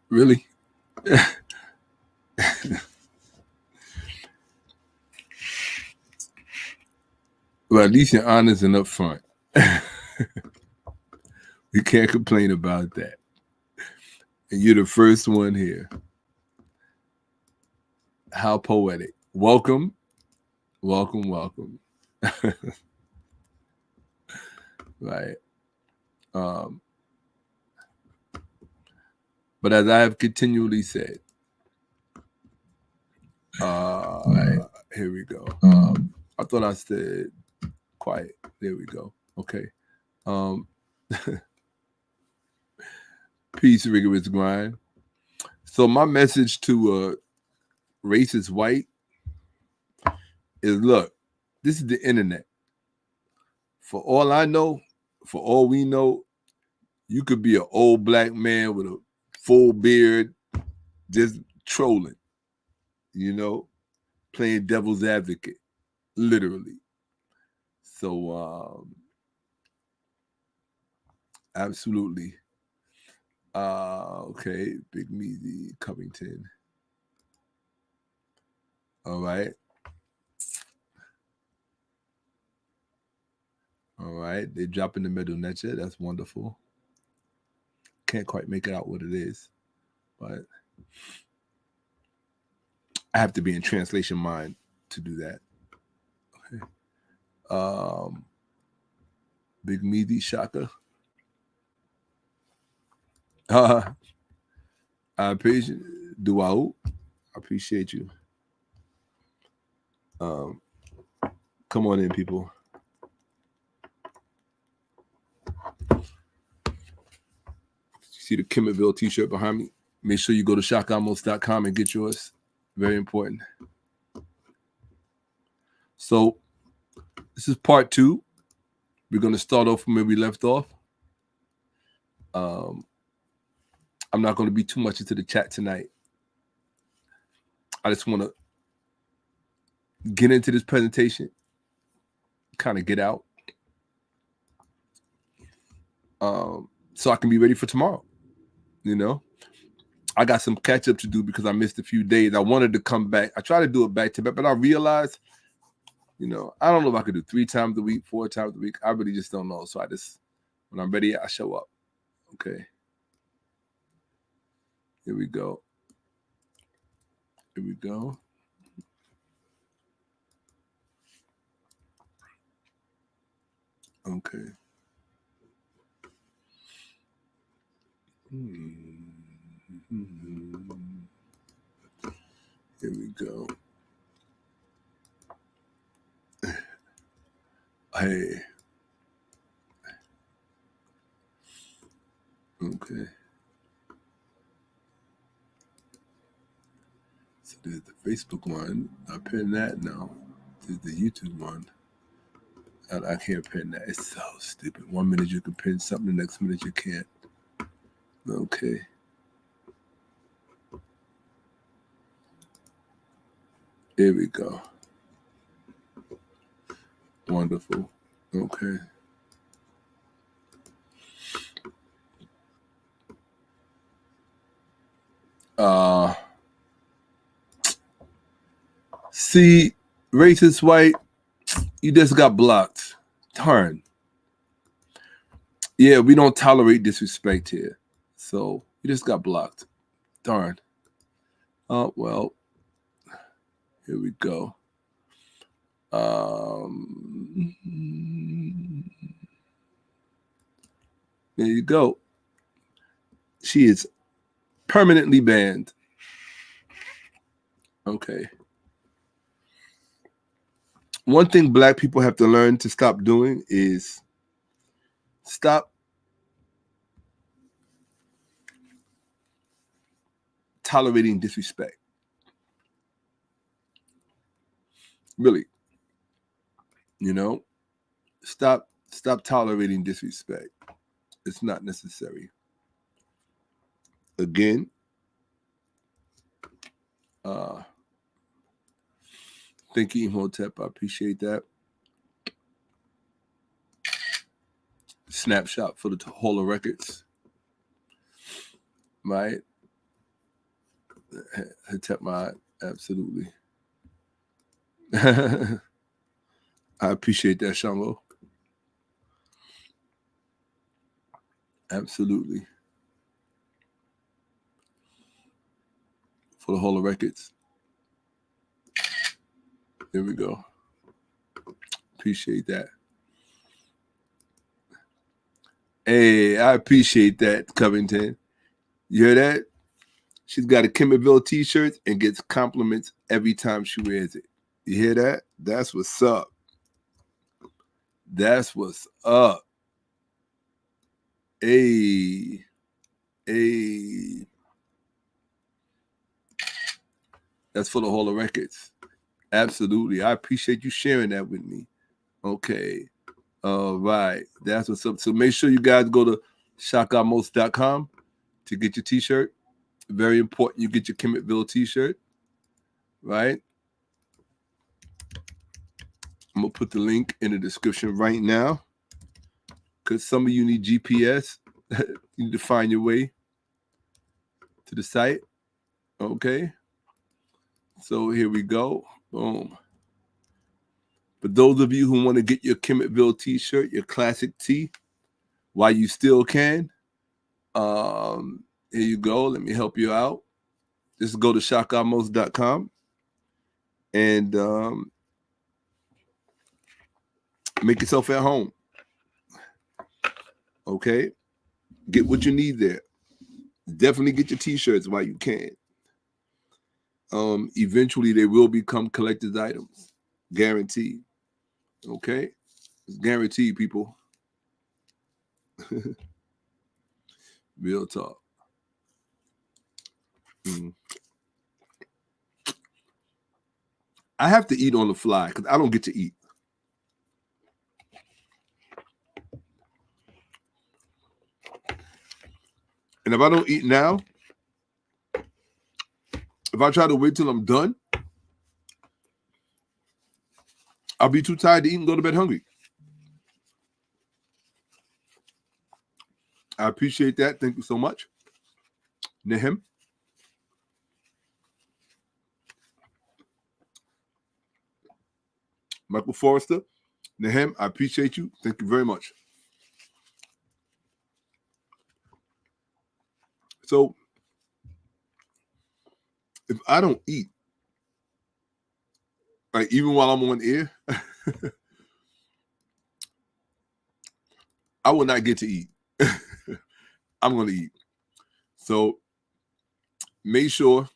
Really? Well, at least you're honest and upfront. You can't complain about that. And you're the first one here. How poetic. Welcome. Welcome, welcome. Right. But as I have continually said, right, here we go. I thought I said quiet. There we go. Okay. Peace, rigorous grind. So my message to racist white is, look, this is the internet. For all I know, for all we know, you could be an old black man with a full beard, just trolling, you know, playing devil's advocate, literally. So, absolutely. Okay, Big Measy, Covington. All right. All right, they drop in the middle nature. That's wonderful. Can't quite make it out what it is, but I have to be in translation mind to do that. Okay. Big Meaty Shaka. I appreciate Duau. I appreciate you. Come on in, people. See the Kemetville t-shirt behind me? Make sure you go to Shakka-Ahmose.com and get yours. Very important. So this is part 2. We're going to start off from where we left off. I'm not going to be too much into the chat tonight. I just want to get into this presentation, kind of get out, so I can be ready for tomorrow. You know, I got some catch up to do because I missed a few days. I wanted to come back. I tried to do it back to back, but I realized, you know, I don't know if I could do 3 times a week, 4 times a week. I really just don't know. So I just, when I'm ready, I show up. Okay. Here we go. Here we go. Okay. Here we go. Hey. Okay. So there's the Facebook one. I pinned that now. There's the YouTube one. I can't pin that. It's so stupid. 1 minute you can pin something, the next minute you can't. Okay. Here we go. Wonderful. Okay. See, racist white, you just got blocked. Darn. Yeah, we don't tolerate disrespect here. So you just got blocked. Darn. Oh, well, here we go. There you go. She is permanently banned. Okay. One thing black people have to learn to stop doing is stop tolerating disrespect. Really. You know, stop tolerating disrespect. It's not necessary. Again, thank you, Imhotep. I appreciate that. Snapshot for the Hall of Records. right? Hetepmod, absolutely. I appreciate that, Shango. Absolutely. For the Hall of Records. There we go. Appreciate that. Hey, I appreciate that, Covington. You hear that? She's got a Kemetville t-shirt and gets compliments every time she wears it. You hear that? That's what's up. That's what's up. Hey. Hey. That's for the Hall of Records. Absolutely. I appreciate you sharing that with me. Okay. All right. That's what's up. So make sure you guys go to Shakka-Ahmose.com to get your t-shirt. Very important you get your Kemetville t-shirt. Right? I'm going to put the link in the description right now. Because some of you need GPS. You need to find your way to the site. Okay. So here we go. Boom. For those of you who want to get your Kemetville t-shirt, your classic tee, while you still can, here you go. Let me help you out. Just go to Shakka-Ahmose.com and make yourself at home. Okay? Get what you need there. Definitely get your t-shirts while you can. Eventually, they will become collector's items. Guaranteed. Okay? It's guaranteed, people. Real talk. I have to eat on the fly because I don't get to eat. And if I don't eat now, if I try to wait till I'm done, I'll be too tired to eat and go to bed hungry. I appreciate that. Thank you so much. Nehem. Michael Forrester. Nehem, I appreciate you. Thank you very much. So, if I don't eat, like even while I'm on air, I will not get to eat. I'm going to eat. So, make sure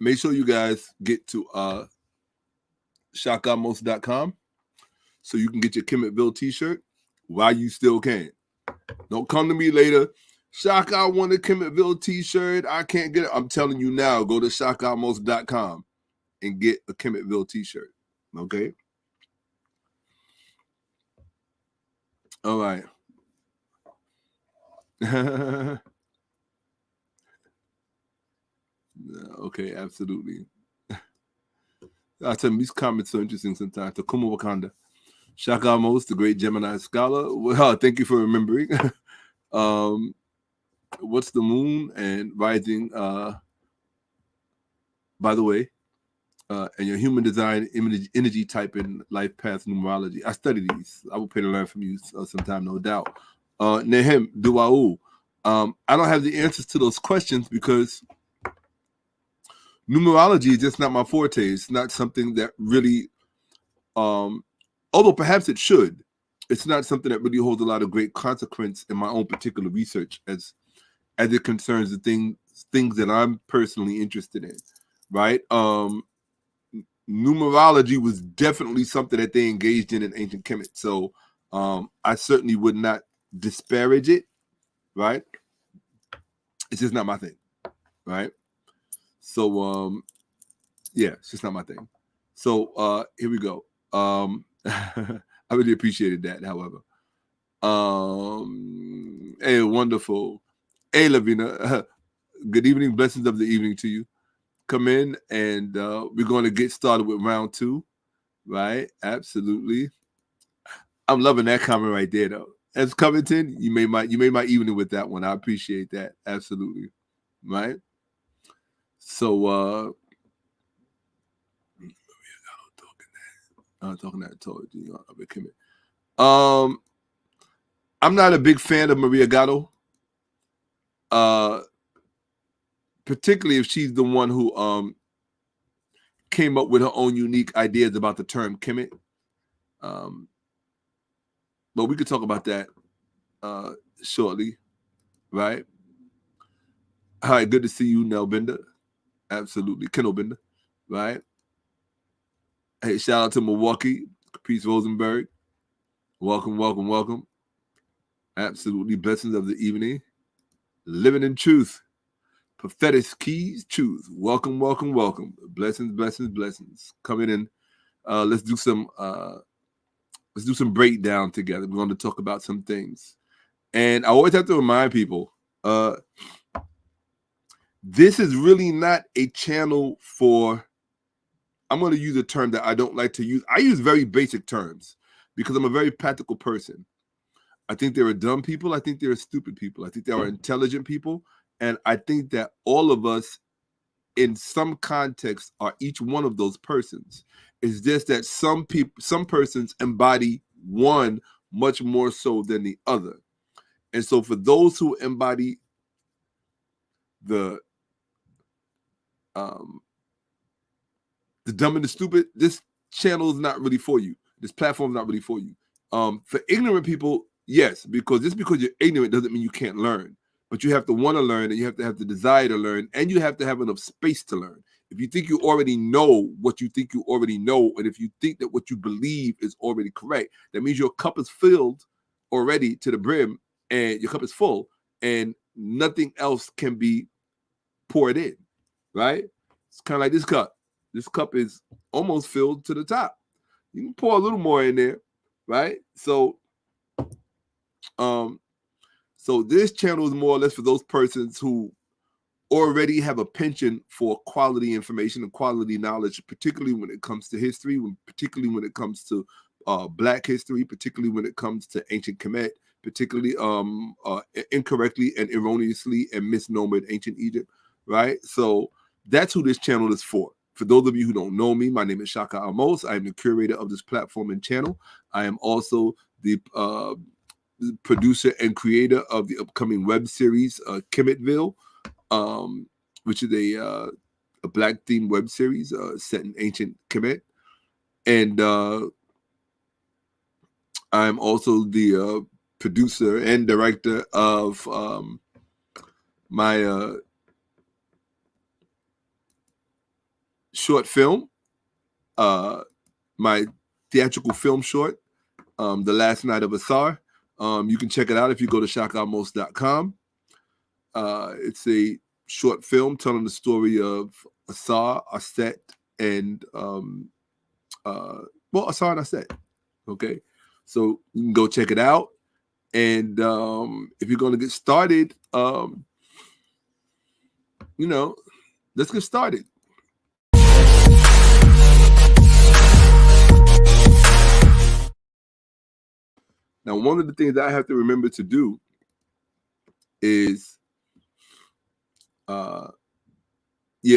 you guys get to Shakka-Ahmose.com so you can get your Kemetville t-shirt while you still can. Don't come to me later. Shaka, I want a Kemetville t-shirt. I can't get it. I'm telling you now, go to Shakka-Ahmose.com and get a Kemetville t-shirt. Okay? All right. Okay, absolutely. I tell you, these comments are interesting sometimes. Takuma Wakanda. Shakka-Ahmose, the great Gemini scholar. Well, thank you for remembering. What's the moon and rising? By the way, and your human design energy type and life path numerology. I study these. I will pay to learn from you sometime, no doubt. Nehem, Duau. I don't have the answers to those questions because numerology is just not my forte. It's not something that really, although perhaps it should, it's not something that really holds a lot of great consequence in my own particular research as it concerns the things that I'm personally interested in, right? Numerology was definitely something that they engaged in ancient Kemet. So I certainly would not disparage it, right? It's just not my thing, right? So yeah, it's just not my thing. So here we go. I really appreciated that, however. Hey, wonderful. Hey, Lavina. Good evening, blessings of the evening to you. Come in and we're going to get started with round 2, right? Absolutely. I'm loving that comment right there, though. as Covington, you made my evening with that one. I appreciate that. Absolutely. Right. So I'm talking that told you I'm not a big fan of Maria Gatto. Particularly if she's the one who came up with her own unique ideas about the term Kemet. But we could talk about that shortly, right? Hi, good to see you, Nell Bender. Absolutely, Kendall Bender, right? Hey, shout out to Milwaukee, Caprice Rosenberg. Welcome, welcome, welcome. Absolutely, blessings of the evening. Living in truth. Prophetic keys, truth. Welcome, welcome, welcome. Blessings, blessings, blessings. Coming in. Let's do some breakdown together. We're going to talk about some things. And I always have to remind people, this is really not a channel for, I'm going to use a term that I don't like to use. I use very basic terms because I'm a very practical person. I think there are dumb people. I think there are stupid people. I think there are intelligent people. And I think that all of us in some context are each one of those persons. It's just that some persons embody one much more so than the other. And so for those who embody the dumb and the stupid, this channel is not really for you. This platform is not really for you. For ignorant people, yes, because just because you're ignorant doesn't mean you can't learn. But you have to want to learn, and you have to have the desire to learn, and you have to have enough space to learn. If you think you already know what you think you already know, and if you think that what you believe is already correct, that means your cup is filled already to the brim, and your cup is full, and nothing else can be poured in, right? It's kind of like this cup. This cup is almost filled to the top. You can pour a little more in there, right? So this channel is more or less for those persons who already have a penchant for quality information and quality knowledge, particularly when it comes to history, particularly when it comes to Black history, particularly when it comes to ancient Kemet, particularly incorrectly and erroneously and misnomered ancient Egypt, right? So that's who this channel is for. For those of you who don't know me, my name is Shakka-Ahmose. I am the curator of this platform and channel. I am also the producer and creator of the upcoming web series, Kemetville, which is a Black themed web series set in ancient Kemet. And I'm also the producer and director of my short film, my theatrical film short, The Last Night of Asar. You can check it out if you go to Shakka-Ahmose.com. It's a short film telling the story of Asar, Aset, and Asar and Aset. Okay, so you can go check it out. And if you're going to get started, let's get started. Now, one of the things I have to remember to do is,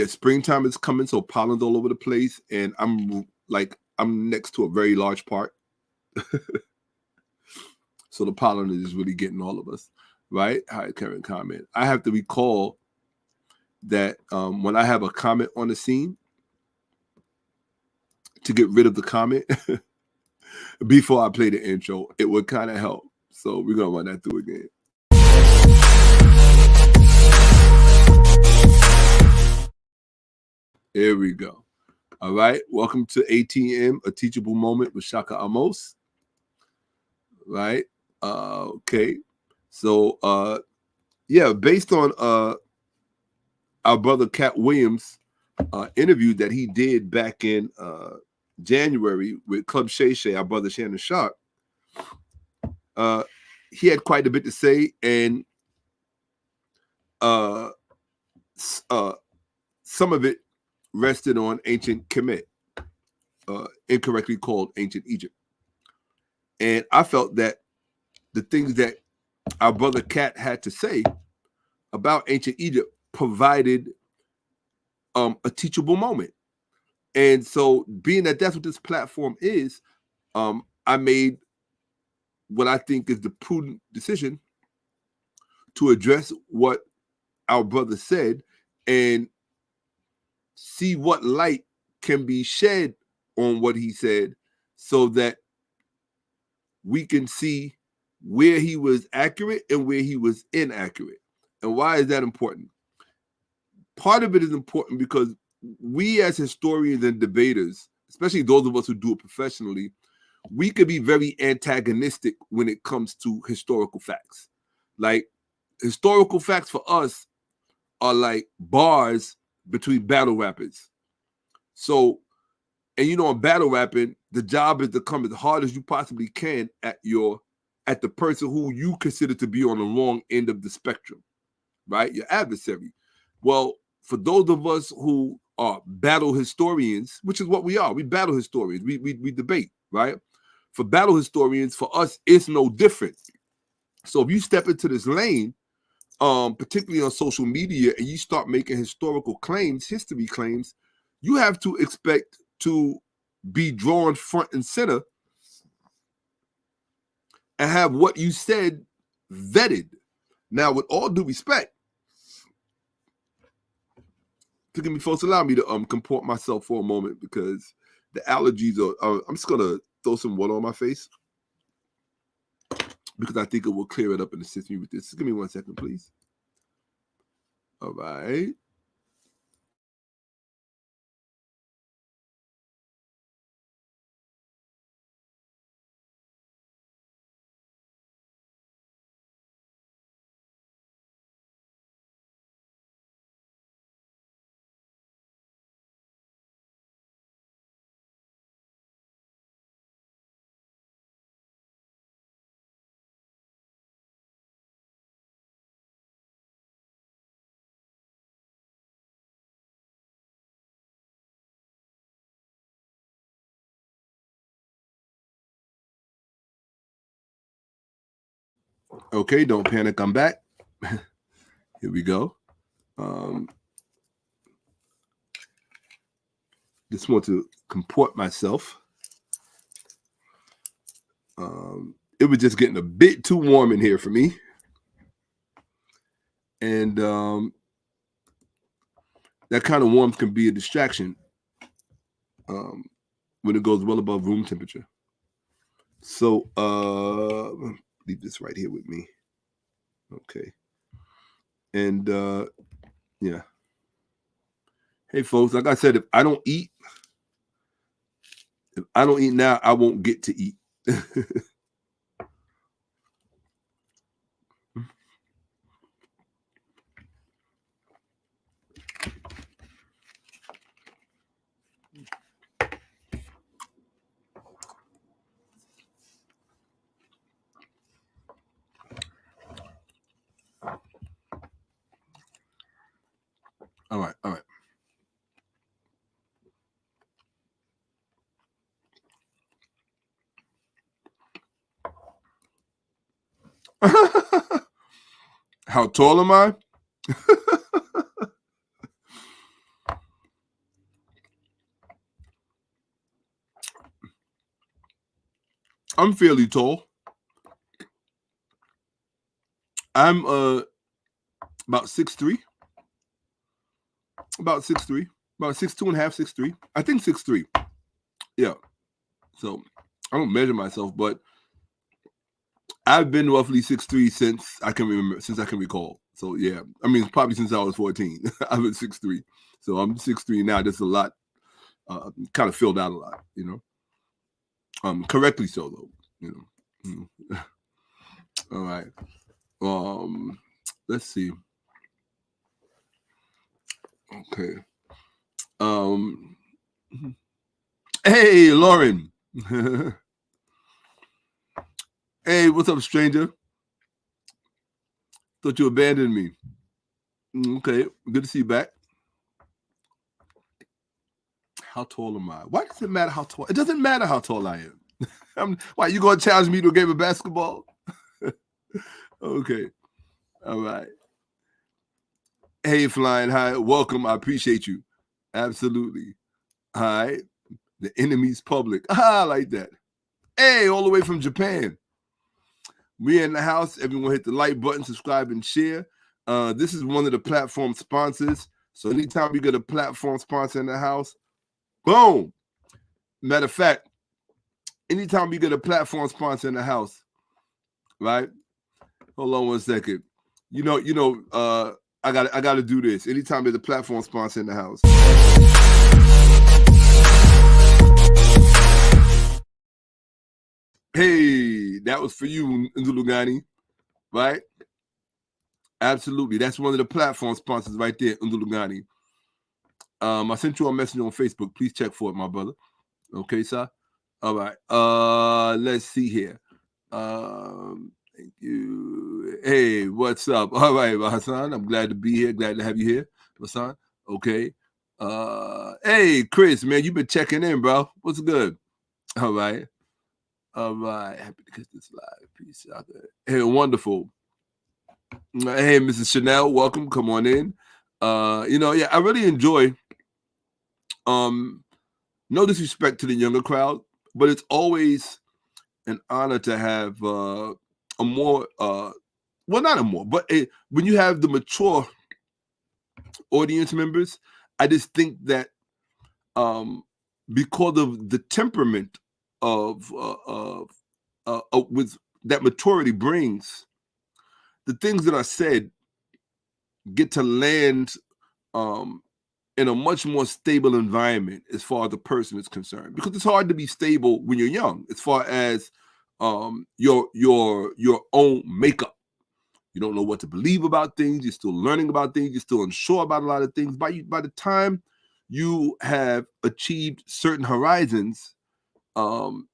springtime is coming, so pollen's all over the place, and I'm next to a very large park. So the pollen is really getting all of us, right? Hi, Karen comment. I have to recall that when I have a comment on the scene, to get rid of the comment before I play the intro, it would kind of help. So we're going to run that through again. Here we go. All right. Welcome to ATM, a teachable moment with Shakka-Ahmose. Right. Okay. So, based on our brother Katt Williams interview that he did back in January with Club Shay Shay, our brother Shannon Sharpe, he had quite a bit to say, and some of it rested on ancient Kemet, incorrectly called ancient Egypt. And I felt that the things that our brother Katt had to say about ancient Egypt provided a teachable moment. And so, being that that's what this platform is, I made what I think is the prudent decision to address what our brother said and see what light can be shed on what he said, so that we can see where he was accurate and where he was inaccurate. And why is that important? Part of it is important because we as historians and debaters, especially those of us who do it professionally, we could be very antagonistic when it comes to historical facts. Like, historical facts for us are like bars between battle rappers. So, and you know, in battle rapping, the job is to come as hard as you possibly can at the person who you consider to be on the wrong end of the spectrum, right? Your adversary. Well, for those of us who are battle historians, which is what we are, we battle historians, we debate, right? For battle historians, for us, it's no different. So if you step into this lane, particularly on social media, and you start making historical claims, history claims, you have to expect to be drawn front and center and have what you said vetted. Now, with all due respect, forgive me, folks, allow me to comport myself for a moment because the allergies are, I'm just gonna throw some water on my face because I think it will clear it up and assist me with this. Just give me 1 second, please. All right. Okay, don't panic. I'm back. Here we go. Just want to comport myself. It was just getting a bit too warm in here for me. And that kind of warmth can be a distraction when it goes well above room temperature. So leave this right here with me. Okay. And yeah. Hey folks, like I said, if I don't eat now, I won't get to eat. All right. How tall am I? I'm fairly tall. I'm about 6'3". About 6'3". About 6'2.5", 6'3". I think 6'3". Yeah. So I don't measure myself, but I've been roughly 6'3" since I can remember, since I can recall. So yeah, I mean probably since I was 14. I've been 6'3". So I'm 6'3" now. That's a lot. Kind of filled out a lot, you know. Correctly so though, you know. All right. Let's see. Okay. Hey, Lauren. Hey, what's up, stranger? Thought you abandoned me. Okay, good to see you back. How tall am I? Why does it matter how tall? It doesn't matter how tall I am. Why, you gonna challenge me to a game of basketball? Okay. All right. Hey, Flying High, welcome. I appreciate you. Absolutely. All right. The enemy's public. I like that. Hey, all the way from Japan. We're in the house. Everyone hit the like button, subscribe, and share. This is one of the platform sponsors. So anytime you get a platform sponsor in the house, boom. Matter of fact, anytime you get a platform sponsor in the house, right? Hold on one second. I got to do this. Anytime there's a platform sponsor in the house. Hey, that was for you, Ndulugani, right? Absolutely. That's one of the platform sponsors right there, Ndulugani. I sent you a message on Facebook. Please check for it, my brother. Okay, sir? All right. Let's see here. Thank you. Hey, what's up? All right, Hassan. I'm glad to be here. Glad to have you here, Hassan. Okay. Hey, Chris, man, you've been checking in, bro. What's good? All right. All right. Happy to catch this live. Peace out there. Hey, wonderful. Hey, Mrs. Chanel, welcome. Come on in. Yeah, I really enjoy no disrespect to the younger crowd, but it's always an honor to have a more well, not a more, but when you have the mature audience members, I just think that because of the temperament of with that maturity brings, the things that are said get to land in a much more stable environment as far as the person is concerned, because it's hard to be stable when you're young as far as your own makeup. You don't know what to believe about things. You're still learning about things. You're still unsure about a lot of things. By the time you have achieved certain horizons, you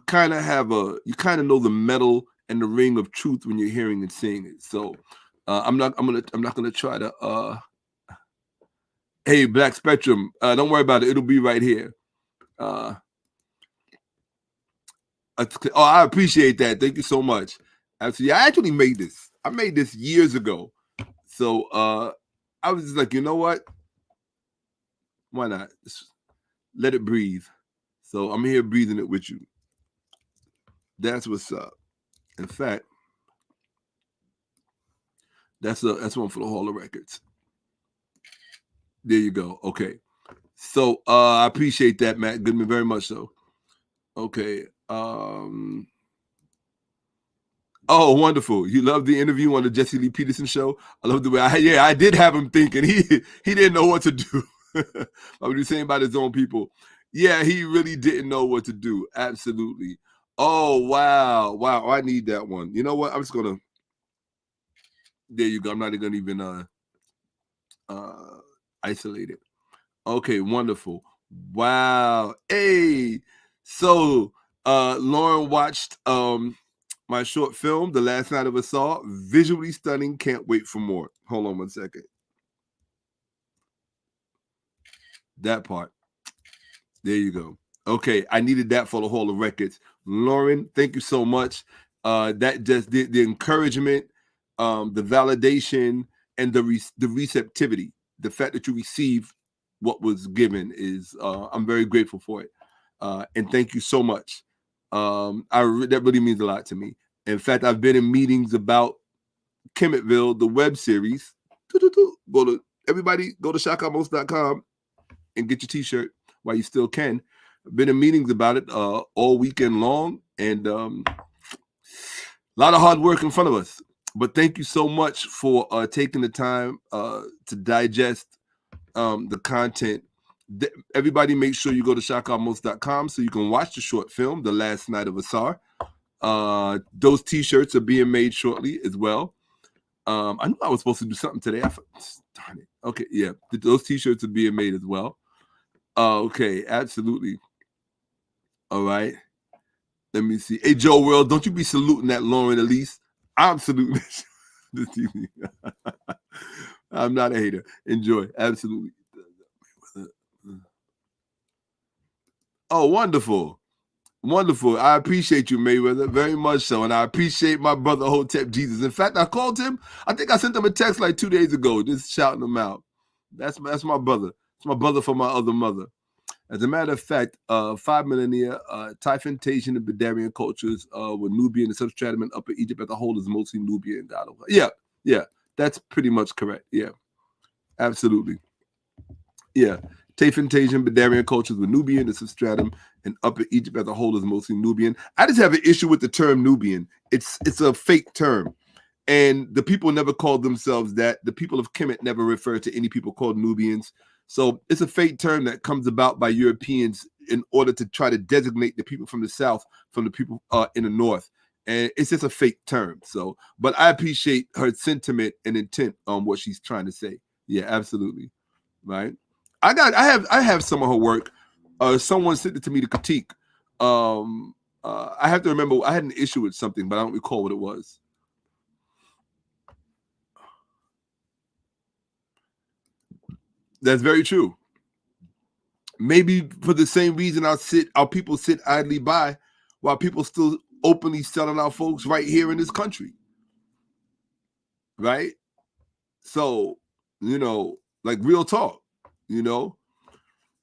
kind of know the metal and the ring of truth when you're hearing and seeing it. So I'm not gonna try to hey, Black Spectrum, don't worry about it. It'll be right here. I appreciate that. Thank you so much. Actually, I actually made this. I made this years ago. So I was just like, you know what? Why not? Just let it breathe. So I'm here breathing it with you. That's what's up. In fact, that's one for the Hall of Records. There you go. Okay. So I appreciate that, Matt Goodman, very much so. Okay. Oh, wonderful. You love the interview on the Jesse Lee Peterson show. I love the way I did have him thinking. He didn't know what to do. I was saying about his own people. Yeah, he really didn't know what to do. Absolutely. Oh, wow. Wow. I need that one. You know what? I'm just going to, there you go. I'm not going to even isolate it. Okay, wonderful. Wow. Hey. So Lauren watched my short film, The Last Night of Assault. Visually stunning. Can't wait for more. Hold on one second. That part. There you go. Okay, I needed that for the Hall of Records. Lauren, thank you so much. That just the encouragement, the validation, and the receptivity, the fact that you received what was given is, I'm very grateful for it. And thank you so much. That really means a lot to me. In fact, I've been in meetings about Kemetville, the web series. Everybody go to Shakka-Ahmose.com and get your t-shirt while you still can. I've been in meetings about it all weekend long, and a lot of hard work in front of us. But thank you so much for taking the time to digest the content. Everybody make sure you go to Shakka-Ahmose.com so you can watch the short film, The Last Night of Asar. Those t-shirts are being made shortly as well. I knew I was supposed to do something today. Darn it. Okay, yeah. Those t-shirts are being made as well. Okay, absolutely. All right. Let me see. Hey, Joe World, don't you be saluting that Lauren Elise. I'm saluting this evening. I'm not a hater. Enjoy. Absolutely. Oh, wonderful. Wonderful. I appreciate you, Mayweather, very much so. And I appreciate my brother Hotep Jesus. In fact, I called him. I think I sent him a text like 2 days ago, just shouting him out. That's my brother. It's my brother from my other mother. As a matter of fact, 5 millennia, Typhon, Tajan, and Bedarian cultures were Nubian and substratum in Upper Egypt as a whole is mostly Nubian. God, yeah, that's pretty much correct. Yeah, absolutely. Yeah, Typhon, Tajan, Bedarian cultures were Nubian and substratum in Upper Egypt as a whole is mostly Nubian. I just have an issue with the term Nubian. It's a fake term. And the people never called themselves that. The people of Kemet never referred to any people called Nubians. So it's a fake term that comes about by Europeans in order to try to designate the people from the South from the people in the North. And it's just a fake term. So, but I appreciate her sentiment and intent on what she's trying to say. Yeah, absolutely. Right. I have some of her work. Someone sent it to me to critique. I have to remember I had an issue with something, but I don't recall what it was. That's very true. Maybe for the same reason our people sit idly by while people still openly selling out folks right here in this country. Right? So, like real talk,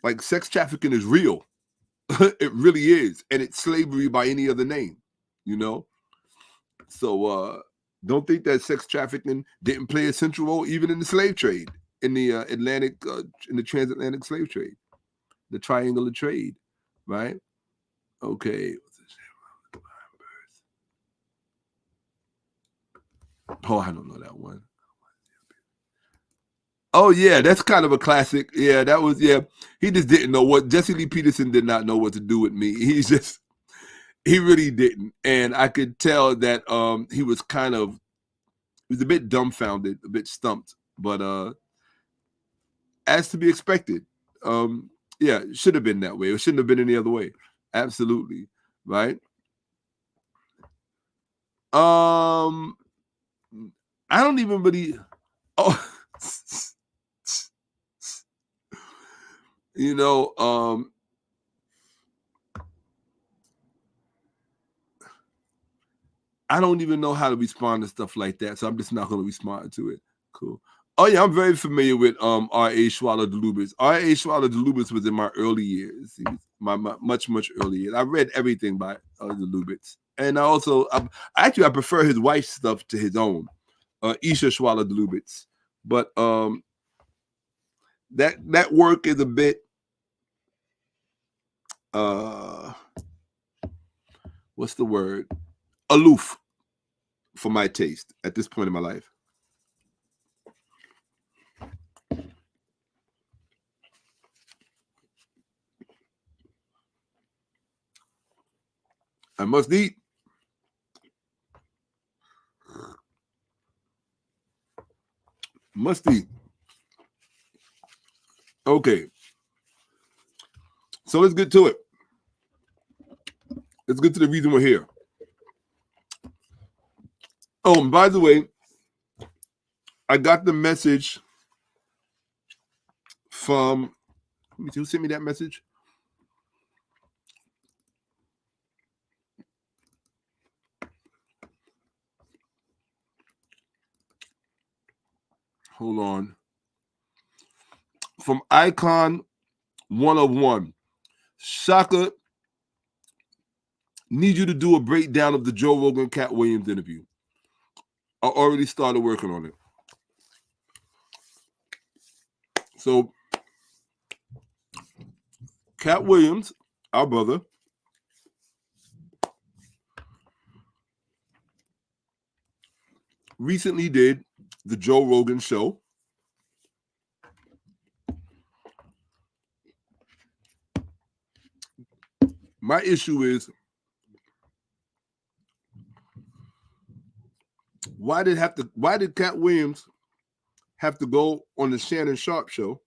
like sex trafficking is real. It really is. And it's slavery by any other name, So don't think that sex trafficking didn't play a central role even in the slave trade, in the in the transatlantic slave trade. The triangular trade, right? Okay. Oh, I don't know that one. Oh, yeah, that's kind of a classic. Yeah, that was, yeah. He just didn't know Jesse Lee Peterson did not know what to do with me. He really didn't. And I could tell that he was a bit dumbfounded, a bit stumped, but as to be expected. Yeah, it should have been that way. It shouldn't have been any other way. Absolutely. Right. I don't even really. Oh, I don't even know how to respond to stuff like that, so I'm just not going to respond to it. Cool. Oh yeah, I'm very familiar with R.A. Schwaller de Lubitz. R.A. Schwaller de Lubitz was in my early years. He was my much early years. I read everything by de Lubitz, and I prefer his wife's stuff to his own, Isha Schwaller de Lubitz. But that work is a bit what's the word? Aloof for my taste at this point in my life. I must eat. Must eat. Okay. So let's get to it. Let's get to the reason we're here. Oh, and by the way, I got the message from, who sent me that message? Hold on. From Icon 101. Shakka, need you to do a breakdown of the Joe Rogan Katt Williams interview. I already started working on it. So, Katt Williams, our brother, recently did the Joe Rogan show. My issue is, why did Katt Williams have to go on the Shannon Sharpe show,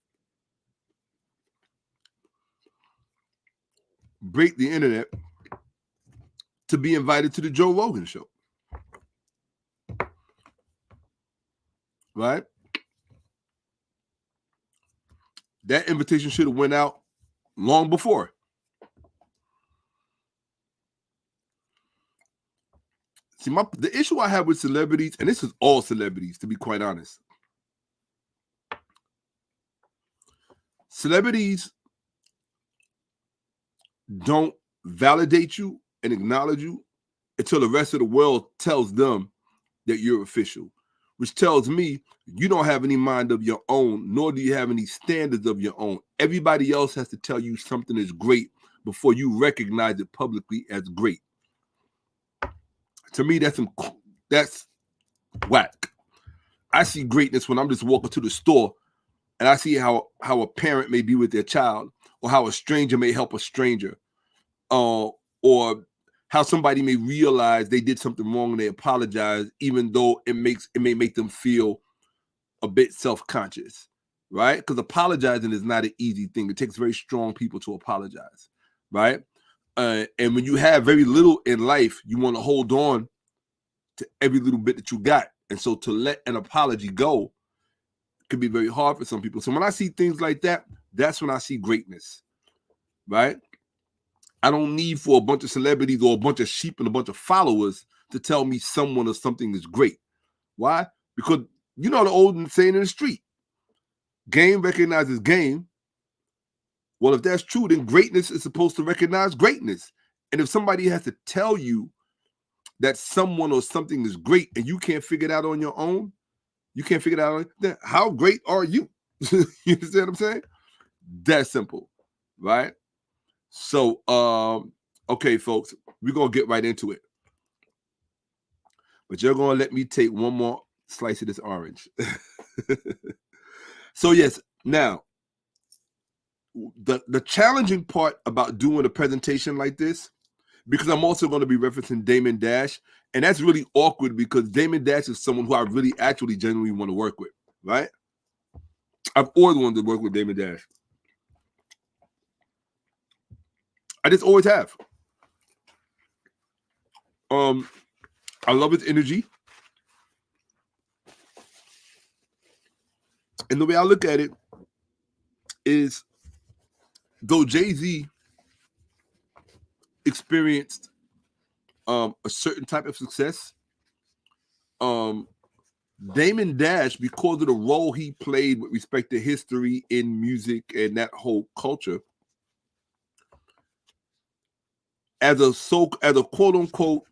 break the internet, to be invited to the Joe Rogan show? Right? That invitation should have went out long before. See, the issue I have with celebrities, and this is all celebrities, to be quite honest. Celebrities don't validate you and acknowledge you until the rest of the world tells them that you're official, which tells me you don't have any mind of your own, nor do you have any standards of your own. Everybody else has to tell you something is great before you recognize it publicly as great. To me, that's whack. I see greatness when I'm just walking to the store and I see how a parent may be with their child, or how a stranger may help a stranger, or how somebody may realize they did something wrong and they apologize, even though it may make them feel a bit self-conscious, right? Because apologizing is not an easy thing. It takes very strong people to apologize, right? And when you have very little in life, you want to hold on to every little bit that you got. And so to let an apology go can be very hard for some people. So when I see things like that, that's when I see greatness, right? I don't need for a bunch of celebrities or a bunch of sheep and a bunch of followers to tell me someone or something is great. Why? Because you know the old saying in the street, game recognizes game. Well, if that's true, then greatness is supposed to recognize greatness. And if somebody has to tell you that someone or something is great and you can't figure it out on your own, then how great are you? You understand what I'm saying? That's simple, right? So, okay, folks, we're going to get right into it. But you're going to let me take one more slice of this orange. So, yes, now, the challenging part about doing a presentation like this, because I'm also going to be referencing Damon Dash, and that's really awkward because Damon Dash is someone who I really actually genuinely want to work with, right? I've always wanted to work with Damon Dash. I just always have. I love his energy. And the way I look at it is, though Jay-Z experienced a certain type of success, Damon Dash, because of the role he played with respect to history in music and that whole culture, as a quote unquote,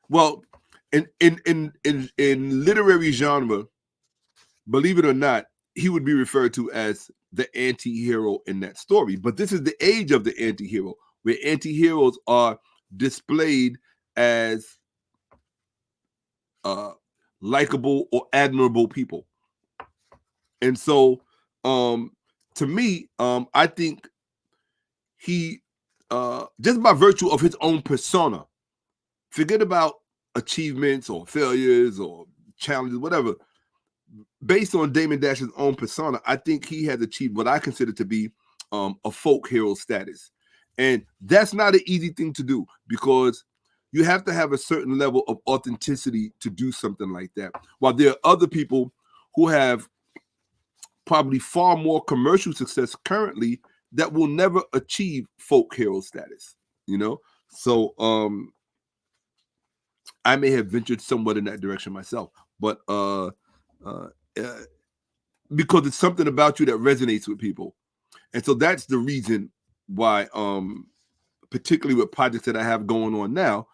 well, in literary genre, believe it or not, he would be referred to as the anti-hero in that story. But this is the age of the anti-hero, where anti-heroes are displayed as likable or admirable people. And so to me, I think he, just by virtue of his own persona, forget about achievements or failures or challenges, whatever, based on Damon Dash's own persona, I think he has achieved what I consider to be a folk hero status. And that's not an easy thing to do, because you have to have a certain level of authenticity to do something like that. While there are other people who have probably far more commercial success currently that will never achieve folk hero status, you know? So I may have ventured somewhat in that direction myself, but because it's something about you that resonates with people. And so that's the reason why, particularly with projects that I have going on now.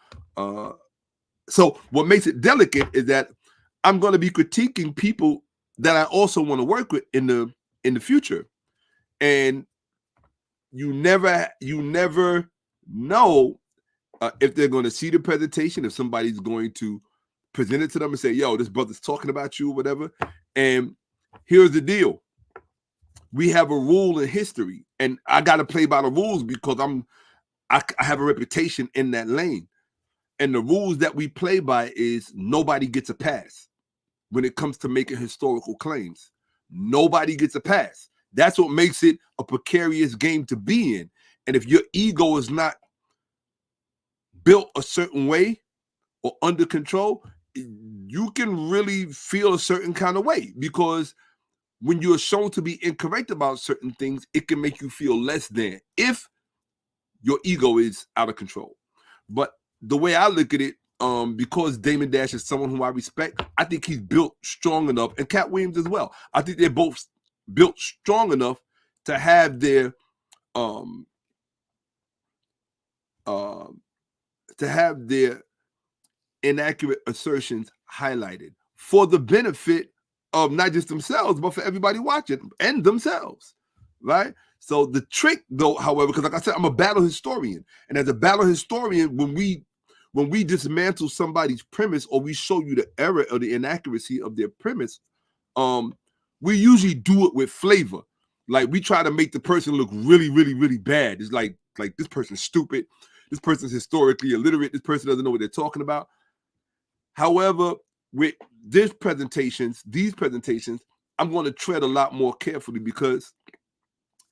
So what makes it delicate is that I'm going to be critiquing people that I also want to work with in the future. And you never know if they're going to see the presentation, if somebody's going to present it to them and say, yo, this brother's talking about you or whatever. And here's the deal. We have a rule in history, and I got to play by the rules because I have a reputation in that lane. And the rules that we play by is nobody gets a pass when it comes to making historical claims. Nobody gets a pass. That's what makes it a precarious game to be in. And if your ego is not built a certain way or under control, you can really feel a certain kind of way, because when you're shown to be incorrect about certain things, it can make you feel less than if your ego is out of control. But the way I look at it, because Damon Dash is someone who I respect, I think he's built strong enough, and Katt Williams as well. I think they're both built strong enough to have their inaccurate assertions highlighted for the benefit of not just themselves, but for everybody watching and themselves, right? So the trick, though, however, because like I said, I'm a battle historian, and as a battle historian, when we dismantle somebody's premise or we show you the error or the inaccuracy of their premise, we usually do it with flavor. Like we try to make the person look really, really, really bad. It's like this person's stupid. This person's historically illiterate. This person doesn't know what they're talking about. However, with these presentations, I'm going to tread a lot more carefully because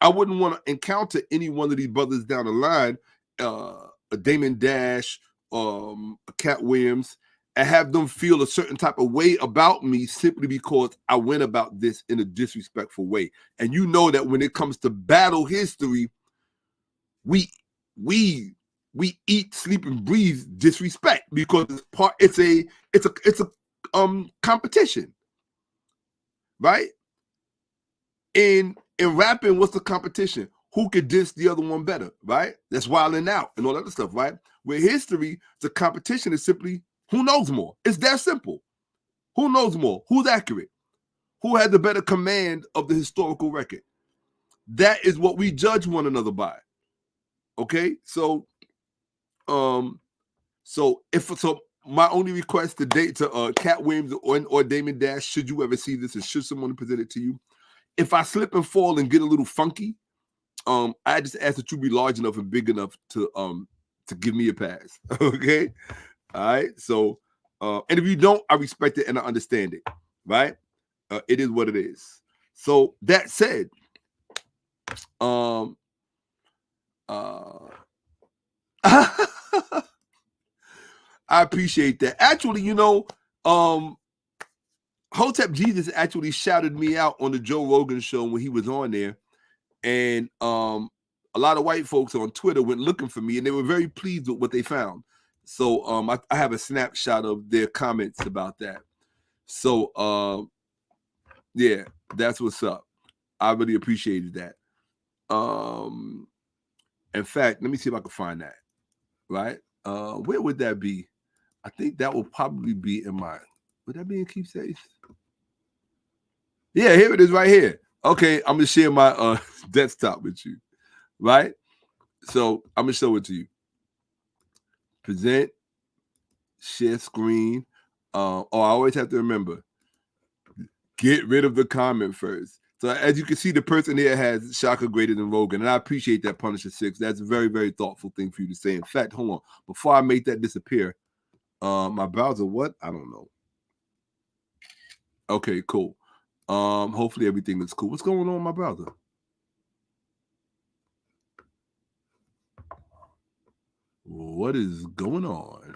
I wouldn't want to encounter any one of these brothers down the line, a Damon Dash, a Katt Williams, and have them feel a certain type of way about me simply because I went about this in a disrespectful way. And you know that when it comes to battle history, we eat, sleep, and breathe disrespect because it's a competition, right? In rapping, what's the competition? Who could diss the other one better, right? That's wilding out and all that other stuff, right? With history, the competition is simply who knows more. It's that simple. Who knows more? Who's accurate? Who had the better command of the historical record? That is what we judge one another by. Okay, so my only request today to Katt Williams or Damon Dash, should you ever see this and should someone present it to you, if I slip and fall and get a little funky, I just ask that you be large enough and big enough to give me a pass. Okay, all right. So, and if you don't, I respect it and I understand it. Right? It is what it is. So that said, I appreciate that. Actually, you know, Hotep Jesus actually shouted me out on the Joe Rogan show when he was on there, and a lot of white folks on Twitter went looking for me, and they were very pleased with what they found. So I have a snapshot of their comments about that. So yeah, that's what's up. I really appreciated that. In fact, let me see if I can find that. Right? Where would that be? I think that will probably be in my. Would that be in keepsakes? Yeah, here it is right here. Okay, I'm gonna share my desktop with you. Right? So I'm gonna show it to you. Present, share screen. I always have to remember, get rid of the comment first. So as you can see, the person here has Shakka greater than Rogan, and I appreciate that, Punisher 6. That's a very, very thoughtful thing for you to say. In fact, hold on. Before I make that disappear, my browser, what? I don't know. Okay, cool. Hopefully everything is cool. What's going on in my browser? What is going on?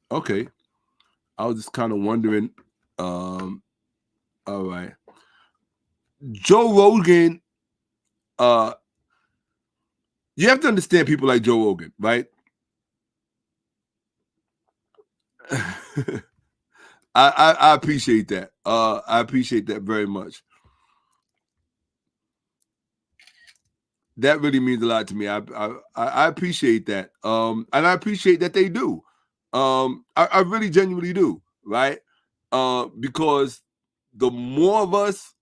Okay. I was just kind of wondering. All right. Joe Rogan, you have to understand people like Joe Rogan, right? I appreciate that. I appreciate that very much. That really means a lot to me. I appreciate that. And I appreciate that they do. I really genuinely do, right? Because the more of us,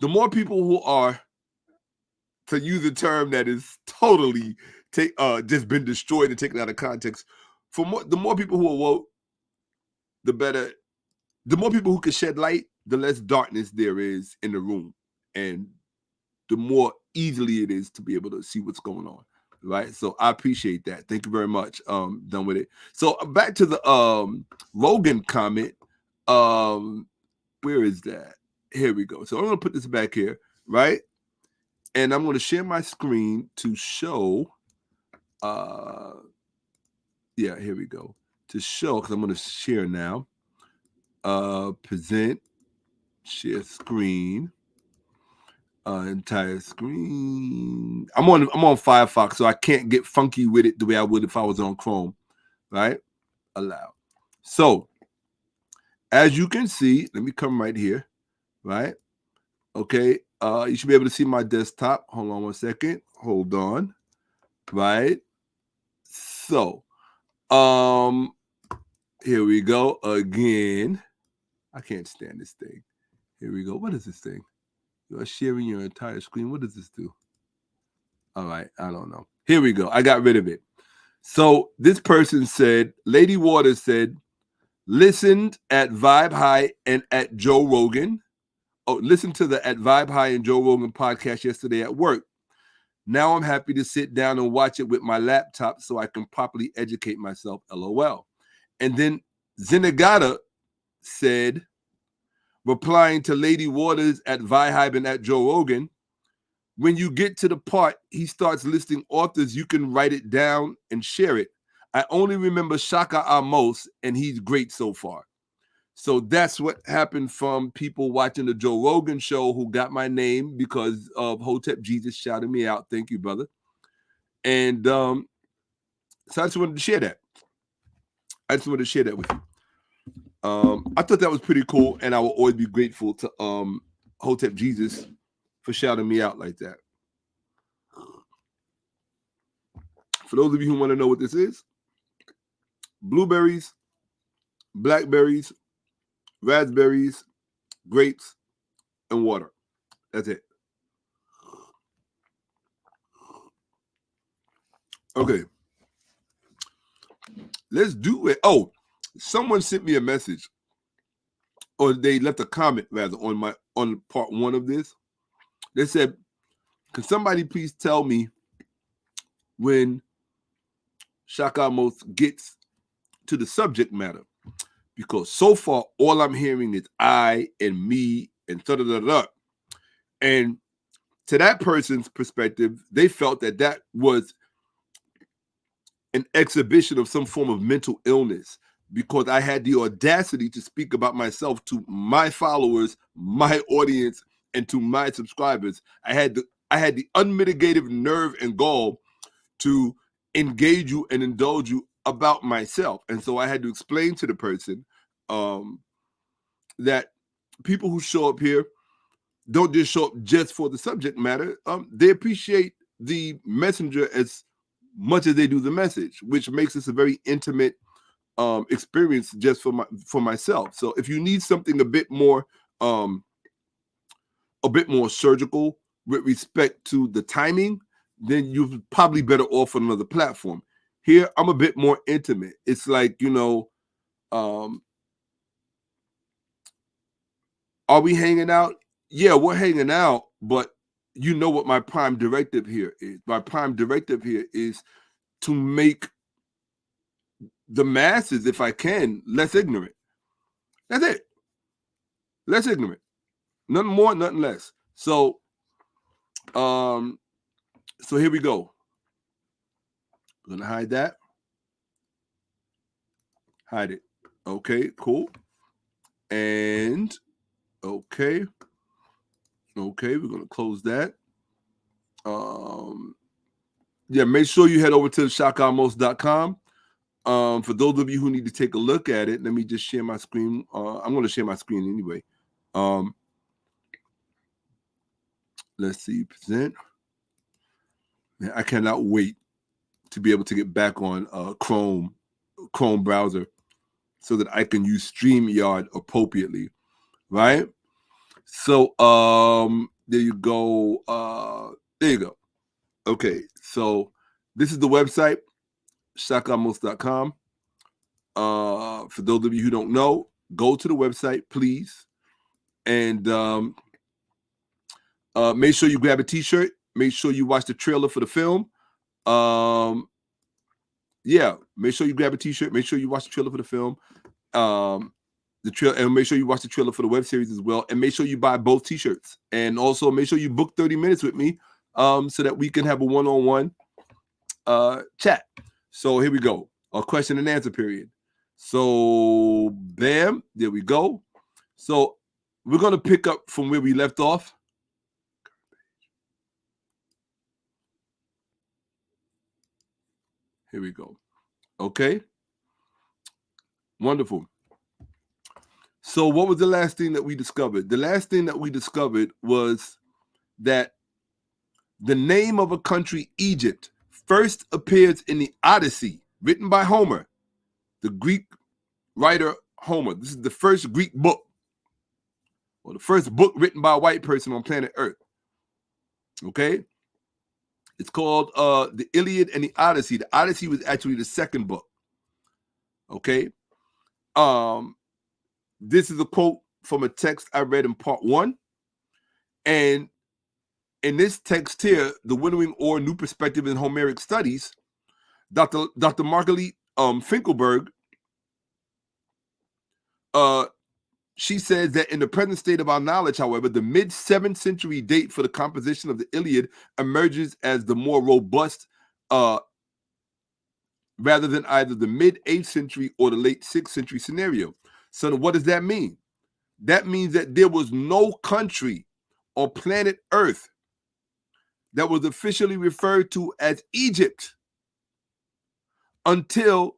the more people who are, to use a term that is totally just been destroyed and taken out of context, the more people who are woke, the better. The more people who can shed light, the less darkness there is in the room, and the more easily it is to be able to see what's going on, right? So I appreciate that. Thank you very much. Done with it. So back to the Rogan comment. Where is that? Here we go. So I'm gonna put this back here, right? And I'm gonna share my screen to show. Yeah, here we go. To show, because I'm gonna share now. Present, share screen. Entire screen. I'm on Firefox, so I can't get funky with it the way I would if I was on Chrome. Right? Allow. So as you can see, let me come right here. Right? Okay. You should be able to see my desktop. Hold on one second. Hold on. Right? So here we go again. I can't stand this thing. Here we go. What is this thing? You are sharing your entire screen. What does this do? All right, I don't know. Here we go. I got rid of it. So this person said, Lady Waters said, listened at Vibe High and at Joe Rogan. Oh, listened to the at Vibe High and Joe Rogan podcast yesterday at work. Now I'm happy to sit down and watch it with my laptop so I can properly educate myself. LOL. And then Zenigata said, replying to Lady Waters at Vibe and at Joe Rogan, when you get to the part he starts listing authors, you can write it down and share it. I only remember Shakka-Ahmose, and he's great so far. So that's what happened from people watching the Joe Rogan show who got my name because of Hotep Jesus shouting me out. Thank you, brother. And so I just wanted to share that. I just wanted to share that with you. I thought that was pretty cool, and I will always be grateful to Hotep Jesus for shouting me out like that. For those of you who want to know what this is, blueberries, blackberries, raspberries, grapes, and water. That's it. Okay. Let's do it. Oh, someone sent me a message, or they left a comment rather on part one of this. They said, can somebody please tell me when Shakka-Ahmose gets to the subject matter? Because so far, all I'm hearing is I and me and da-da-da-da. And to that person's perspective, they felt that that was an exhibition of some form of mental illness because I had the audacity to speak about myself to my followers, my audience, and to my subscribers. I had the unmitigated nerve and gall to engage you and indulge you about myself. And so I had to explain to the person that people who show up here don't just show up just for the subject matter. They appreciate the messenger as much as they do the message, which makes this a very intimate experience just for myself. So if you need something a bit more surgical with respect to the timing, then you're probably better off on another platform. Here, I'm a bit more intimate. It's like, are we hanging out? Yeah, we're hanging out, but you know what my prime directive here is. My prime directive here is to make the masses, if I can, less ignorant. That's it. Less ignorant. Nothing more, nothing less. So, so here we go. I'm gonna hide that. Hide it. Okay, cool. And okay, we're gonna close that. Yeah, make sure you head over to Shakka-Ahmose.com. For those of you who need to take a look at it, let me just share my screen. I'm going to share my screen anyway. Let's see, present. Man, I cannot wait to be able to get back on Chrome browser so that I can use StreamYard appropriately, right? So there you go. There you go. Okay, so this is the website, Shakka-Ahmose.com. For those of you who don't know, go to the website, please. And make sure you grab a t-shirt. Make sure you watch the trailer for the film. Yeah, make sure you grab a t-shirt. Make sure you watch the trailer for the film. And make sure you watch the trailer for the web series as well. And make sure you buy both t-shirts. And also make sure you book 30 minutes with me so that we can have a one-on-one chat. So here we go. A question and answer period. So bam, there we go. So we're going to pick up from where we left off. Here we go. Okay. Wonderful. So what was the last thing that we discovered? The last thing that we discovered was that the name of a country, Egypt, first appears in the Odyssey, written by Homer, the Greek writer Homer. This is the first Greek book, or the first book written by a white person on planet Earth. Okay? It's called the Iliad and the Odyssey. The Odyssey was actually the second book. Okay? This is a quote from a text I read in part 1. And in this text here, The Winnowing Or New Perspective in Homeric Studies, Dr. Margalit Finkelberg, she says that in the present state of our knowledge, however, the mid-7th century date for the composition of the Iliad emerges as the more robust, rather than either the mid-8th century or the late 6th century scenario. So what does that mean? That means that there was no country on planet Earth that was officially referred to as Egypt until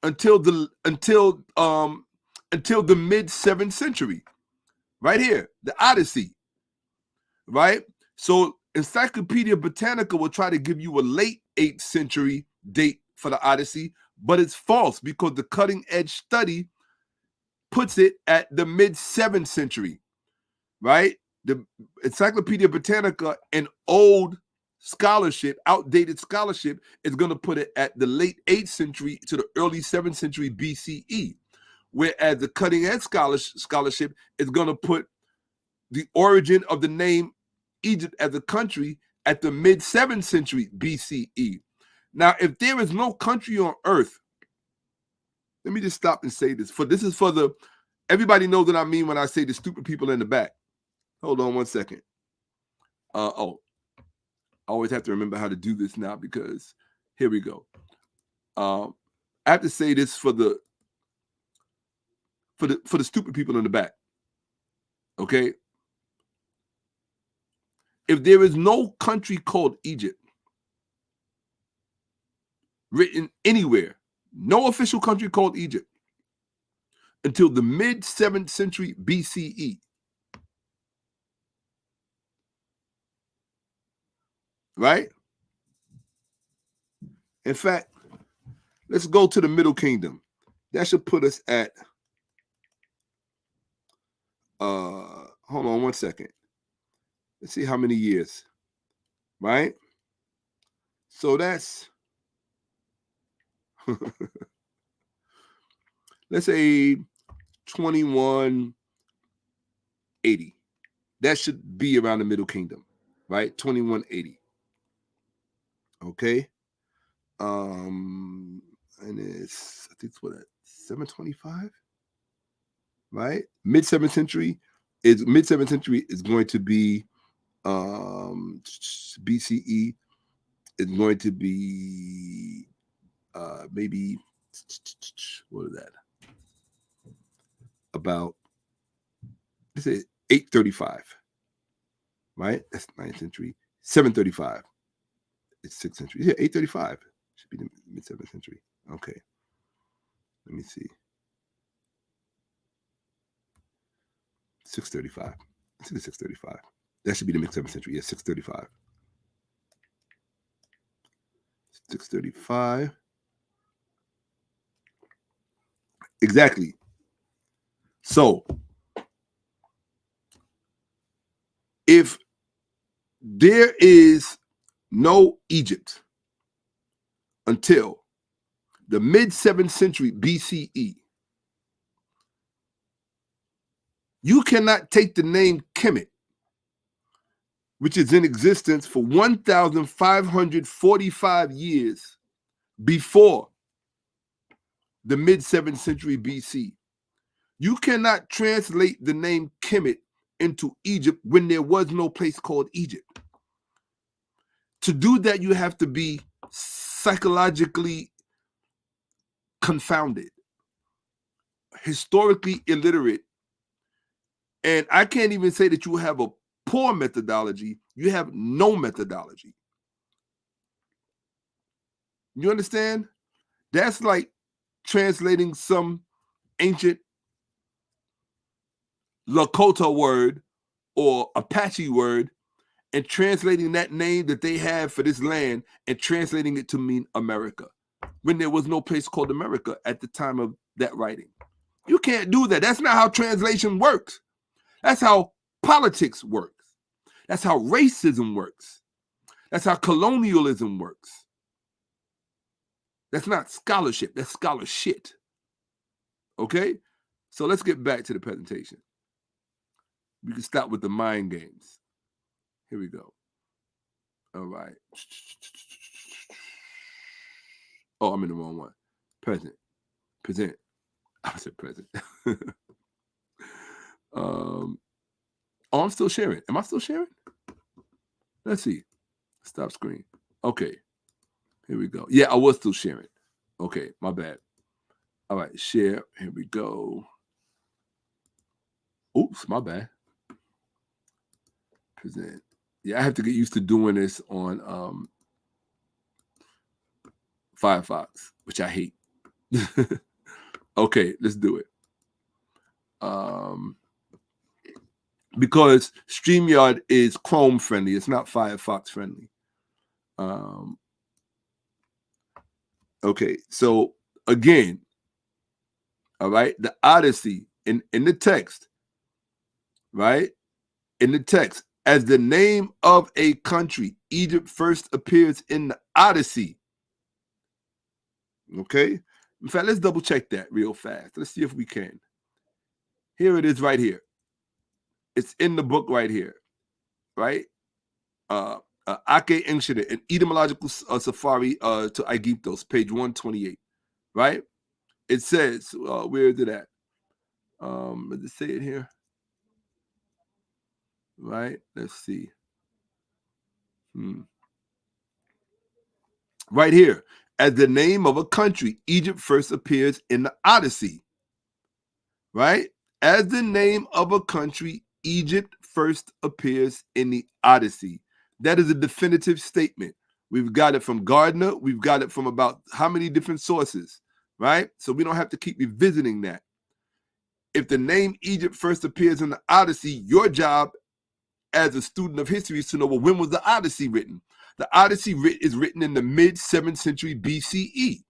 the mid-7th century. Right here, the Odyssey. Right? So Encyclopedia Britannica will try to give you a late 8th century date for the Odyssey, but it's false because the cutting edge study puts it at the mid-7th century, right? The Encyclopedia Britannica, an old scholarship, outdated scholarship, is going to put it at the late 8th century to the early 7th century BCE, whereas the cutting edge scholarship is going to put the origin of the name Egypt as a country at the mid-7th century BCE. Now, if there is no country on earth, let me just stop and say this. This is for the, everybody knows what I mean when I say the stupid people in the back. Hold on one second. I always have to remember how to do this now because here we go. I have to say this for the stupid people in the back. Okay? If there is no country called Egypt written anywhere, no official country called Egypt until the mid-7th century BCE, right? In fact, let's go to the Middle Kingdom. That should put us at, hold on one second. Let's see how many years, right? So that's, let's say 2180. That should be around the Middle Kingdom, right? 2180. Okay. And it's, I think it's what, 725, right? Mid-7th century is going to be BCE is going to be maybe, what is that? About, let's say 835, right? That's 9th century. 735. It's 6th century. Yeah, 835 should be the mid-7th century. Okay. Let me see. 635. I think it's 635. That should be the mid-7th century. Yeah, 635. 635. Exactly. So, if there is no Egypt until the mid-7th century BCE, you cannot take the name Kemet, which is in existence for 1,545 years before the mid-7th century BC. You cannot translate the name Kemet into Egypt when there was no place called Egypt. To do that, you have to be psychologically confounded, historically illiterate, and I can't even say that you have a poor methodology. You have no methodology. You understand? That's like translating some ancient Lakota word or Apache word and translating that name that they have for this land and translating it to mean America, when there was no place called America at the time of that writing. You can't do that. That's not how translation works. That's how politics works. That's how racism works. That's how colonialism works. That's not scholarship. That's scholarship. Okay? So let's get back to the presentation. We can stop with the mind games. Here we go. All right. Oh, I'm in the wrong one. Present. I said present. Oh, I'm still sharing. Am I still sharing? Let's see. Stop screen. Okay. Here we go. Yeah, I was still sharing. Okay, my bad. All right, share. Here we go. Oops, my bad. Present. Yeah, I have to get used to doing this on Firefox, which I hate. Okay, let's do it. Because StreamYard is Chrome friendly. It's not Firefox friendly. Okay, so again, all right, the Odyssey in the text, right? In the text, as the name of a country, Egypt first appears in the Odyssey. Okay? In fact, let's double check that real fast. Let's see if we can. Here it is right here. It's in the book right here, right? Ake Enshide, an etymological safari to Aegyptos, page 128, right? It says, where is it at? Let's just say it here. Right? Let's see. Right here. As the name of a country, Egypt first appears in the Odyssey. Right? As the name of a country, Egypt first appears in the Odyssey. That is a definitive statement. We've got it from Gardner. We've got it from about how many different sources, right? So we don't have to keep revisiting that. If the name Egypt first appears in the Odyssey, your job as a student of history is to know, well, when was the Odyssey written? The Odyssey is written in the mid-7th century BCE.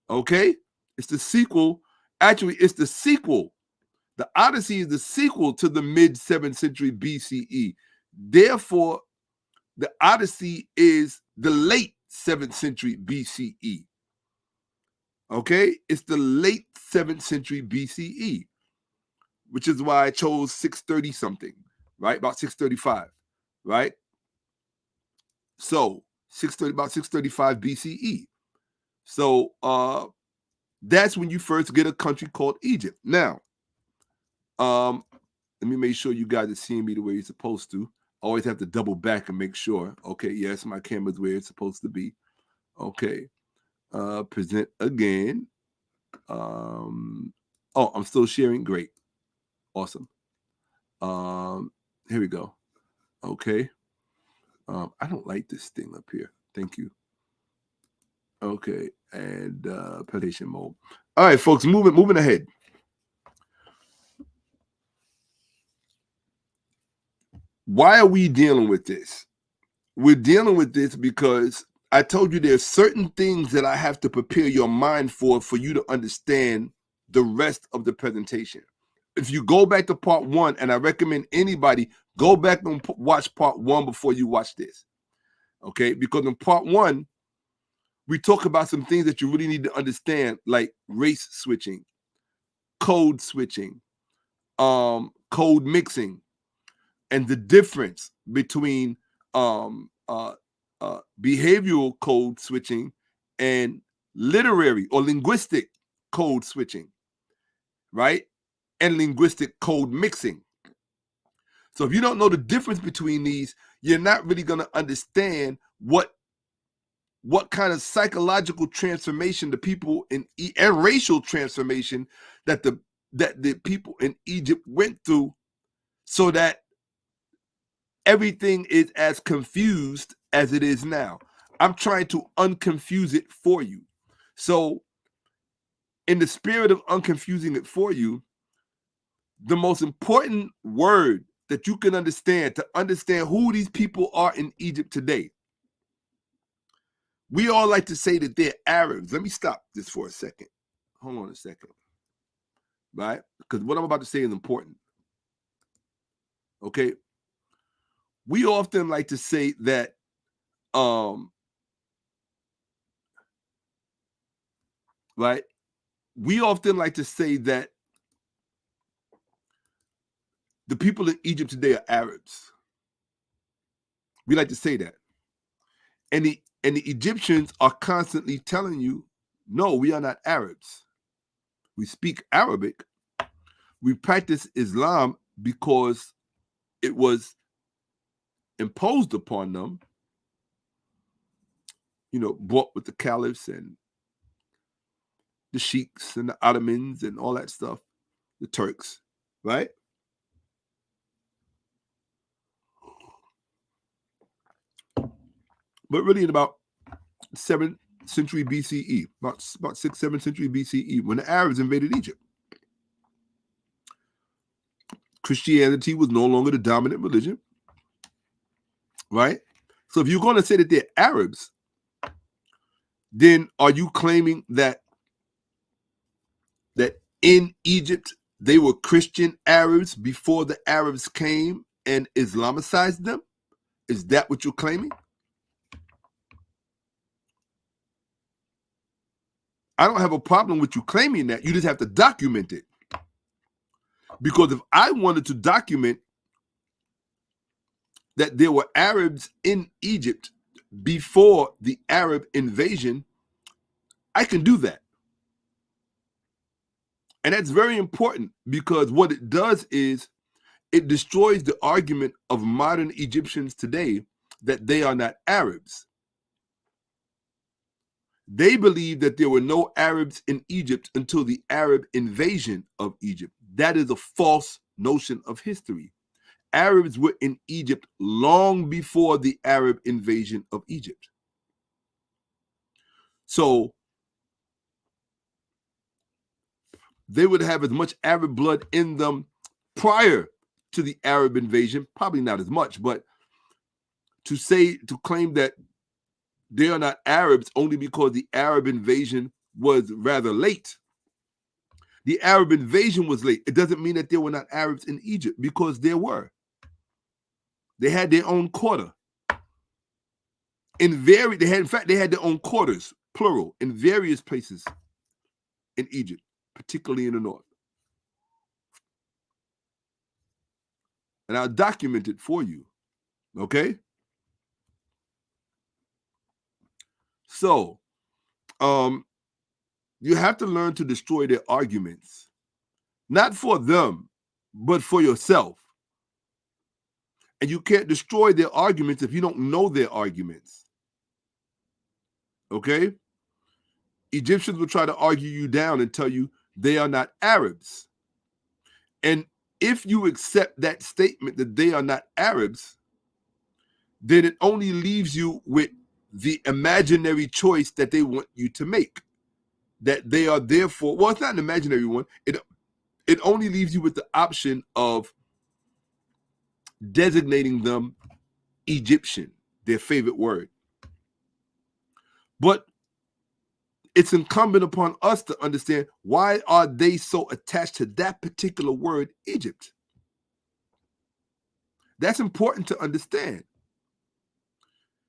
Okay? It's the sequel. Actually, it's the sequel. The Odyssey is the sequel to the mid-7th century BCE. Therefore, the Odyssey is the late 7th century BCE. Okay? It's the late 7th century BCE, which is why I chose 630 something, right? About 635, right? So, about 635 BCE. So, that's when you first get a country called Egypt. Now, let me make sure you guys are seeing me the way you're supposed to. Always have to double back and make sure. Okay, yes, my camera's where it's supposed to be. Okay. Present again. Oh, I'm still sharing. Great. Awesome. Here we go. Okay. I don't like this thing up here. Thank you. Okay, and presentation mode. All right, folks, moving ahead. Why are we dealing with this? We're dealing with this because I told you there's certain things that I have to prepare your mind for you to understand the rest of the presentation. If you go back to part 1, and I recommend anybody go back and watch part 1 before you watch this, okay? Because in part 1, we talk about some things that you really need to understand, like race switching, code switching, code mixing, and the difference between behavioral code switching and literary or linguistic code switching, right? And linguistic code mixing. So if you don't know the difference between these, you're not really going to understand what kind of psychological transformation the people and racial transformation that the people in Egypt went through, so that everything is as confused as it is now. I'm trying to unconfuse it for you. So in the spirit of unconfusing it for you, the most important word that you can understand to understand who these people are in Egypt today. We all like to say that they're Arabs. Let me stop this for a second. Hold on a second. Right? Because what I'm about to say is important. Okay? We often like to say that right? We often like to say that the people in Egypt today are Arabs. We like to say that. And the Egyptians are constantly telling you, no, we are not Arabs. We speak Arabic. We practice Islam because it was imposed upon them, you know, brought with the caliphs and the sheiks and the Ottomans and all that stuff, the Turks, right? But really in about 7th century BCE, about 6th, 7th century BCE, when the Arabs invaded Egypt, Christianity was no longer the dominant religion, right? So if you're going to say that they're Arabs, then are you claiming that in Egypt they were Christian Arabs before the Arabs came and Islamicized them? Is that what you're claiming? I don't have a problem with you claiming that. You just have to document it. Because if I wanted to document that there were Arabs in Egypt before the Arab invasion, I can do that. And that's very important because what it does is it destroys the argument of modern Egyptians today that they are not Arabs. They believe that there were no Arabs in Egypt until the Arab invasion of Egypt. That is a false notion of history. Arabs were in Egypt long before the Arab invasion of Egypt. So they would have as much Arab blood in them prior to the Arab invasion, probably not as much, but to claim that they are not Arabs only because the Arab invasion was rather late. The Arab invasion was late. It doesn't mean that there were not Arabs in Egypt, because there were. They had their own quarter. They had their own quarters, plural, in various places in Egypt, particularly in the north. And I'll document it for you. Okay? So, you have to learn to destroy their arguments, not for them, but for yourself. And you can't destroy their arguments if you don't know their arguments. Okay? Egyptians will try to argue you down and tell you they are not Arabs. And if you accept that statement that they are not Arabs, then it only leaves you with the imaginary choice that they want you to make. That they are therefore, well, it's not an imaginary one. It only leaves you with the option of designating them Egyptian, their favorite word. But it's incumbent upon us to understand, why are they so attached to that particular word, Egypt? That's important to understand.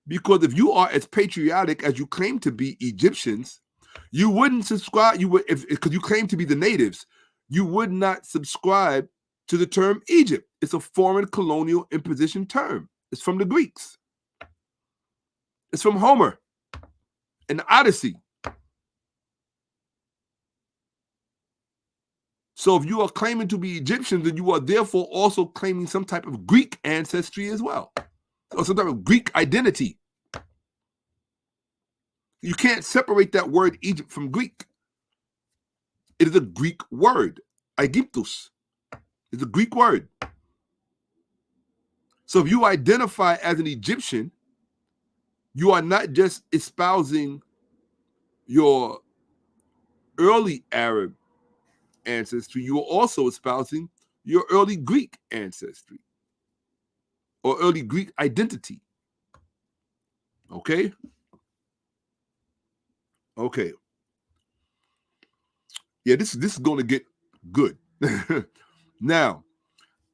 Because if you are as patriotic as you claim to be Egyptians, you wouldn't subscribe, because you claim to be the natives, you would not subscribe to the term Egypt. It's a foreign colonial imposition term. It's from the Greeks. It's from Homer and the Odyssey. So if you are claiming to be Egyptian, then you are therefore also claiming some type of Greek ancestry as well, or some type of Greek identity. You can't separate that word Egypt from Greek. It is a Greek word. Aegyptus is a Greek word. So if you identify as an Egyptian, you are not just espousing your early Arab ancestry, you are also espousing your early Greek ancestry or early Greek identity. Okay? Okay. Yeah, this is going to get good. Now,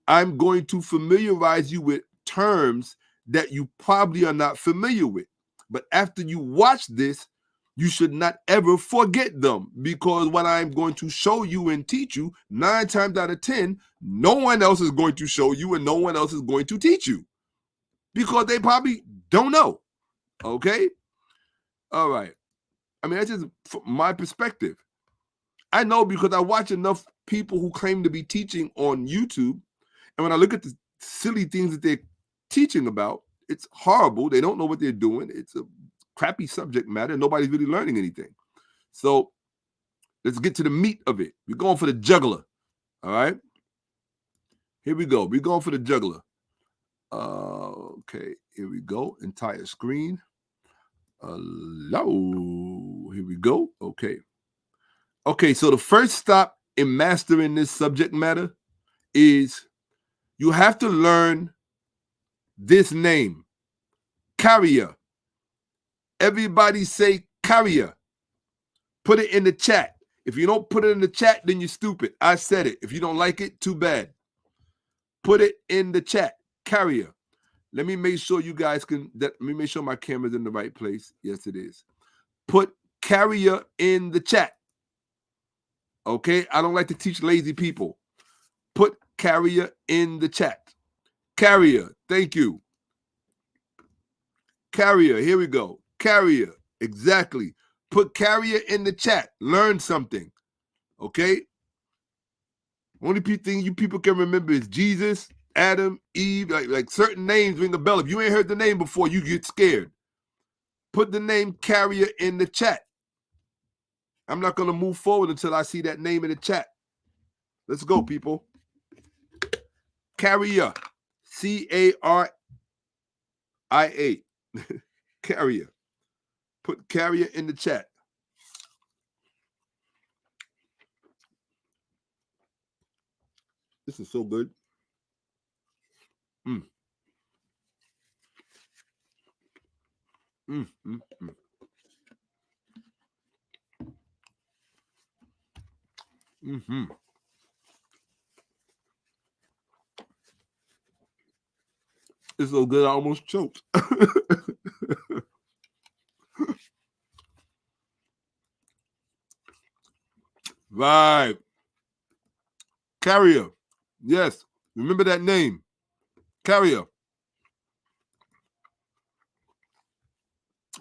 I'm going to familiarize you with terms that you probably are not familiar with. But after you watch this, you should not ever forget them, because what I'm going to show you and teach you, 9 times out of 10, no one else is going to show you and no one else is going to teach you, because they probably don't know. Okay? All right. I mean, that's just my perspective. I know because I watch enough people who claim to be teaching on YouTube, and when I look at the silly things that they're teaching about, it's horrible. They don't know what they're doing. It's a crappy subject matter. Nobody's really learning anything. So let's get to the meat of it. We're going for the juggler. All right? Here we go. We're going for the juggler. Okay, here we go. Entire screen. Hello. Here we go. Okay. Okay, so the first stop in mastering this subject matter is you have to learn this name, carrier. Everybody say carrier. Put it in the chat. If you don't put it in the chat, then you're stupid. I said it. If you don't like it, too bad. Put it in the chat, carrier. Let me make sure you guys can, let me make sure my camera's in the right place. Yes, it is. Put carrier in the chat. Okay, I don't like to teach lazy people. Put carrier in the chat. Carrier, thank you. Carrier, here we go. Carrier, exactly. Put carrier in the chat. Learn something. Okay? Only thing you people can remember is Jesus, Adam, Eve, like certain names ring a bell. If you ain't heard the name before, you get scared. Put the name carrier in the chat. I'm not going to move forward until I see that name in the chat. Let's go, people. Carrier. C-A-R-I-A. Carrier. Put carrier in the chat. This is so good. Mm. Mm, mm, mm. Mm-hmm. It's so good I almost choked. Right. Carrier. Yes. Remember that name. Carrier.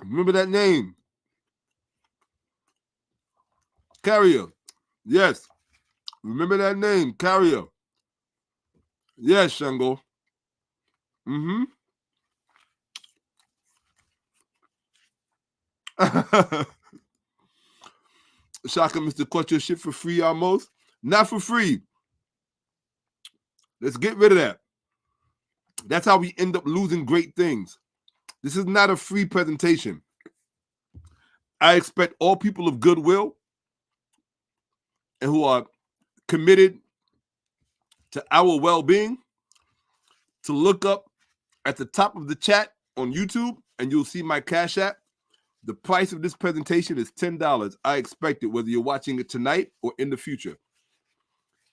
Remember that name. Carrier. Yes. Remember that name. Carrier. Yes, Shango. Mm-hmm. Shaka, Mr. Caught your shit for free almost. Not for free. Let's get rid of that. That's how we end up losing great things. This is not a free presentation. I expect all people of goodwill and who are committed to our well-being to look up at the top of the chat on YouTube, and you'll see my Cash App. The price of this presentation is $10. I expect it, whether you're watching it tonight or in the future.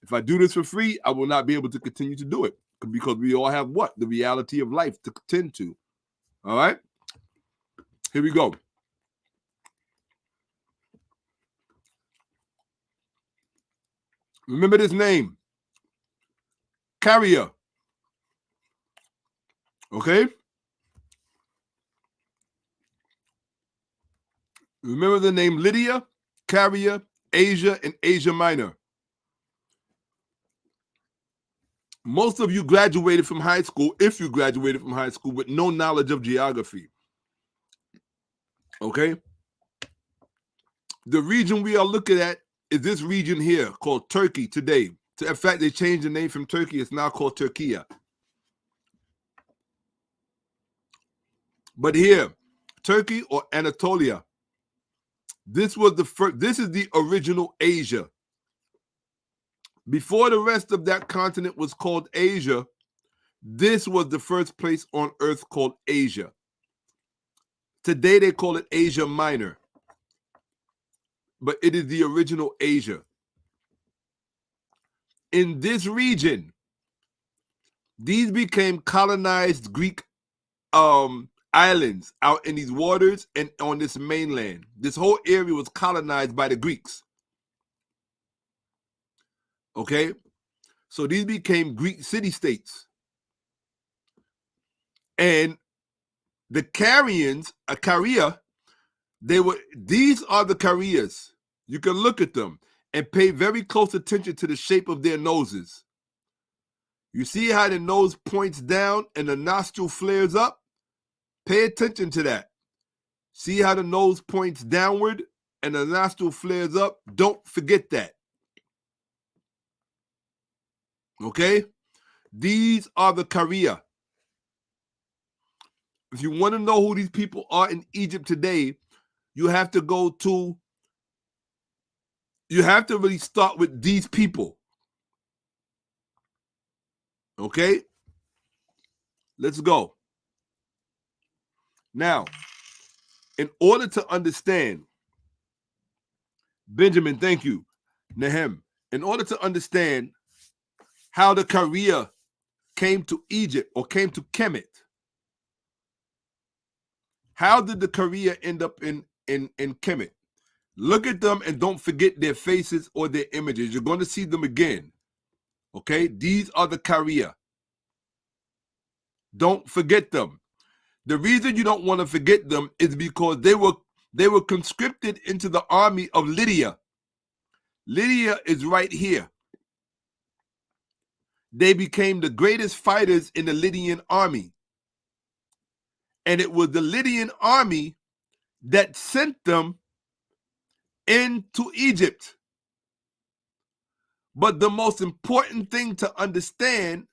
If I do this for free, I will not be able to continue to do it, because we all have what? The reality of life to tend to. All right? Here we go. Remember this name. Carrier. Okay? Remember the name Lydia, Carrier, Asia, and Asia Minor. Most of you graduated from high school, if you graduated from high school, with no knowledge of geography. Okay? The region we are looking at is this region here called Turkey today. In fact, they changed the name from Turkey. It's now called Turkiya. But here, Turkey or Anatolia. This was the first. This is the original Asia. Before the rest of that continent was called Asia, this was the first place on earth called Asia. Today they call it Asia Minor, but it is the original Asia. In this region, these became colonized Greek islands out in these waters and on this mainland. This whole area was colonized by the Greeks. Okay? So these became Greek city-states. And the Carians, Caria, these are the Carias. You can look at them and pay very close attention to the shape of their noses. You see how the nose points down and the nostril flares up? Pay attention to that. See how the nose points downward and the nostril flares up? Don't forget that. Okay? These are the Caria. If you want to know who these people are in Egypt today, you have to really start with these people. Okay? Let's go. Now, in order to understand, Benjamin, thank you, Nahem, in order to understand how the Caria came to Egypt or came to Kemet, how did the Caria end up in Kemet? Look at them and don't forget their faces or their images. You're going to see them again. Okay? These are the Caria. Don't forget them. The reason you don't want to forget them is because they were conscripted into the army of Lydia. Lydia is right here. They became the greatest fighters in the Lydian army. And it was the Lydian army that sent them into Egypt. But the most important thing to understand,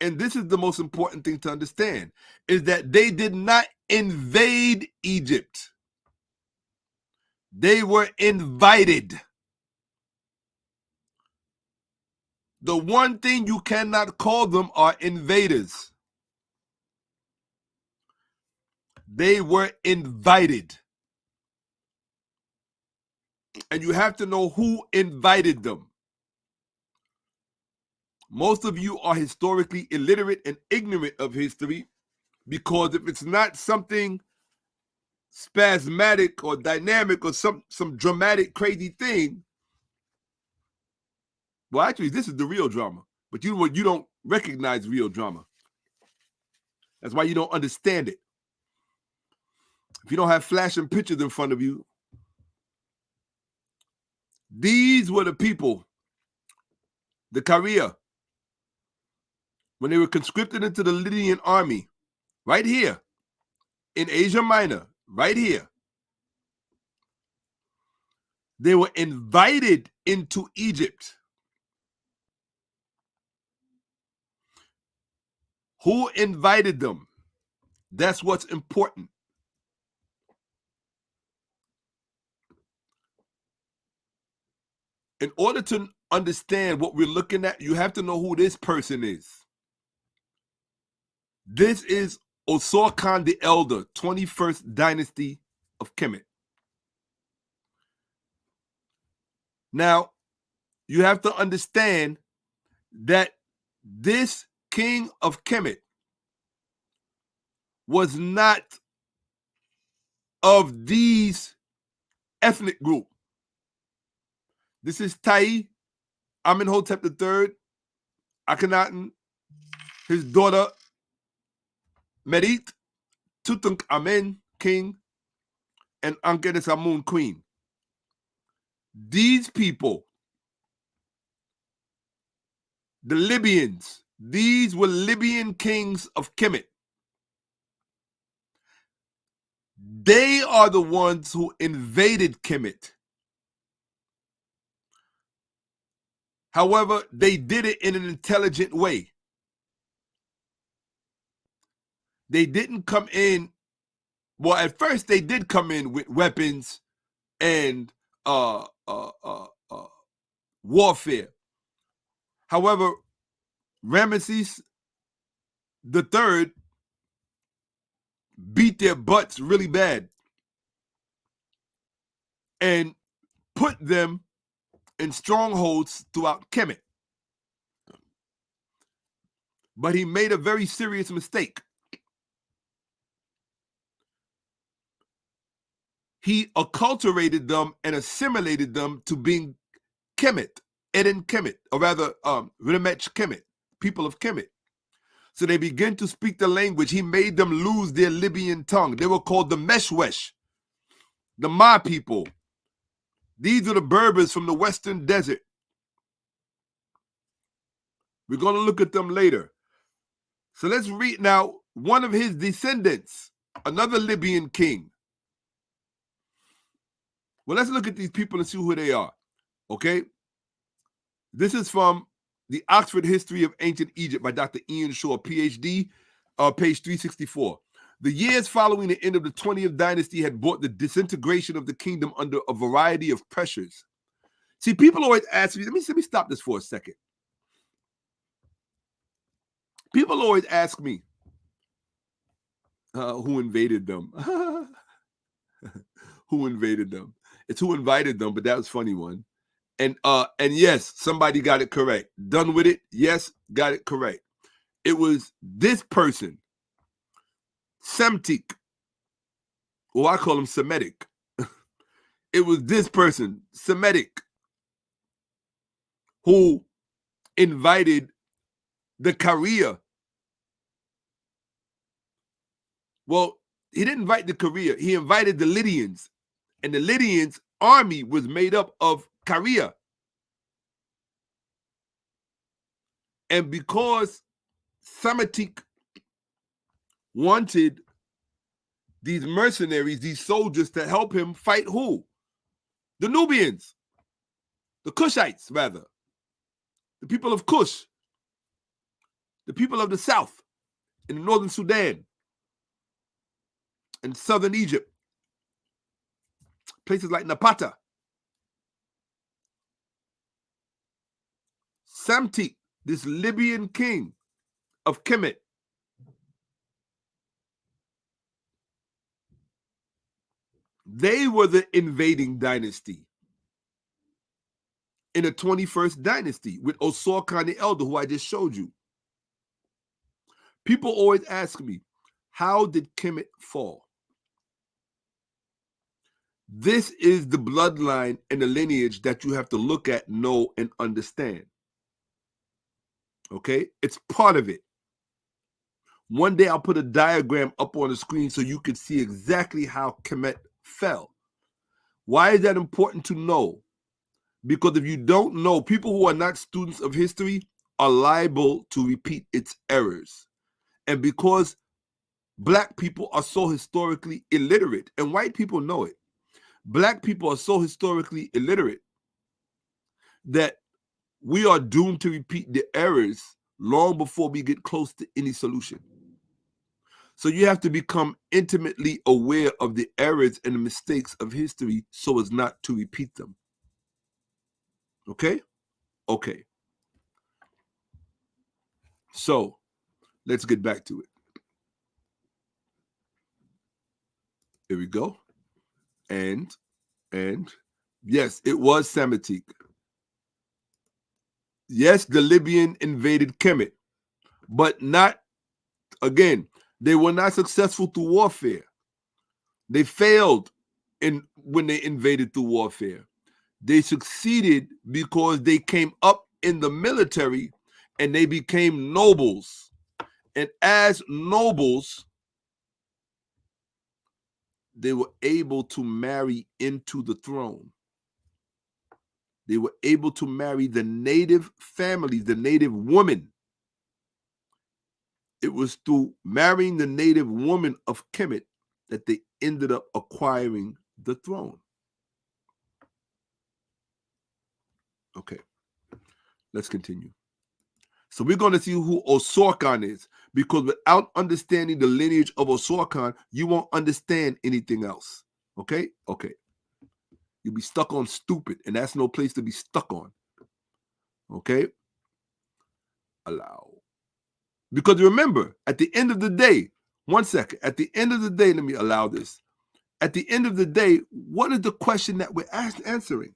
and this is the most important thing to understand, is that they did not invade Egypt. They were invited. The one thing you cannot call them are invaders. They were invited. And you have to know who invited them. Most of you are historically illiterate and ignorant of history, because if it's not something spasmodic or dynamic or some dramatic, crazy thing, well, actually, this is the real drama. But you don't recognize real drama. That's why you don't understand it. If you don't have flashing pictures in front of you, these were the people, the Caria, when they were conscripted into the Lydian army, right here in Asia Minor, right here. They were invited into Egypt. Who invited them? That's what's important. In order to understand what we're looking at, you have to know who this person is. This is Osir Khan the Elder, 21st dynasty of Kemet. Now, you have to understand that this king of Kemet was not of these ethnic group. This is Tai, Amenhotep III, Akhenaten, his daughter Merit, Tutankhamen, king, and Ankhesenamun, queen. These people, the Libyans, these were Libyan kings of Kemet. They are the ones who invaded Kemet. However, they did it in an intelligent way. They didn't come in Well, at first they did come in with weapons and warfare. However, Ramesses III beat their butts really bad and put them in strongholds throughout Kemet. But he made a very serious mistake. He acculturated them and assimilated them to being Kemet, Eden Kemet, or rather, Remech Kemet, people of Kemet. So they began to speak the language. He made them lose their Libyan tongue. They were called the Meshwesh, the Ma people. These are the Berbers from the Western Desert. We're going to look at them later. So let's read now one of his descendants, another Libyan king. Well, let's look at these people and see who they are, okay? This is from the Oxford History of Ancient Egypt by Dr. Ian Shaw, PhD, page 364. The years following the end of the 20th dynasty had brought the disintegration of the kingdom under a variety of pressures. See, people always ask me, let me stop this for a second. People always ask me, who invaded them? Who invaded them? It's who invited them, but that was a funny one. And yes, somebody got it correct. Done with it? Yes, got it correct. It was this person, Semtic, or I call him Semitic. It was this person, Semitic, who invited the Carian. Well, he didn't invite the Carian. He invited the Lydians. And the Lydians' army was made up of Carian. And because Semitic wanted these mercenaries, these soldiers, to help him fight who? The Nubians, the Cushites, rather. The people of Kush, the people of the south in the northern Sudan and southern Egypt, places like Napata. Samtik, this Libyan king of Kemet, they were the invading dynasty in the 21st dynasty with Osor Khan the Elder, who I just showed you. People always ask me, how did Kemet fall? This is the bloodline and the lineage that you have to look at, know, and understand. Okay? It's part of it. One day I'll put a diagram up on the screen so you can see exactly how Kemet fell. Why is that important to know? Because if you don't know, people who are not students of history are liable to repeat its errors. And because Black people are so historically illiterate, and white people know it, Black people are so historically illiterate that we are doomed to repeat the errors long before we get close to any solution. So you have to become intimately aware of the errors and the mistakes of history so as not to repeat them. Okay? Okay. So let's get back to it. Here we go. And yes, it was Semitic. Yes, the Libyan invaded Kemet, but not, again, they were not successful through warfare. They failed when they invaded through warfare. They succeeded because they came up in the military and they became nobles. And as nobles, they were able to marry into the throne. They were able to marry the native families, the native women. It was through marrying the native woman of Kemet that they ended up acquiring the throne. Okay, let's continue. So we're going to see who Osorkon is, because without understanding the lineage of Osorkon, you won't understand anything else. Okay? Okay. You'll be stuck on stupid, and that's no place to be stuck on. Okay? Allow. Because remember, at the end of the day, 1 second, at the end of the day, let me allow this. At the end of the day, what is the question that we're answering?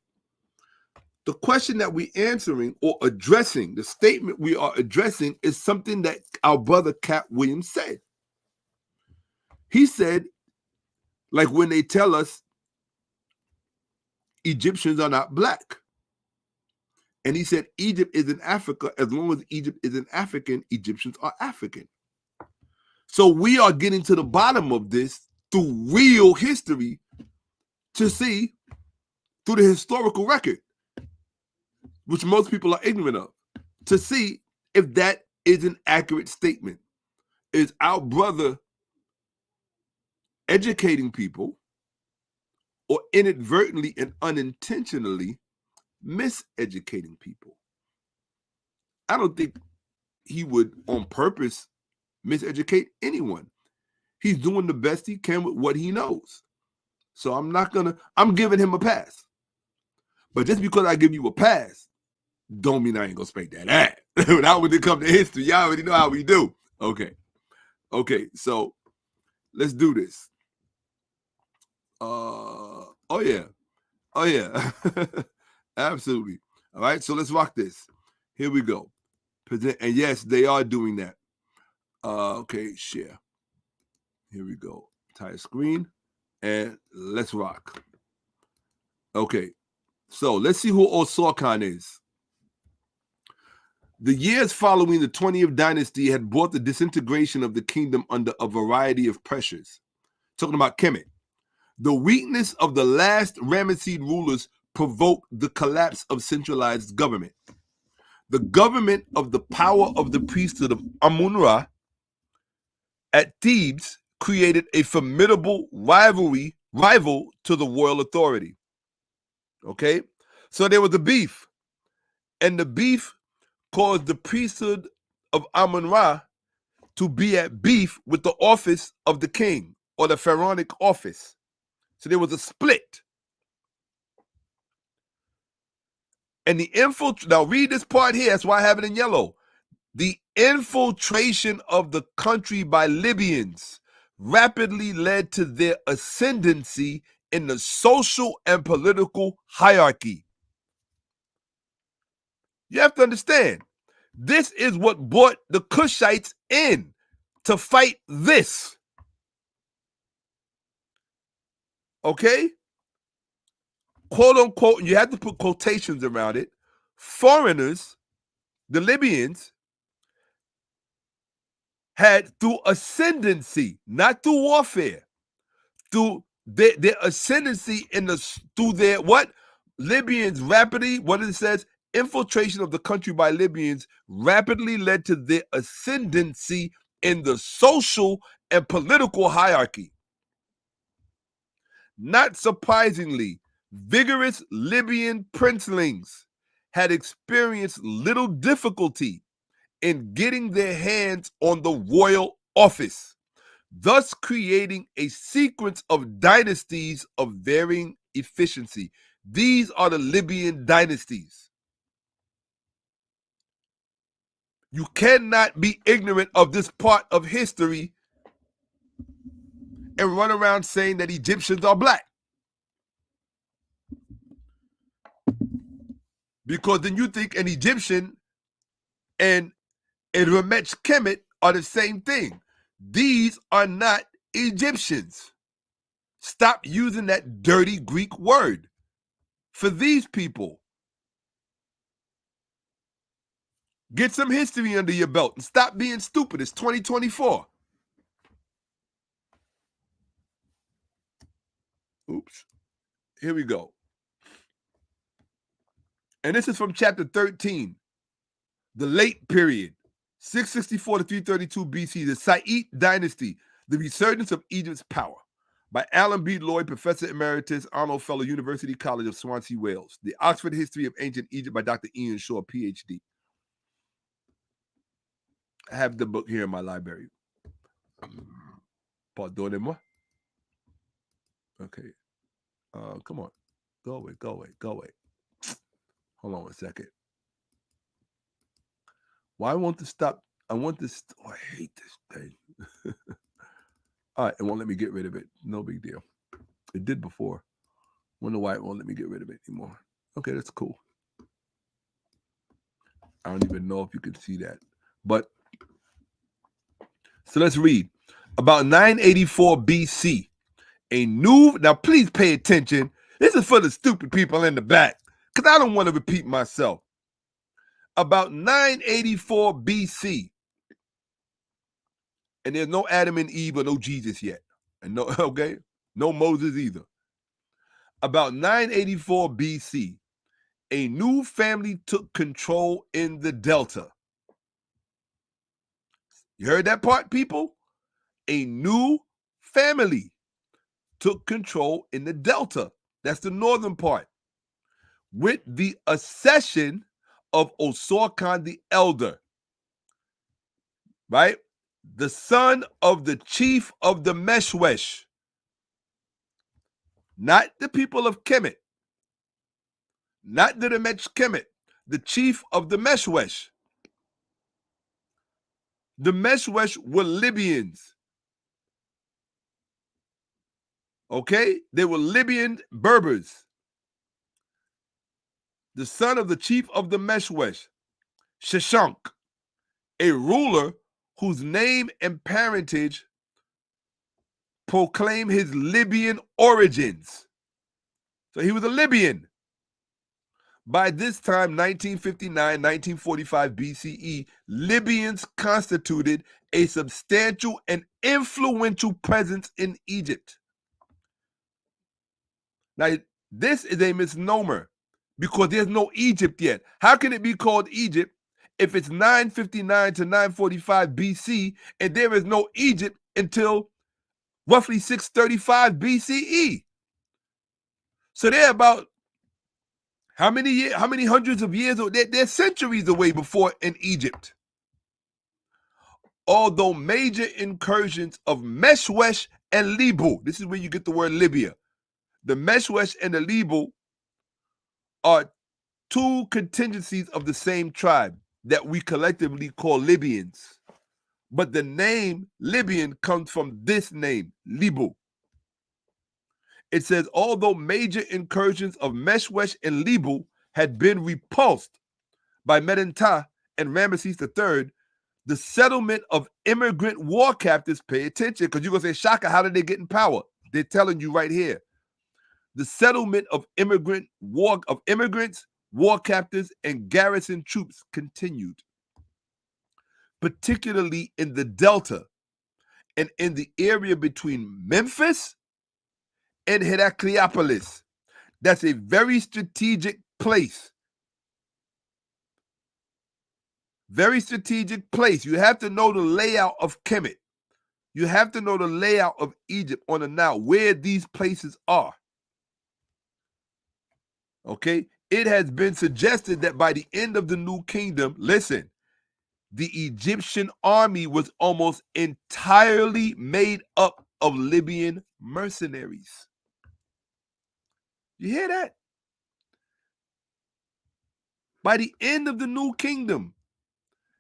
The question that we're answering or addressing, the statement we are addressing, is something that our brother Katt Williams said. He said, like when they tell us Egyptians are not black. And he said Egypt is in Africa. As long as Egypt is an African, Egyptians are African. So we are getting to the bottom of this through real history, to see through the historical record, which most people are ignorant of, to see if that is an accurate statement. Is our brother educating people, or inadvertently and unintentionally miseducating people? I don't think he would on purpose miseducate anyone. He's doing the best he can with what he knows. So I'm giving him a pass. But just because I give you a pass, don't mean I ain't gonna spank that ass. Now when it comes to history, y'all already know how we do. Okay. Okay, so let's do this. Oh yeah. Absolutely. All right, so let's rock this. Here we go. Present, and yes, they are doing that. Okay, share. Here we go. Entire screen, and let's rock. Okay, so let's see who Osorkon is. The years following the 20th dynasty had brought the disintegration of the kingdom under a variety of pressures. Talking about Kemet. The weakness of the last Ramesside rulers provoked the collapse of centralized government. The government of the power of the priesthood of Amun-Ra at Thebes created a formidable rival to the royal authority. Okay? So there was a beef. And the beef caused the priesthood of Amun-Ra to be at beef with the office of the king, or the pharaonic office. So there was a split. And now read this part here, that's why I have it in yellow. The infiltration of the country by Libyans rapidly led to their ascendancy in the social and political hierarchy. You have to understand, this is what brought the Cushites in to fight this. Okay? Quote unquote, and you have to put quotations around it. Foreigners, the Libyans, had through ascendancy, not through warfare, through their ascendancy through their what? Libyans rapidly, what it says, infiltration of the country by Libyans rapidly led to their ascendancy in the social and political hierarchy. Not surprisingly, vigorous Libyan princelings had experienced little difficulty in getting their hands on the royal office, thus creating a sequence of dynasties of varying efficiency. These are the Libyan dynasties. You cannot be ignorant of this part of history and run around saying that Egyptians are black. Because then you think an Egyptian and Ramech Kemet are the same thing. These are not Egyptians. Stop using that dirty Greek word for these people. Get some history under your belt and stop being stupid. It's 2024. Oops. Here we go. And this is from chapter 13, the late period, 664 to 332 BC, the Said dynasty, the resurgence of Egypt's power, by Alan B. Lloyd, Professor Emeritus, Arnold Fellow, University College of Swansea, Wales. The Oxford History of Ancient Egypt by Dr. Ian Shaw, PhD. I have the book here in my library. Pardonnez-moi. Okay. Come on. Go away. Hold on a second. Why won't this stop? I want this. Oh, I hate this thing. All right, it won't let me get rid of it. No big deal. It did before. Wonder why it won't let me get rid of it anymore. Okay, that's cool. I don't even know if you can see that. But, so let's read. About 984 BC, now please pay attention. This is for the stupid people in the back, because I don't want to repeat myself. About 984 BC, and there's no Adam and Eve or no Jesus yet. And no, okay, no Moses either. About 984 BC, a new family took control in the Delta. You heard that part, people? A new family took control in the Delta. That's the northern part. With the accession of Osor-Khan the Elder, right? The son of the chief of the Meshwesh, not the people of Kemet, not the Kemet, the chief of the Meshwesh. The Meshwesh were Libyans. Okay? They were Libyan Berbers. The son of the chief of the Meshwesh, Sheshank, a ruler whose name and parentage proclaim his Libyan origins. So he was a Libyan. By this time, 1959, 1945 BCE, Libyans constituted a substantial and influential presence in Egypt. Now, this is a misnomer because there's no Egypt yet. How can it be called Egypt if it's 959 to 945 BC and there is no Egypt until roughly 635 BCE? So they're about how many hundreds of years? They're centuries away before in Egypt. Although major incursions of Meshwesh and Libu, this is where you get the word Libya. The Meshwesh and the Libu are two contingencies of the same tribe that we collectively call Libyans. But the name Libyan comes from this name, Libu. It says, although major incursions of Meshwesh and Libu had been repulsed by Medentah and Ramesses III, the settlement of immigrant war captives, pay attention, because you're going to say, Shaka, how did they get in power? They're telling you right here. The settlement of immigrants, war captives, and garrison troops continued, particularly in the Delta and in the area between Memphis and Heracleopolis. That's a very strategic place. Very strategic place. You have to know the layout of Kemet. You have to know the layout of Egypt on the Nile, where these places are. Okay? It has been suggested that by the end of the New Kingdom, listen, the Egyptian army was almost entirely made up of Libyan mercenaries. You hear that? By the end of the New Kingdom,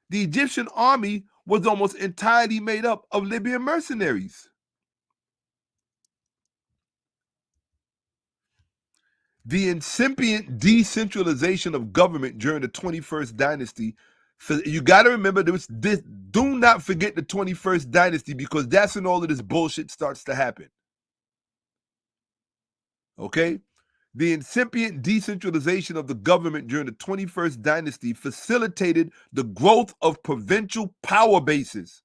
the Egyptian army was almost entirely made up of Libyan mercenaries. The incipient decentralization of government during the 21st dynasty, you got to remember this. Do not forget the 21st dynasty, because that's when all of this bullshit starts to happen. Okay? The incipient decentralization of the government during the 21st dynasty facilitated the growth of provincial power bases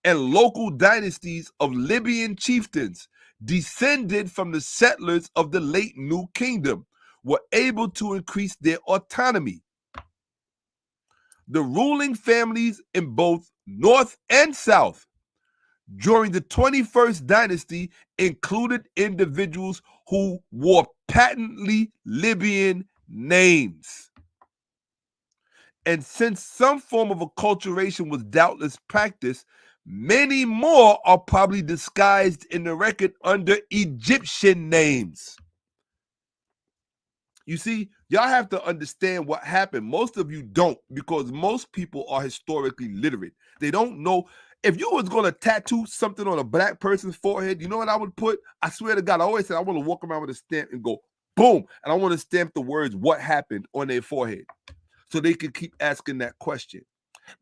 and local dynasties of Libyan chieftains descended from the settlers of the late New Kingdom were able to increase their autonomy. The ruling families in both North and South during the 21st dynasty included individuals who wore patently Libyan names And since some form of acculturation was doubtless practiced, many more are probably disguised in the record under Egyptian names. You see, y'all have to understand what happened. Most of you don't, because most people are historically literate. They don't know. If you was going to tattoo something on a black person's forehead, you know what I would put? I swear to God, I always said I want to walk around with a stamp and go, boom. And I want to stamp the words, what happened, on their forehead. So they can keep asking that question.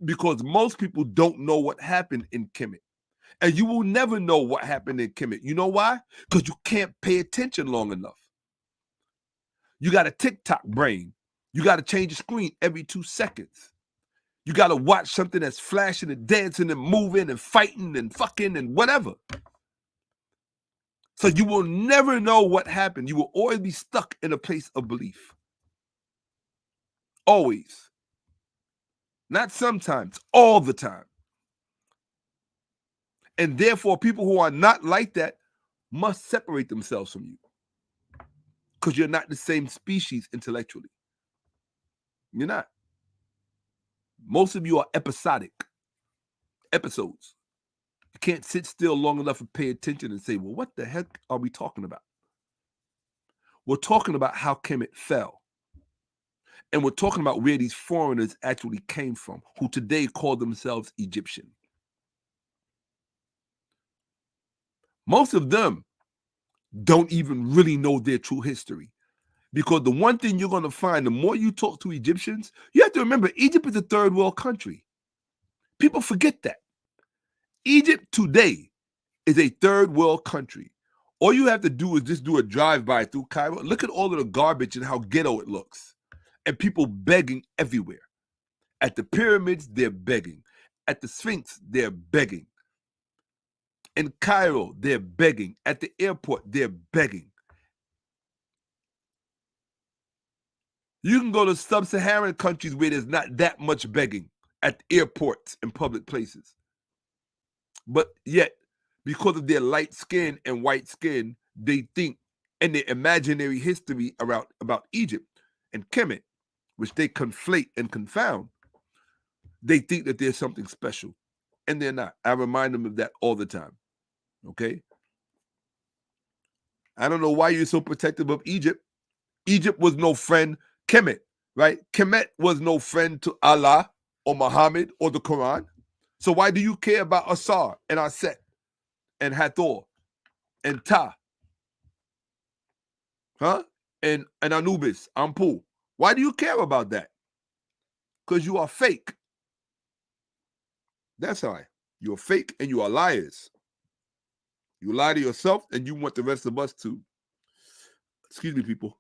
Because most people don't know what happened in Kemet. And you will never know what happened in Kemet. You know why? Because you can't pay attention long enough. You got a TikTok brain. You got to change the screen every 2 seconds. You got to watch something that's flashing and dancing and moving and fighting and fucking and whatever. So you will never know what happened. You will always be stuck in a place of belief. Always. Not sometimes, all the time. And therefore, people who are not like that must separate themselves from you. Because you're not the same species intellectually. You're not. Most of you are episodic. Episodes. You can't sit still long enough and pay attention and say, well, what the heck are we talking about? We're talking about how Kemet fell. And we're talking about where these foreigners actually came from, who today call themselves Egyptian. Most of them don't even really know their true history. Because the one thing you're going to find, the more you talk to Egyptians, you have to remember, Egypt is a third world country. People forget that. Egypt today is a third world country. All you have to do is just do a drive-by through Cairo. Look at all of the garbage and how ghetto it looks. And people begging everywhere. At the pyramids, they're begging. At the Sphinx, they're begging. In Cairo, they're begging. At the airport, they're begging. You can go to sub-Saharan countries where there's not that much begging at airports and public places. But yet, because of their light skin and white skin, they think, and their imaginary history about Egypt and Kemet, which they conflate and confound, they think that there's something special. And they're not. I remind them of that all the time. Okay? I don't know why you're so protective of Egypt. Egypt was no friend. Kemet, right? Kemet was no friend to Allah or Muhammad or the Quran. So why do you care about Asar and Aset and Hathor and Ta? Huh? And Anubis, Ampu. Why do you care about that? Because you are fake. That's why. You're fake and you are liars. You lie to yourself and you want the rest of us to. Excuse me, people.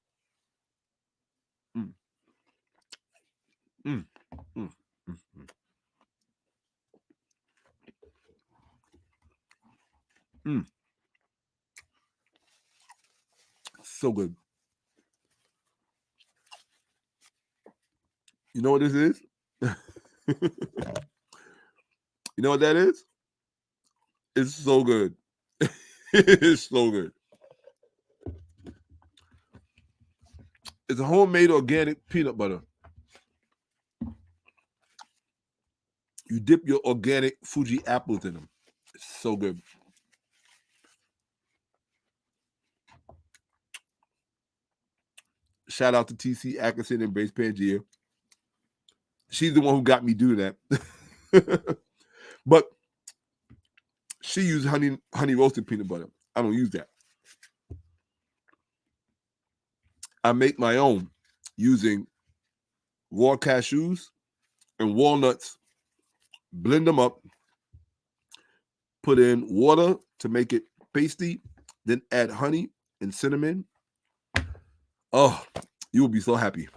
So good. You know what this is? You know what that is? It's so good. It's so good. It's a homemade organic peanut butter. You dip your organic Fuji apples in them. It's so good. Shout out to TC Atkinson and Brace Pangea. She's the one who got me do that. But she used honey roasted peanut butter. I don't use that. I make my own using raw cashews and walnuts, blend them up, put in water to make it pasty, then add honey and cinnamon. Oh, you will be so happy.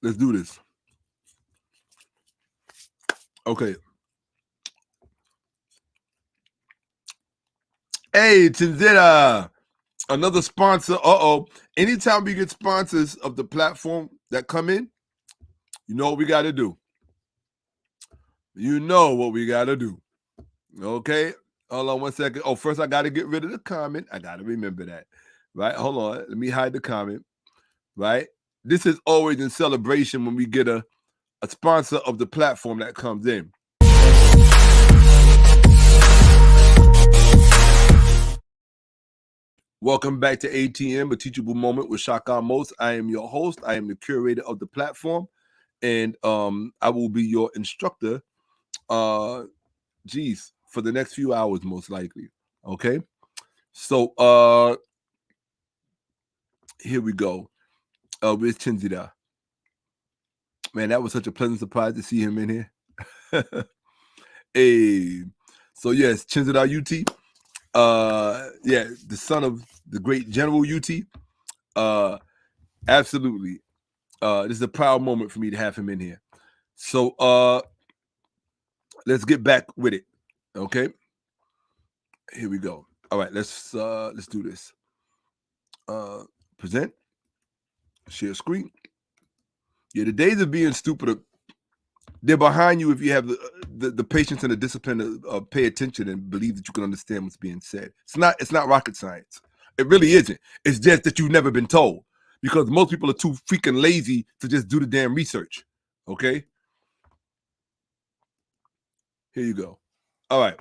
Let's do this. Okay. Hey, Chinzera, another sponsor. Uh-oh. Anytime we get sponsors of the platform that come in, you know what we got to do. You know what we got to do. Okay? Hold on one second. Oh, first I got to get rid of the comment. I got to remember that. Right? Hold on. Let me hide the comment. Right? This is always in celebration when we get a sponsor of the platform that comes in. Welcome back to ATM, a teachable moment with Shakka-Ahmose. I am your host. I am the curator of the platform, and I will be your instructor. For the next few hours, most likely. Okay, so here we go. Where's Chinzida? Man, that was such a pleasant surprise to see him in here. Hey, so yes, Chinzida UT. Yeah, the son of the great General UT. Absolutely. This is a proud moment for me to have him in here. So let's get back with it. Okay. Here we go. All right, let's do this. Present. Share screen. Yeah, the days of being stupid they're behind you if you have the patience and the discipline to pay attention and believe that you can understand what's being said. It's not rocket science. It really isn't. It's just that you've never been told, because most people are too freaking lazy to just do the damn research. Okay? Here you go. All right.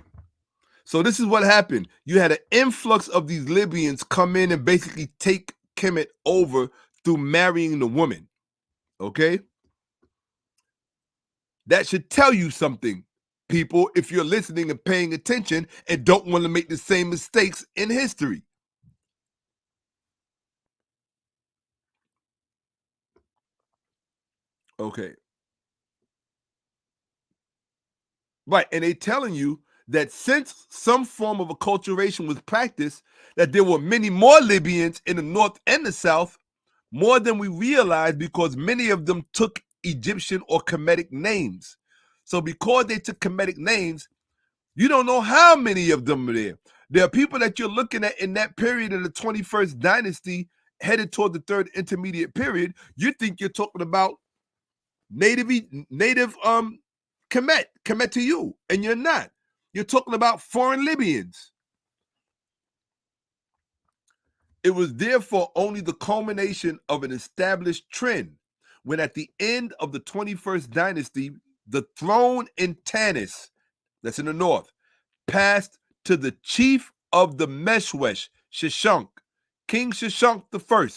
So this is what happened. You had an influx of these Libyans come in and basically take Kemet over through marrying the woman. Okay? That should tell you something, people, if you're listening and paying attention and don't want to make the same mistakes in history. Okay. Right, and they're telling you that since some form of acculturation was practiced, that there were many more Libyans in the north and the south, more than we realize, because many of them took Egyptian or Kemetic names. So because they took Kemetic names, you don't know how many of them are there. There are people that you're looking at in that period of the 21st dynasty, headed toward the third intermediate period. You think you're talking about native Kemet to you, and you're not. You're talking about foreign Libyans. It was therefore only the culmination of an established trend when at the end of the 21st dynasty, the throne in Tanis, that's in the north, passed to the chief of the Meshwesh, Shishunk, King Shishunk I.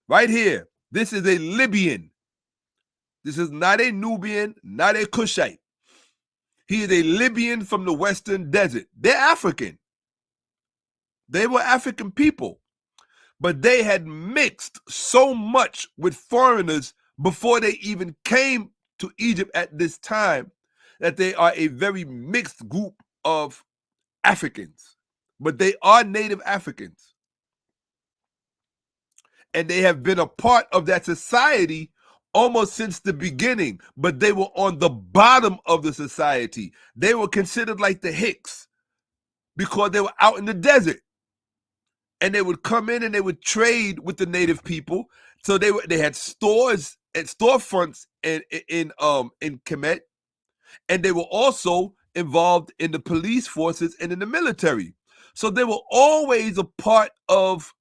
Right here, this is a Libyan. This is not a Nubian, not a Cushite. He is a Libyan from the Western Desert. They're African. They were African people, but they had mixed so much with foreigners before they even came to Egypt at this time that they are a very mixed group of Africans, but they are native Africans. And they have been a part of that society almost since the beginning, but they were on the bottom of the society. They were considered like the Hicks because they were out in the desert. And they would come in and they would trade with the native people. So they had stores and storefronts in Kemet, and they were also involved in the police forces and in the military. So they were always a part of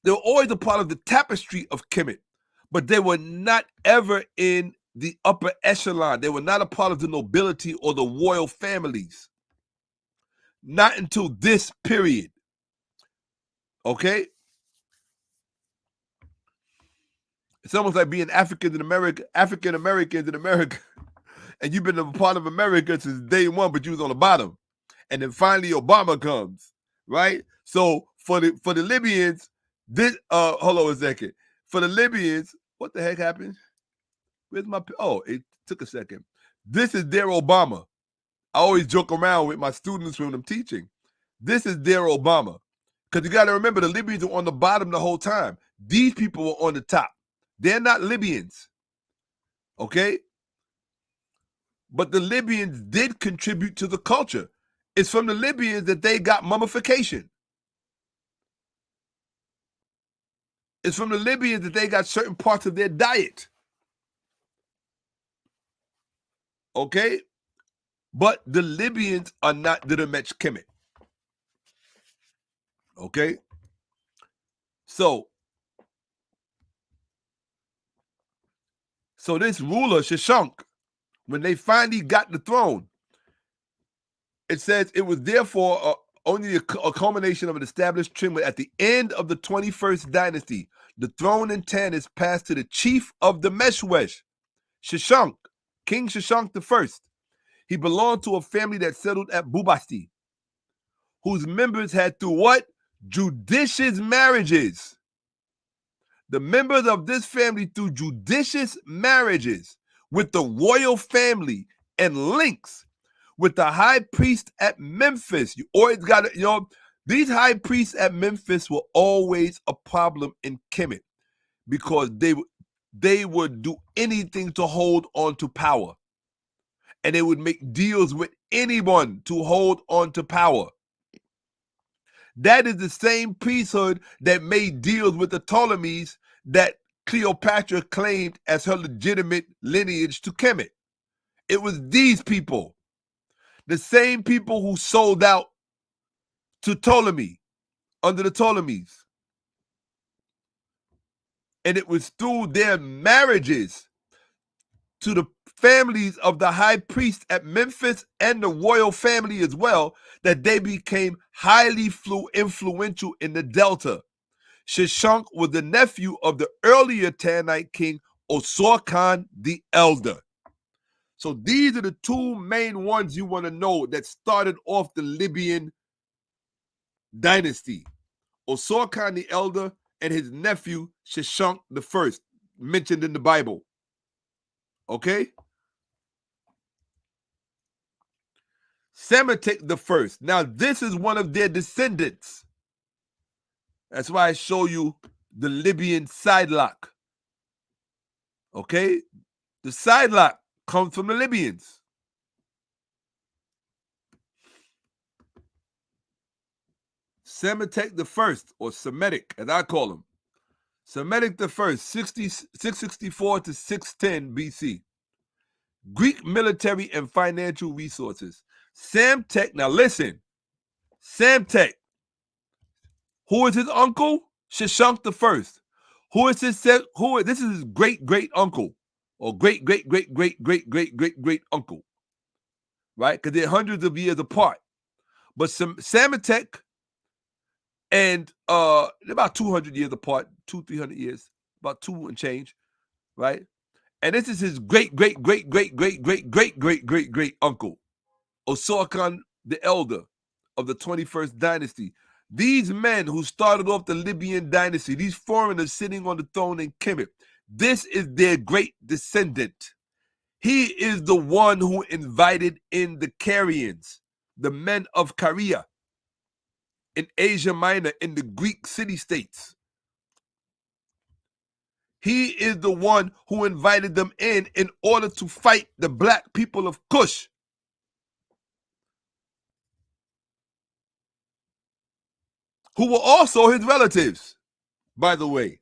the tapestry of Kemet, but they were not ever in the upper echelon. They were not a part of the nobility or the royal families. Not until this period. Okay? It's almost like being African Americans in America, and you've been a part of America since day one, but you was on the bottom, and then finally Obama comes, right? So for the Libyans, this hold on a second. For the Libyans, what the heck happened? Where's my? Oh, it took a second. This is their Obama. I always joke around with my students when I'm teaching. This is their Obama, because you got to remember the Libyans were on the bottom the whole time. These people were on the top. They're not Libyans, okay? But the Libyans did contribute to the culture. It's from the Libyans that they got mummification. It's from the Libyans that they got certain parts of their diet. Okay? But the Libyans are not Didamet Kemet. Okay? So this ruler, Shishunk, when they finally got the throne, it says it was therefore only a culmination of an established trend. At the end of the 21st dynasty, the throne in Tanis passed to the chief of the Meshwesh, Shishunk, King Shishunk I. He belonged to a family that settled at Bubasti, whose members had through what? Judicious marriages. The members of this family through judicious marriages with the royal family and links with the high priest at Memphis. You always got to, these high priests at Memphis were always a problem in Kemet because they would do anything to hold on to power. And they would make deals with anyone to hold on to power. That is the same priesthood that made deals with the Ptolemies that Cleopatra claimed as her legitimate lineage to Kemet. It was these people, the same people who sold out to Ptolemy under the Ptolemies. And it was through their marriages to the families of the high priest at Memphis and the royal family as well that they became highly influential in the Delta. Shishunk was the nephew of the earlier Tanite king Osorkon the Elder. So these are the two main ones you want to know that started off the Libyan dynasty. Osorkon the Elder and his nephew Shishunk I, mentioned in the Bible. Okay? Psamatech I. Now this is one of their descendants. That's why I show you the Libyan side lock. Okay? The side lock comes from the Libyans. Psamatech I, or Semitic, as I call him. Semitic I, 664 to 610 BC. Greek military and financial resources. Psamtek, now listen, Psamtek, who is his uncle? Shishunk I. Who is this is his great uncle, or great uncle, right? Because they're hundreds of years apart. But Psamatech and about 200 years apart, 300 years, about 2 and change, right? And this is his great uncle, Osorkon the Elder of the 21st dynasty. These men who started off the Libyan dynasty, these foreigners sitting on the throne in Kemet, this is their great descendant. He is the one who invited in the Carians, the men of Caria, in Asia Minor, in the Greek city-states. He is the one who invited them in order to fight the black people of Kush. Who were also his relatives, by the way.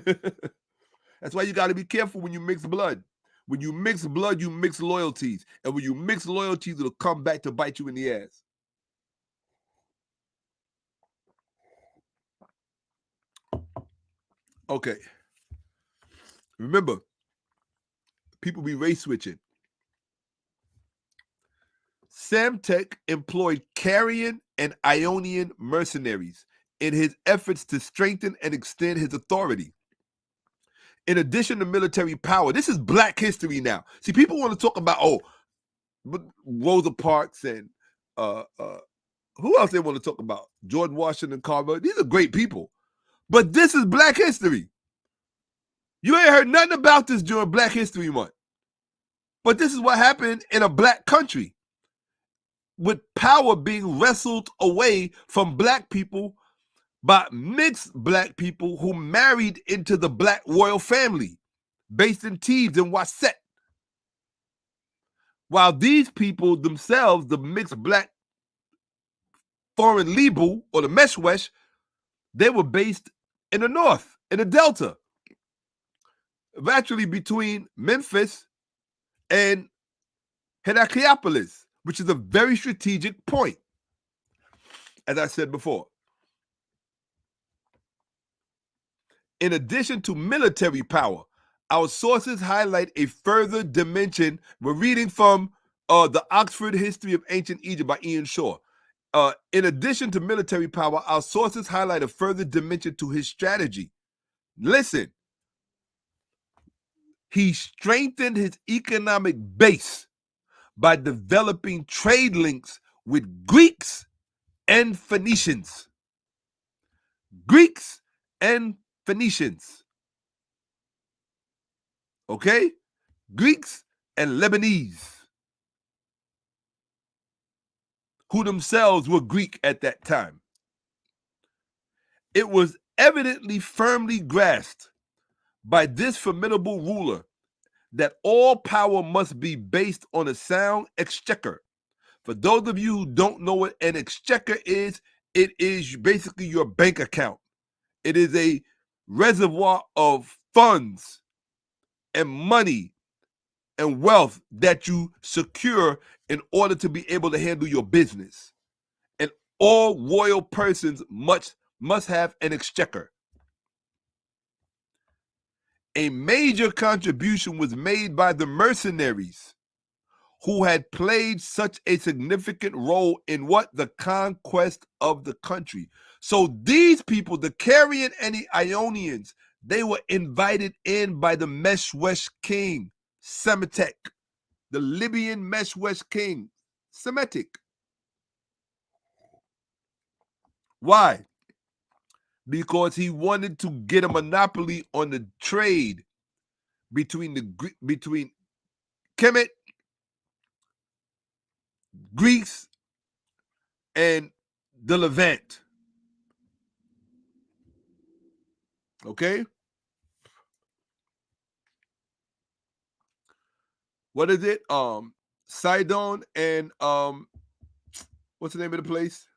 That's why you got to be careful when you mix blood. When you mix blood, you mix loyalties. And when you mix loyalties, it'll come back to bite you in the ass. Okay. Remember, people be race switching. Psamtek employed Carian and Ionian mercenaries in his efforts to strengthen and extend his authority. In addition to military power, this is black history now. See, people want to talk about, Rosa Parks and who else they want to talk about? George Washington Carver. These are great people. But this is black history. You ain't heard nothing about this during Black History Month. But this is what happened in a black country, with power being wrestled away from black people by mixed black people who married into the black royal family based in Thebes and Waset. While these people themselves, the mixed black foreign Libu or the Meshwesh, they were based in the north, in the Delta, actually between Memphis and Heracleopolis, which is a very strategic point, as I said before. In addition to military power, our sources highlight a further dimension. We're reading from the Oxford History of Ancient Egypt by Ian Shaw. In addition to military power, our sources highlight a further dimension to his strategy. Listen, he strengthened his economic base by developing trade links with Greeks and Phoenicians. Greeks and Phoenicians. Okay? Greeks and Lebanese, who themselves were Greek at that time. It was evidently firmly grasped by this formidable ruler that all power must be based on a sound exchequer. For those of you who don't know what an exchequer is, it is basically your bank account. It is a reservoir of funds and money and wealth that you secure in order to be able to handle your business. And all royal persons must have an exchequer. A major contribution was made by the mercenaries, who had played such a significant role in the conquest of the country. So these people, the Carian and the Ionians, they were invited in by the Meshwesh king, Semitic, the Libyan Meshwesh king, Semitic. Why? Because he wanted to get a monopoly on the trade between Kemet, Greeks, and the Levant. Okay? What is it? Sidon and what's the name of the place?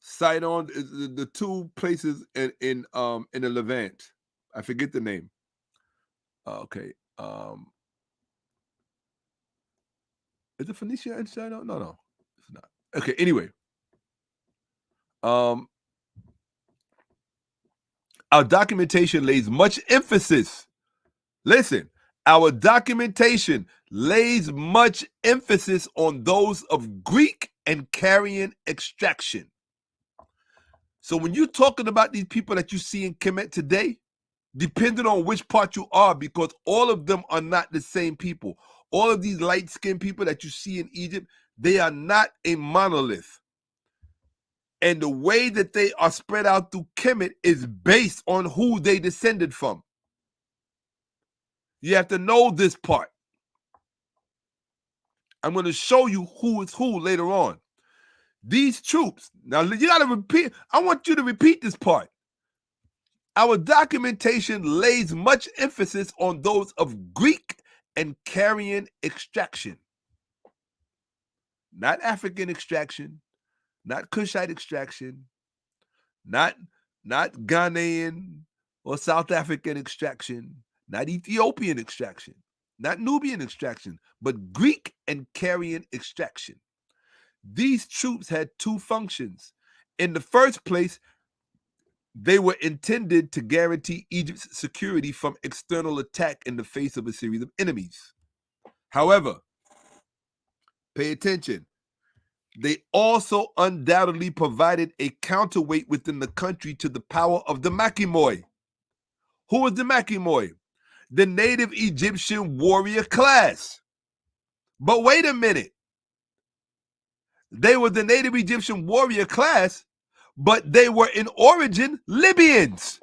Sidon is the two places in the Levant. I forget the name. Okay. Is it Phoenicia and Sidon? No, it's not. Okay, anyway. Our documentation lays much emphasis. Listen, our documentation lays much emphasis on those of Greek and Carian extraction. So when you're talking about these people that you see in Kemet today, depending on which part you are, because all of them are not the same people. All of these light-skinned people that you see in Egypt, they are not a monolith. And the way that they are spread out through Kemet is based on who they descended from. You have to know this part. I'm going to show you who is who later on. These troops, now you got to repeat, I want you to repeat this part. Our documentation lays much emphasis on those of Greek and Carian extraction. Not African extraction, not Kushite extraction, not Ghanaian or South African extraction, not Ethiopian extraction, not Nubian extraction, but Greek and Carian extraction. These troops had two functions. In the first place, they were intended to guarantee Egypt's security from external attack in the face of a series of enemies. However, pay attention, they also undoubtedly provided a counterweight within the country to the power of the Makimoi. Who was the Makimoi? The native Egyptian warrior class. But wait a minute. They were the native Egyptian warrior class, but they were in origin Libyans.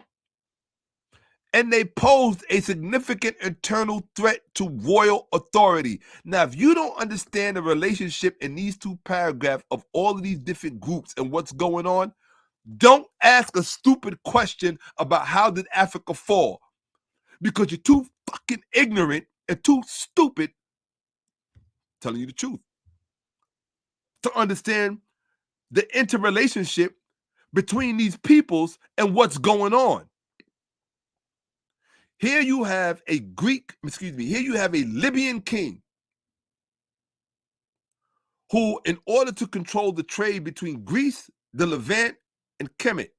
And they posed a significant internal threat to royal authority. Now, if you don't understand the relationship in these two paragraphs of all of these different groups and what's going on, don't ask a stupid question about how did Africa fall, because you're too fucking ignorant and too stupid, telling you the truth, to understand the interrelationship between these peoples and what's going on. Here you have a here you have a Libyan king who, in order to control the trade between Greece, the Levant, and Kemet,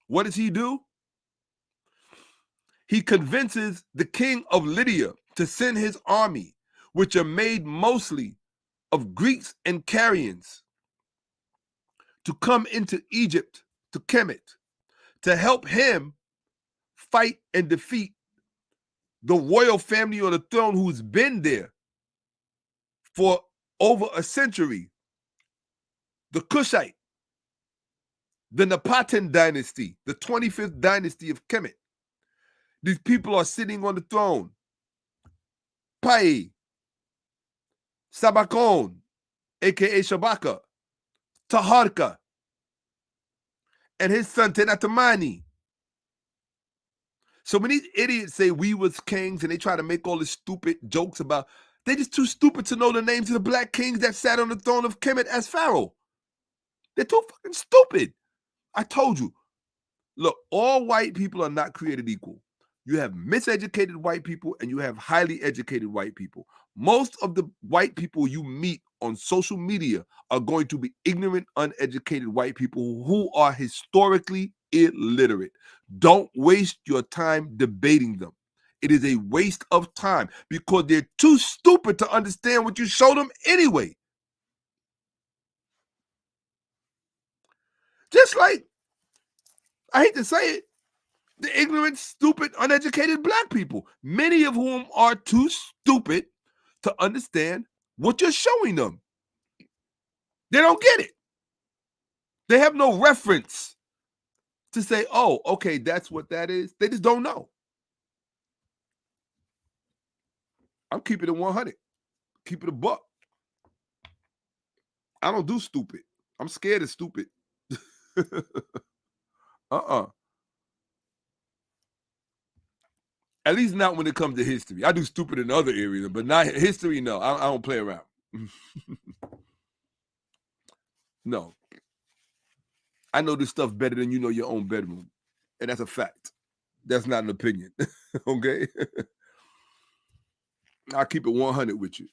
what does he do? He convinces the king of Lydia to send his army, which are made mostly of Greeks and Carians, to come into Egypt, to Kemet, to help him fight and defeat the royal family on the throne who's been there for over a century, the Kushite, the Napatan dynasty, the 25th dynasty of Kemet. These people are sitting on the throne. Pai, Sabakon, aka Shabaka, Taharka, and his son Tenatamani. So when these idiots say we was kings and they try to make all these stupid jokes about, they're just too stupid to know the names of the black kings that sat on the throne of Kemet as pharaoh. They're too fucking stupid. I told you. Look, all white people are not created equal. You have miseducated white people and you have highly educated white people. Most of the white people you meet on social media are going to be ignorant, uneducated white people who are historically illiterate. Don't waste your time debating them. It is a waste of time because they're too stupid to understand what you show them anyway. Just like, I hate to say it, the ignorant, stupid, uneducated black people, many of whom are too stupid to understand what you're showing them. They don't get it. They have no reference to say, oh, okay, that's what that is. They just don't know. I'm keeping it 100. Keep it a buck. I don't do stupid. I'm scared of stupid. At least not when it comes to history. I do stupid in other areas, but not history, no. I don't play around. No. I know this stuff better than you know your own bedroom. And that's a fact. That's not an opinion. Okay? I'll keep it 100 with you.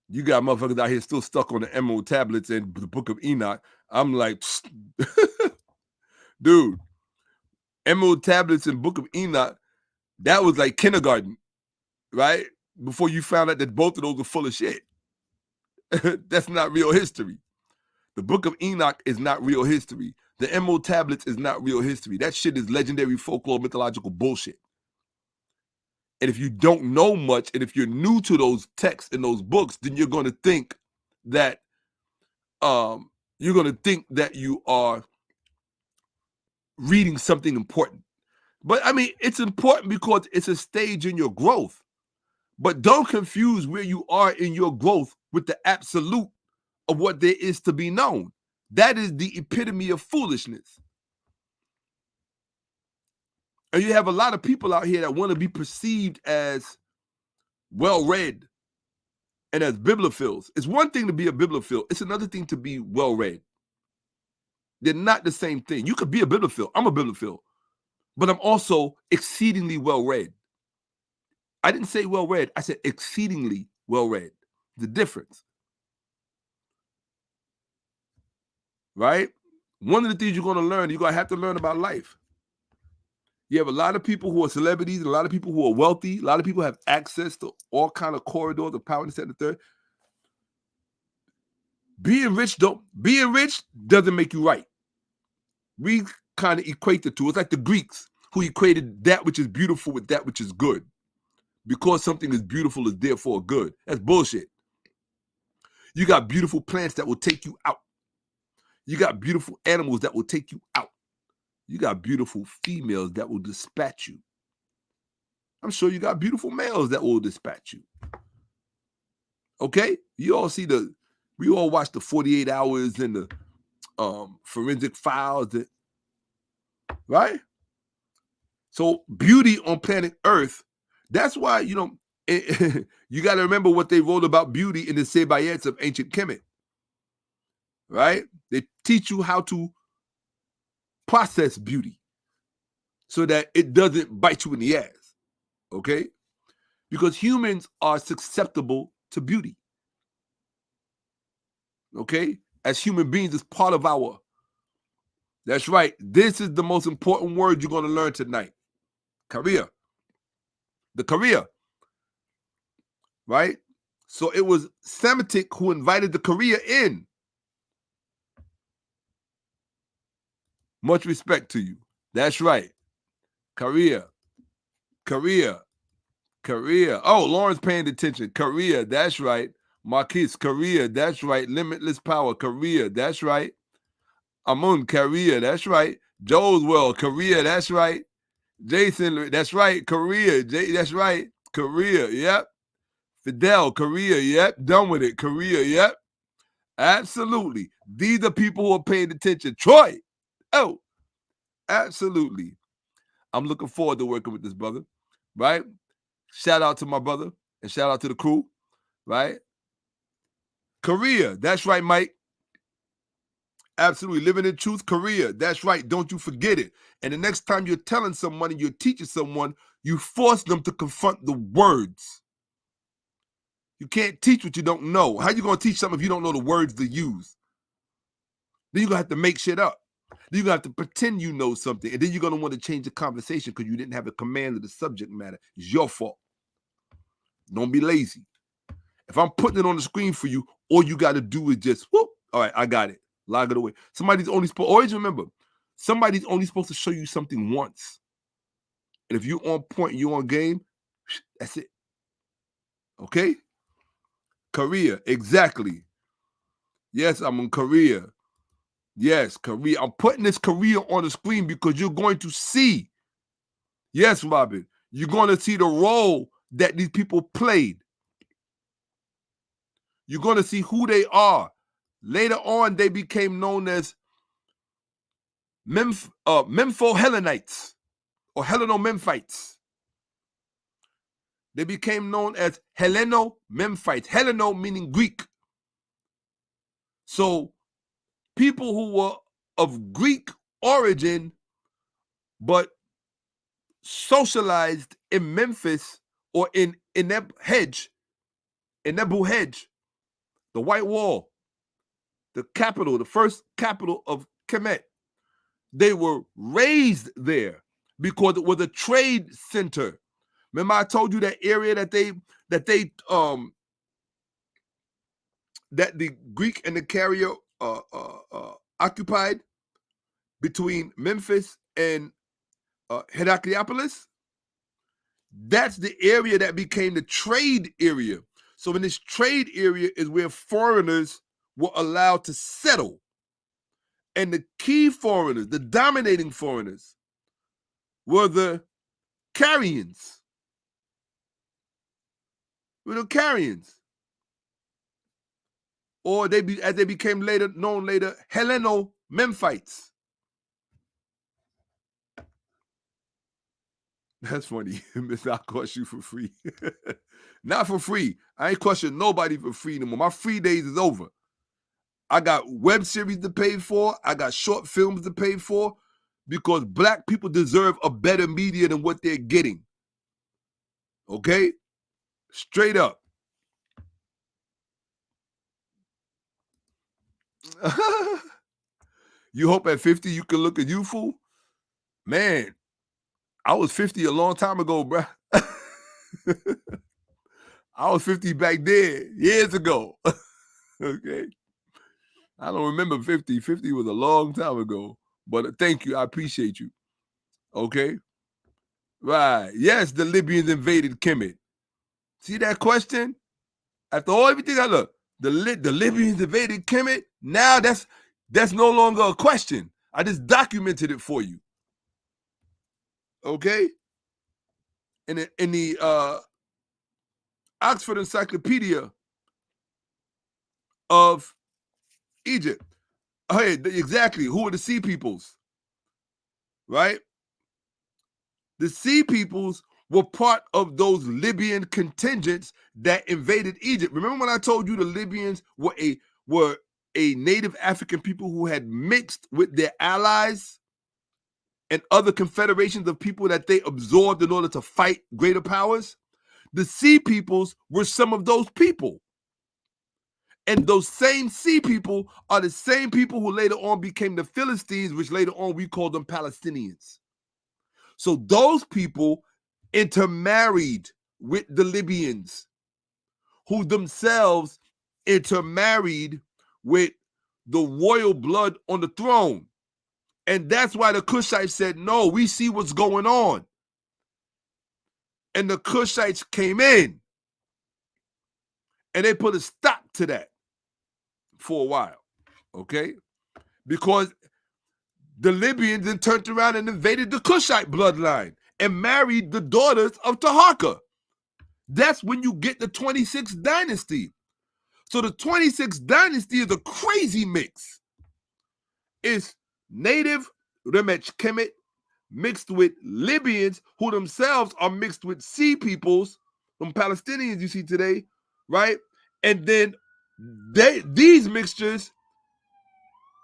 You got motherfuckers out here still stuck on the emerald tablets and the book of Enoch. I'm like, dude, emerald tablets and book of Enoch, that was like kindergarten, right? Before you found out that both of those were full of shit. That's not real history. The book of Enoch is not real history. The emerald tablets is not real history. That shit is legendary folklore, mythological bullshit. And if you don't know much, and if you're new to those texts and those books, then you're going to think that you are reading something important. But I mean, it's important because it's a stage in your growth. But don't confuse where you are in your growth with the absolute of what there is to be known. That is the epitome of foolishness. And you have a lot of people out here that want to be perceived as well-read and as bibliophiles. It's one thing to be a bibliophile. It's another thing to be well-read. They're not the same thing. You could be a bibliophile. I'm a bibliophile. But I'm also exceedingly well-read. I didn't say well-read. I said exceedingly well-read. The difference. Right? One of the things you're going to learn, you're going to have to learn about life. You have a lot of people who are celebrities, and a lot of people who are wealthy. A lot of people have access to all kind of corridors of power and the third. Being rich doesn't make you right. We kind of equate the two. It's like the Greeks who equated that which is beautiful with that which is good. Because something is beautiful is therefore good. That's bullshit. You got beautiful plants that will take you out. You got beautiful animals that will take you out. You got beautiful females that will dispatch you. I'm sure you got beautiful males that will dispatch you. Okay? We all watch the 48 Hours and the Forensic Files, right? So beauty on planet Earth, that's why, you got to remember what they wrote about beauty in the Sebayets of ancient Kemet, right? They teach you how to process beauty. so that it doesn't bite you in the ass, okay? Because humans are susceptible to beauty, okay? As human beings, it's part of our, that's right. This is the most important word you're going to learn tonight. Career. The career, right? So it was Semitic who invited the career in. Much respect to you. That's right. Career. Oh, Lauren's paying attention. Career, that's right. Marquise, career, that's right. Limitless power, career, that's right. Amun, career, that's right. Joe's world, career, that's right. Jason, that's right. Career, that's right. Career, yep. Fidel, career, yep. Done with it. Career, yep. Absolutely. These are people who are paying attention. Troy, oh, absolutely. I'm looking forward to working with this brother, right? Shout out to my brother and shout out to the crew, right? Career, that's right, Mike. Absolutely. Living in truth, career, that's right. Don't you forget it. And the next time you're telling someone and you're teaching someone, you force them to confront the words. You can't teach what you don't know. How you going to teach something if you don't know the words to use? Then you're going to have to make shit up. Then you're going to have to pretend you know something. And then you're going to want to change the conversation because you didn't have a command of the subject matter. It's your fault. Don't be lazy. If I'm putting it on the screen for you, all you got to do is just, whoop, all right, I got it. Log it away. Somebody's only supposed, always remember, somebody's only supposed to show you something once. And if you're on point, you're on game, that's it. Okay? Career, exactly. Yes, I'm in career. Yes, career. I'm putting this career on the screen because you're going to see. Yes, Robin. You're going to see the role that these people played. You're going to see who they are. Later on, they became known as Mempho-Hellenites or Helleno-Memphites. They became known as Helleno-Memphites. Helleno meaning Greek. So people who were of Greek origin but socialized in Memphis or in Nebuchadnezzar, the White Wall, the capital, the first capital of Kemet. They were raised there because it was a trade center. Remember, I told you that area that the Greek and the Carian occupied between Memphis and Heracleopolis. That's the area that became the trade area. So in this trade area is where foreigners were allowed to settle. And the key foreigners, the dominating foreigners, were the Carians. Or as they became known later, Helleno-Memphites. That's funny. Miss, I'll cost you for free. Not for free. I ain't costing nobody for free anymore. My free days is over. I got web series to pay for. I got short films to pay for because black people deserve a better media than what they're getting. Okay? Straight up. You hope at 50 you can look at youthful? Man, I was 50 a long time ago, bruh. I was 50 back then, years ago. Okay? I don't remember 50. 50 was a long time ago. But thank you. I appreciate you. Okay? Right. Yes, the Libyans invaded Kemet. See that question? After everything I look, the Libyans invaded Kemet. Now that's no longer a question. I just documented it for you. Okay? In the Oxford Encyclopedia of Egypt. Hey, exactly. Who are the Sea Peoples? Right? The Sea Peoples were part of those Libyan contingents that invaded Egypt. Remember when I told you the Libyans were a native African people who had mixed with their allies? and other confederations of people that they absorbed in order to fight greater powers, the sea peoples were some of those people. And those same sea people are the same people who later on became the Philistines, which later on we call them Palestinians. So those people intermarried with the Libyans, who themselves intermarried with the royal blood on the throne. And that's why the Cushites said, no, we see what's going on. And the Cushites came in and they put a stop to that for a while, okay? Because the Libyans then turned around and invaded the Cushite bloodline and married the daughters of Taharqa. That's when you get the 26th dynasty. So the 26th dynasty is a crazy mix. It's native Remech Kemet mixed with Libyans who themselves are mixed with sea peoples, from Palestinians you see today, right? And then these mixtures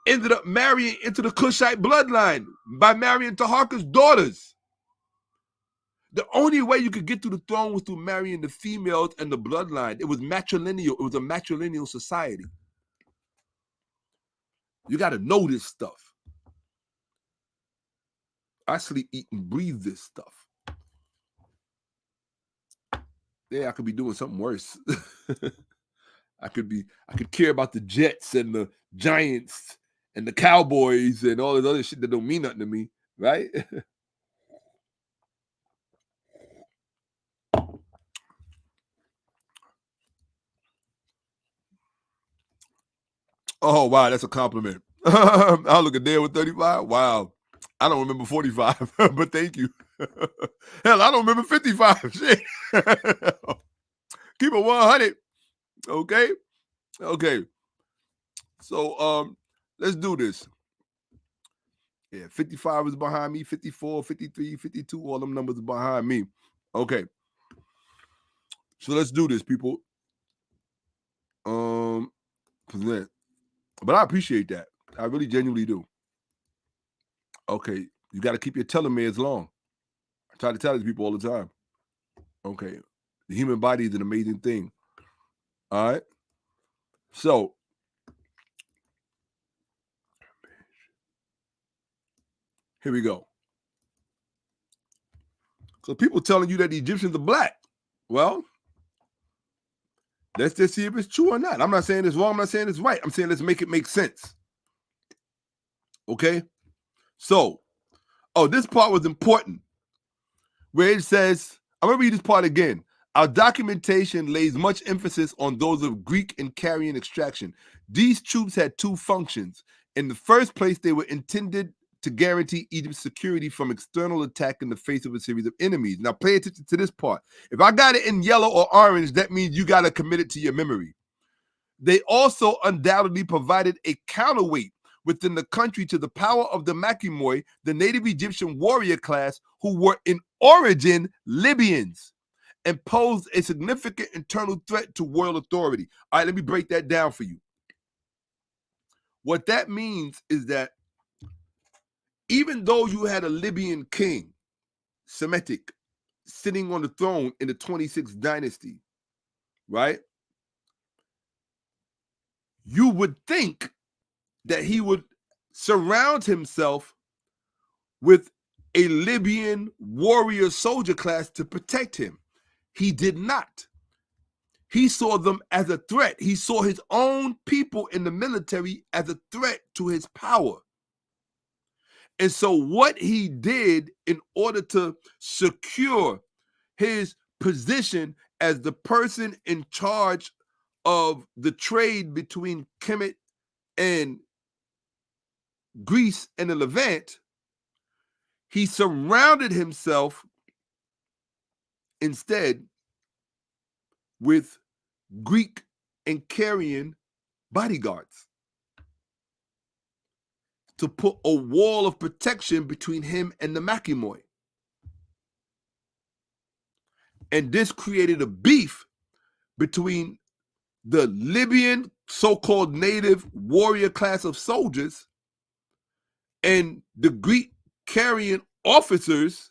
ended up marrying into the Cushite bloodline by marrying Taharqa's daughters. The only way you could get to the throne was through marrying the females and the bloodline. It was matrilineal. It was a matrilineal society. You got to know this stuff. I sleep, eat, and breathe this stuff. Yeah, I could be doing something worse. I could care about the Jets and the Giants and the Cowboys and all this other shit that don't mean nothing to me, right? Oh, wow, that's a compliment. I'll look a day with 35. Wow. I don't remember 45, but thank you. Hell, I don't remember 55. Shit. Keep it 100. Okay? Okay. So let's do this. Yeah, 55 is behind me, 54, 53, 52, all them numbers are behind me. Okay. So let's do this, people. Present. But I appreciate that. I really genuinely do. Okay. You got to keep your telomeres long. I try to tell these people all the time. Okay. The human body is an amazing thing. All right. So here we go. So people telling you that the Egyptians are black. Well, let's just see if it's true or not. I'm not saying it's wrong. I'm not saying it's right. I'm saying let's make it make sense. Okay? So, this part was important. Where it says, I'm going to read this part again. Our documentation lays much emphasis on those of Greek and Carian extraction. These troops had two functions. In the first place, they were intended to guarantee Egypt's security from external attack in the face of a series of enemies. Now, pay attention to this part. If I got it in yellow or orange, that means you got to commit it to your memory. They also undoubtedly provided a counterweight within the country to the power of the Makimoi, the native Egyptian warrior class, who were in origin Libyans, and posed a significant internal threat to royal authority. All right, let me break that down for you. What that means is that even though you had a Libyan king, Semitic, sitting on the throne in the 26th dynasty, right? You would think that he would surround himself with a Libyan warrior soldier class to protect him. He did not. He saw them as a threat. He saw his own people in the military as a threat to his power. And so what he did in order to secure his position as the person in charge of the trade between Kemet and Greece and the Levant, he surrounded himself instead with Greek and Carian bodyguards to put a wall of protection between him and the Makimoi. And this created a beef between the Libyan so-called native warrior class of soldiers and the Greek Carian officers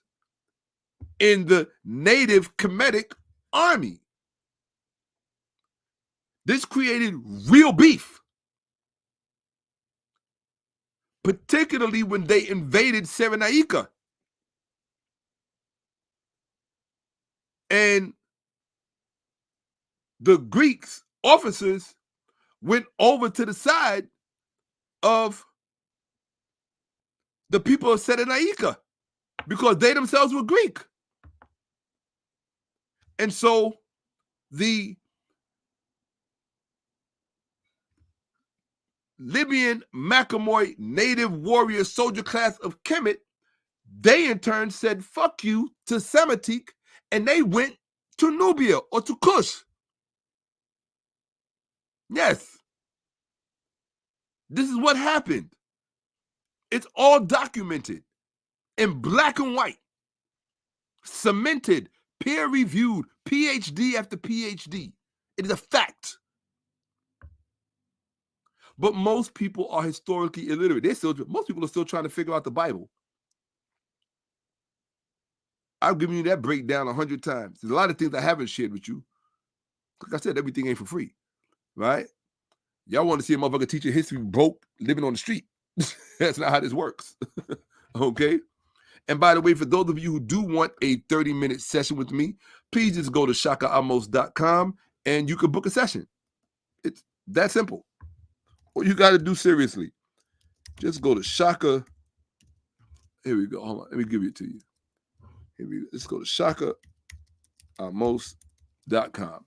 in the native Kemetic army. This created real beef, particularly when they invaded Cyrenaica. And the Greeks officers went over to the side of the people of Cyrenaica because they themselves were Greek. And so the Libyan Macamoi native warrior soldier class of Kemet, they in turn said, fuck you to Semitic, and they went to Nubia or to Kush. Yes. This is what happened. It's all documented in black and white, cemented, peer-reviewed, PhD after PhD. It is a fact. But most people are historically illiterate. Most people are still trying to figure out the Bible. I've given you that breakdown 100 times. There's a lot of things I haven't shared with you. Like I said, everything ain't for free, right? Y'all want to see a motherfucker teaching history broke, living on the street. That's not how this works, okay? And by the way, for those of you who do want a 30-minute session with me, please just go to Shakka-Ahmose.com and you can book a session. It's that simple. What you got to do seriously, just go to Shakka. Here we go. Hold on. Let me give it to you. Here we go. Let's go to Shakka-Ahmose.com.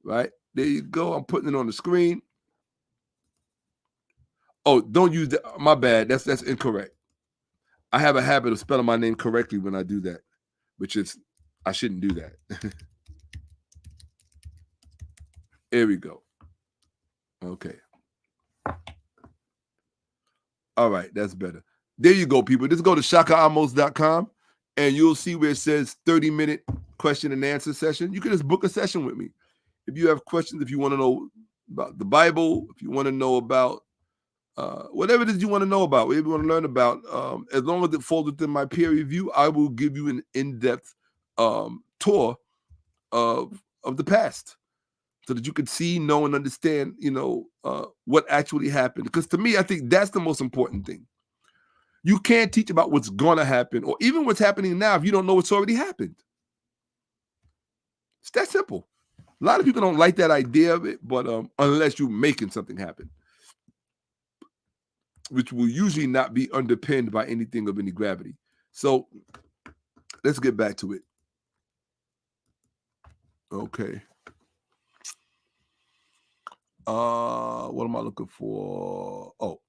Right? There you go. I'm putting it on the screen. Oh, don't use that. My bad. That's incorrect. I have a habit of spelling my name correctly when I do that, which is, I shouldn't do that. Here we go. Okay. All right, that's better. There you go, people. Just go to Shakka-Ahmose.com and you'll see where it says 30-minute question and answer session. You can just book a session with me. If you have questions, if you want to know about the Bible, if you want to know about whatever it is you want to know about, whatever you want to learn about, as long as it falls within my peer review, I will give you an in-depth tour of the past so that you can see, know, and understand, what actually happened. Because to me, I think that's the most important thing. You can't teach about what's going to happen or even what's happening now if you don't know what's already happened. It's that simple. A lot of people don't like that idea of it, but unless you're making something happen, which will usually not be underpinned by anything of any gravity. So let's get back to it. Okay. What am I looking for? Oh,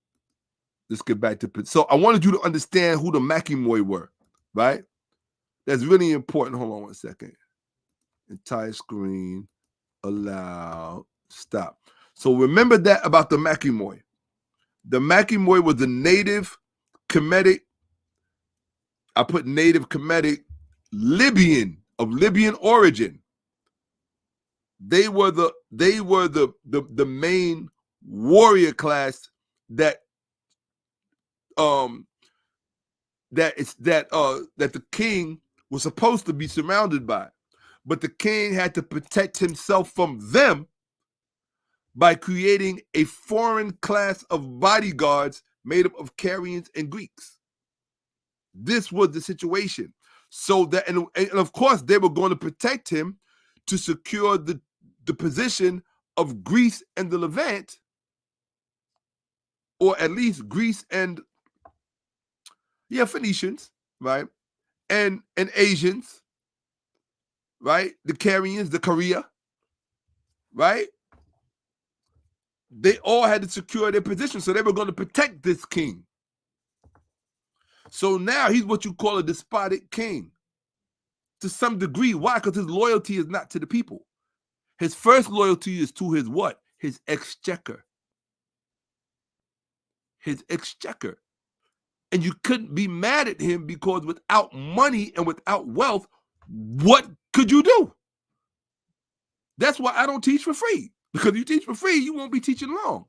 let's get back to it. So I wanted you to understand who the Macamoi were, right? That's really important. Hold on one second. Entire screen, allow, stop. So remember that about the Macamoi. The Macamoi was the native Kemetic, I put native Kemetic Libyan, of Libyan origin. They were the main warrior class that the king was supposed to be surrounded by. But the king had to protect himself from them by creating a foreign class of bodyguards made up of Carians and Greeks. This was the situation. So that, and of course, they were going to protect him to secure the position of Greece and the Levant, or at least Greece and, Phoenicians, right? And Asians, right? The Carians, the Korea, right? They all had to secure their position, so they were going to protect this king. So now he's what you call a despotic king to some degree. Why? Because his loyalty is not to the people. His first loyalty is to his what? His exchequer. His exchequer. And you couldn't be mad at him because without money and without wealth, what could you do? That's why I don't teach for free. Because if you teach for free, you won't be teaching long.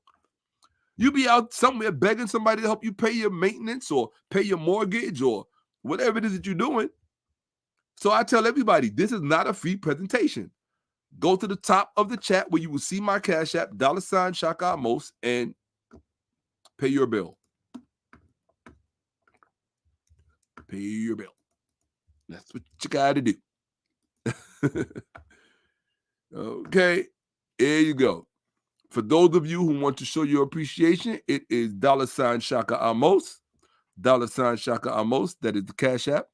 You be out somewhere begging somebody to help you pay your maintenance or pay your mortgage or whatever it is that you're doing. So I tell everybody, this is not a free presentation. Go to the top of the chat where you will see my Cash App, $ Shakka-Ahmose, and pay your bill. Pay your bill. That's what you got to do. Okay, there you go. For those of you who want to show your appreciation, it is $ Shakka-Ahmose, $ Shakka-Ahmose. That is the Cash App.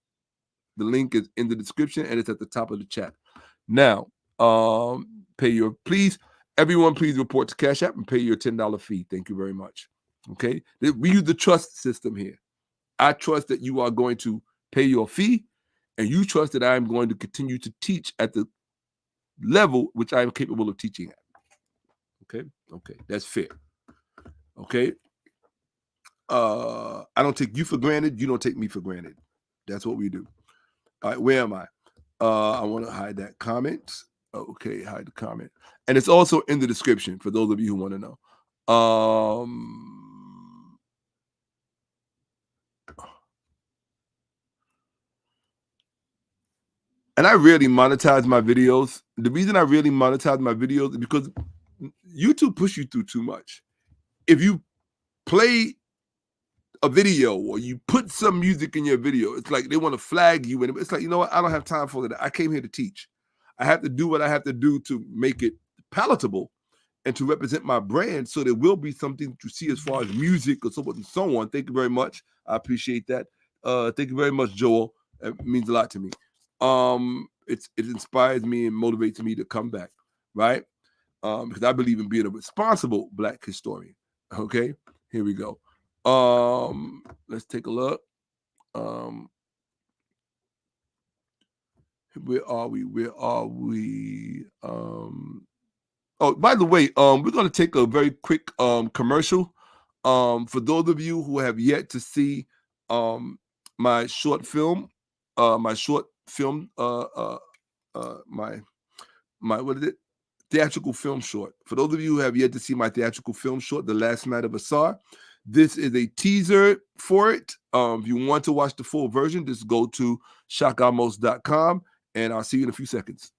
The link is in the description and it's at the top of the chat. Now, everyone please report to Cash App and pay your $10 fee. Thank you very much. Okay, we use the trust system here. I trust that you are going to pay your fee, and you trust that I am going to continue to teach at the level which I am capable of teaching at. Okay, that's fair. Okay, I don't take you for granted. You don't take me for granted. That's what we do. All right, where am I? I want to hide that comment. Okay, hide the comment. And it's also in the description for those of you who want to know. And I rarely monetize my videos. The reason I really monetize my videos is because YouTube push you through too much. If you play a video or you put some music in your video, it's like they want to flag you. And it's like, you know what? I don't have time for that. I came here to teach. I have to do what I have to do to make it palatable and to represent my brand. So there will be something to see as far as music or so forth and so on. Thank you very much. I appreciate that. Thank you very much, Joel. It means a lot to me. It inspires me and motivates me to come back, right? Because I believe in being a responsible Black historian. Okay, here we go. Let's take a look. Where are we? Oh, by the way, we're going to take a very quick commercial. For those of you who have yet to see my short film, my what is it? Theatrical film short. For those of you who have yet to see my theatrical film short, The Last Night of Asar, this is a teaser for it. If you want to watch the full version, just go to Shakka-Ahmose.com, and I'll see you in a few seconds.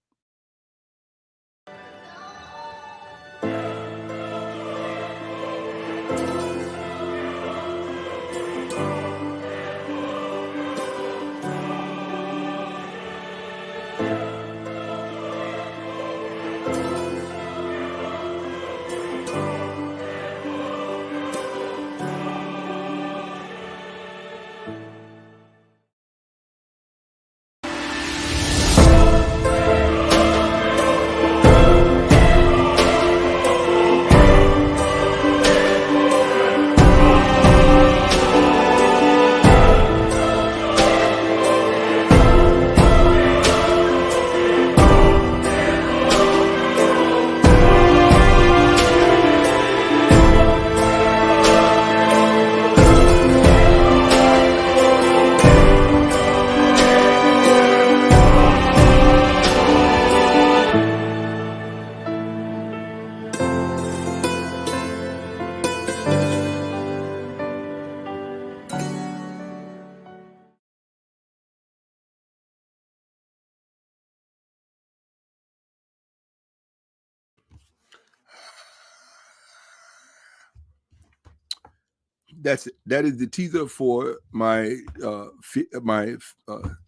That is the teaser for my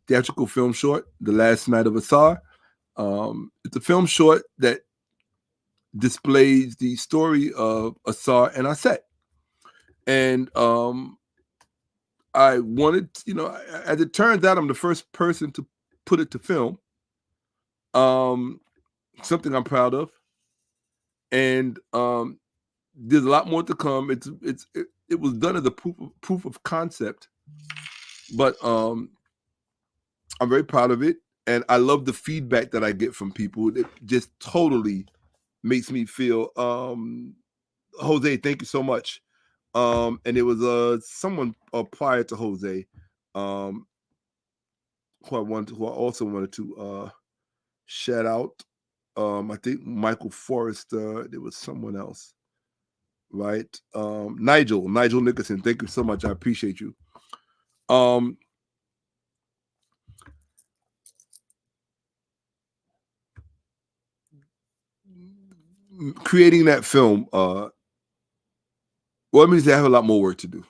theatrical film short, The Last Night of Asar. It's a film short that displays the story of Asar and Aset. And I wanted, as it turns out, I'm the first person to put it to film. Something I'm proud of. And there's a lot more to come. It was done as a proof of concept, but I'm very proud of it, and I love the feedback that I get from people. It just totally makes me feel. Jose, thank you so much. And it was someone prior to Jose, who I also wanted to shout out. I think Michael Forrester. There was someone else. right? Nigel Nicholson, thank you so much. I appreciate you. Creating that film, well, it means I have a lot more work to do.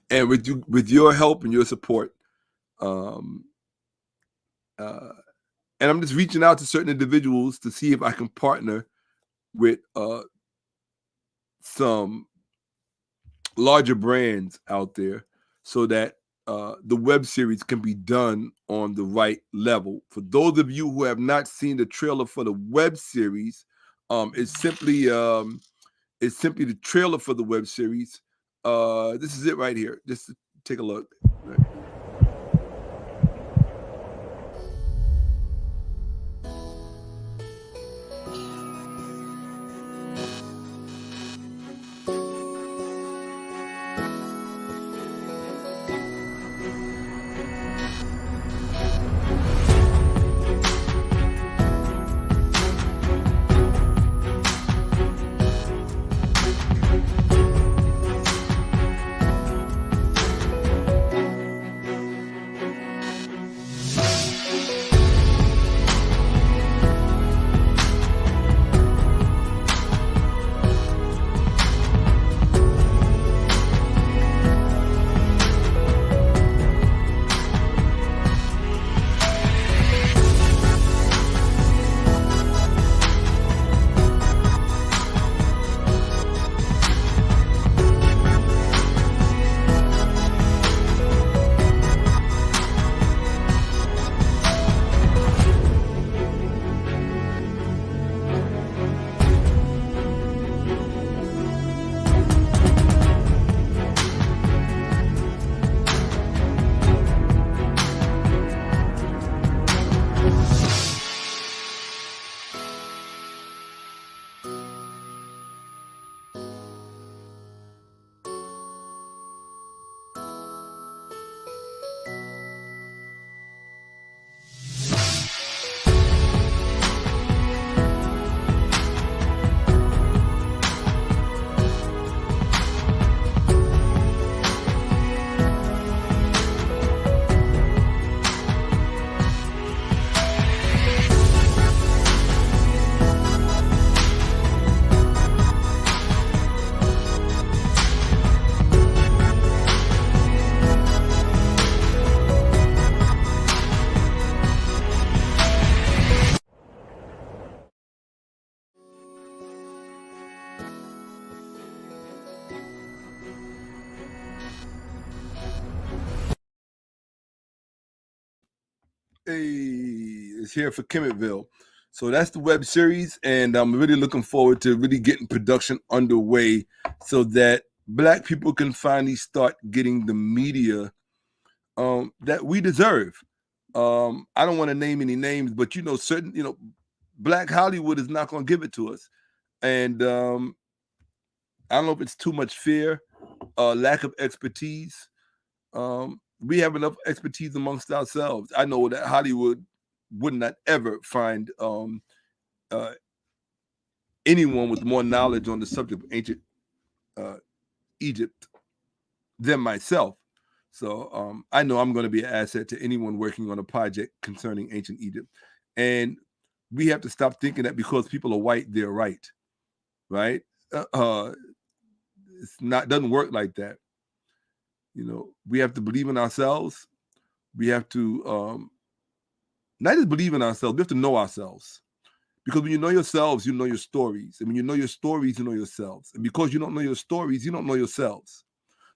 And with your help and your support, and I'm just reaching out to certain individuals to see if I can partner with some larger brands out there so that the web series can be done on the right level. For those of you who have not seen the trailer for the web series, it's simply the trailer for the web series. This is it right here. Just take a look. Right. Is here for Kemetville. So that's the web series, and I'm really looking forward to really getting production underway so that Black people can finally start getting the media that we deserve. I don't want to name any names, but certain Black Hollywood is not going to give it to us, and I don't know if it's too much fear, lack of expertise. We have enough expertise amongst ourselves. I know that Hollywood would not ever find anyone with more knowledge on the subject of ancient Egypt than myself. So I know I'm going to be an asset to anyone working on a project concerning ancient Egypt. And we have to stop thinking that because people are white, they're right. Right? It's not doesn't work like that. We have to believe in ourselves. We have to not just believe in ourselves, we have to know ourselves. Because when you know yourselves, you know your stories. And when you know your stories, you know yourselves. And because you don't know your stories, you don't know yourselves.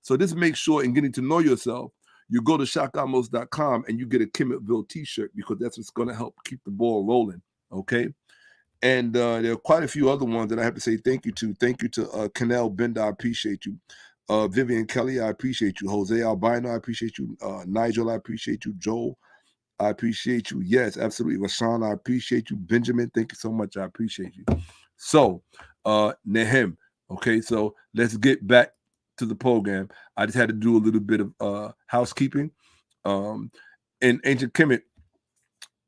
So this makes sure in getting to know yourself, you go to Shakka-Ahmose.com and you get a Kemetville t-shirt because that's what's going to help keep the ball rolling. Okay. And there are quite a few other ones that I have to say thank you to. Thank you to Canel Bender, I appreciate you. Vivian Kelly, I appreciate you. Jose Albino, I appreciate you. Nigel, I appreciate you. Joel, I appreciate you. Yes, absolutely. Rashawn, I appreciate you. Benjamin, thank you so much. I appreciate you. So, Nehem, okay, so let's get back to the program. I just had to do a little bit of housekeeping. In ancient Kemet,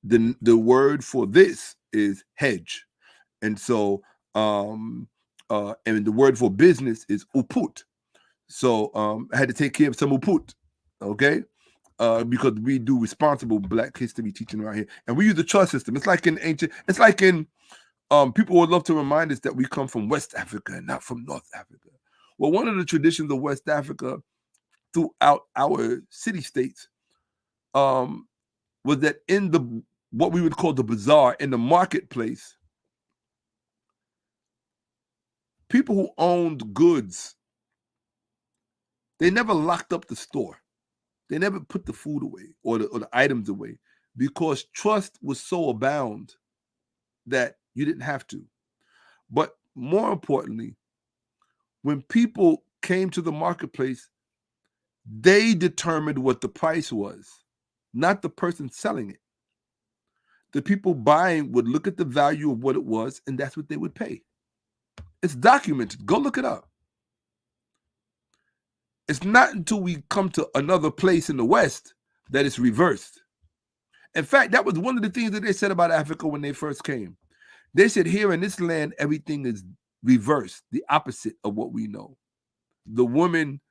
the word for this is hedge. And so And the word for business is uput. So I had to take care of some uput, okay? Because we do responsible Black history teaching around here, and we use the trust system. It's like in ancient. It's like in people would love to remind us that we come from West Africa and not from North Africa. Well, one of the traditions of West Africa throughout our city states was that in the what we would call the bazaar, in the marketplace, people who owned goods, they never locked up the store. They never put the food away or the items away, because trust was so abound that you didn't have to. But more importantly, when people came to the marketplace, they determined what the price was, not the person selling it. The people buying would look at the value of what it was, and that's what they would pay. It's documented. Go look it up. It's not until we come to another place in the West that it's reversed. In fact, that was one of the things that they said about Africa when they first came. They said, here in this land, everything is reversed, the opposite of what we know. The women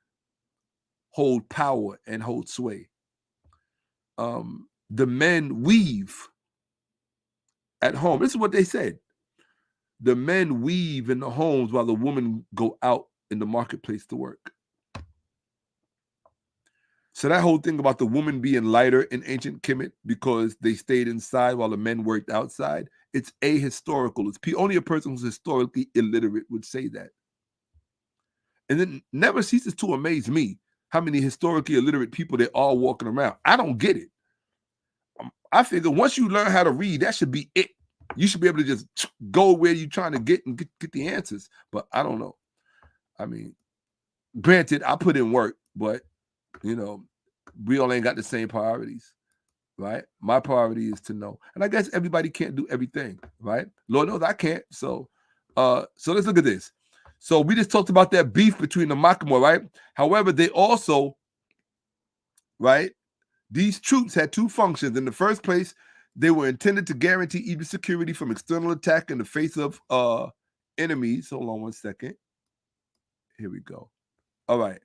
hold power and hold sway. The men weave at home. This is what they said. The men weave in the homes while the women go out in the marketplace to work. So that whole thing about the woman being lighter in ancient Kemet because they stayed inside while the men worked outside, it's ahistorical. It's only a person who's historically illiterate would say that. And it never ceases to amaze me how many historically illiterate people there are walking around. I don't get it. I figure once you learn how to read, that should be it. You should be able to just go where you're trying to get and get the answers. But I don't know. I mean, granted, I put in work, but you know, we all ain't got the same priorities, right? My priority is to know. And I guess everybody can't do everything, right? Lord knows I can't. So let's look at this. So we just talked about that beef between the Macklemore, right? However, they also, right, these troops had two functions. In the first place, they were intended to guarantee Egypt's security from external attack in the face of enemies. Hold on one second. Here we go. All right.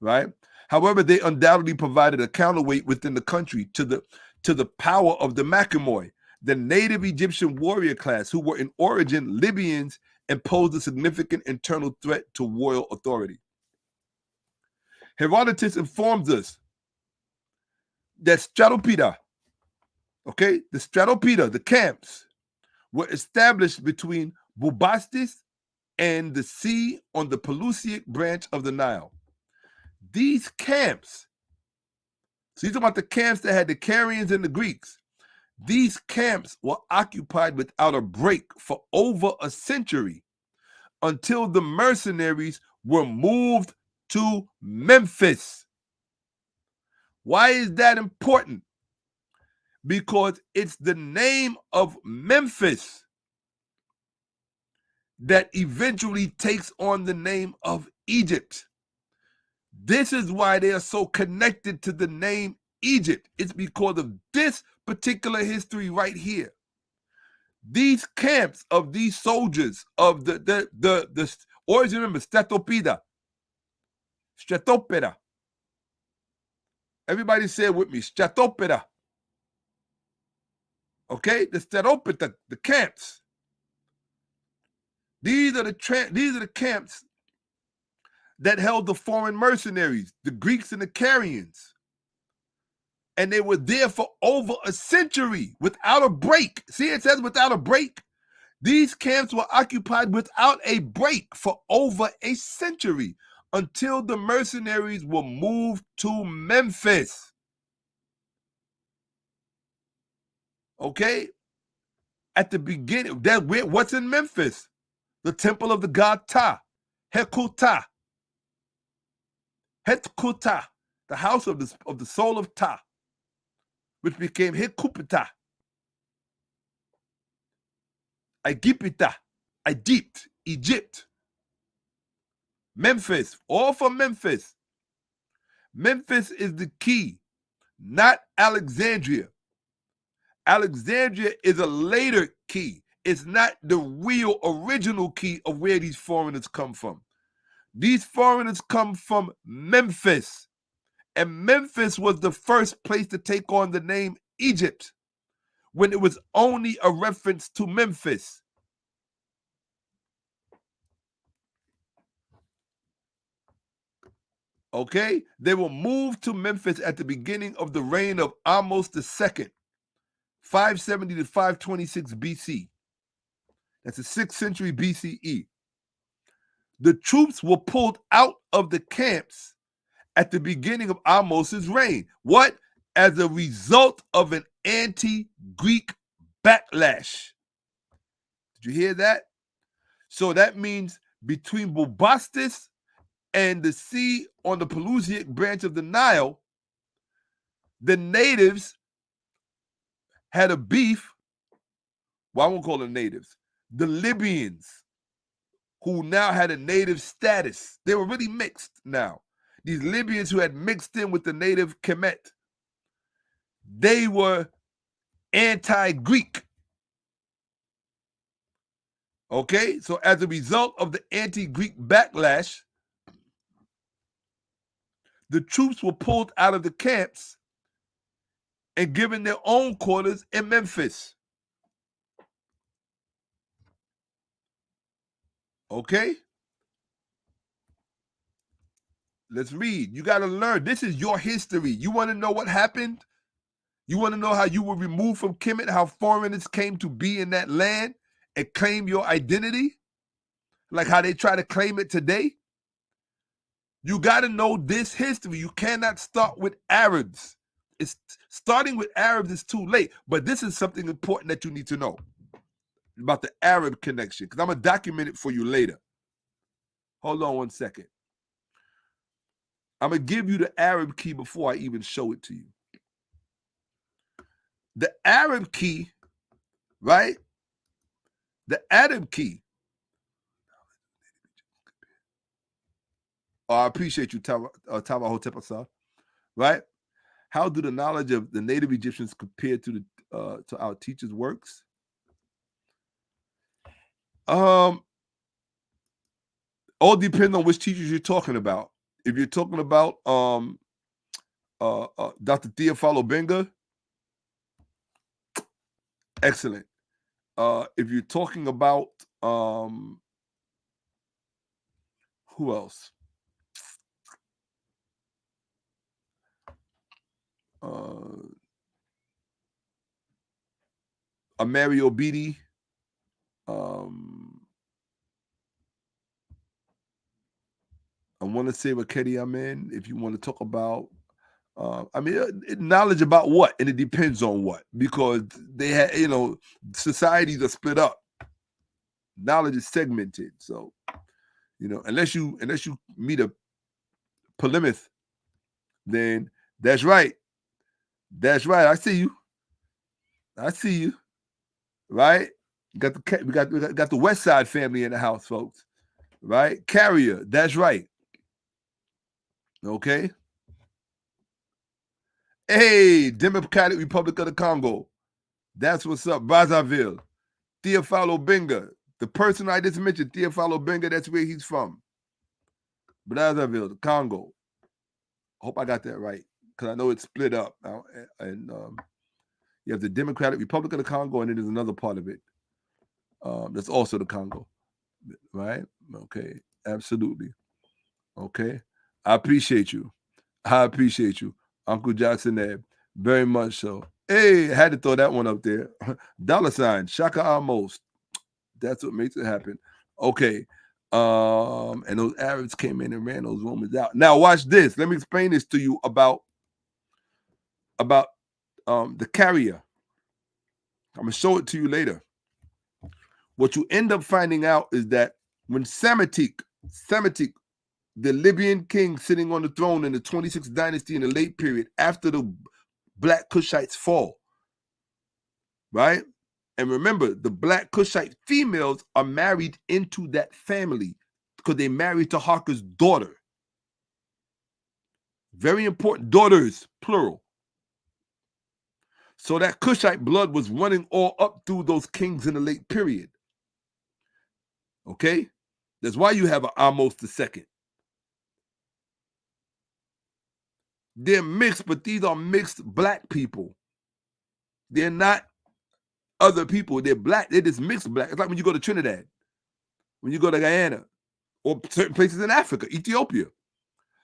Right. However, they undoubtedly provided a counterweight within the country to the power of the Macklemore, the native Egyptian warrior class who were in origin Libyans and posed a significant internal threat to royal authority. Herodotus informs us that Stratopeda, okay, the Stratopeda, the camps, were established between Bubastis and the sea on the Pelusic branch of the Nile. These camps, so you're talking about the camps that had the Carians and the Greeks. These camps were occupied without a break for over a century until the mercenaries were moved to Memphis. Why is that important? Because it's the name of Memphis that eventually takes on the name of Egypt. This is why they are so connected to the name Egypt. It's because of this particular history right here. These camps of these soldiers of the always remember Stratopeda. Everybody say it with me, Stratopeda. Okay, the Stratopeda, the camps. These are the camps that held the foreign mercenaries, the Greeks and the Carians. And they were there for over a century without a break. See, it says without a break. These camps were occupied without a break for over a century until the mercenaries were moved to Memphis. Okay? At the beginning, what's in Memphis? The temple of the god Ta, Hekuta. Hekuta, the house of the soul of Ta, which became Hekupita. Egypta, Egypt. Memphis, all from Memphis. Memphis is the key, not Alexandria. Alexandria is a later key. It's not the real original key of where these foreigners come from. These foreigners come from Memphis. And Memphis was the first place to take on the name Egypt when it was only a reference to Memphis. Okay? They were moved to Memphis at the beginning of the reign of Ahmose II, 570 to 526 BC. That's the 6th century BCE. The troops were pulled out of the camps at the beginning of Ahmose's reign. What? As a result of an anti-Greek backlash. Did you hear that? So that means between Bubastis and the sea on the Pelusiac branch of the Nile, the natives had a beef. Well, I won't call them natives. The Libyans, who now had a native status. They were really mixed now. These Libyans who had mixed in with the native Kemet, they were anti-Greek. Okay, so as a result of the anti-Greek backlash, the troops were pulled out of the camps and given their own quarters in Memphis. Okay? Let's read. You got to learn. This is your history. You want to know what happened? You want to know how you were removed from Kemet, how foreigners came to be in that land and claim your identity? Like how they try to claim it today? You got to know this history. You cannot start with Arabs. Starting with Arabs is too late, but this is something important that you need to know about the Arab connection, because I'm going to document it for you later. Hold on one second. I'm going to give you the Arab key before I even show it to you. The Arab key, right? The Arab key. Oh, I appreciate you, Hotep Asar, right? How do the knowledge of the native Egyptians compare to our teachers' works? All depends on which teachers you're talking about. If you're talking about Dr. Theophilo Benga, excellent. If you're talking about who else? Mario Beatty. I want to say Ketti Amen. If you want to talk about, knowledge about what, and it depends on what, because they had, societies are split up. Knowledge is segmented, so unless you meet a Plymouth, then that's right. That's right. I see you. Right? We got the West Side family in the house, folks. Right? Carrier. That's right. Okay. Hey, Democratic Republic of the Congo. That's what's up. Brazzaville. Theophilo Benga. The person I just mentioned, Theophilo Benga, that's where he's from. Brazzaville, the Congo. Hope I got that right, because I know it's split up. And you have the Democratic Republic of the Congo, and then there's another part of it that's also the Congo. Right? Okay. Absolutely. Okay. I appreciate you. Uncle Johnson there. Very much so. Hey, I had to throw that one up there. $ Shakka-Ahmose. That's what makes it happen. Okay. And those Arabs came in and ran those Romans out. Now watch this. Let me explain this to you about the carrier. I'm gonna show it to you later. What you end up finding out is that when Semitic, the Libyan king sitting on the throne in the 26th dynasty in the late period after the Black Cushites fall, right? And remember, the Black Cushite females are married into that family because they married to Harker's daughter. Very important. Daughters, plural. So that Cushite blood was running all up through those kings in the late period. Okay? That's why you have an Ahmose II. They're mixed, but these are mixed black people. They're not other people. They're black. They're just mixed black. It's like when you go to Trinidad, when you go to Guyana, or certain places in Africa, Ethiopia.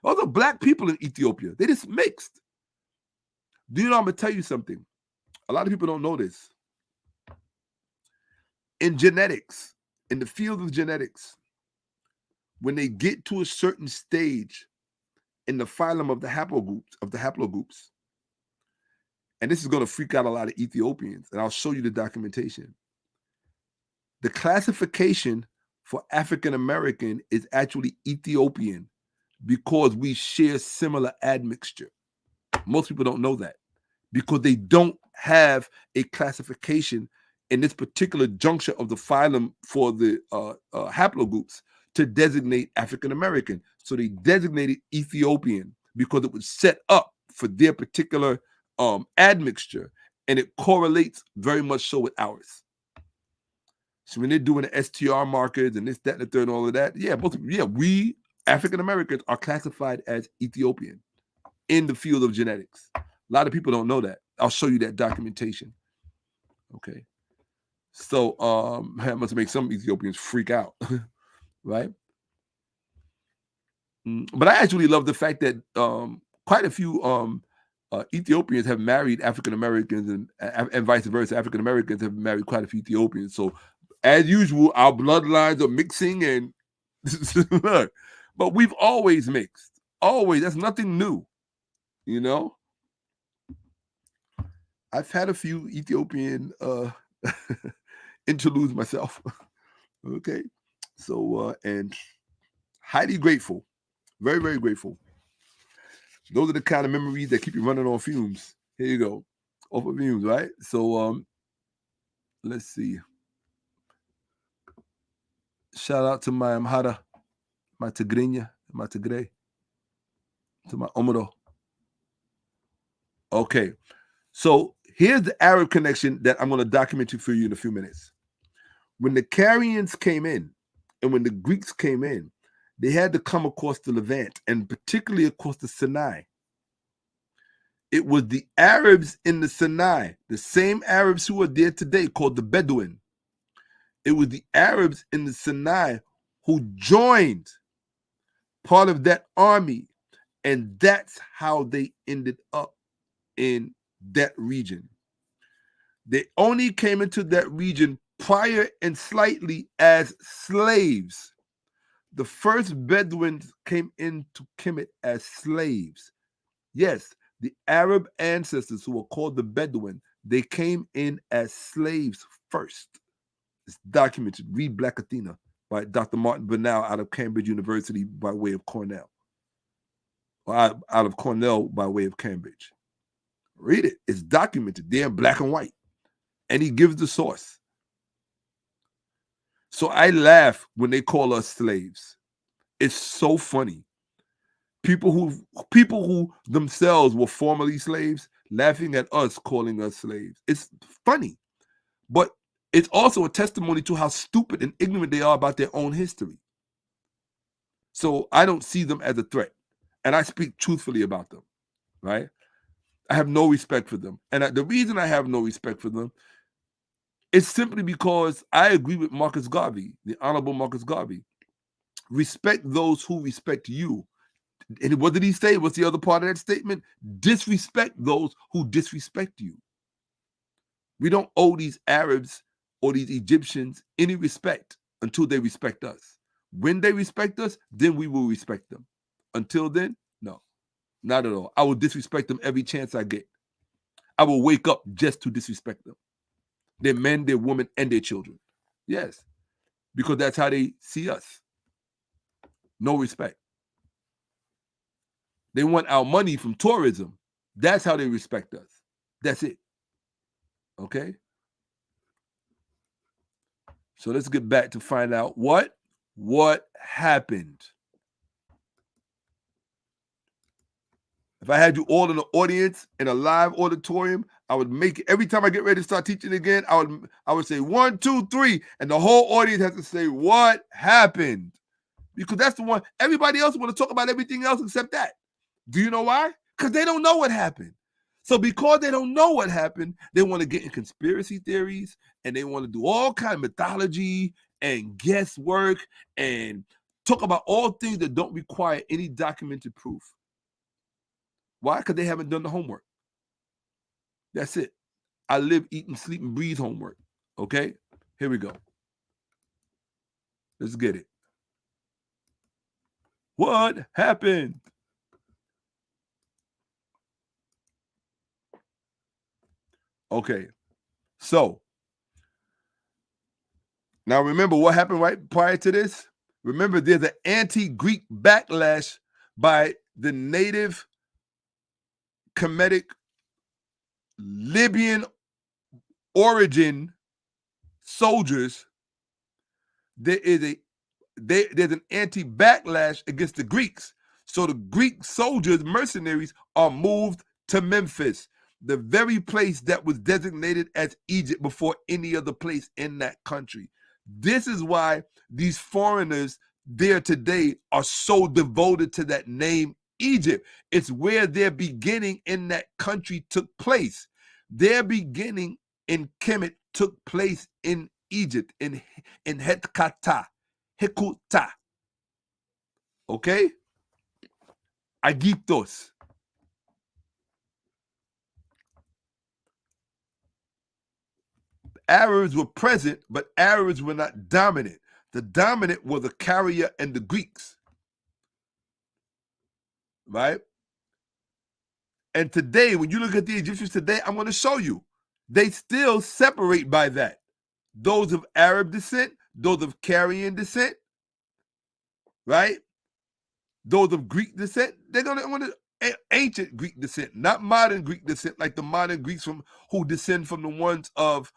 Those are black people in Ethiopia. They're just mixed. Do you know, I'm going to tell you something. A lot of people don't know this. In genetics, in the field of genetics, when they get to a certain stage in the phylum of the haplogroups, and this is going to freak out a lot of Ethiopians, and I'll show you the documentation. The classification for African American is actually Ethiopian because we share similar admixture. Most people don't know that because they don't have a classification in this particular juncture of the phylum for the haplogroups to designate African American. So they designated Ethiopian because it was set up for their particular admixture, and it correlates very much so with ours. So when they're doing the STR markers and this, that, and the third, and all of that, we African Americans are classified as Ethiopian in the field of genetics. A lot of people don't know that. I'll show you that documentation. Okay. So that must make some Ethiopians freak out, right? But I actually love the fact that quite a few Ethiopians have married African Americans, and vice versa. African Americans have married quite a few Ethiopians. So as usual, our bloodlines are mixing, and look, but we've always mixed. Always. That's nothing new. You know? I've had a few Ethiopian interludes myself. Okay. So and highly grateful. Very, very grateful. Those are the kind of memories that keep you running on fumes. Here you go. Off of fumes, right? So let's see. Shout out to my Amhara, my Tigrinya, my Tigray, to my Omoro. Okay. So here's the Arab connection that I'm going to document for you in a few minutes. When the Carians came in and when the Greeks came in, they had to come across the Levant and particularly across the Sinai. It was the Arabs in the Sinai, the same Arabs who are there today called the Bedouin. It was the Arabs in the Sinai who joined part of that army, and that's how they ended up in that region. They only came into that region prior and slightly as slaves. The first Bedouins came into Kemet as slaves. Yes, the Arab ancestors who were called the Bedouin, they came in as slaves first. It's documented. Read Black Athena by Dr. Martin Bernal out of Cambridge University by way of Cornell. Or out of Cornell by way of Cambridge. Read it. It's documented. They're in black and white. And he gives the source. So I laugh when they call us slaves. It's so funny. People who themselves were formerly slaves laughing at us calling us slaves. It's funny. But it's also a testimony to how stupid and ignorant they are about their own history. So I don't see them as a threat. And I speak truthfully about them, right? I have no respect for them. And the reason I have no respect for them is simply because I agree with Marcus Garvey, the Honorable Marcus Garvey. Respect those who respect you. And what did he say? What's the other part of that statement? Disrespect those who disrespect you. We don't owe these Arabs or these Egyptians any respect until they respect us. When they respect us, then we will respect them. Until then, no, not at all. I will disrespect them every chance I get. I will wake up just to disrespect them. Their men, their women, and their children. Yes, because that's how they see us. No respect. They want our money from tourism. That's how they respect us. That's it. Okay? So let's get back to find out what happened. If I had you all in the audience in a live auditorium, I would make it every time I get ready to start teaching again. I would say 1, 2, 3, and the whole audience has to say what happened, because that's the one. Everybody else want to talk about everything else except that. Do you know why? Because they don't know what happened. So because they don't know what happened, they want to get in conspiracy theories, and they want to do all kind of mythology and guesswork and talk about all things that don't require any documented proof. Why? Because they haven't done the homework. That's it. I live, eat, and sleep, and breathe homework. Okay? Here we go. Let's get it. What happened? Okay. So, now remember what happened right prior to this? Remember, there's an anti-Greek backlash by the native Kemetic Libyan origin soldiers. There's an anti-backlash against the Greeks. So the Greek soldiers, mercenaries, are moved to Memphis, the very place that was designated as Egypt before any other place in that country. This is why these foreigners there today are so devoted to that name, Egypt. It's where their beginning in that country took place. Their beginning in Kemet took place in Egypt, in Hekuta. Okay? Aegyptos. Arabs were present, but Arabs were not dominant. The dominant were the Carian and the Greeks. Right? And today, when you look at the Egyptians today, I'm going to show you, they still separate by that. Those of Arab descent, those of Carian descent, right? Those of Greek descent, they're going to want ancient Greek descent, not modern Greek descent, like the modern Greeks who descend from the ones of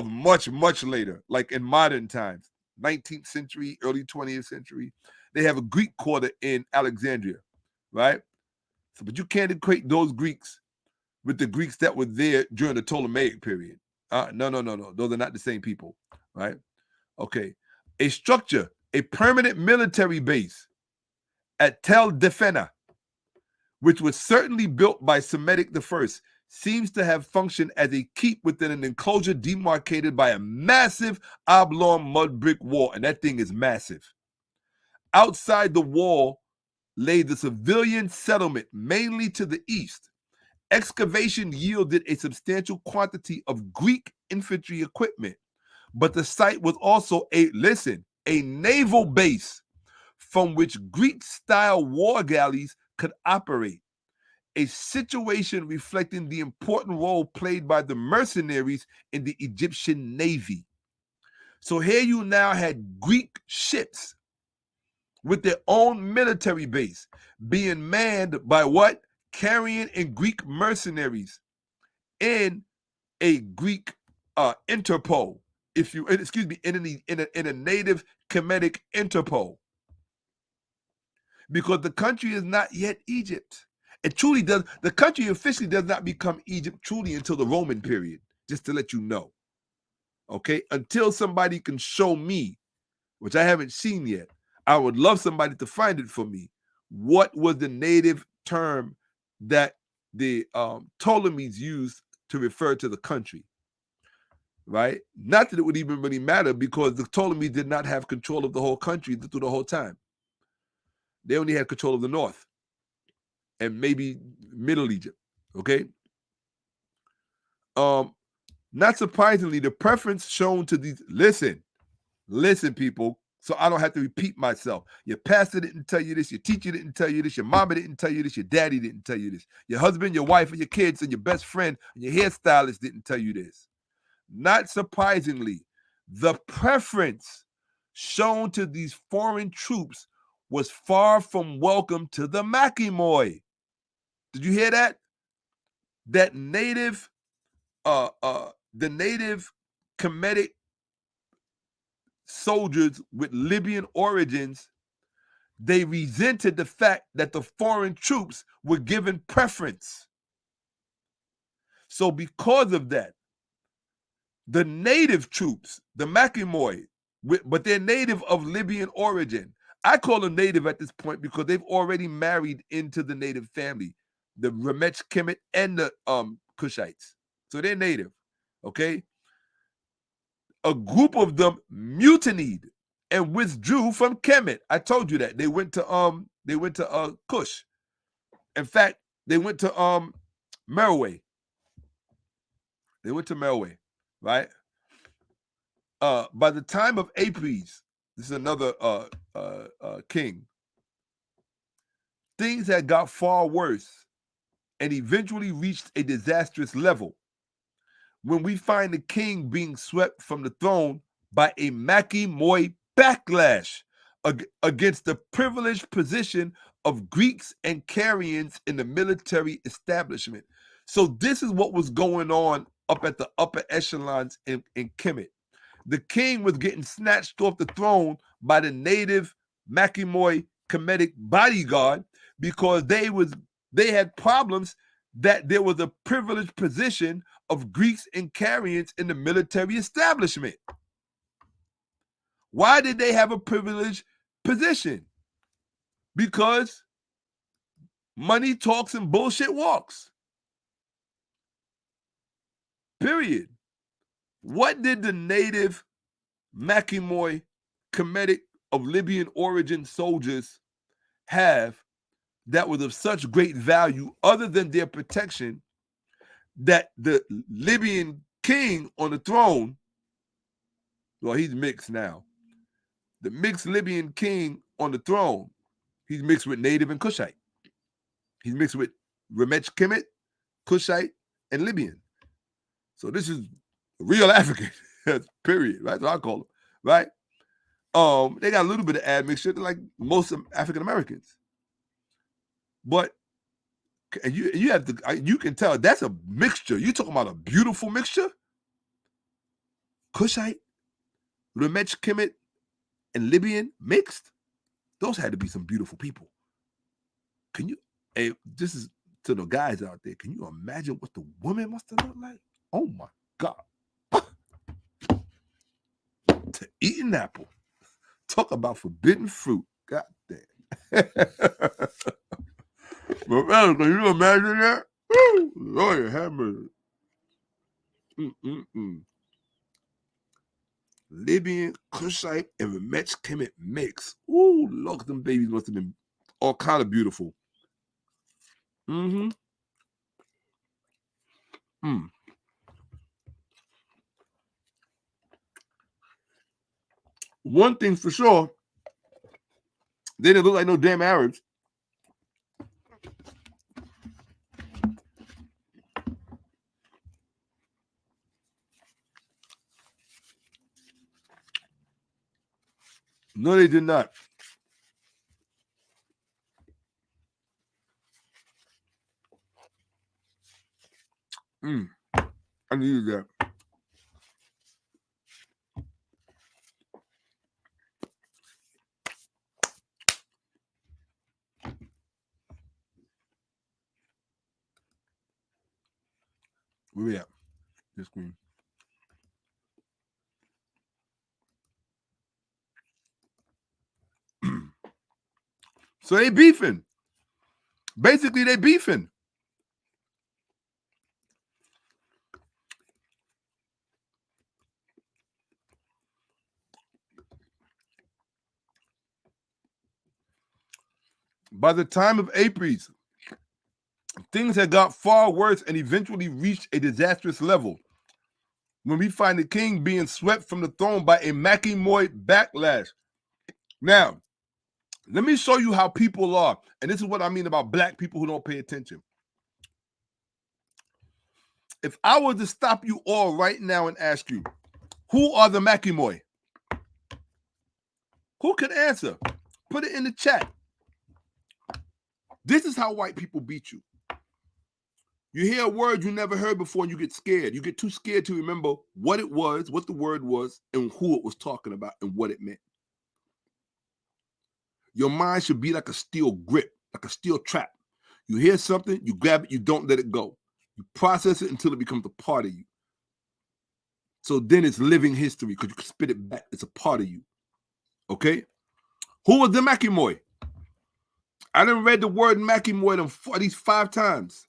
much, much later, like in modern times, 19th century, early 20th century. They have a Greek quarter in Alexandria, right? So, but you can't equate those Greeks with the Greeks that were there during the Ptolemaic period. No. Those are not the same people, right? Okay. A structure, a permanent military base at Tel Defena, which was certainly built by Semitic I, seems to have functioned as a keep within an enclosure demarcated by a massive oblong mud brick wall, and that thing is massive. Outside the wall lay the civilian settlement, mainly to the east. Excavation yielded a substantial quantity of Greek infantry equipment, but the site was also a naval base from which Greek-style war galleys could operate, a situation reflecting the important role played by the mercenaries in the Egyptian navy. So here you now had Greek ships with their own military base being manned by what? Carian and Greek mercenaries in a Greek Interpol, in a native Kemetic Interpol. Because the country is not yet Egypt. It truly does. The country officially does not become Egypt truly until the Roman period, just to let you know. Okay? Until somebody can show me, which I haven't seen yet, I would love somebody to find it for me. What was the native term that the Ptolemies used to refer to the country? Right? Not that it would even really matter, because the Ptolemies did not have control of the whole country through the whole time. They only had control of the north and maybe Middle Egypt. Okay? Not surprisingly, the preference shown to these, listen, people, so I don't have to repeat myself. Your pastor didn't tell you this, your teacher didn't tell you this, your mama didn't tell you this, your daddy didn't tell you this, your husband, your wife, and your kids, and your best friend, and your hairstylist didn't tell you this. Not surprisingly, the preference shown to these foreign troops was far from welcome to the Makimoy. Did you hear that? That native, the native Kemetic soldiers with Libyan origins they resented the fact that the foreign troops were given preference. So because of that, the native troops, the Makimoi, but they're native of Libyan origin. I call them native at this point because they've already married into the native family, the Remech Kemet and the Cushites. So they're native, okay? A group of them mutinied and withdrew from Kemet. I told you that. They went to Cush. In fact, they went to Meroe. They went to Meroe, right? By the time of Apries, this is another king, things had got far worse and eventually reached a disastrous level when we find the king being swept from the throne by a Makimoi backlash against the privileged position of Greeks and Carians in the military establishment. So this is what was going on up at the upper echelons in Kemet. The king was getting snatched off the throne by the native Makimoi Kemetic bodyguard because they had problems that there was a privileged position of Greeks and Carians in the military establishment. Why did they have a privileged position? Because money talks and bullshit walks. Period. What did the native Makimoi Kemetic of Libyan origin soldiers have that was of such great value other than their protection that the Libyan king on the throne, well, he's mixed now. The mixed Libyan king on the throne, he's mixed with native and Cushite. He's mixed with Remech Kemet, Cushite, and Libyan. So this is real African, period, right? That's what I call them, right? They got a little bit of admixture like most African Americans. But you have to, you can tell that's a mixture. You're talking about a beautiful mixture. Cushite, Remech Kemet, and Libyan mixed. Those had to be some beautiful people. Can you? Hey, this is to the guys out there. Can you imagine what the woman must have looked like? Oh my God! To eat an apple. Talk about forbidden fruit. God damn. Can you imagine that? Woo! Lord have mercy. Libyan, Cushite, and Remech Kemet mix. Ooh, look, them babies must have been all kind of beautiful. One thing for sure, they didn't look like no damn Arabs. No, they did not. I needed that. Where we at? This screen. So they beefing. Basically, they beefing. By the time of Apries, things had got far worse and eventually reached a disastrous level when we find the king being swept from the throne by a Makimoi backlash. Now, let me show you how people are. And this is what I mean about black people who don't pay attention. If I were to stop you all right now and ask you, who are the Makimoi? Who can answer? Put it in the chat. This is how white people beat you. You hear a word you never heard before and you get scared. You get too scared to remember what it was, what the word was, and who it was talking about and what it meant. Your mind should be like a steel grip, like a steel trap. You hear something, you grab it, you don't let it go. You process it until it becomes a part of you. So then it's living history because you can spit it back. It's a part of you. Okay? Who was the Makimoy? I done read the word Makimoy at least 5 times.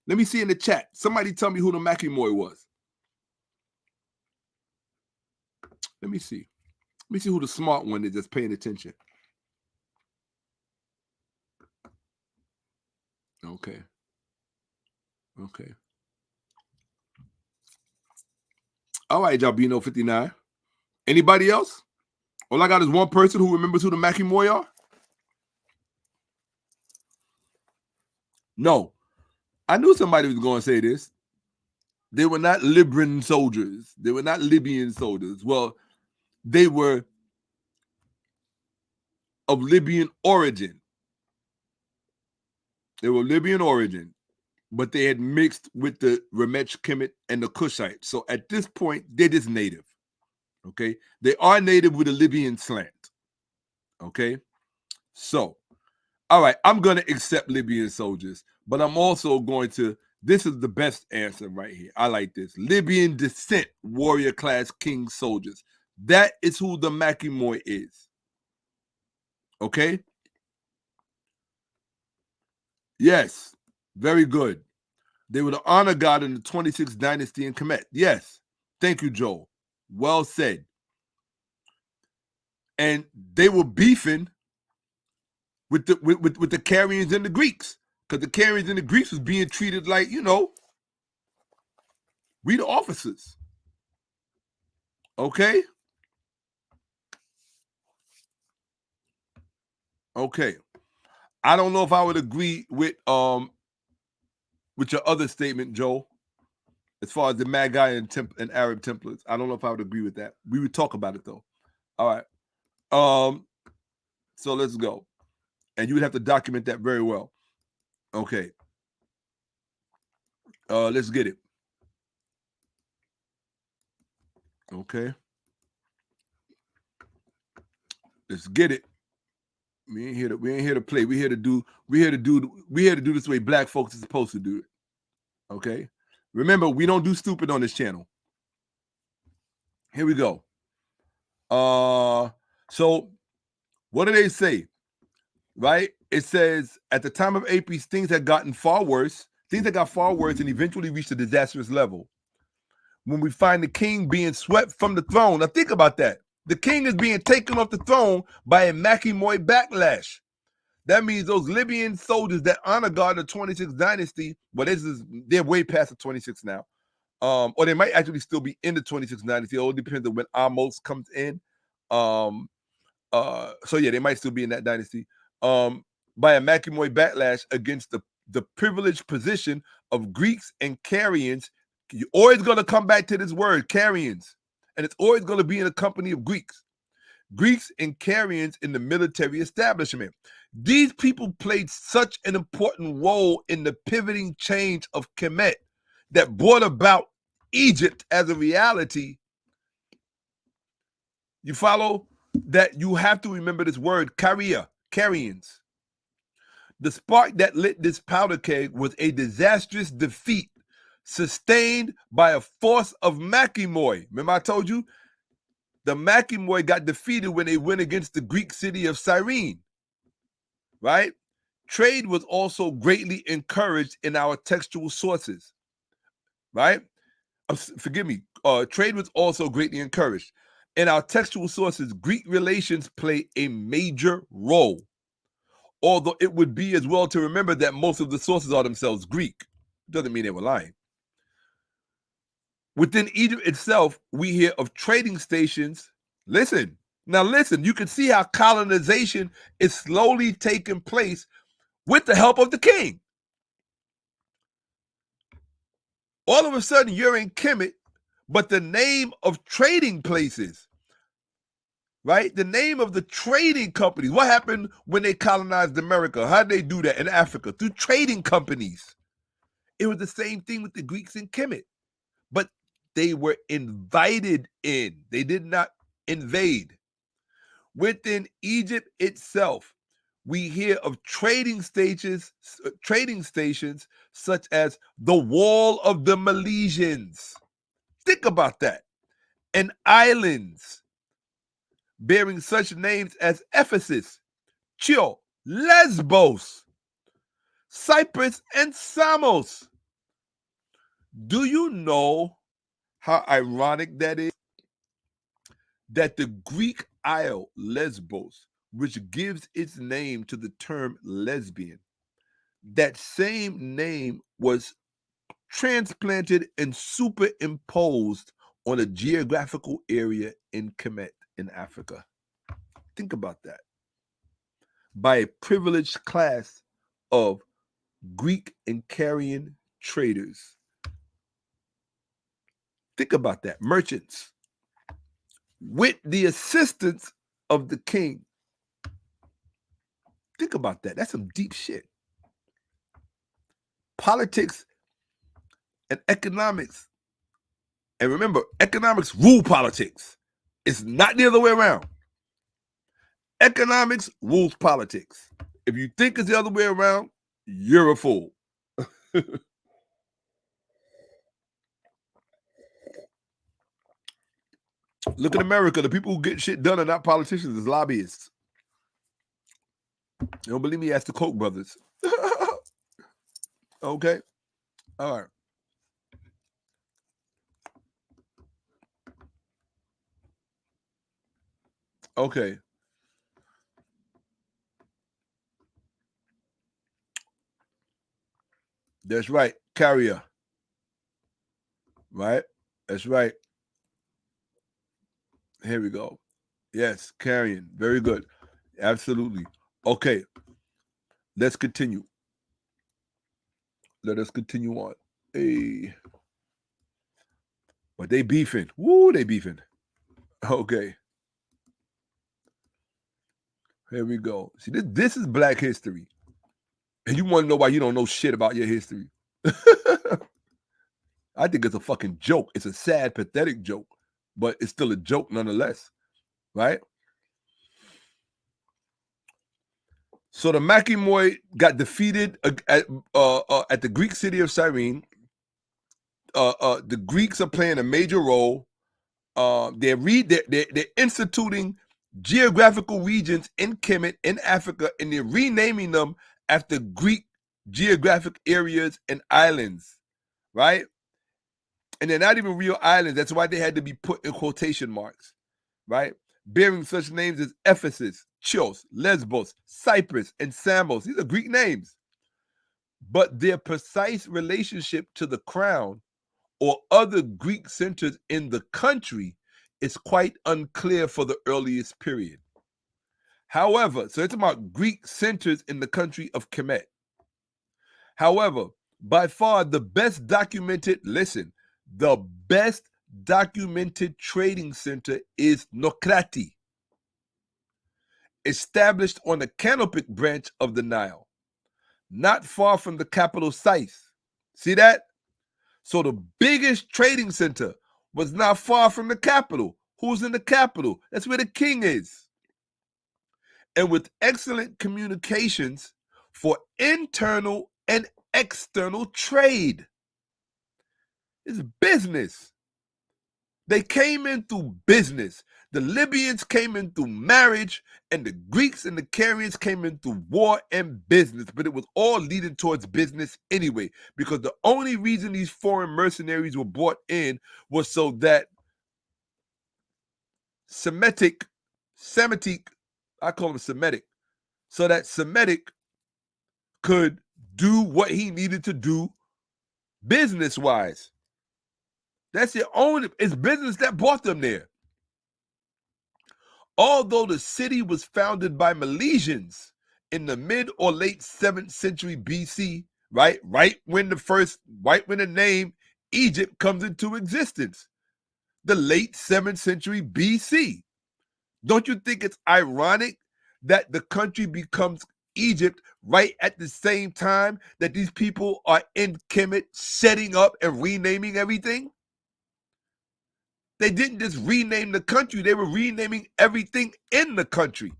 Let me see in the chat. Somebody tell me who the Makimoy was. Let me see. Let me see who the smart one is that's paying attention. Okay. Okay. All right, Jabino 59. Anybody else? All I got is one person who remembers who the Makimoy are? No. I knew somebody was going to say this. They were not Libyan soldiers. They were not Libyan soldiers. Well, they were of Libyan origin. They were Libyan origin, but they had mixed with the Remech, Kemet, and the Kushites. So at this point, they're just native. Okay? They are native with a Libyan slant. Okay? So, all right, I'm going to accept Libyan soldiers, but I'm also going to, this is the best answer right here. I like this. Libyan descent, warrior class king soldiers. That is who the Makimoy is. Okay? Yes. Very good. They were the honor god in the 26th dynasty in Kemet. Yes. Thank you, Joel. Well said. And they were beefing with the Carians and the Greeks, because the Carians and the Greeks was being treated like, you know, we the officers. Okay? Okay. I don't know if I would agree with your other statement, Joel, as far as the Magi and Arab Templars. I don't know if I would agree with that. We would talk about it though. All right. So let's go. And you would have to document that very well. Okay. Let's get it. Okay. Let's get it. We ain't here to play. We here to do this way black folks are supposed to do it. Okay. Remember, we don't do stupid on this channel. Here we go. So what do they say? Right? It says at the time of Apis, things had gotten far worse. Things that got far worse and eventually reached a disastrous level. When we find the king being swept from the throne. Now think about that. The king is being taken off the throne by a Makimoy backlash. That means those Libyan soldiers that honor God in the 26th dynasty, well, they're way past the 26th now. Or they might actually still be in the 26th dynasty. It all depends on when Ahmose comes in. So yeah, they might still be in that dynasty. By a Makimoy backlash against the privileged position of Greeks and Carians. You're always going to come back to this word, Carians. And it's always going to be in the company of Greeks. Greeks and Carians in the military establishment. These people played such an important role in the pivoting change of Kemet that brought about Egypt as a reality. You follow? That you have to remember this word, Carians. The spark that lit this powder keg was a disastrous defeat sustained by a force of Makimoy. Remember I told you? The Makimoy got defeated when they went against the Greek city of Cyrene, right? Trade was also greatly encouraged in our textual sources, right? Forgive me. Trade was also greatly encouraged. In our textual sources, Greek relations play a major role, although it would be as well to remember that most of the sources are themselves Greek. Doesn't mean they were lying. Within Egypt itself, we hear of trading stations. Listen, you can see how colonization is slowly taking place with the help of the king. All of a sudden, you're in Kemet, but the name of trading places, right? The name of the trading companies. What happened when they colonized America? How did they do that in Africa? Through trading companies. It was the same thing with the Greeks in Kemet, but they were invited in. They did not invade. Within Egypt itself, we hear of trading stations such as the Wall of the Milesians. Think about that. And islands bearing such names as Ephesus, Chios, Lesbos, Cyprus, and Samos. Do you know how ironic that is? That the Greek isle Lesbos, which gives its name to the term lesbian, that same name was transplanted and superimposed on a geographical area in Kemet in Africa. Think about that. By a privileged class of Greek and Carian traders. Think about that. Merchants. With the assistance of the king. Think about that. That's some deep shit. Politics and economics. And remember, economics rule politics. It's not the other way around. Economics rules politics. If you think it's the other way around, you're a fool. Look at America. The people who get shit done are not politicians, it's lobbyists. You don't believe me? Ask the Koch brothers. Okay? All right. Okay. That's right. Carrier. Right? That's right. Here we go. Yes, Carian. Very good. Absolutely. Okay. Let's continue. Let us continue on. Hey. But they beefing. Woo, they beefing. Okay. Here we go. See, this is Black history. And you want to know why you don't know shit about your history. I think it's a fucking joke. It's a sad, pathetic joke. But it's still a joke nonetheless. Right? So the Makimoi got defeated at the Greek city of Cyrene. The Greeks are playing a major role. They're instituting geographical regions in Kemet in Africa, and they're renaming them after Greek geographic areas and islands, right? And they're not even real islands. That's why they had to be put in quotation marks, right? Bearing such names as Ephesus, Chios, Lesbos, Cyprus, and Samos. These are Greek names. But their precise relationship to the crown or other Greek centers in the country is quite unclear for the earliest period. However, so it's about Greek centers in the country of Kemet. However, by far the best documented, the best documented trading center is Nokrati, established on the Canopic branch of the Nile, not far from the capital Sais. See that? So the biggest trading center was not far from the capital. Who's in the capital? That's where the king is. And with excellent communications for internal and external trade. It's business. They came in through business. The Libyans came in through marriage, and the Greeks and the Carians came in through war and business. But it was all leading towards business anyway, because the only reason these foreign mercenaries were brought in was so that Semitic, I call him Semitic, so that Semitic could do what he needed to do business-wise. That's their own, it's business that brought them there. Although the city was founded by Milesians in the mid or late 7th century BC, right when the name Egypt comes into existence, the late 7th century BC. Don't you think it's ironic that the country becomes Egypt right at the same time that these people are in Kemet setting up and renaming everything? They didn't just rename the country, they were renaming everything in the country.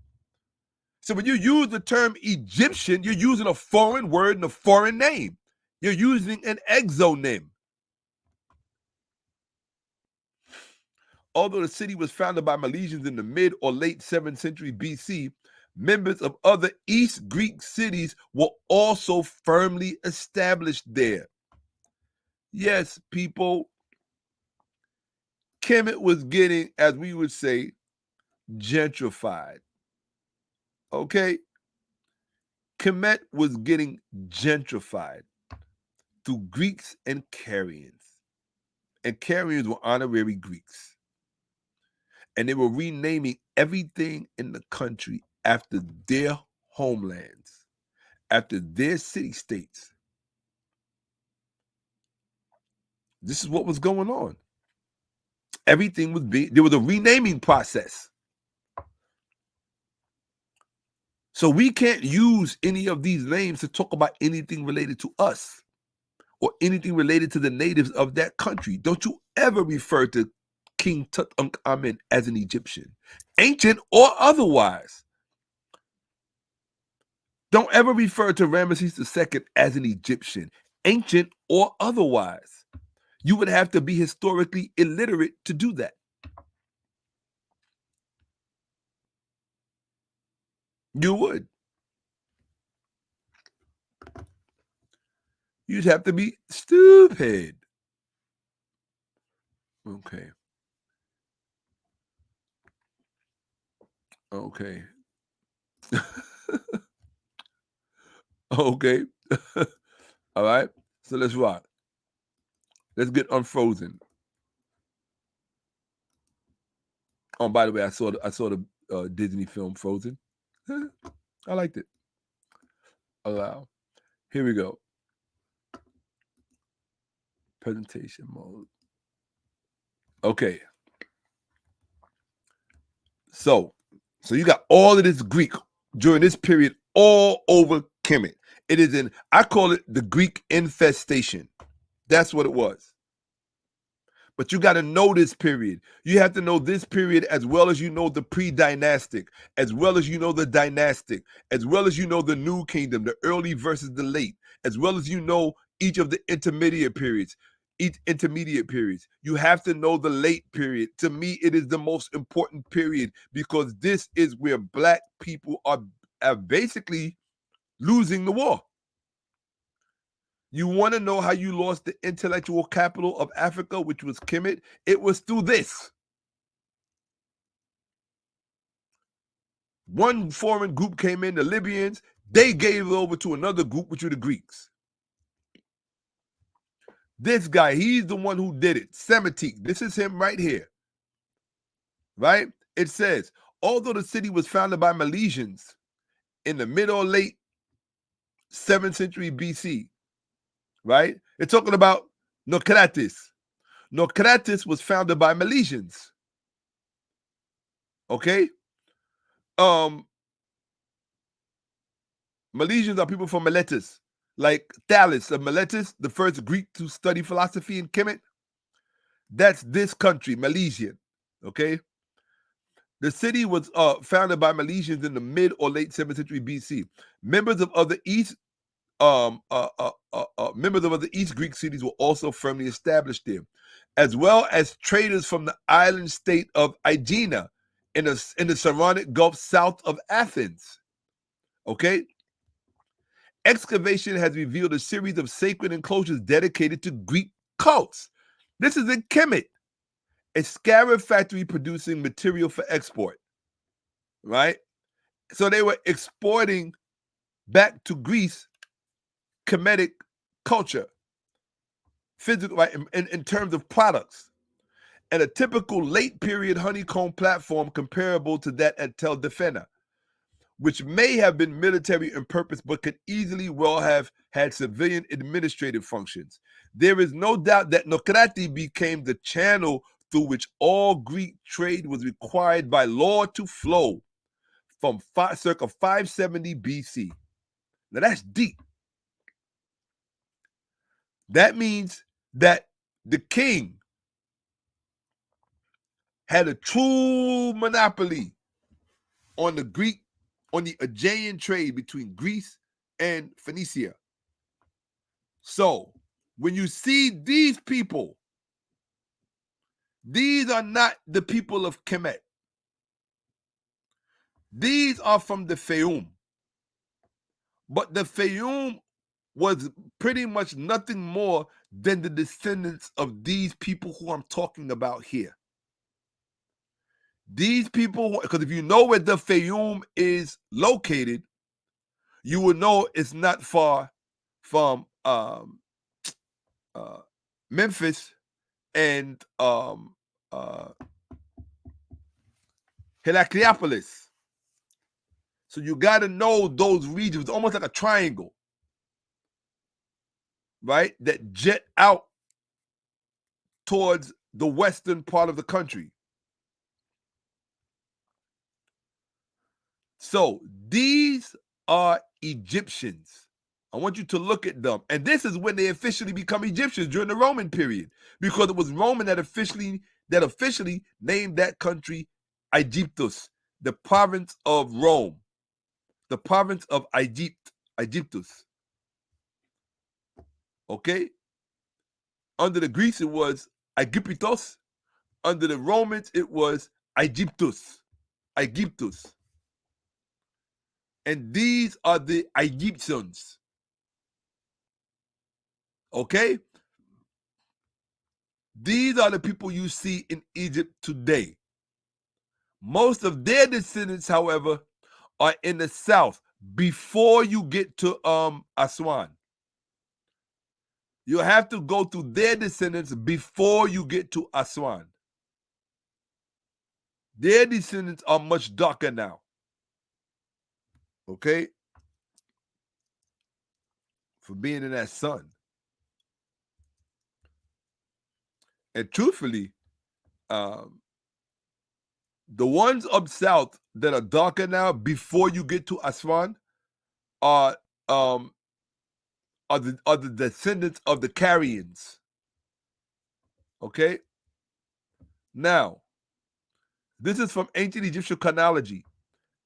So when you use the term Egyptian, you're using a foreign word and a foreign name. You're using an exonym. Although the city was founded by Milesians in the mid or late 7th century BC, members of other East Greek cities were also firmly established there. Yes, people, Kemet was getting, as we would say, gentrified. Okay? Kemet was getting gentrified through Greeks and Carians. And Carians were honorary Greeks. And they were renaming everything in the country after their homelands, after their city-states. This is what was going on. Everything was there was a renaming process. So we can't use any of these names to talk about anything related to us or anything related to the natives of that country. Don't you ever refer to King Tutankhamun as an Egyptian, ancient or otherwise. Don't ever refer to Ramesses II as an Egyptian, ancient or otherwise. You would have to be historically illiterate to do that. You would. You'd have to be stupid. Okay. Okay. Okay. All right. So let's rock. Let's get unfrozen. Oh, by the way, I saw the Disney film Frozen. I liked it. Allow. Here we go. Presentation mode. Okay. So you got all of this Greek during this period all over Kemet. It is I call it the Greek infestation. That's what it was. But you got to know this period. You have to know this period as well as you know the pre-dynastic, as well as you know the dynastic, as well as you know the New Kingdom, the early versus the late, as well as you know each of the intermediate periods. You have to know the late period. To me, it is the most important period because this is where Black people are basically losing the war. You want to know how you lost the intellectual capital of Africa, which was Kemet? It was through this. One foreign group came in, the Libyans. They gave it over to another group, which were the Greeks. This guy, he's the one who did it. Semitic. This is him right here. Right? It says, although the city was founded by Milesians in the mid or late 7th century BC, right? They're talking about Naucratis. Naucratis was founded by Milesians. Okay? Milesians are people from Miletus, like Thales of Miletus, the first Greek to study philosophy in Kemet. That's this country, Milesian. Okay? The city was founded by Milesians in the mid or late 7th century BC. Members of other East Greek cities were also firmly established there, as well as traders from the island state of Aegina in the Saronic Gulf south of Athens. Okay? Excavation has revealed a series of sacred enclosures dedicated to Greek cults. This is in Kemet, a scarab factory producing material for export, right? So they were exporting back to Greece Kemetic culture, physical, right, in terms of products, and a typical late period honeycomb platform comparable to that at Tel Defena, which may have been military in purpose but could easily well have had civilian administrative functions. There is no doubt that Naucrati became the channel through which all Greek trade was required by law to flow from circa 570 BC. Now that's deep. That means that the king had a true monopoly on the Aegean trade between Greece and Phoenicia. So when you see these people, these are not the people of Kemet. These are from the Fayum. But the Fayum was pretty much nothing more than the descendants of these people who I'm talking about here. These people, because if you know where the Fayum is located, you will know it's not far from Memphis and Heracleopolis. So you got to know those regions. It's almost like a triangle, right? That jet out towards the western part of the country. So these are Egyptians. I want you to look at them. And this is when they officially become Egyptians during the Roman period, because it was Roman that officially named that country Aegyptus, the province of Rome, the province of Aegyptus. Okay? Under the Greeks, it was Aegyptos. Under the Romans, it was Aegyptus. And these are the Egyptians. Okay? These are the people you see in Egypt today. Most of their descendants, however, are in the south before you get to Aswan. You have to go through their descendants before you get to Aswan. Their descendants are much darker now. Okay? For being in that sun. And truthfully, the ones up south that are darker now before you get to Aswan are the descendants of the Carians. Okay? Now, this is from Ancient Egyptian Chronology,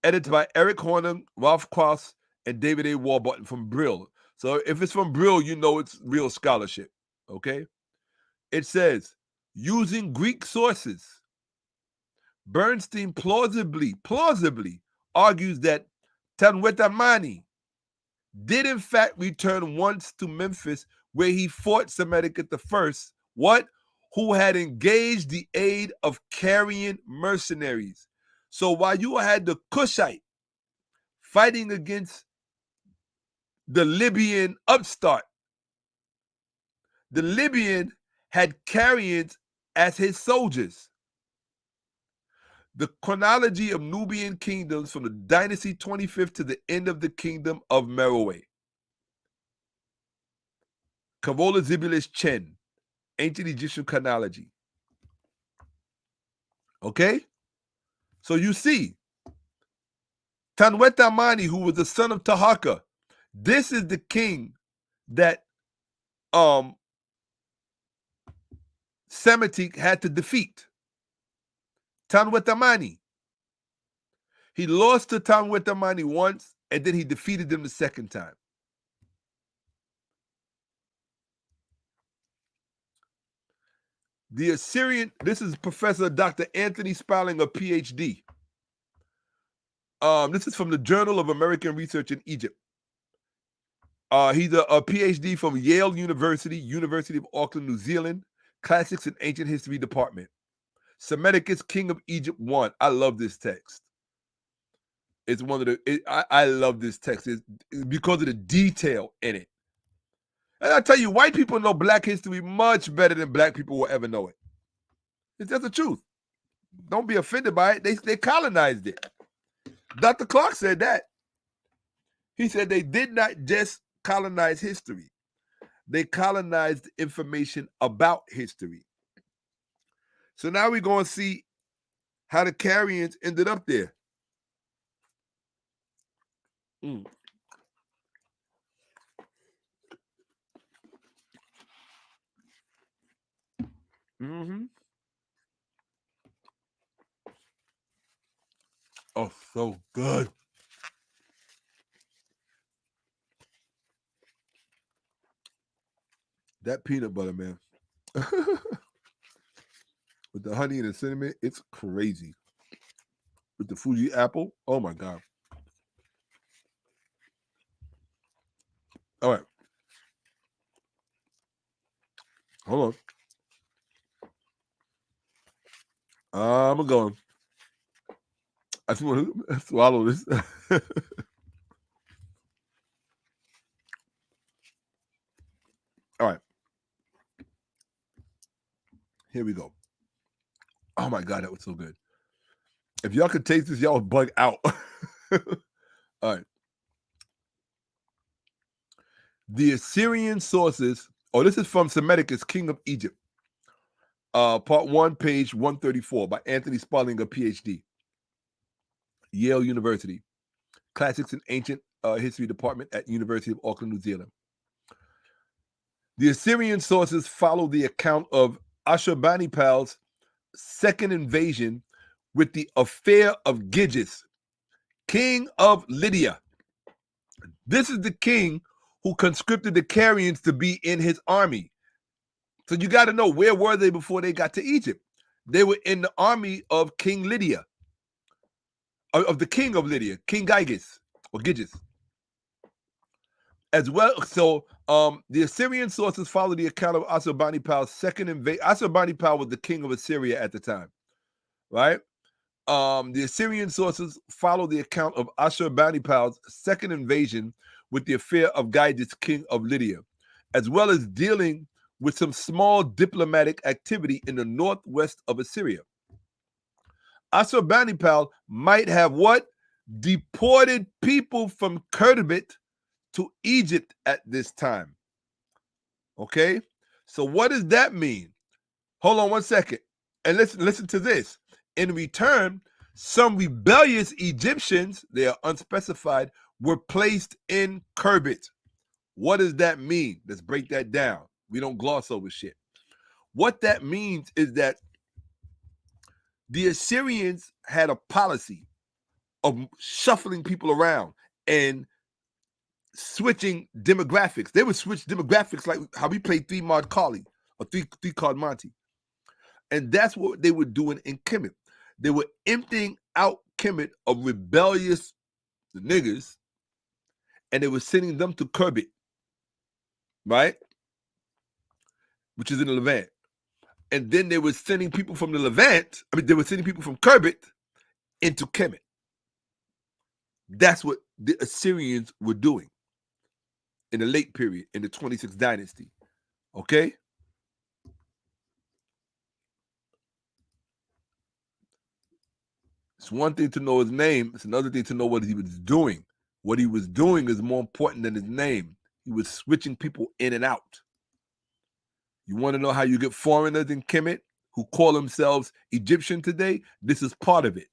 edited by Eric Horner, Ralph Cross, and David A. Warburton from Brill. So if it's from Brill, you know it's real scholarship. Okay? It says, using Greek sources, Bernstein plausibly argues that Tanwetamani did in fact return once to Memphis, where he fought Semitic I, who had engaged the aid of Carian mercenaries. So while you had the Cushite fighting against the Libyan upstart, the Libyan had Carians as his soldiers. The chronology of Nubian kingdoms from the dynasty 25th to the end of the kingdom of Meroe. Kavola Zibilis Chen, Ancient Egyptian Chronology. Okay? So you see, Tanwetamani, who was the son of Tahaka, this is the king that Semitic had to defeat. Tanwetamani. He lost to Tanwetamani once, and then he defeated him the second time. The Assyrian, this is Professor Dr. Anthony Spalling, a PhD. This is from the Journal of American Research in Egypt. He's a PhD from Yale University, University of Auckland, New Zealand, Classics and Ancient History Department. Semiticus, King of Egypt 1. I love this text. It's one of the, I love this text because of the detail in it. And I tell you, white people know Black history much better than Black people will ever know it. That's the truth. Don't be offended by it. They colonized it. Dr. Clark said that. He said they did not just colonize history. They colonized information about history. So now we're going to see how the Carians ended up there. Oh, so good. That peanut butter, man. With the honey and the cinnamon, it's crazy. With the Fuji apple, oh my God. All right. Hold on. I'm going. I just want to swallow this. All right. Here we go. Oh my God, that was so good. If y'all could taste this, y'all would bug out. All right. The Assyrian sources. Oh, this is from Semiticus, King of Egypt. Part 1, page 134 by Anthony Sparlinger, PhD. Yale University. Classics in Ancient History Department at University of Auckland, New Zealand. The Assyrian sources follow the account of Ashurbanipal's second invasion with the affair of Gyges, king of Lydia. This is the king who conscripted the Carians to be in his army. So you got to know, where were they before they got to Egypt? They were in the army of King Lydia, of the king of Lydia, King Gyges, or Gyges. As well, so the Assyrian sources follow the account of Ashurbanipal's second invasion. Ashurbanipal was the king of Assyria at the time, right? The Assyrian sources follow the account of Ashurbanipal's second invasion with the affair of Gyges, king of Lydia, as well as dealing with some small diplomatic activity in the northwest of Assyria. Ashurbanipal might have what? Deported people from Kemet to Egypt at this time. Okay? So what does that mean? Hold on one second. And listen to this. In return, some rebellious Egyptians, they are unspecified, were placed in Kemet. What does that mean? Let's break that down. We don't gloss over shit. What that means is that the Assyrians had a policy of shuffling people around and switching demographics. They would switch demographics like how we play three-card Carly or three-card Monty. And that's what they were doing in Kemet. They were emptying out Kemet of rebellious niggas, and they were sending them to Kemet, right? Which is in the Levant. And then they were sending people from the Levant, they were sending people from Kemet into Kemet. That's what the Assyrians were doing in the late period, in the 26th dynasty. Okay? It's one thing to know his name. It's another thing to know what he was doing. What he was doing is more important than his name. He was switching people in and out. You want to know how you get foreigners in Kemet who call themselves Egyptian today? This is part of it.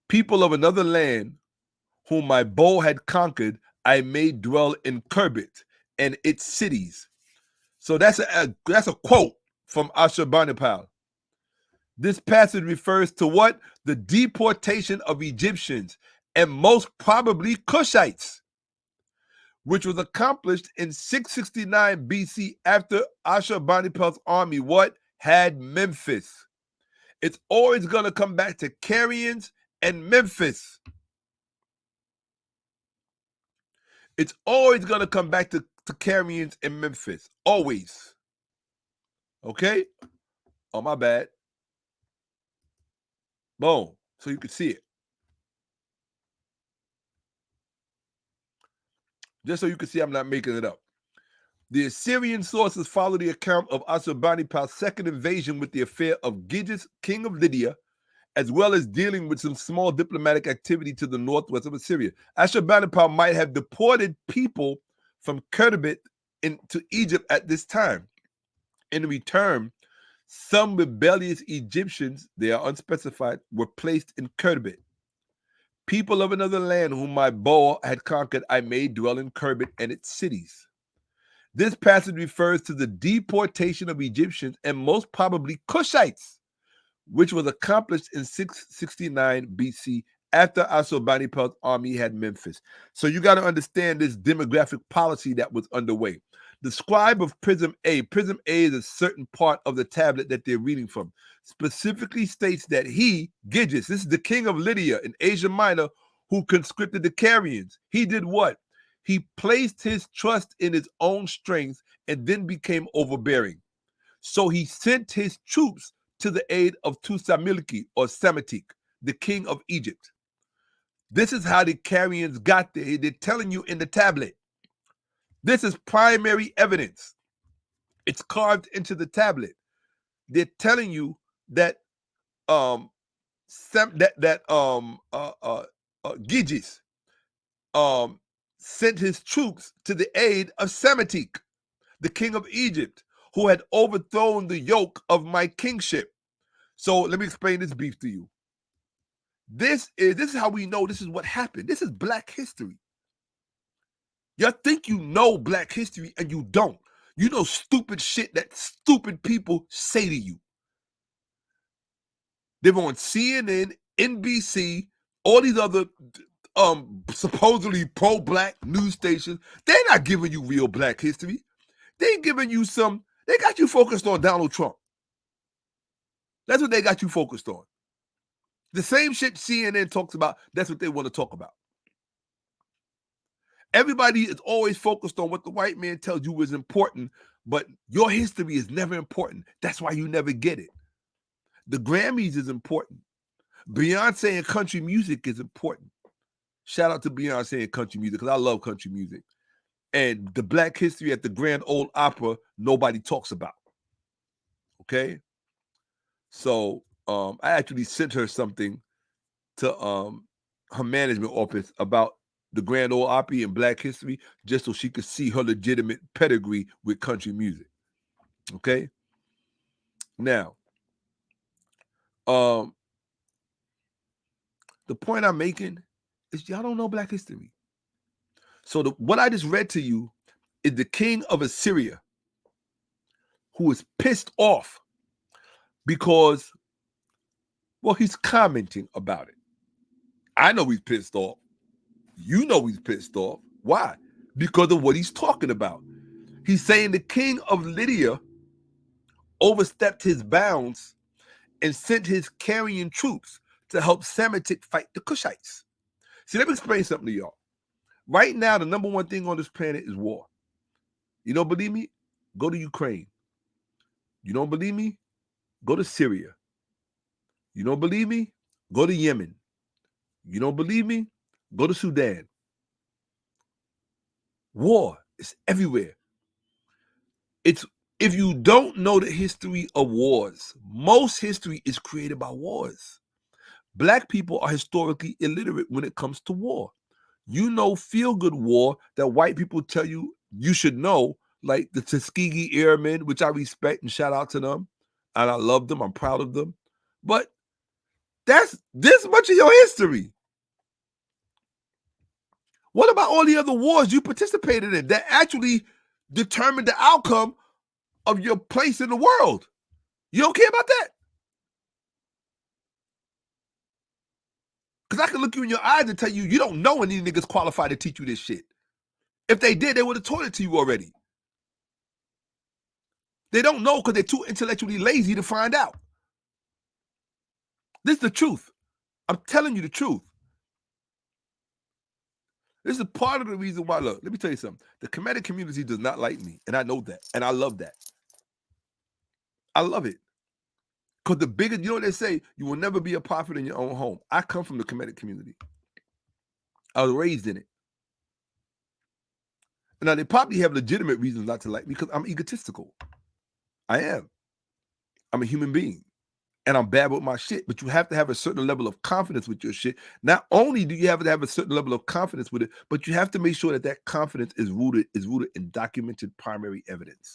People of another land whom my bow had conquered, I made dwell in Kemet and its cities. So that's a quote from Ashurbanipal. This passage refers to what? The deportation of Egyptians and most probably Cushites, which was accomplished in 669 BC after Ashurbanipal's army had Memphis. It's always going to come back to Carians and Memphis. It's always going to come back to Carians and Memphis. Always. Okay? Oh, my bad. Boom. So you can see it. Just so you can see I'm not making it up. The Assyrian sources follow the account of Ashurbanipal's second invasion with the affair of Gyges, king of Lydia, as well as dealing with some small diplomatic activity to the northwest of Assyria. Ashurbanipal might have deported people from Kemet into Egypt at this time. In return, some rebellious Egyptians, they are unspecified, were placed in Kemet. People of another land whom my bow had conquered, I made dwell in Kemet and its cities. This passage refers to the deportation of Egyptians and most probably Cushites, which was accomplished in 669 BC after Ashurbanipal's army had Memphis. So you got to understand this demographic policy that was underway. The scribe of Prism A is a certain part of the tablet that they're reading from, specifically states that he, Gyges, this is the king of Lydia in Asia Minor, who conscripted the Carians. He did what? He placed his trust in his own strength and then became overbearing. So he sent his troops to the aid of Tusamilki or Semitic, the king of Egypt. This is how the Carians got there. They're telling you in the tablet. This is primary evidence. It's carved into the tablet. They're telling you that Gyges sent his troops to the aid of Semitic, the king of Egypt, who had overthrown the yoke of my kingship. So let me explain this beef to you. This is how we know this is what happened. This is Black history. Y'all think you know Black history and you don't. You know stupid shit that stupid people say to you. They're on CNN, NBC, all these other supposedly pro-Black news stations. They're not giving you real Black history. They're giving you they got you focused on Donald Trump. That's what they got you focused on. The same shit CNN talks about, that's what they want to talk about. Everybody is always focused on what the white man tells you is important, but your history is never important. That's why you never get it. The Grammys is important. Beyonce and country music is important. Shout out to Beyonce and country music, because I love country music. And the Black history at the Grand Ole Opera, nobody talks about. Okay? So I actually sent her something to her management office about the Grand Ole Opry and Black history, just so she could see her legitimate pedigree with country music. Okay? Now, the point I'm making is y'all don't know Black history. So what I just read to you is the king of Assyria, who is pissed off because, well, he's commenting about it. I know he's pissed off. You know he's pissed off. Why? Because of what he's talking about. He's saying the king of Lydia overstepped his bounds and sent his Carian troops to help Semitic fight the Cushites. See, let me explain something to y'all. Right now, the number one thing on this planet is war. You don't believe me? Go to Ukraine. You don't believe me? Go to Syria. You don't believe me? Go to Yemen. You don't believe me? Go to Sudan. War is everywhere. If you don't know the history of wars, most history is created by wars. Black people are historically illiterate when it comes to war. You know feel-good war that white people tell you you should know, like the Tuskegee Airmen, which I respect and shout out to them. And I love them. I'm proud of them. But that's this much of your history. What about all the other wars you participated in that actually determined the outcome of your place in the world? You don't care about that? Because I can look you in your eyes and tell you, you don't know any niggas qualified to teach you this shit. If they did, they would have taught it to you already. They don't know because they're too intellectually lazy to find out. This is the truth. I'm telling you the truth. This is part of the reason why, look, let me tell you something. The Kemetic community does not like me, and I know that, and I love that. I love it. Because the biggest, you know what they say, you will never be a prophet in your own home. I come from the Kemetic community. I was raised in it. Now, they probably have legitimate reasons not to like me because I'm egotistical. I am. I'm a human being. And I'm bad with my shit. But you have to have a certain level of confidence with your shit. Not only do you have to have a certain level of confidence with it, but you have to make sure that that confidence is rooted in documented primary evidence.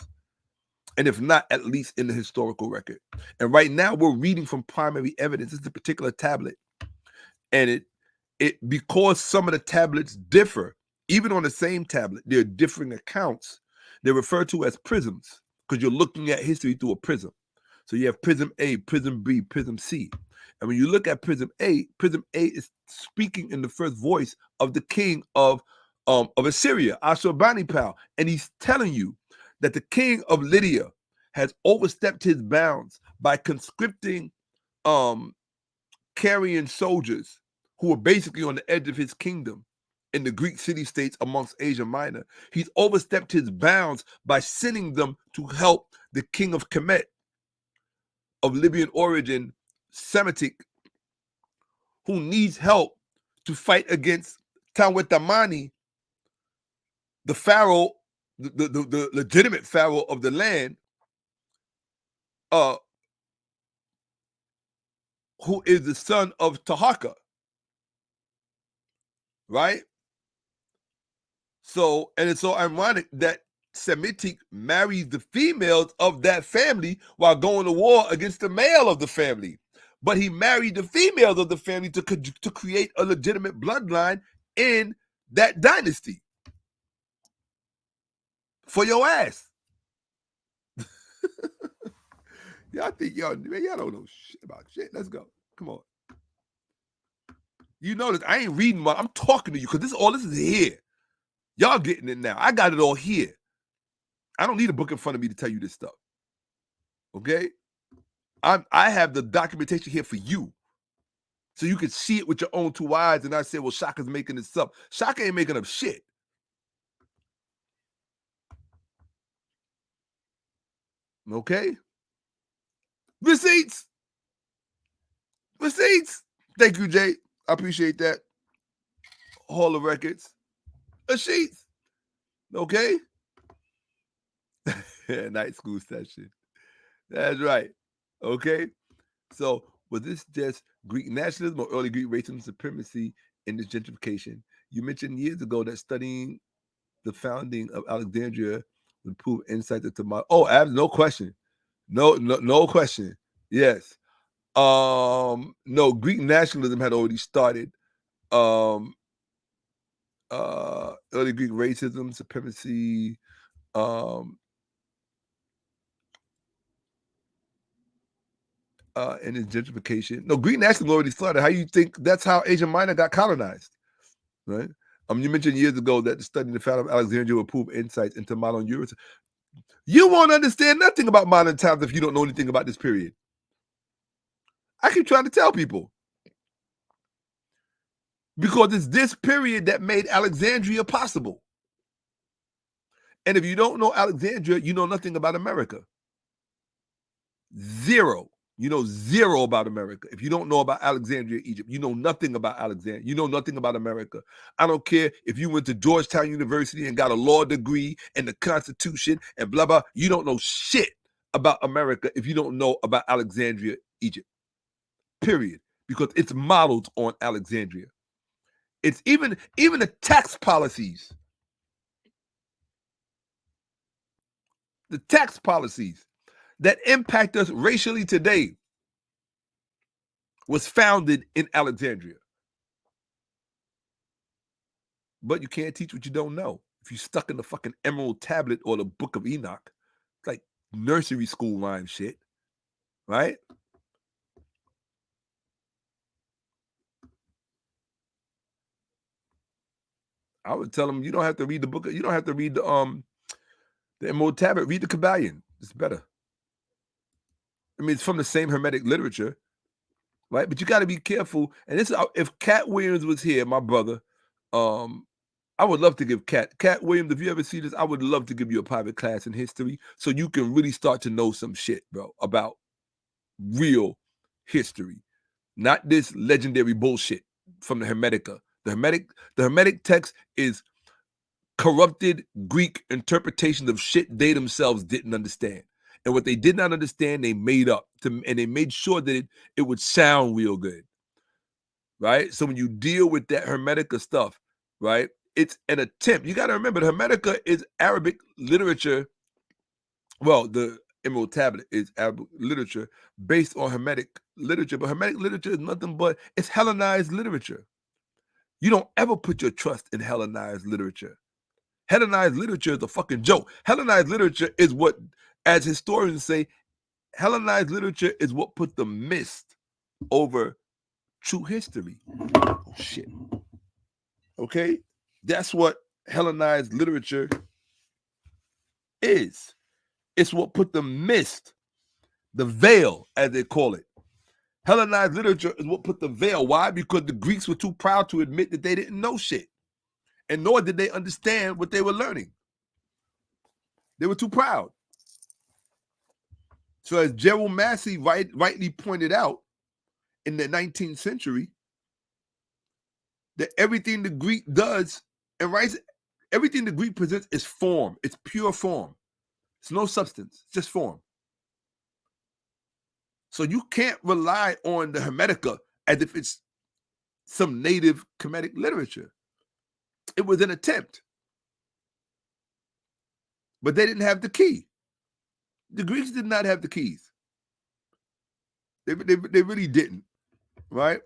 And if not, at least in the historical record. And right now, we're reading from primary evidence. It's a particular tablet. And it because some of the tablets differ, even on the same tablet, there are differing accounts. They're referred to as prisms because you're looking at history through a prism. So you have Prism A, Prism B, Prism C. And when you look at Prism A is speaking in the first voice of the king of Assyria, Ashurbanipal. And he's telling you that the king of Lydia has overstepped his bounds by conscripting Carian soldiers who were basically on the edge of his kingdom in the Greek city-states amongst Asia Minor. He's overstepped his bounds by sending them to help the king of Kemet, of Libyan origin, Semitic, who needs help to fight against Tawetamani, the pharaoh, the legitimate pharaoh of the land, who is the son of Taharqa, right? So, and it's so ironic that Semitic marries the females of that family while going to war against the male of the family. But he married the females of the family to create a legitimate bloodline in that dynasty. For your ass. Y'all think y'all don't know shit about shit. Let's go. Come on. You notice I ain't reading much. I'm talking to you because all this is here. Y'all getting it now. I got it all here. I don't need a book in front of me to tell you this stuff. Okay? I have the documentation here for you. So you can see it with your own two eyes and I say, well, Shaka's making this up. Shaka ain't making up shit. Okay? Receipts. Thank you, Jay. I appreciate that. Hall of Records. A sheets. Okay? Night school session. That's right. Okay? So, was this just Greek nationalism or early Greek racism supremacy in this gentrification? You mentioned years ago that studying the founding of Alexandria would prove insight into my... Oh, no question. No question. Yes. No, Greek nationalism had already started. Early Greek racism, supremacy, and its gentrification. No, Greek nationalism already started. How you think that's how Asia Minor got colonized, right? You mentioned years ago that the study the founding of Alexandria would prove insights into modern Europe. You won't understand nothing about modern times if you don't know anything about this period. I keep trying to tell people. Because it's this period that made Alexandria possible. And if you don't know Alexandria, you know nothing about America. Zero. You know zero about America. If you don't know about Alexandria, Egypt, you know nothing about Alexandria. You know nothing about America. I don't care if you went to Georgetown University and got a law degree and the Constitution and blah, blah. You don't know shit about America if you don't know about Alexandria, Egypt. Period. Because it's modeled on Alexandria. It's even the tax policies. The tax policies that impact us racially today was founded in Alexandria. But you can't teach what you don't know. If you're stuck in the fucking Emerald Tablet or the Book of Enoch, it's like nursery school rhyme shit, right? I would tell them you don't have to read the book. You don't have to read the Emerald Tablet. Read the Kabbalion. It's better. I mean, it's from the same Hermetic literature, right? But you got to be careful. And this, if Katt Williams was here, my brother, I would love to give Katt Williams, if you ever see this, I would love to give you a private class in history so you can really start to know some shit, bro, about real history, not this legendary bullshit from the Hermetica. The Hermetic text is corrupted Greek interpretations of shit they themselves didn't understand. And what they did not understand, they made up, and they made sure that it would sound real good, right? So when you deal with that Hermetica stuff, right, it's an attempt. You got to remember, the Hermetica is Arabic literature. Well, the Emerald Tablet is Arabic literature based on Hermetic literature, but Hermetic literature is nothing but, it's Hellenized literature. You don't ever put your trust in Hellenized literature. Hellenized literature is a fucking joke. Hellenized literature is what, as historians say, Hellenized literature is what put the mist over true history. Oh, shit. Okay? That's what Hellenized literature is. It's what put the mist, the veil, as they call it. Hellenized literature is what put the veil. Why? Because the Greeks were too proud to admit that they didn't know shit. And nor did they understand what they were learning. They were too proud. So as Gerald Massey rightly pointed out in the 19th century, that everything the Greek does and writes, everything the Greek presents is form. It's pure form. It's no substance. It's just form. So you can't rely on the Hermetica as if it's some native Kemetic literature. It was an attempt. But they didn't have the key. The Greeks did not have the keys. They really didn't, right?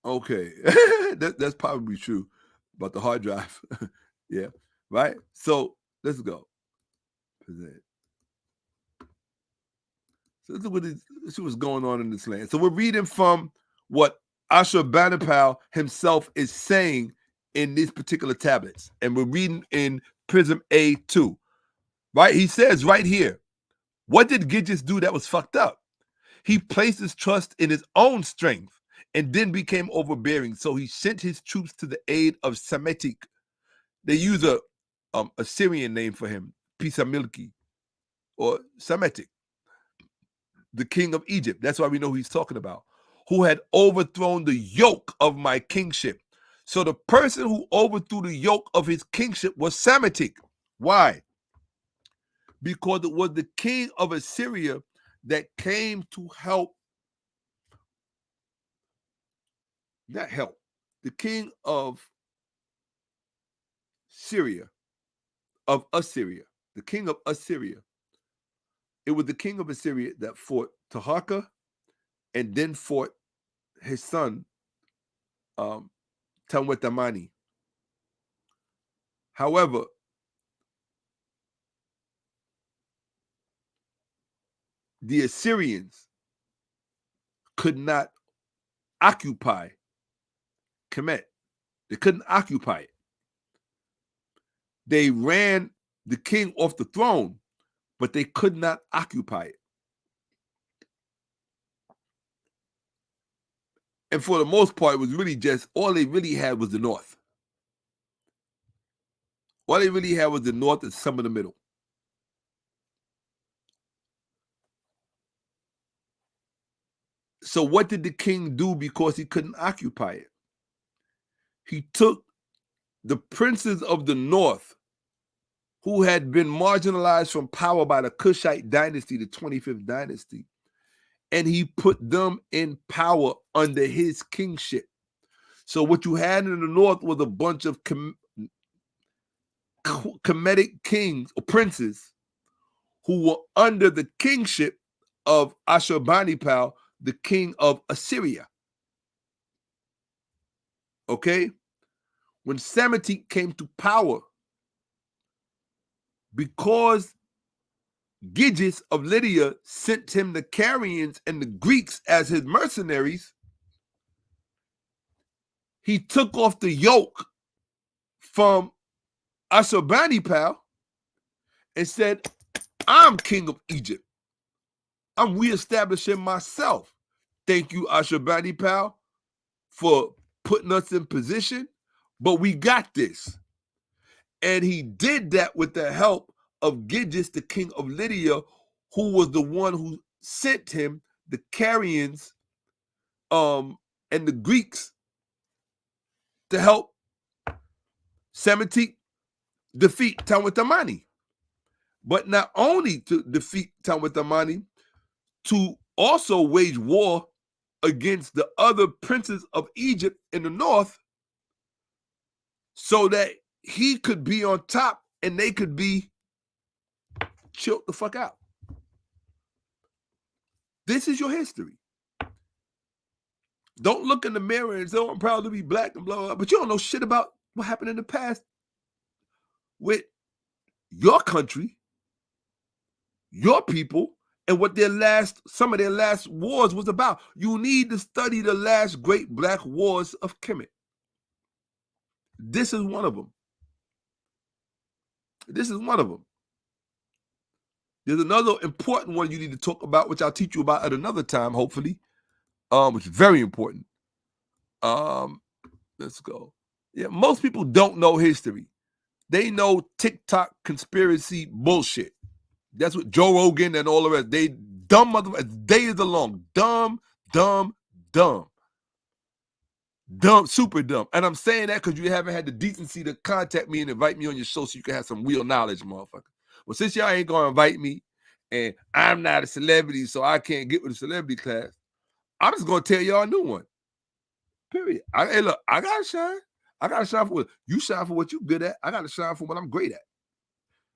Okay, that's probably true about the hard drive. Yeah, right? So let's go. So let's see what's going on in this land. So we're reading from what Ashurbanipal himself is saying in these particular tablets. And we're reading in Prism A2, right? He says right here, what did Gidges do that was fucked up? He placed his trust in his own strength and then became overbearing. So he sent his troops to the aid of Semitic. They use a Assyrian name for him, Pisamilki, or Semitic, the king of Egypt. That's why we know who he's talking about, who had overthrown the yoke of my kingship. So the person who overthrew the yoke of his kingship was Semitic. Why? Because it was the king of Assyria that came to help. Not help. The king of Syria, of Assyria, the king of Assyria. It was the king of Assyria that fought Taharka and then fought his son, Tamwetamani. However, the Assyrians could not occupy Kemet. They couldn't occupy it. They ran the king off the throne, but they could not occupy it. And for the most part, it was really just, all they really had was the north. All they really had was the north and some of the middle. So what did the king do because he couldn't occupy it? He took the princes of the north who had been marginalized from power by the Kushite dynasty, the 25th dynasty, and he put them in power under his kingship. So what you had in the north was a bunch of Kemetic kings or princes who were under the kingship of Ashurbanipal, the king of Assyria. Okay? When Semitic came to power, because Gidges of Lydia sent him the Carians and the Greeks as his mercenaries, he took off the yoke from Ashurbanipal and said, I'm king of Egypt. I'm reestablishing myself. Thank you, Ashurbanipal, for putting us in position, but we got this. And he did that with the help of Gidges, the king of Lydia, who was the one who sent him the Carians and the Greeks to help Semitic defeat Tamwetamani. But not only to defeat Tamwetamani, to also wage war against the other princes of Egypt in the north so that he could be on top and they could be chilled the fuck out. This is your history. Don't look in the mirror and say, oh, I'm proud to be black and blah, blah, blah. But you don't know shit about what happened in the past with your country, your people, and what some of their last wars was about. You need to study the last great black wars of Kemet. This is one of them. This is one of them. There's another important one you need to talk about, which I'll teach you about at another time, hopefully, which is very important. Let's go. Yeah, most people don't know history. They know TikTok conspiracy bullshit. That's what Joe Rogan and all the rest. They dumb motherfuckers. Days along. Dumb, super dumb. And I'm saying that because you haven't had the decency to contact me and invite me on your show so you can have some real knowledge, motherfucker. Well, since y'all ain't going to invite me and I'm not a celebrity, so I can't get with the celebrity class, I'm just going to tell y'all a new one. Period. Hey, look, I got to shine. I got to shine for what you shine for what you're good at. I got to shine for what I'm great at.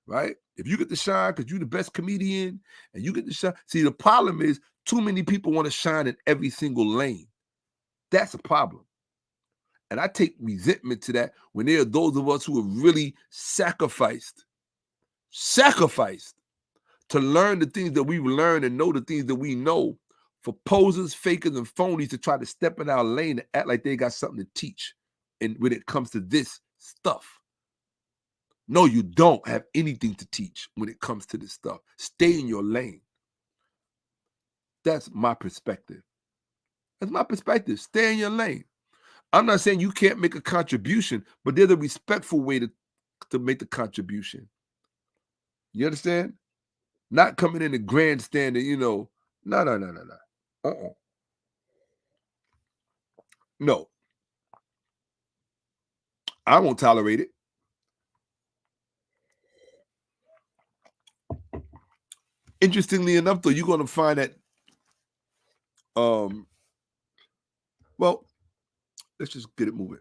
Right? If you get to shine because you're the best comedian and you get to shine. See, the problem is too many people want to shine in every single lane. That's a problem. And I take resentment to that when there are those of us who have really sacrificed to learn the things that we've learned and know the things that we know for posers, fakers, and phonies to try to step in our lane and act like they got something to teach and when it comes to this stuff. No, you don't have anything to teach when it comes to this stuff. Stay in your lane. That's my perspective. That's my perspective. Stay in your lane. I'm not saying you can't make a contribution, but there's a respectful way to make the contribution. You understand? Not coming in and grandstanding, no. No. I won't tolerate it. Interestingly enough, though, you're going to find that, well, let's just get it moving.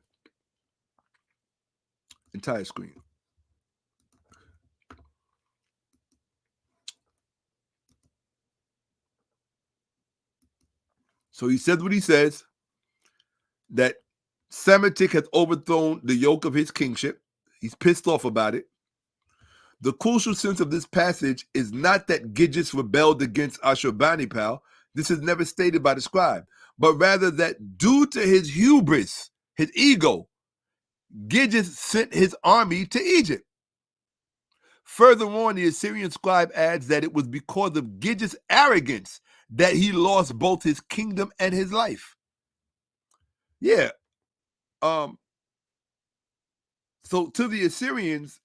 Entire screen. So he says what he says, that Semitic has overthrown the yoke of his kingship. He's pissed off about it. The crucial sense of this passage is not that Gidges rebelled against Ashurbanipal. This is never stated by the scribe, but rather that due to his hubris, his ego, Gidges sent his army to Egypt. Further on, the Assyrian scribe adds that it was because of Gidges' arrogance that he lost both his kingdom and his life. Yeah. So to the Assyrians,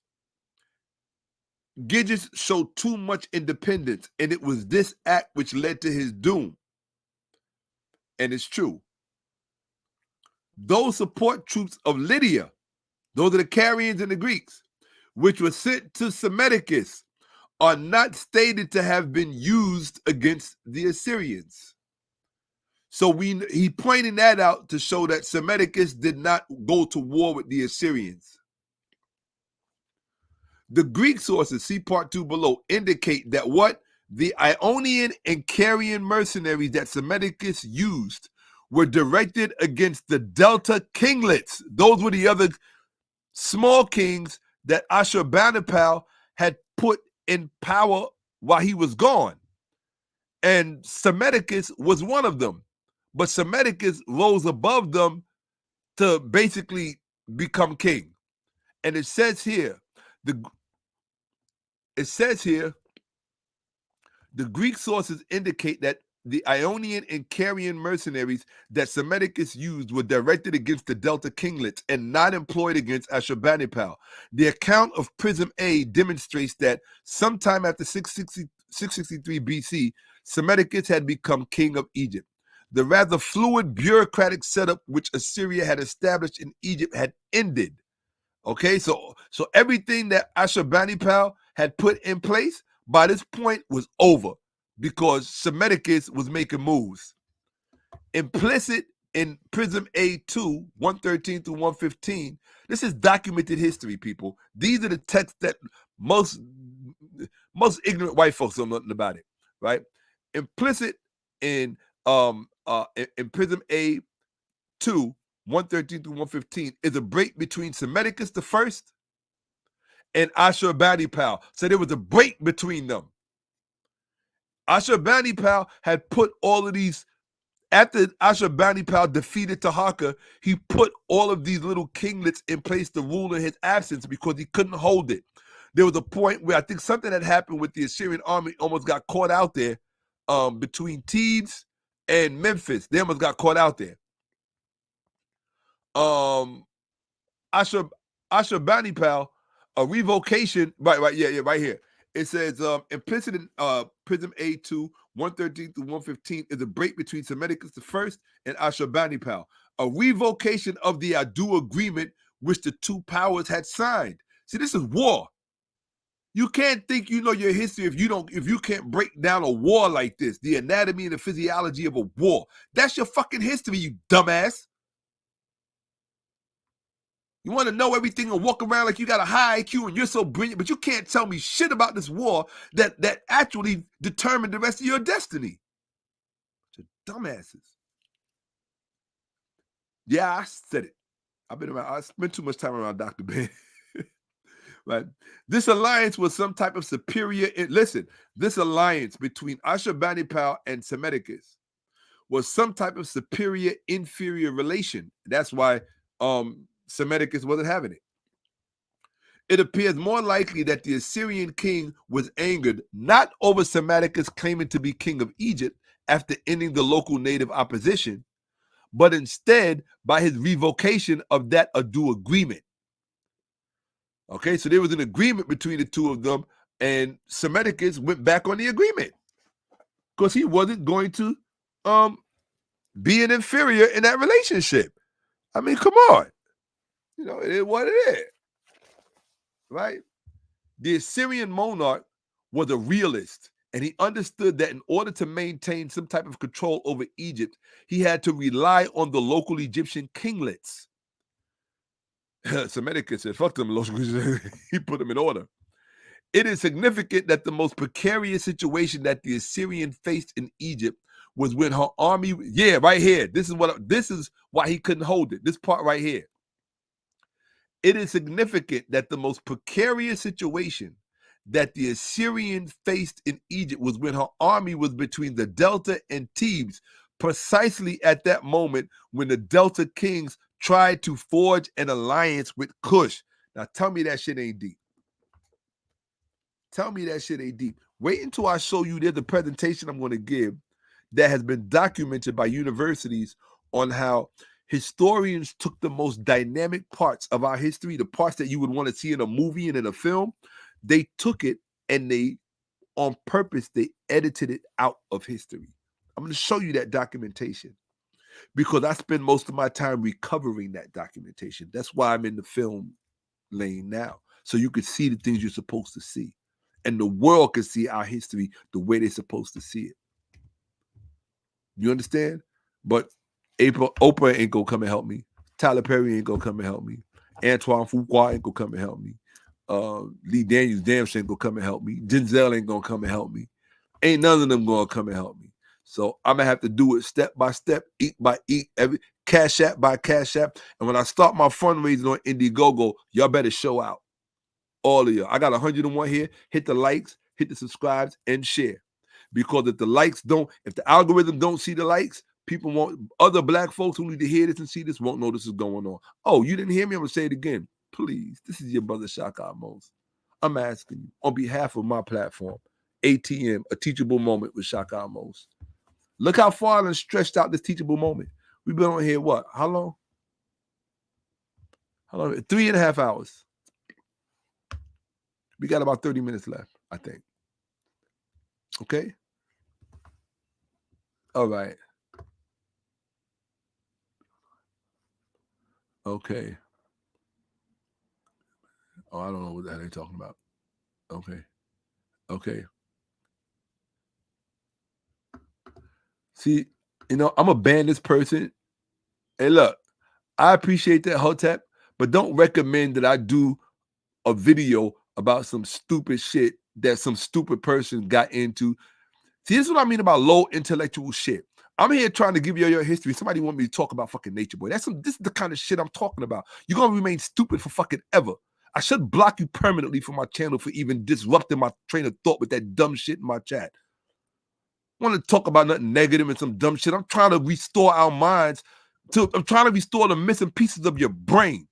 Gidges showed too much independence, and it was this act which led to his doom. And it's true. Those support troops of Lydia, those are the Carians and the Greeks, which were sent to Semiticus, are not stated to have been used against the Assyrians. So he pointed that out to show that Semiticus did not go to war with the Assyrians. The Greek sources, see part 2 below, indicate that what the Ionian and Carian mercenaries that Semiticus used were directed against the Delta kinglets. Those were the other small kings that Ashurbanipal had put in power while he was gone. And Semiticus was one of them. But Semiticus rose above them to basically become king. And it says here, the Greek sources indicate that the Ionian and Carian mercenaries that Semiticus used were directed against the Delta kinglets and not employed against Ashurbanipal. The account of Prism A demonstrates that sometime after 663 BC, Semiticus had become king of Egypt. The rather fluid bureaucratic setup which Assyria had established in Egypt had ended. Okay, so everything that Ashurbanipal had put in place by this point was over because Semiticus was making moves. Implicit in Prism A2, 113 through 115, this is documented history, people. These are the texts that most ignorant white folks don't know nothing about it, right? Implicit in Prism A2, 113 through 115 is a break between Semiticus the first and Ashurbanipal. So there was a break between them. Ashurbanipal had put all of these, after Ashurbanipal defeated Taharqa, he put all of these little kinglets in place to rule in his absence because he couldn't hold it. There was a point where I think something had happened with the Assyrian army, almost got caught out there between Thebes and Memphis. They almost got caught out there. Ashurbanipal, a revocation, right here. It says implicit in Prism A2, 113 through 115 is a break between Semiticus I and Ashurbanipal, a revocation of the Adu agreement which the two powers had signed. See, this is war. You can't think you know your history if you can't break down a war like this, the anatomy and the physiology of a war. That's your fucking history, you dumbass. You want to know everything and walk around like you got a high IQ and you're so brilliant, but you can't tell me shit about this war that actually determined the rest of your destiny. Bunch of dumbasses. Yeah, I said it. I spent too much time around Dr. Ben. Right? This alliance was some type of superior. This alliance between Ashurbanipal and Semiticus was some type of superior inferior relation. That's why Semiticus wasn't having it. It appears more likely that the Assyrian king was angered not over Semiticus claiming to be king of Egypt after ending the local native opposition, but instead by his revocation of that Adu agreement. Okay, so there was an agreement between the two of them, and Semiticus went back on the agreement because he wasn't going to be an inferior in that relationship. I mean, come on. You know, it is what it is. Right? The Assyrian monarch was a realist, and he understood that in order to maintain some type of control over Egypt, he had to rely on the local Egyptian kinglets. Semiticus said, fuck them, he put them in order. It is significant that the most precarious situation that the Assyrian faced in Egypt was when her army, right here. This is why he couldn't hold it. This part right here. It is significant that the most precarious situation that the Assyrian faced in Egypt was when her army was between the Delta and Thebes, precisely at that moment when the Delta kings tried to forge an alliance with Cush. Now tell me that shit ain't deep. Tell me that shit ain't deep. Wait until I show you there's a presentation I'm going to give that has been documented by universities on how historians took the most dynamic parts of our history, the parts that you would want to see in a movie and in a film. They took it and they, on purpose, they edited it out of history. I'm going to show you that documentation because I spend most of my time recovering that documentation. That's why I'm in the film lane now, so you can see the things you're supposed to see. And the world can see our history the way they're supposed to see it. You understand? But Oprah ain't gonna come and help me. Tyler Perry ain't gonna come and help me. Antoine Fuqua ain't gonna come and help me. Lee Daniels damn sure ain't gonna come and help me. Denzel ain't gonna come and help me. Ain't none of them gonna come and help me. So I'm gonna have to do it step by step, eat by eat, every Cash App by Cash App. And when I start my fundraising on Indiegogo, y'all better show out. All of y'all. I got 101 here. Hit the likes, hit the subscribes, and share. Because if the algorithm don't see the likes, people won't, other black folks who need to hear this and see this won't know this is going on. Oh, you didn't hear me? I'm gonna say it again. Please, this is your brother Shakka-Ahmose. I'm asking you on behalf of my platform, ATM, a teachable moment with Shakka-Ahmose. Look how far and stretched out this teachable moment. We've been on here, what? How long? 3.5 hours. We got about 30 minutes left, I think. Okay? All right. Okay. Oh, I don't know what the hell they're talking about. Okay. Okay. See, I'm going to ban this person. Hey, look, I appreciate that, Hotep, but don't recommend that I do a video about some stupid shit that some stupid person got into. See, this is what I mean about low intellectual shit. I'm here trying to give you your history. Somebody want me to talk about fucking Nature Boy. This is the kind of shit I'm talking about. You're going to remain stupid for fucking ever. I should block you permanently from my channel for even disrupting my train of thought with that dumb shit in my chat. I want to talk about nothing negative and some dumb shit. I'm trying to restore our minds. I'm trying to restore the missing pieces of your brain.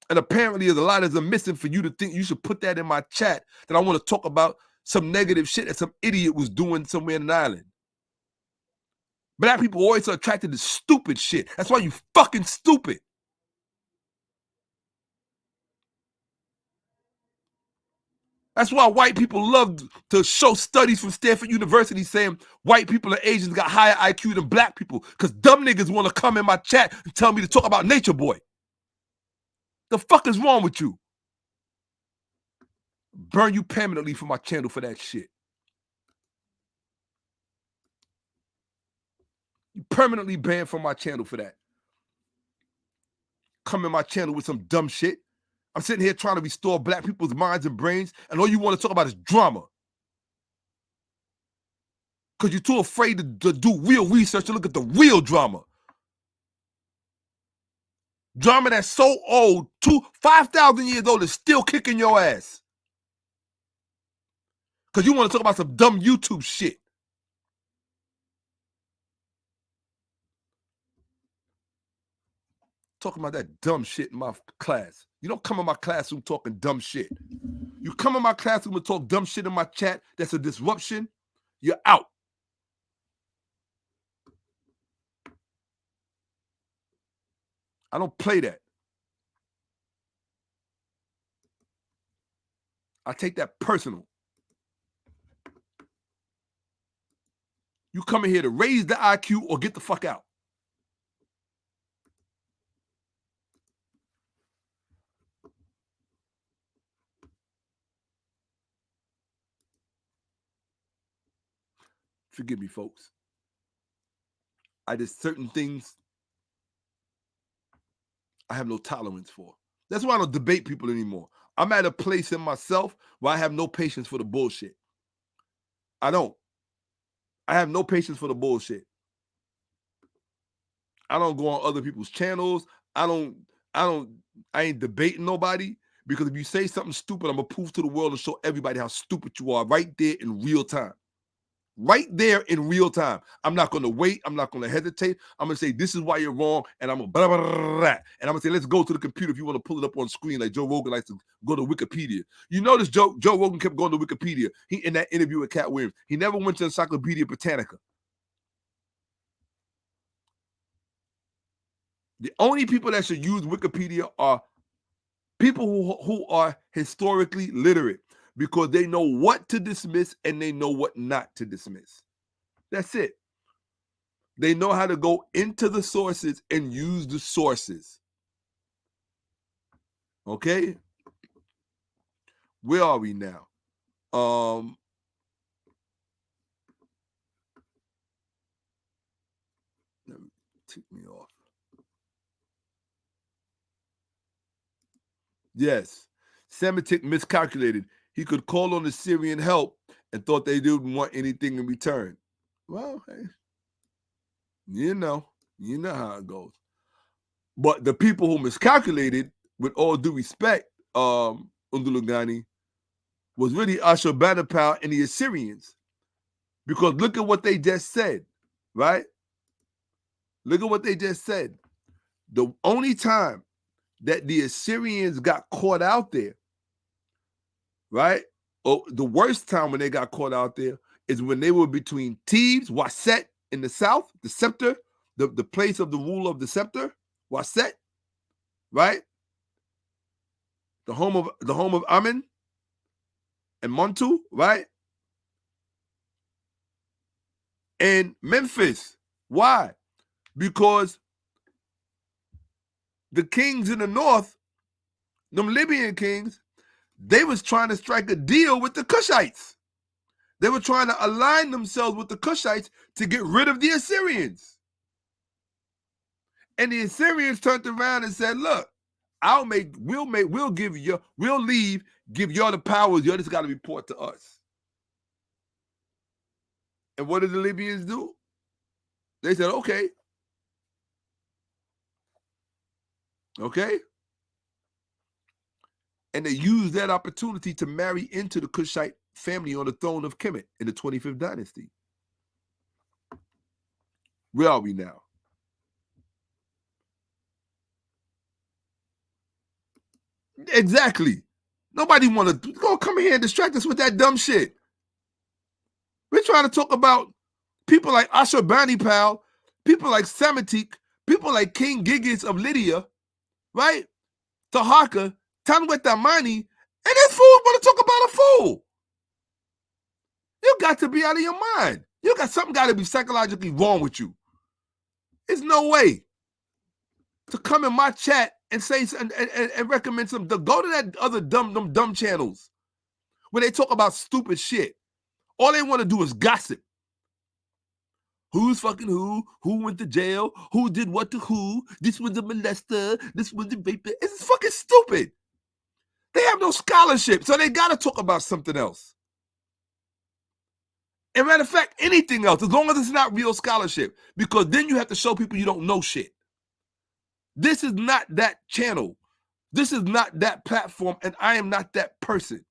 And apparently there's a lot that's missing for you to think you should put that in my chat, that I want to talk about some negative shit that some idiot was doing somewhere in an island. Black people always are attracted to stupid shit. That's why you fucking stupid. That's why white people love to show studies from Stanford University saying white people and Asians got higher IQ than black people, because dumb niggas want to come in my chat and tell me to talk about Nature Boy. The fuck is wrong with you? Burn you permanently from my channel for that shit. You permanently banned from my channel for that. Come in my channel with some dumb shit. I'm sitting here trying to restore black people's minds and brains, and all you want to talk about is drama. Because you're too afraid to do real research to look at the real drama. Drama that's so old, 5,000 years old, is still kicking your ass. Because you want to talk about some dumb YouTube shit. Talking about that dumb shit in my class. You don't come in my classroom talking dumb shit. You come in my classroom and talk dumb shit in my chat, that's a disruption, you're out. I don't play that. I take that personal. You come in here to raise the IQ or get the fuck out. Forgive me, folks. There's certain things I have no tolerance for. That's why I don't debate people anymore. I'm at a place in myself where I have no patience for the bullshit. I don't. I have no patience for the bullshit. I don't go on other people's channels. I ain't debating nobody, because if you say something stupid, I'm gonna prove to the world and show everybody how stupid you are right there in real time. Right there in real time. I'm not going to wait. I'm not going to hesitate. I'm going to say, this is why you're wrong. And I'm going to blah, blah, blah, blah. And I'm going to say, let's go to the computer if you want to pull it up on screen like Joe Rogan likes to go to Wikipedia. You notice Joe Rogan kept going to Wikipedia. In that interview with Katt Williams, he never went to Encyclopedia Britannica. The only people that should use Wikipedia are people who are historically literate, because they know what to dismiss and they know what not to dismiss. That's it. They know how to go into the sources and use the sources. Okay? Where are we now? Let me take me off. Yes. Semitic miscalculated. He could call on Assyrian help and thought they didn't want anything in return. Well, hey, you know how it goes. But the people who miscalculated, with all due respect, Undulugani, was really Ashurbanipal and the Assyrians. Because look at what they just said, right? Look at what they just said. The only time that the Assyrians got caught out there, right? Or the worst time when they got caught out there is when they were between Thebes, Waset in the south, the scepter, the place of the ruler of the scepter, Waset, right? The home of Amen and Montu, right? And Memphis. Why? Because the kings in the north, them Libyan kings, they was trying to strike a deal with the Cushites. They were trying to align themselves with the Cushites to get rid of the Assyrians. And the Assyrians turned around and said, look, we'll give you, we'll leave, give y'all the powers, y'all just got to report to us. And what did the Libyans do? They said, okay. Okay. And they used that opportunity to marry into the Kushite family on the throne of Kemet in the 25th dynasty. Where are we now? Exactly. Nobody want to go come here and distract us with that dumb shit. We're trying to talk about people like Ashurbanipal, people like Semitic, people like King Gigas of Lydia, right? Taharka, Tanwetamani, and this fool want to talk about a fool. You got to be out of your mind. Something got to be psychologically wrong with you. There's no way to come in my chat and say and recommend some. Go to that other dumb channels where they talk about stupid shit. All they want to do is gossip. Who's fucking who? Who went to jail? Who did what to who? This was a molester. This was a vapor. It's fucking stupid. They have no scholarship, so they got to talk about something else. And matter of fact, anything else, as long as it's not real scholarship, because then you have to show people you don't know shit. This is not that channel. This is not that platform, and I am not that person.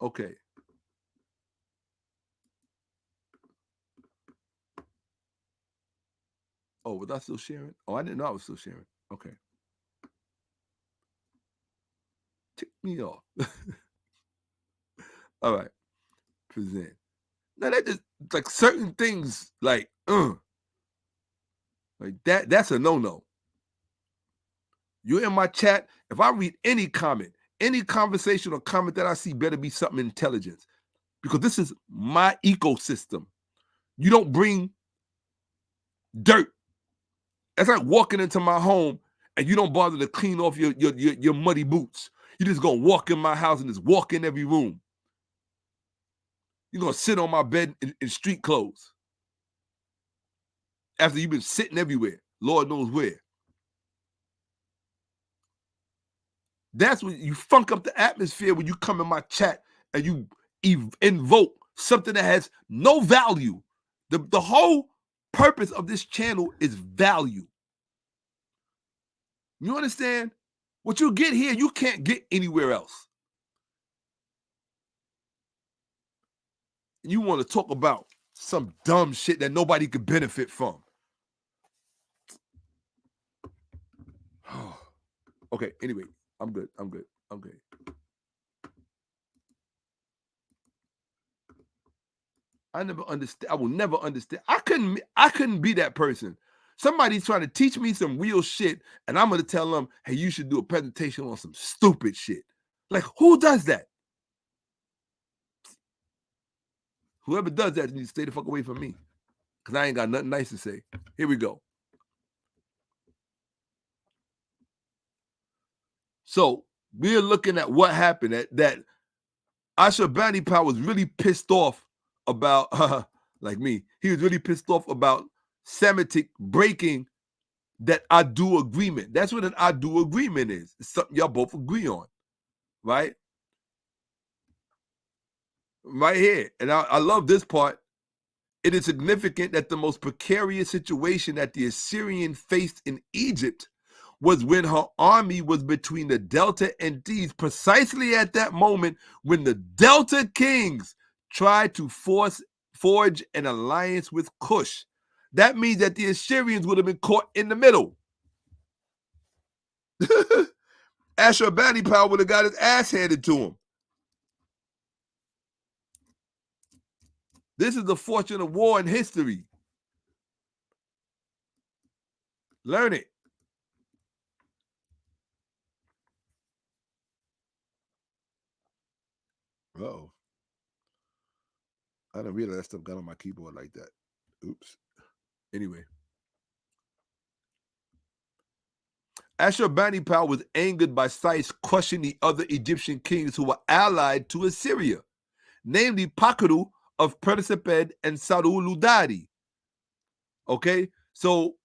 Okay. Oh, was I still sharing? Oh, I didn't know I was still sharing. Okay. Tick me off. All right. Present. Now that just like certain things like that's a no-no. You're in my chat. If I read any comment, any conversation or comment that I see better be something intelligent, because this is my ecosystem. You don't bring dirt. That's like walking into my home and you don't bother to clean off your muddy boots. You're just gonna walk in my house and just walk in every room. You're gonna sit on my bed in street clothes after you've been sitting everywhere, Lord knows where. That's when you funk up the atmosphere when you come in my chat and you invoke something that has no value. The whole purpose of this channel is value. You understand? What you get here, you can't get anywhere else. You want to talk about some dumb shit that nobody could benefit from. Okay, anyway, I'm good. I never understand. I will never understand. I couldn't be that person. Somebody's trying to teach me some real shit, and I'm gonna tell them, hey, you should do a presentation on some stupid shit. Like, who does that? Whoever does that needs to stay the fuck away from me, because I ain't got nothing nice to say. Here we go. So we're looking at what happened. That Ashurbanipal was really pissed off about, like me, he was really pissed off about Semitic breaking that I do agreement. That's what an I do agreement is. It's something y'all both agree on, right? Right here. And I love this part. It is significant that the most precarious situation that the Assyrian faced in Egypt was when her army was between the Delta and Thebes, precisely at that moment when the Delta kings tried to forge an alliance with Cush. That means that the Assyrians would have been caught in the middle. Ashurbanipal would have got his ass handed to him. This is the fortune of war in history. Learn it. Uh-oh. I didn't realize that stuff got on my keyboard like that. Oops. Anyway. Ashurbanipal was angered by Sais crushing the other Egyptian kings who were allied to Assyria, namely Pakuru of Perseped and Saruludari. Okay, so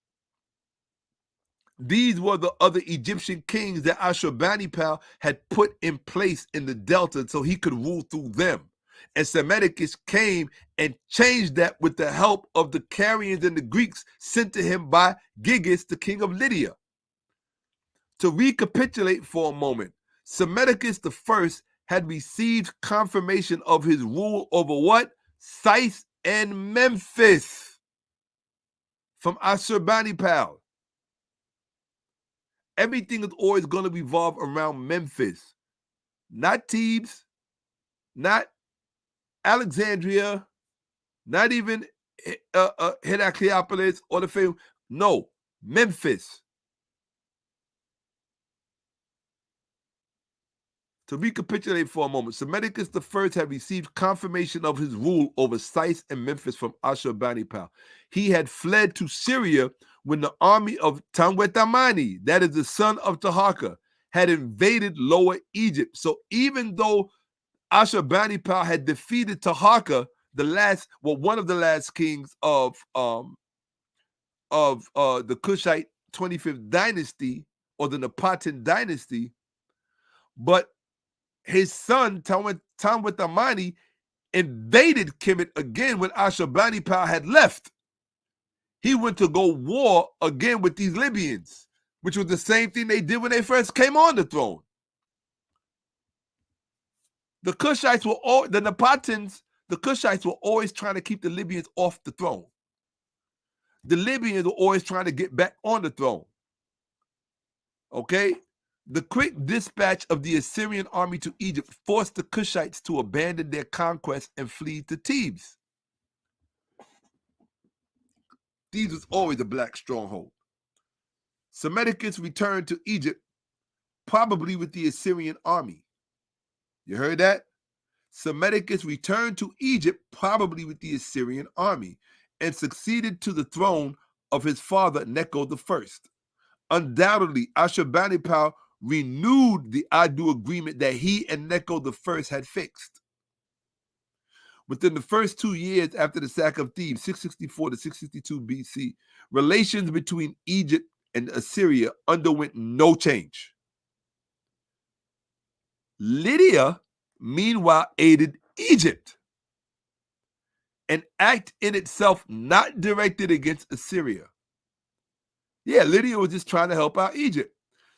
these were the other Egyptian kings that Ashurbanipal had put in place in the Delta so he could rule through them. And Semiticus came and changed that with the help of the Carians and the Greeks sent to him by Gigas, the king of Lydia. To recapitulate for a moment, Semiticus I had received confirmation of his rule over what? Sais and Memphis from Ashurbanipal. Everything is always going to revolve around Memphis, not Thebes, not Alexandria, not even Heracleopolis or the famous. No, Memphis. To recapitulate for a moment, Semiticus I had received confirmation of his rule over Sais and Memphis from Ashurbanipal. He had fled to Syria when the army of Tanwetamani, that is the son of Taharqa, had invaded Lower Egypt. So even though Ashurbanipal had defeated Taharqa, one of the last kings of the Kushite 25th dynasty or the Napatan dynasty, but his son Tanwetamani invaded Kemet again when Ashurbanipal had left. He went to go war again with these Libyans, which was the same thing they did when they first came on the throne. The Kushites were all the Napatans. The Kushites were always trying to keep the Libyans off the throne. The Libyans were always trying to get back on the throne. Okay? The quick dispatch of the Assyrian army to Egypt forced the Kushites to abandon their conquest and flee to Thebes. Thebes was always a black stronghold. Semiticus returned to Egypt, probably with the Assyrian army. You heard that? Semiticus returned to Egypt, probably with the Assyrian army, and succeeded to the throne of his father, Necho I. Undoubtedly, Ashurbanipal renewed the Adu agreement that he and Necho I had fixed. Within the first 2 years after the sack of Thebes, 664 to 662 BC, relations between Egypt and Assyria underwent no change. Lydia, meanwhile, aided Egypt, an act in itself not directed against Assyria. Yeah, Lydia was just trying to help out Egypt.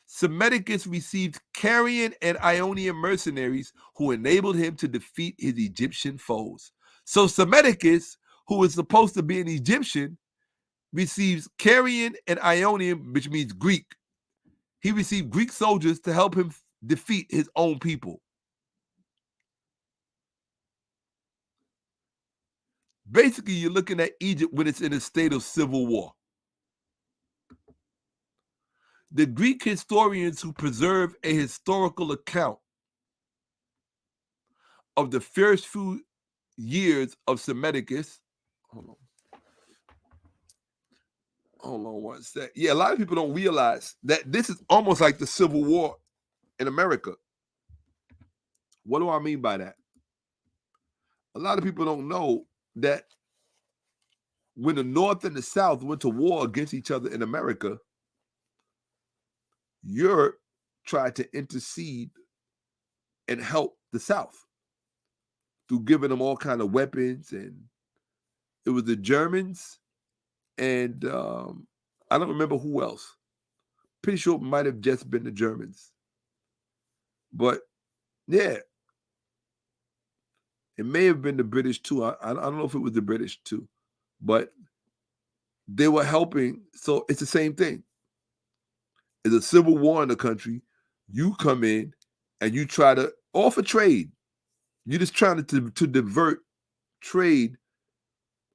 Semiticus received Carian and Ionian mercenaries who enabled him to defeat his Egyptian foes. So Semiticus, who was supposed to be an Egyptian, receives Carian and Ionian, which means Greek. He received Greek soldiers to help him defeat his own people. Basically, you're looking at Egypt when it's in a state of civil war. The Greek historians who preserve a historical account of the first few years of Semiticus, hold on one sec. Yeah, a lot of people don't realize that this is almost like the Civil War in America. What do I mean by that? A lot of people don't know that when the North and the South went to war against each other in America, Europe tried to intercede and help the South through giving them all kind of weapons. And it was the Germans and I don't remember who else. Pretty sure it might have just been the Germans. But yeah, it may have been the British too. I don't know if it was the British too, but they were helping. So it's the same thing. It's a civil war in the country. You come in and you try to offer trade. You're just trying to divert trade,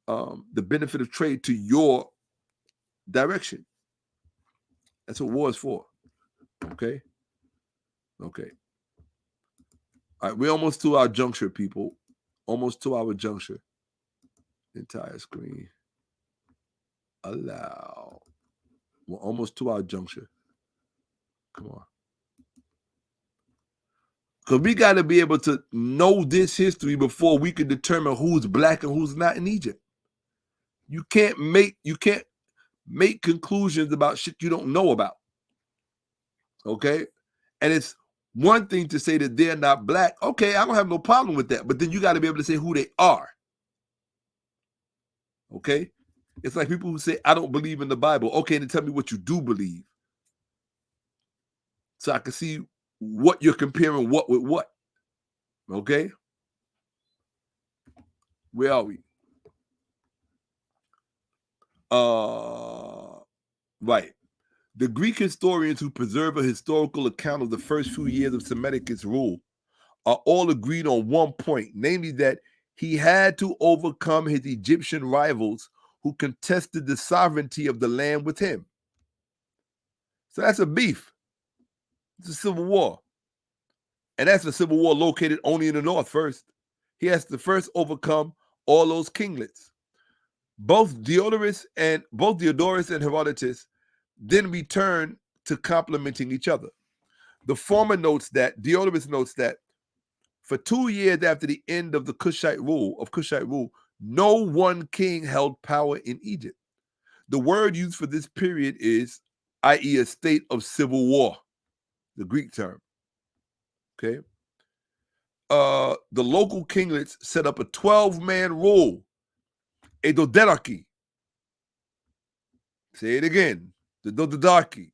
the benefit of trade to your direction. That's what war is for. Okay? Okay. All right, we're almost to our juncture, people. Almost to our juncture. Entire screen. Allow. We're almost to our juncture. Come on. Because we got to be able to know this history before we can determine who's black and who's not in Egypt. You can't make conclusions about shit you don't know about. Okay? And it's one thing to say that they're not black. Okay, I don't have no problem with that. But then you got to be able to say who they are. Okay? It's like people who say, I don't believe in the Bible. Okay, then tell me what you do believe. So I can see what you're comparing what with what. Okay? Where are we? Right. The Greek historians who preserve a historical account of the first few years of Semiticus rule are all agreed on one point, namely that he had to overcome his Egyptian rivals who contested the sovereignty of the land with him. So that's a beef. It's a civil war. And that's a civil war located only in the north first. He has to first overcome all those kinglets. Both Diodorus and Herodotus then return to complementing each other. The former notes that, Diodorus notes that, for 2 years after the end of the Kushite rule, no one king held power in Egypt. The word used for this period is, i.e., a state of civil war, the Greek term. Okay. The local kinglets set up a 12-man rule, a dodarchy. Say it again, the dodarchy.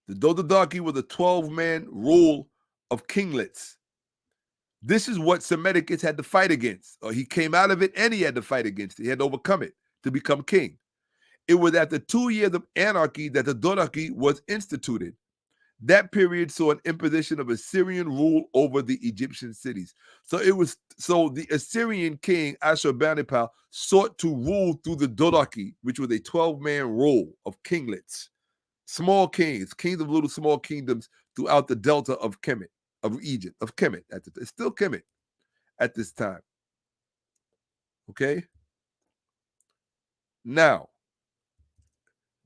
The dodarchy was a 12-man rule of kinglets. This is what Semiticus had to fight against. He came out of it and he had to fight against it. He had to overcome it to become king. It was after 2 years of anarchy that the dodarchy was instituted. That period saw an imposition of Assyrian rule over the Egyptian cities. So the Assyrian king Ashurbanipal sought to rule through the dodarchy, which was a 12-man rule of kinglets, small kings of little small kingdoms throughout the delta of Kemet, of Egypt, of Kemet. It's still Kemet at this time. Okay? Now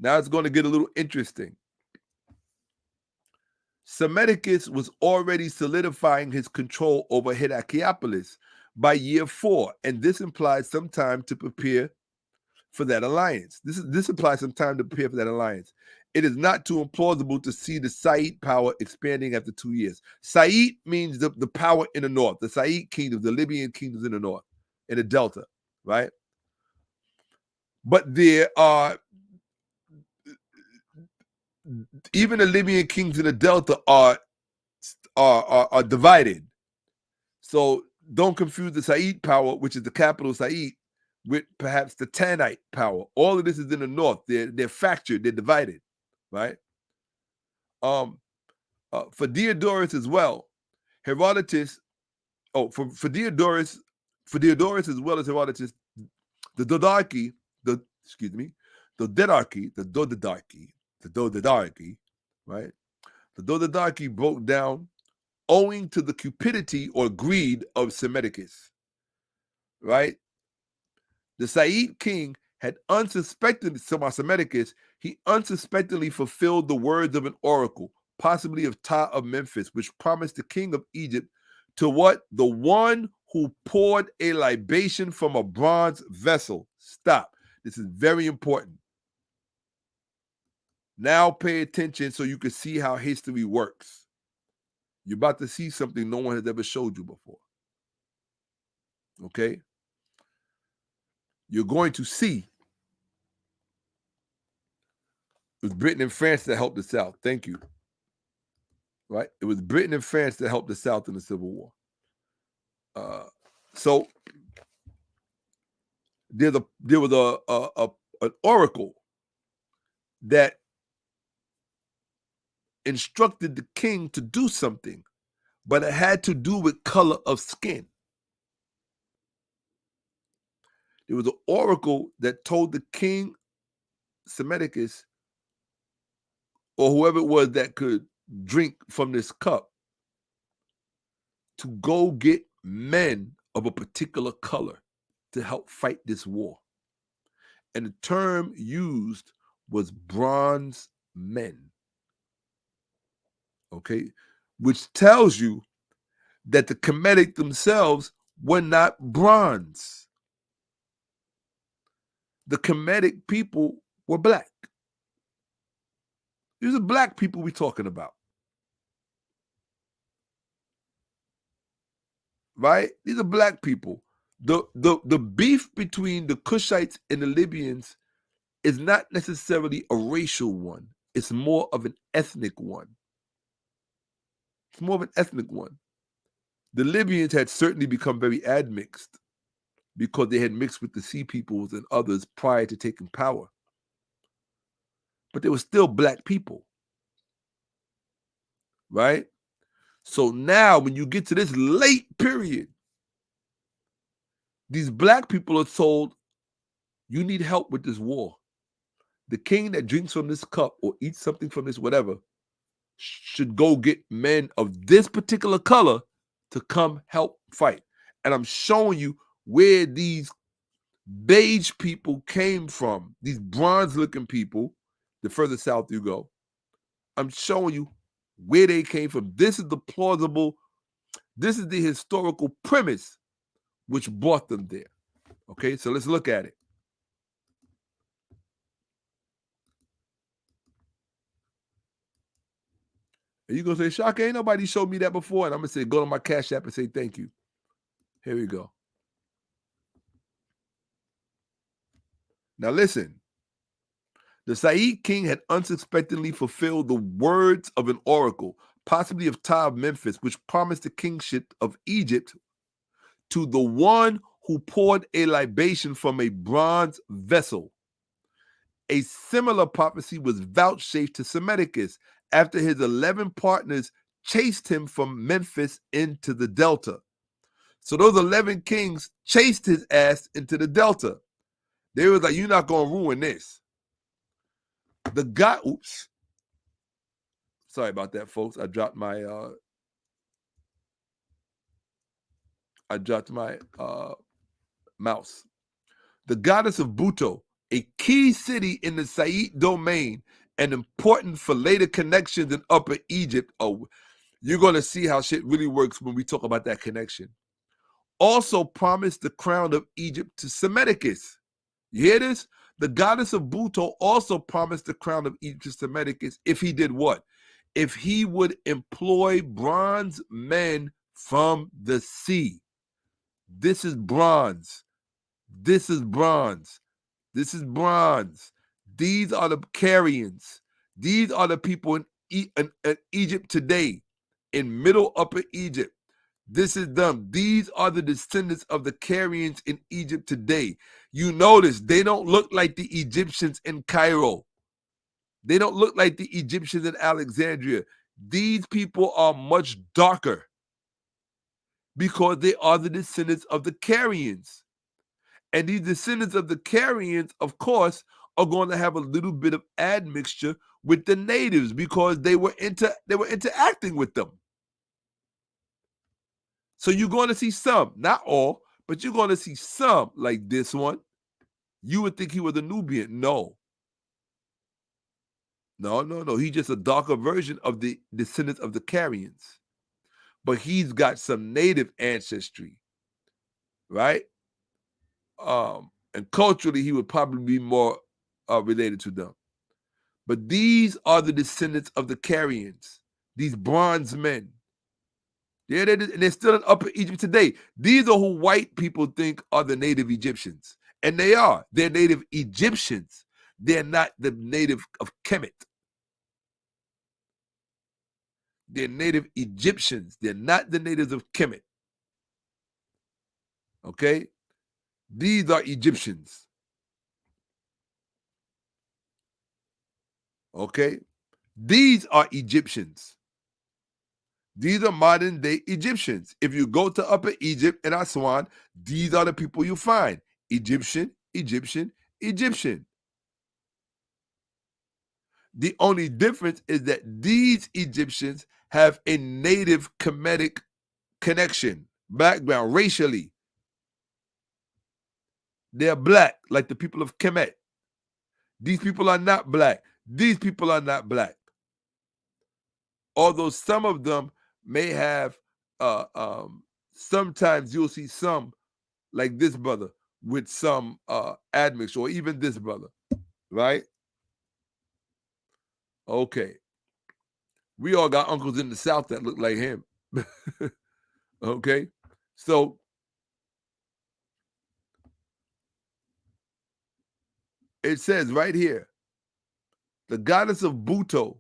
it's going to get a little interesting. Psammetichus was already solidifying his control over Heracleopolis by year 4, and this implies some time to prepare for that alliance. This implies some time to prepare for that alliance. It is not too implausible to see the Said power expanding after 2 years. Said means the power in the north, the Said kingdoms, the Libyan kingdoms in the north, in the delta, right? But there are, even the Libyan kings in the delta are divided. So don't confuse the Said power, which is the capital Said, with perhaps the Tanite power. All of this is in the north. They're fractured, they're divided, right? For Diodorus as well, Herodotus, for Diodorus as well as Herodotus, the dodarchy, right? The dodarchy broke down owing to the cupidity or greed of Psammetichus, right? The Said king had Psammetichus, he unsuspectingly fulfilled the words of an oracle, possibly of Ptah of Memphis, which promised the king of Egypt to what? The one who poured a libation from a bronze vessel. Stop. This is very important. Now pay attention so you can see how history works. You're about to see something no one has ever showed you before. Okay? You're going to see. It was Britain and France that helped the South. Thank you. Right? It was Britain and France that helped the South in the Civil War. So there was an oracle that instructed the king to do something, but it had to do with color of skin. There was an oracle that told the king, Psammetichus, or whoever it was that could drink from this cup, to go get men of a particular color to help fight this war. And the term used was bronze men. Okay? Which tells you that the Kemetic themselves were not bronze. The Kemetic people were black. These are black people we're talking about. Right? These are black people. The beef between the Cushites and the Libyans is not necessarily a racial one. It's more of an ethnic one. It's more of an ethnic one. The Libyans had certainly become very admixed because they had mixed with the Sea Peoples and others prior to taking power. But they were still black people. Right? So now when you get to this late period, these black people are told, you need help with this war. The king that drinks from this cup or eats something from this whatever should go get men of this particular color to come help fight. And I'm showing you where these beige people came from, these bronze-looking people, the further south you go. I'm showing you where they came from. This is the plausible, this is the historical premise which brought them there. Okay, so let's look at it. And you're going to say, Shakka, ain't nobody showed me that before. And I'm going to say, go to my Cash App and say thank you. Here we go. Now listen. The Said king had unsuspectingly fulfilled the words of an oracle, possibly of Ptah of Memphis, which promised the kingship of Egypt to the one who poured a libation from a bronze vessel. A similar prophecy was vouchsafed to Psammetichus after his 11 partners chased him from Memphis into the Delta. So those 11 kings chased his ass into the Delta. They was like, you're not going to ruin this. The guy, oops. Sorry about that, folks. I dropped my mouse. The goddess of Buto, a key city in the Said domain and important for later connections in Upper Egypt. Oh, you're going to see how shit really works when we talk about that connection. Also promised the crown of Egypt to Psammetichus. You hear this? The goddess of Buto also promised the crown of Egypt to Psammetichus if he did what? If he would employ bronze men from the sea. This is bronze. This is bronze. This is bronze. These are the Carians. These are the people in Egypt today, in Middle Upper Egypt. This is them. These are the descendants of the Carians in Egypt today. You notice they don't look like the Egyptians in Cairo. They don't look like the Egyptians in Alexandria. These people are much darker because they are the descendants of the Carians. And these descendants of the Carians, of course, are going to have a little bit of admixture with the natives because they were interacting with them. So you're going to see some, not all, but you're going to see some like this one. You would think he was a Nubian. No. He's just a darker version of the descendants of the Carians. But he's got some native ancestry, right? And culturally, he would probably be more related to them. But these are the descendants of the Carians, these bronze men. Yeah, and they're still in Upper Egypt today. These are who white people think are the native Egyptians. And they are. They're native Egyptians. They're not the native of Kemet. They're native Egyptians. They're not the natives of Kemet. Okay? These are Egyptians. Okay? These are Egyptians. These are modern day Egyptians. If you go to Upper Egypt and Aswan, these are the people you find. Egyptian, Egyptian, Egyptian. The only difference is that these Egyptians have a native Kemetic connection, background, racially. They're black, like the people of Kemet. These people are not black. These people are not black. Although some of them may have, sometimes you'll see some, like this brother, with some admixture, or even this brother, right? Okay. We all got uncles in the South that look like him. Okay. So it says right here, the goddess of Buto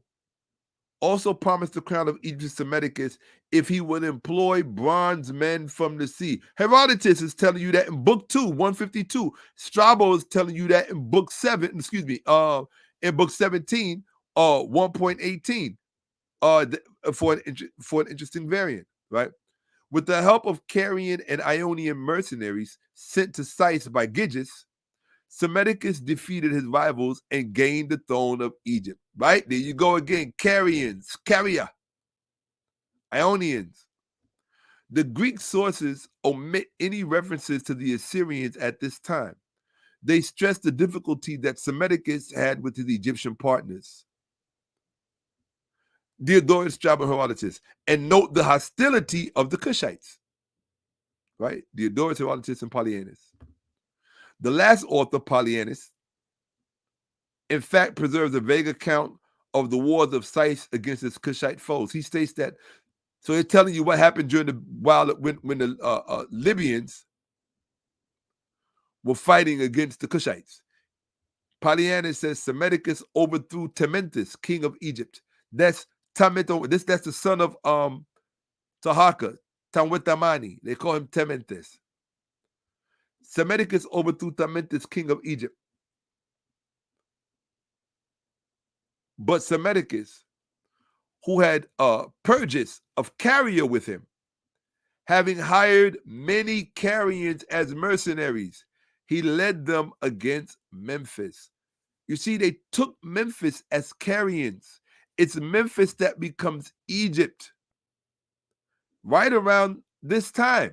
also promised the crown of Egypt Semiticus if he would employ bronze men from the sea. Herodotus is telling you that in book 2, 152. Strabo is telling you that in book 7, in book 17, 1.18, for an interesting variant, right? With the help of Carian and Ionian mercenaries sent to Sais by Gyges, Semiticus defeated his rivals and gained the throne of Egypt. Right? There you go again. Carians, Caria, Ionians. The Greek sources omit any references to the Assyrians at this time. They stress the difficulty that Semiticus had with his Egyptian partners, Diodorus, Strabo, and Herodotus, and note the hostility of the Cushites. Right? Diodorus, Herodotus, and Polyaenus. The last author, Polyaenus, in fact, preserves a vague account of the wars of Sais against his Cushite foes. He states that, so he's telling you what happened during when the Libyans were fighting against the Cushites. Polyaenus says Semiticus overthrew Tementus, king of Egypt. That's Tamito. That's the son of Tahaka, Tamwitamani. They call him Tementus. Semiticus overthrew Tementus, king of Egypt. But Semiticus, who had Purges of Caria with him, having hired many Carians as mercenaries, he led them against Memphis. You see, they took Memphis as Carians. It's Memphis that becomes Egypt right around this time.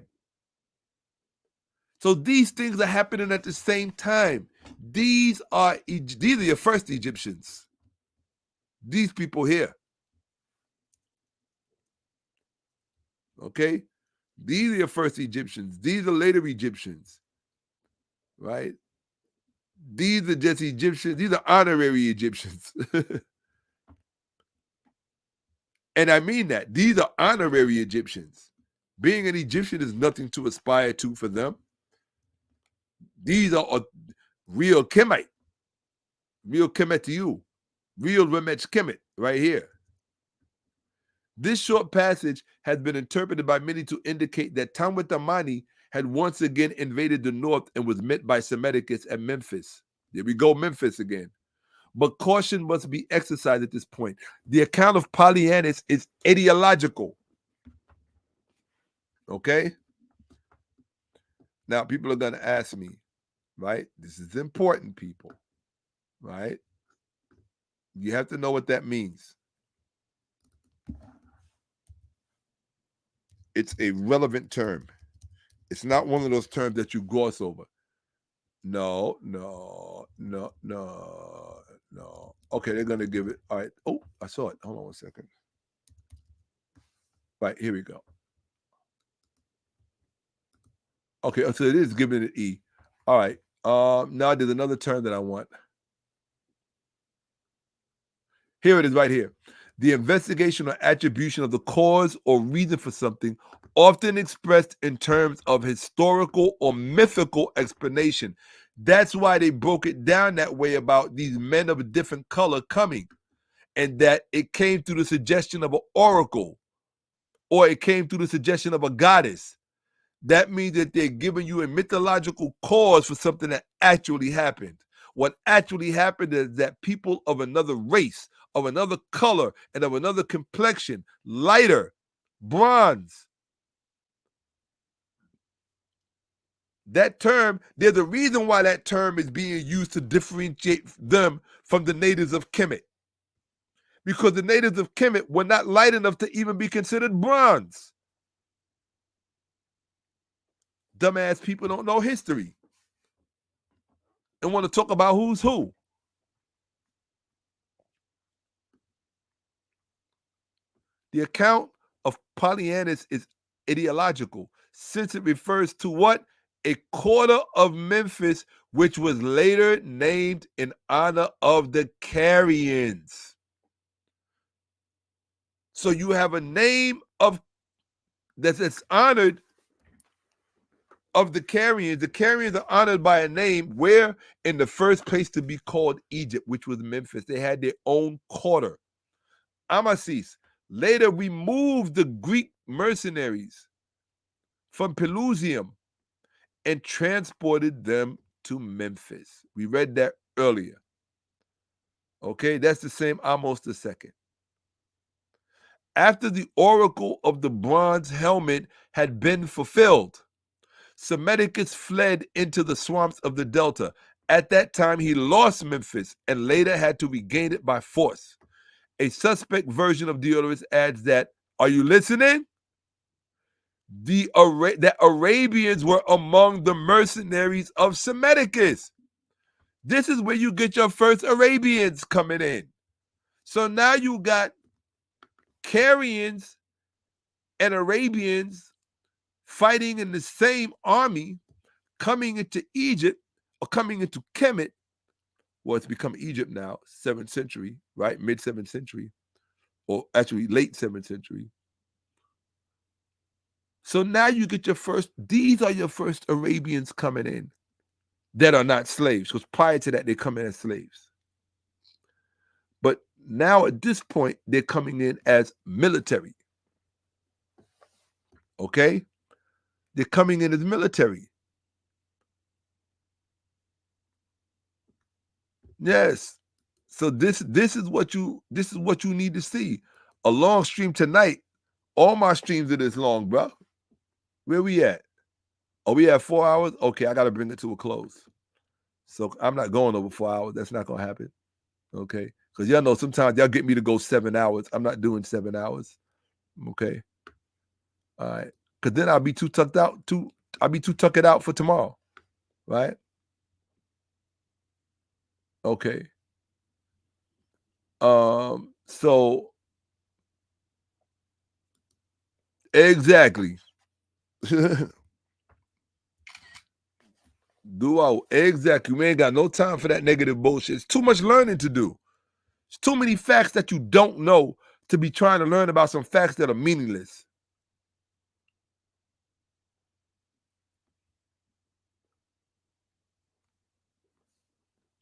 So these things are happening at the same time. These are your first Egyptians. These people here. Okay? These are your first Egyptians. These are later Egyptians. Right? These are just Egyptians. These are honorary Egyptians. And I mean that. These are honorary Egyptians. Being an Egyptian is nothing to aspire to for them. These are real Kemet. Real Kemet to you. Real Remech Kemet right here. This short passage has been interpreted by many to indicate that Tamwitamani had once again invaded the north and was met by Semiticus at Memphis. There we go, Memphis again. But caution must be exercised at this point. The account of Polyaenus is ideological. Okay? Now, people are going to ask me, right? This is important, people, right? You have to know what that means. It's a relevant term. It's not one of those terms that you gloss over. No. Okay, they're going to give it. All right. Oh, I saw it. Hold on 1 second. Right, here we go. Okay, so it is giving it an E. All right. Now there's another term that I want. Here it is right here. The investigation or attribution of the cause or reason for something, often expressed in terms of historical or mythical explanation. That's why they broke it down that way about these men of a different color coming, and that it came through the suggestion of an oracle, or it came through the suggestion of a goddess. That means that they're giving you a mythological cause for something that actually happened. What actually happened is that people of another race, of another color, and of another complexion, lighter, bronze. That term, there's a reason why that term is being used to differentiate them from the natives of Kemet. Because the natives of Kemet were not light enough to even be considered bronze. Dumbass people don't know history and want to talk about who's who. The account of Polyaenus is ideological, since it refers to what? A quarter of Memphis, which was later named in honor of the Carians. So you have a name of that's honored of the Carians. The Carians are honored by a name where in the first place to be called Egypt, which was Memphis. They had their own quarter. Amasis later removed the Greek mercenaries from Pelusium and transported them to Memphis. We read that earlier. Okay, that's the same Ahmose II. After the oracle of the bronze helmet had been fulfilled, Psammetichus fled into the swamps of the Delta. At that time, he lost Memphis and later had to regain it by force. A suspect version of Diodorus adds that, are you listening? That Arabians were among the mercenaries of Psammetichus. This is where you get your first Arabians coming in. So now you got Carians and Arabians fighting in the same army, coming into Egypt or coming into Kemet. Well, it's become Egypt now, 7th century, right? Mid 7th century, or actually late 7th century. So now you get your first, these are your first Arabians coming in that are not slaves, because prior to that, they come in as slaves. But now at this point, they're coming in as military. Okay? They're coming in as military. Yes. So this is what you need to see. A long stream tonight. All my streams are this long, bro. Where we at? Are we at 4 hours? Okay, I gotta bring it to a close. So I'm not going over 4 hours. That's not gonna happen. Okay. Because y'all know sometimes y'all get me to go 7 hours. I'm not doing 7 hours. Okay. All right. Because then I'll be too tucked out. I'll be too tucked out for tomorrow. Right? Okay. So exactly. Exactly. We ain't got no time for that negative bullshit. It's too much learning to do. It's too many facts that you don't know to be trying to learn about some facts that are meaningless.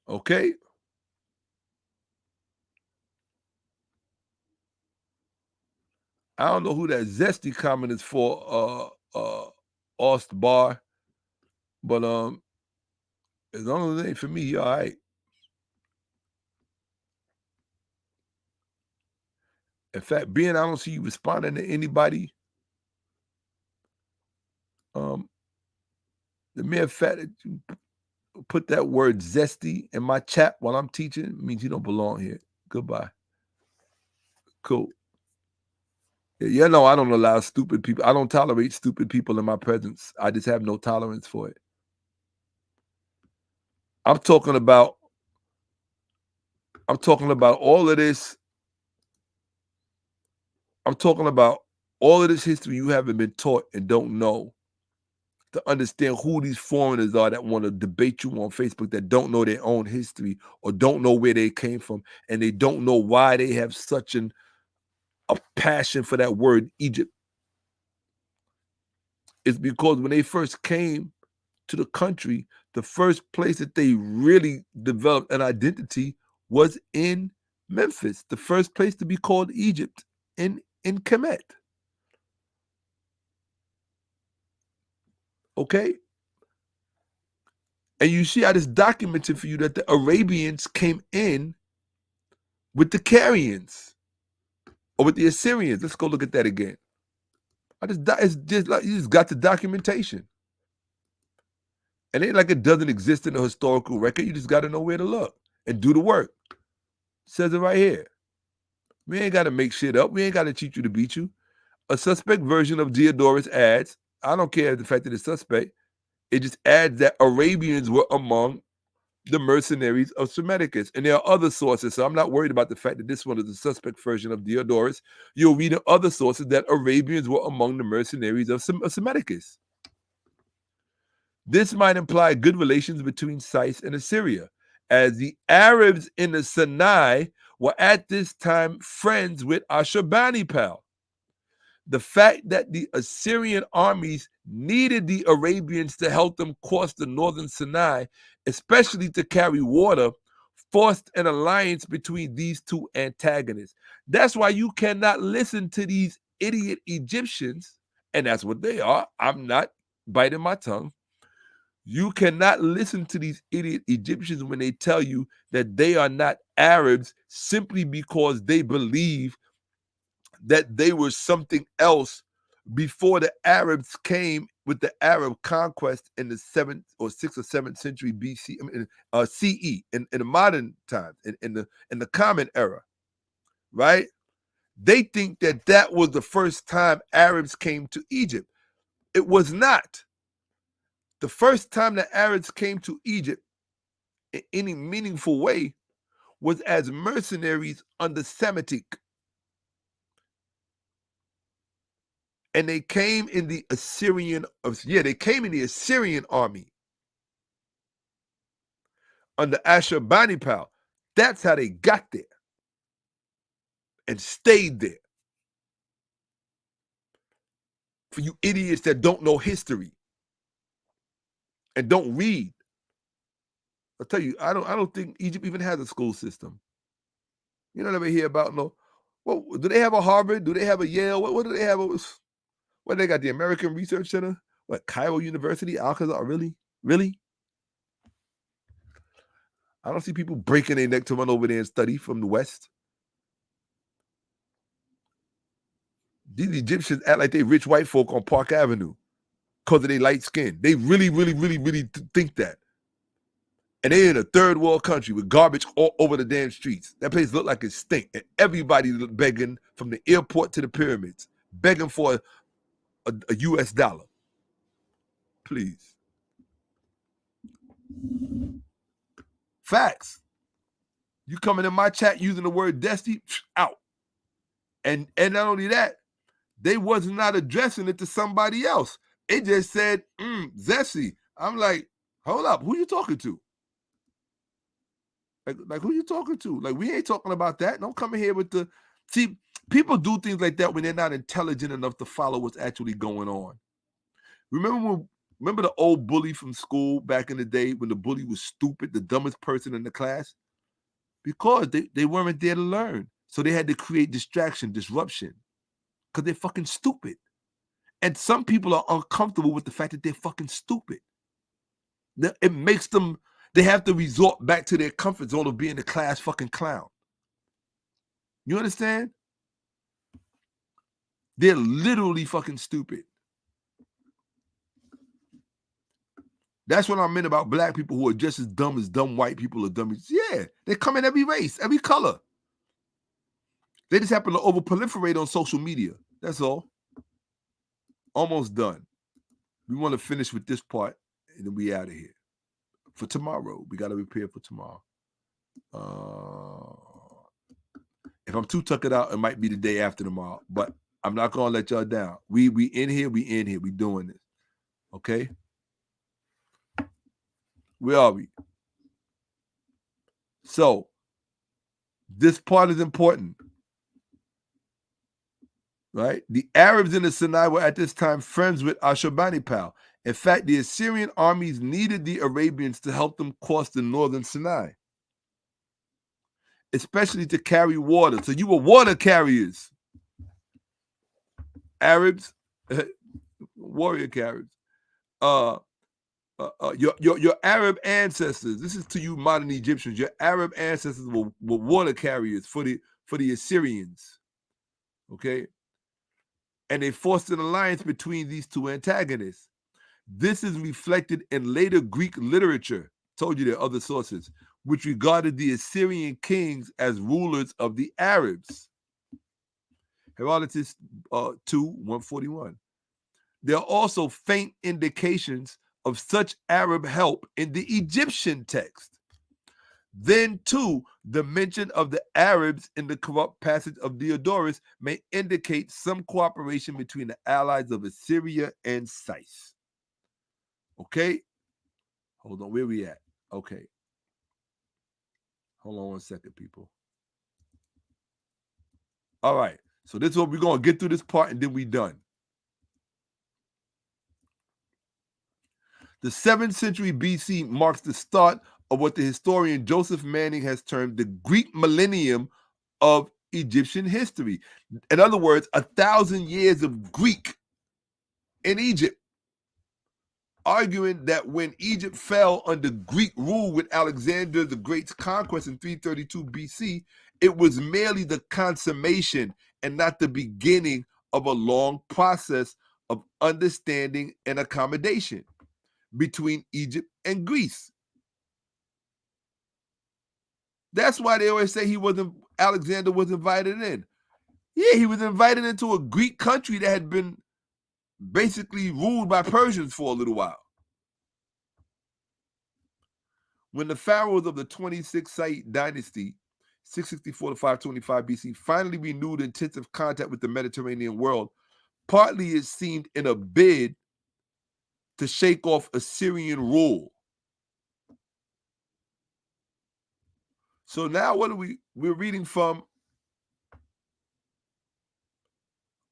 Okay? I don't know who that zesty comment is for, Ost Bar, but as long as it ain't for me, he all right. In fact, being I don't see you responding to anybody, the mere fact that you put that word zesty in my chat while I'm teaching means you don't belong here. Goodbye. Cool. Yeah, no, I don't allow stupid people. I don't tolerate stupid people in my presence. I just have no tolerance for it. I'm talking about all of this. I'm talking about all of this history you haven't been taught and don't know, to understand who these foreigners are that want to debate you on Facebook, that don't know their own history or don't know where they came from, and they don't know why they have such a passion for that word Egypt. It's because when they first came to the country, the first place that they really developed an identity was in Memphis, the first place to be called Egypt, in Kemet. Okay? And you see how this documented for you that the Arabians came in with the Carians or with the Assyrians. Let's go look at that again. It's just like you just got the documentation. And it ain't like it doesn't exist in the historical record. You just got to know where to look and do the work. It says it right here. We ain't got to make shit up. We ain't got to cheat you to beat you. A suspect version of Diodorus adds, I don't care the fact that it's suspect, it just adds that Arabians were among the mercenaries of Psammetichus. And there are other sources, so I'm not worried about the fact that this one is a suspect version of Diodorus. You'll read in other sources that Arabians were among the mercenaries of Psammetichus. This might imply good relations between Sais and Assyria, as the Arabs in the Sinai were at this time friends with Ashurbanipal. The fact that the Assyrian armies needed the Arabians to help them cross the northern Sinai, especially to carry water, forced an alliance between these two antagonists. That's why you cannot listen to these idiot Egyptians, and that's what they are. I'm not biting my tongue. You cannot listen to these idiot Egyptians when they tell you that they are not Arabs simply because they believe that they were something else before the Arabs came with the Arab conquest in the 7th or 6th or 7th century BC, CE, in the modern times, in the Common Era, right? They think that that was the first time Arabs came to Egypt. It was not. The first time the Arabs came to Egypt in any meaningful way was as mercenaries under Semitic. And they came in the Assyrian army under Ashurbanipal. That's how they got there and stayed there. For you idiots that don't know history and don't read, I'll tell you, I don't think Egypt even has a school system. You don't ever hear about no. Well, do they have a Harvard? Do they have a Yale? What do they have? What they got? The American Research Center? What, Cairo University? Alcazar? Really? Really? I don't see people breaking their neck to run over there and study from the West. These Egyptians act like they rich white folk on Park Avenue because of their light skin. They really, really, really, really think that. And they're in a third world country with garbage all over the damn streets. That place look like it stink. And everybody begging from the airport to the pyramids, begging for a US dollar. Please. Facts. You coming in my chat using the word destiny, out. And not only that, they was not addressing it to somebody else. It just said, Zessi. I'm like, hold up, who you talking to? Like who you talking to? Like, we ain't talking about that. Don't come in here with the... See, people do things like that when they're not intelligent enough to follow what's actually going on. Remember the old bully from school back in the day when the bully was stupid, the dumbest person in the class? Because they weren't there to learn. So they had to create distraction, disruption. Because they're fucking stupid. And some people are uncomfortable with the fact that they're fucking stupid. It makes them, they have to resort back to their comfort zone of being the class fucking clown. You understand? They're literally fucking stupid. That's what I meant about black people who are just as dumb white people are dumb. Yeah, they come in every race, every color. They just happen to over-proliferate on social media. That's all. Almost done. We want to finish with this part, and then we out of here. For tomorrow. We got to prepare for tomorrow. If I'm too tuckered out, it might be the day after tomorrow. But I'm not going to let y'all down. We in here. We doing this. Okay? Where are we? So, this part is important. Right? The Arabs in the Sinai were at this time friends with Ashurbanipal. In fact, the Assyrian armies needed the Arabians to help them cross the northern Sinai, especially to carry water. So you were water carriers. Arabs, warrior carriers. Your Arab ancestors, this is to you modern Egyptians, your Arab ancestors were water carriers for the Assyrians. Okay? And they forced an alliance between these two antagonists. This is reflected in later Greek literature, told you there are other sources, which regarded the Assyrian kings as rulers of the Arabs. Herodotus 2:141. There are also faint indications of such Arab help in the Egyptian text. Then, too, the mention of the Arabs in the corrupt passage of Diodorus may indicate some cooperation between the allies of Assyria and Sais. Okay? Hold on, where we at? Okay. Hold on one second, people. All right. So this is what we're going to get through this part and then we done. The 7th century BC marks the start of what the historian Joseph Manning has termed the Greek millennium of Egyptian history. In other words, 1,000 years of Greek in Egypt, arguing that when Egypt fell under Greek rule with Alexander the Great's conquest in 332 BC, it was merely the consummation and not the beginning of a long process of understanding and accommodation between Egypt and Greece. That's why they always say Alexander was invited in. Yeah, he was invited into a Greek country that had been basically ruled by Persians for a little while. When the pharaohs of the 26th Said dynasty, 664 to 525 BC, finally renewed intensive contact with the Mediterranean world, partly it seemed in a bid to shake off Assyrian rule. So now what are we're reading from?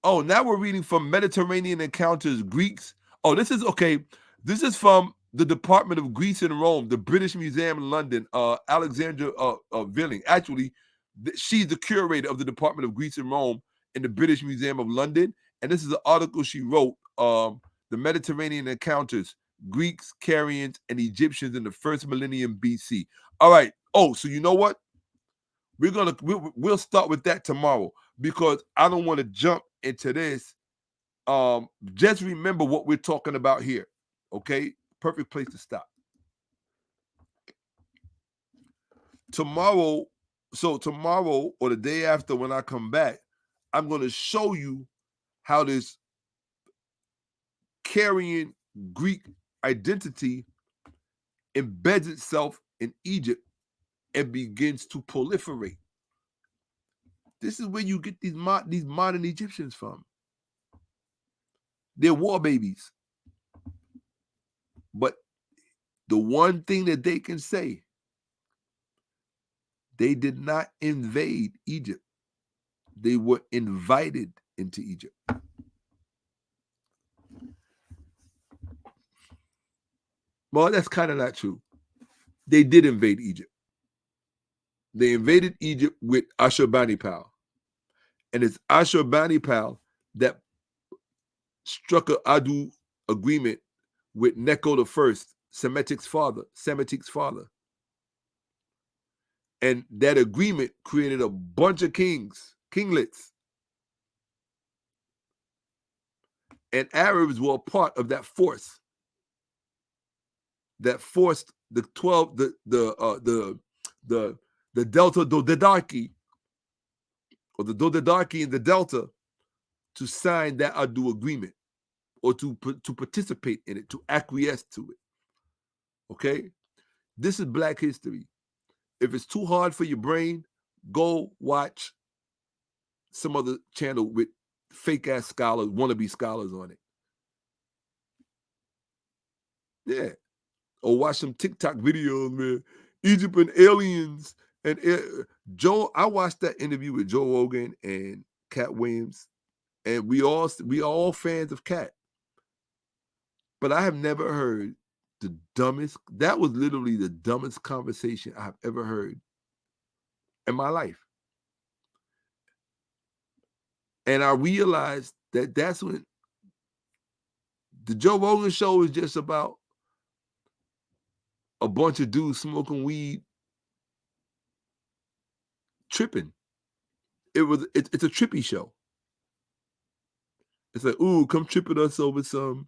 Oh, now we're reading from Mediterranean Encounters, Greeks. Oh, this is okay. This is from the Department of Greece and Rome, the British Museum in London, Alexandra Villing. Actually, she's the curator of the Department of Greece and Rome in the British Museum of London. And this is an article she wrote, The Mediterranean Encounters, Greeks, Carians, and Egyptians in the first millennium BC. All right. Oh, so you know what? We'll start with that tomorrow because I don't want to jump into this. Just remember what we're talking about here. Okay? Perfect place to stop. Tomorrow or the day after when I come back, I'm going to show you how this Carian Greek identity embeds itself in Egypt and begins to proliferate. This is where you get these modern Egyptians from. They're war babies. But the one thing that they can say, they did not invade Egypt. They were invited into Egypt. Well, that's kind of not true. They did invade Egypt. They invaded Egypt with Ashurbanipal. And it's Ashurbanipal that struck an Adu agreement with Necho I, Semitic's father. And that agreement created a bunch of kinglets. And Arabs were a part of that force that forced the Delta Dodedarki, or the Dodedarki and the Delta, to sign that Adu agreement, or to participate in it, to acquiesce to it. Okay? This is Black history. If it's too hard for your brain, go watch some other channel with fake-ass scholars, wannabe scholars on it. Yeah. Or watch some TikTok videos, man. Egypt and aliens. And I watched that interview with Joe Rogan and Katt Williams, and we are all fans of Katt. But I have never heard that was literally the dumbest conversation I've ever heard in my life. And I realized that that's when the Joe Rogan show is just about a bunch of dudes smoking weed, tripping. It's a trippy show. It's like, ooh, come trip with us over some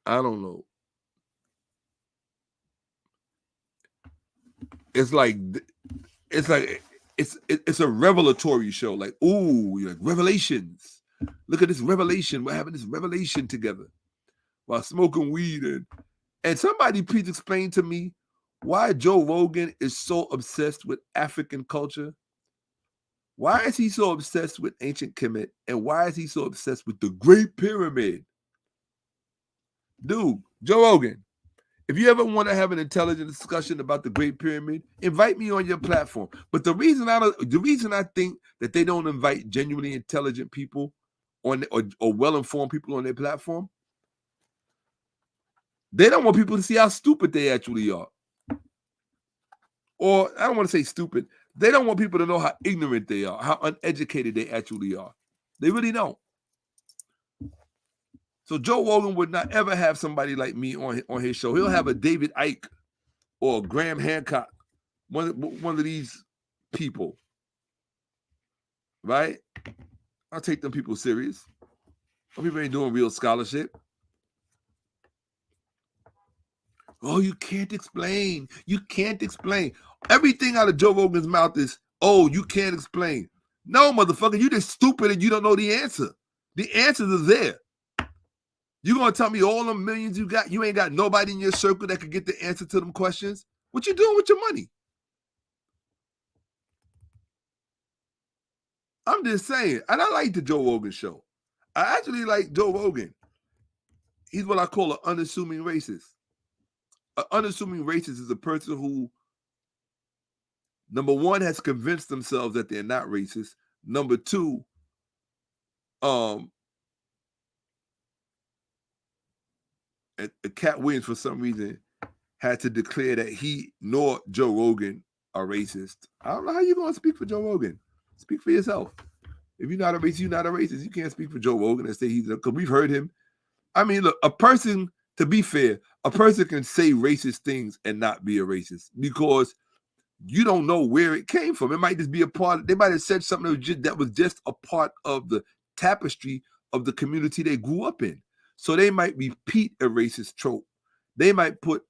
I don't know. It's a revelatory show. Like, ooh, like revelations. Look at this revelation. We're having this revelation together while smoking weed. And somebody please explain to me why Joe Rogan is so obsessed with African culture. Why is he so obsessed with ancient Kemet? And why is he so obsessed with the Great Pyramid? Dude, Joe Rogan, If you ever want to have an intelligent discussion about the Great Pyramid, invite me on your platform. But the reason I think that they don't invite genuinely intelligent people on or well-informed people on their platform, they don't want people to see how stupid they actually are. Or I don't want to say stupid. They don't want people to know how ignorant they are, how uneducated they actually are. They really don't. So Joe Rogan would not ever have somebody like me on his show. He'll have a David Icke or Graham Hancock, one of these people, right? I'll take them people serious. Some people ain't doing real scholarship. Oh, you can't explain. You can't explain. Everything out of Joe Rogan's mouth is, oh, you can't explain. No, motherfucker, you just stupid and you don't know the answer. The answers are there. You gonna tell me all the millions you got, you ain't got nobody in your circle that could get the answer to them questions? What you doing with your money? I'm just saying, and I like the Joe Rogan show. I actually like Joe Rogan. He's what I call an unassuming racist. An unassuming racist is a person who, number one, has convinced themselves that they're not racist. Number two, Katt Williams, for some reason, had to declare that he nor Joe Rogan are racist. I don't know how you're going to speak for Joe Rogan. Speak for yourself. If you're not a racist, you're not a racist. You can't speak for Joe Rogan and say he's because we've heard him. I mean, look, a person, to be fair, a person can say racist things and not be a racist because you don't know where it came from. It might just be a part. They might have said something that was just a part of the tapestry of the community they grew up in. So they might repeat a racist trope. They might put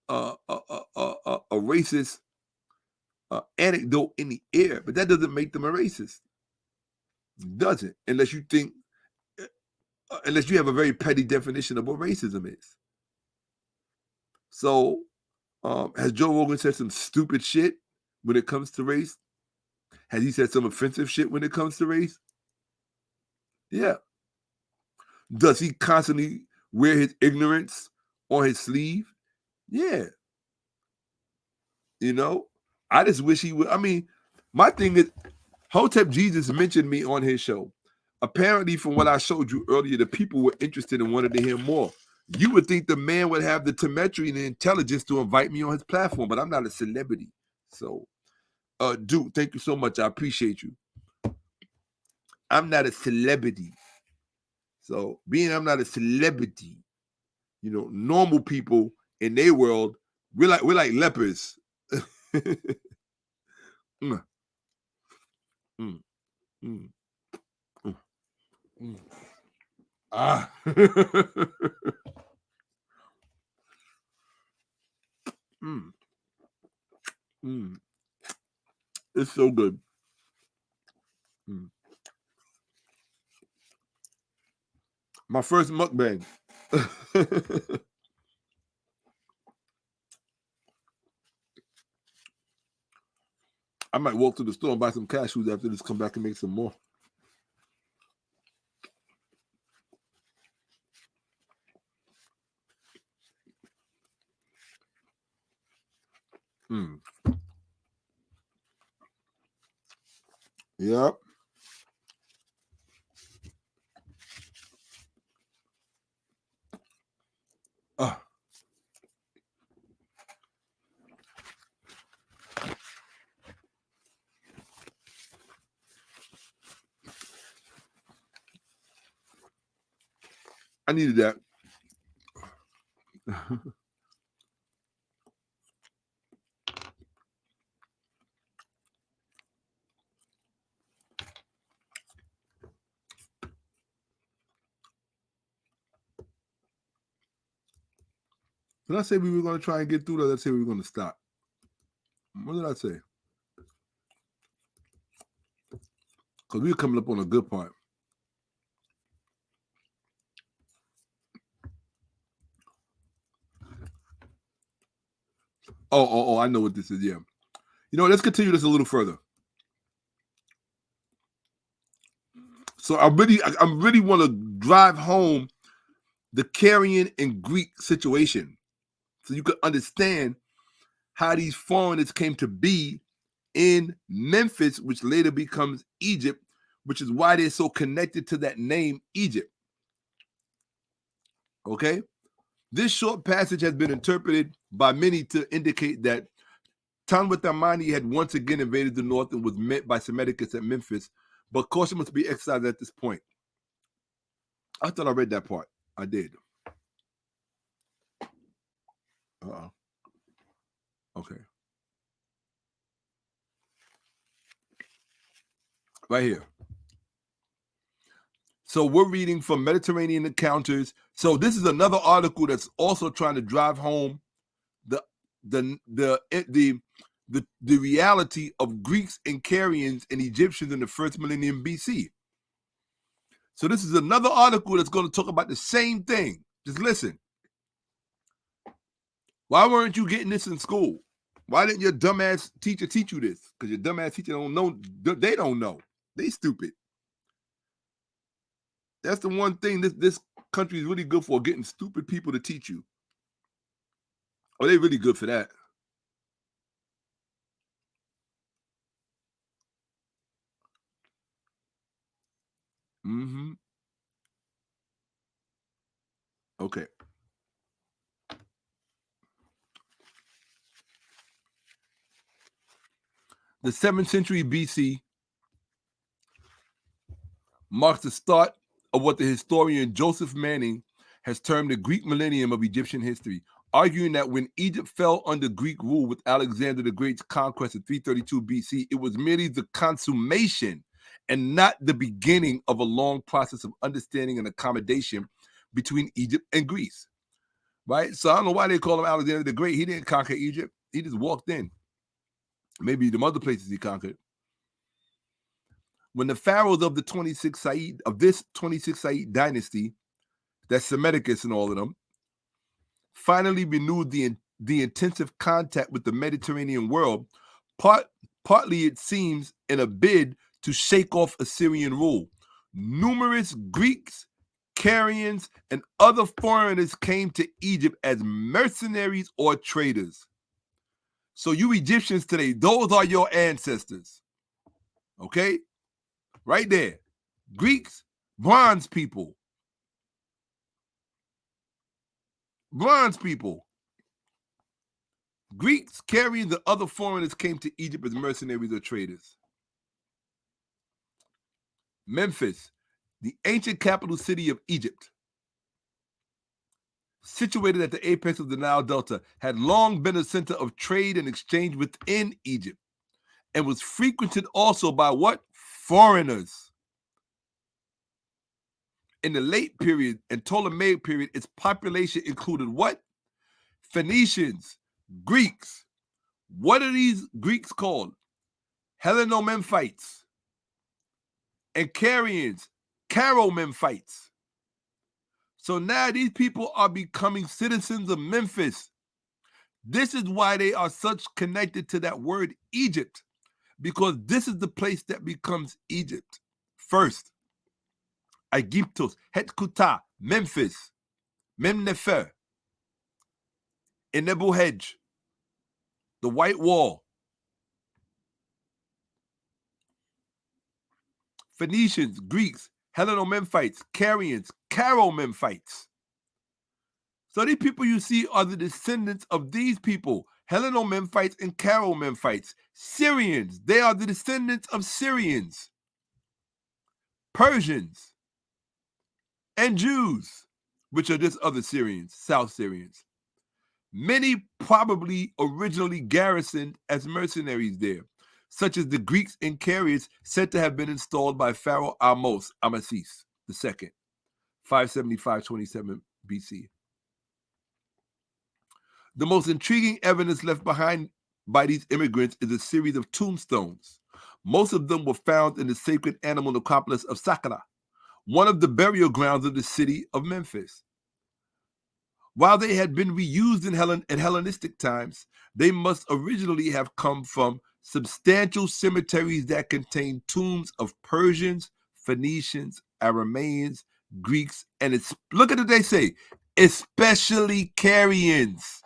a racist anecdote in the air, but that doesn't make them a racist. It doesn't, unless you think, unless you have a very petty definition of what racism is. So, has Joe Rogan said some stupid shit when it comes to race? Has he said some offensive shit when it comes to race? Yeah. Does he constantly wear his ignorance on his sleeve? Yeah. You know, I just wish he would. I mean, my thing is, Hotep Jesus mentioned me on his show. Apparently, from what I showed you earlier, the people were interested and wanted to hear more. You would think the man would have the temerity and the intelligence to invite me on his platform, but I'm not a celebrity. So, dude, thank you so much. I appreciate you. I'm not a celebrity. So, being I'm not a celebrity, you know, normal people in their world, we're like lepers. mm. Mm. Mm. Mm. Mm. Ah. mm. Mm. It's so good. Mm. My first mukbang. I might walk to the store and buy some cashews after this, come back and make some more. Mm. Yep. I needed that. Did I say we were going to try and get through that? Did I say we were going to stop? What did I say? Because we were coming up on a good part. Oh, I know what this is. Yeah. You know, let's continue this a little further. So I really want to drive home the Carian and Greek situation so you could understand how these foreigners came to be in Memphis, which later becomes Egypt, which is why they're so connected to that name, Egypt. Okay? This short passage has been interpreted by many to indicate that Tanwatamani had once again invaded the north and was met by Semiticus at Memphis, but caution must be exercised at this point. I thought I read that part. I did. Okay. Right here. So we're reading from Mediterranean Encounters. So this is another article that's also trying to drive home the reality of Greeks and Carians and Egyptians in the first millennium BC. So this is another article that's going to talk about the same thing. Just listen. Why weren't you getting this in school? Why didn't your dumbass teacher teach you this? Because your dumbass teacher don't know. They don't know. They stupid. That's the one thing this country is really good for, getting stupid people to teach you. Oh, they really good for that. Mm-hmm. Okay. The 7th century BC marks the start of what the historian Joseph Manning has termed the Greek millennium of Egyptian history, arguing that when Egypt fell under Greek rule with Alexander the Great's conquest in 332 BC, it was merely the consummation and not the beginning of a long process of understanding and accommodation between Egypt and Greece. Right? So I don't know why they call him Alexander the Great. He didn't conquer Egypt. He just walked in. Maybe the other places he conquered. When the pharaohs of this 26th Said dynasty, that's Semiticus and all of them, finally renewed the intensive contact with the Mediterranean world, partly it seems in a bid to shake off Assyrian rule. Numerous Greeks, Carians, and other foreigners came to Egypt as mercenaries or traders. So you Egyptians today, those are your ancestors. Okay? Right there. Greeks, bronze people. Bronze people. Greeks, Carians, and other foreigners came to Egypt as mercenaries or traders. Memphis, the ancient capital city of Egypt, situated at the apex of the Nile Delta, had long been a center of trade and exchange within Egypt, and was frequented also by what? Foreigners. In the late period and Ptolemaic period, its population included what? Phoenicians, Greeks. What are these Greeks called? Hellenomemphites. And Carians, Caro-Memphites. So now these people are becoming citizens of Memphis. This is why they are such connected to that word Egypt, because this is the place that becomes Egypt first. Aegyptos, Hetkuta, Memphis, Memnefer, Enebuhedge, the White Wall, Phoenicians, Greeks, Hellenomemphites, Carians, Caro-Memphites. So these people you see are the descendants of these people, Hellenomemphites and Caro-Memphites. Syrians, they are the descendants of Syrians. Persians and Jews, which are just other Syrians, South Syrians. Many probably originally garrisoned as mercenaries there, such as the Greeks and Carians said to have been installed by Pharaoh Ahmose R.S.I II, 575-27 BC. The most intriguing evidence left behind by these immigrants is a series of tombstones. Most of them were found in the sacred animal necropolis of Saqqara, one of the burial grounds of the city of Memphis. While they had been reused in Hellenistic times, they must originally have come from substantial cemeteries that contained tombs of Persians, Phoenicians, Arameans, Greeks, and look at what they say, especially Carians.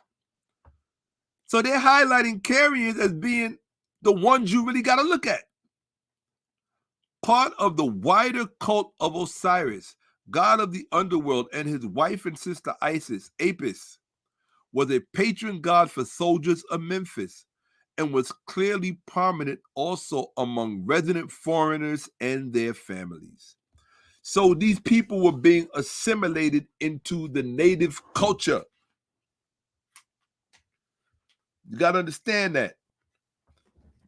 So they're highlighting Carians as being the ones you really got to look at. Part of the wider cult of Osiris, god of the underworld, and his wife and sister Isis, Apis, was a patron god for soldiers of Memphis and was clearly prominent also among resident foreigners and their families. So these people were being assimilated into the native culture. You got to understand that.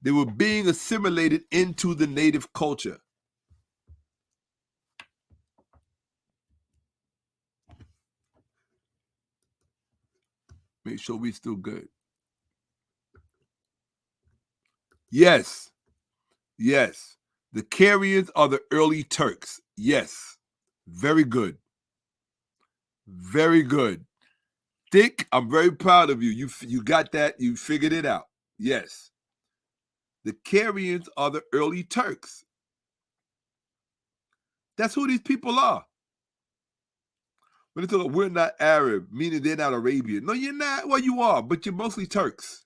They were being assimilated into the native culture. Make sure we're still good. Yes. Yes. The Carians are the early Turks. Yes. Very good. Very good. Dick, I'm very proud of you. You got that. You figured it out. Yes. The Carians are the early Turks. That's who these people are. When they talk, we're not Arab, meaning they're not Arabian. No, you're not. Well, you are, but you're mostly Turks.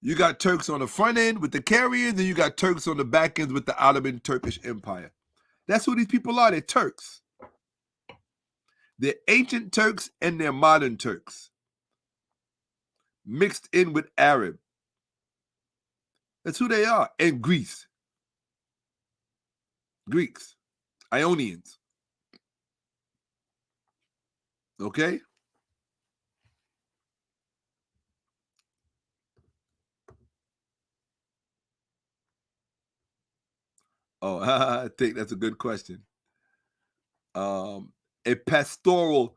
You got Turks on the front end with the Carians, and you got Turks on the back end with the Ottoman Turkish Empire. That's who these people are. They're Turks. They're ancient Turks and they're modern Turks, mixed in with Arab. That's who they are. And Greece. Greeks. Ionians. Okay? Oh, I think that's a good question. A pastoral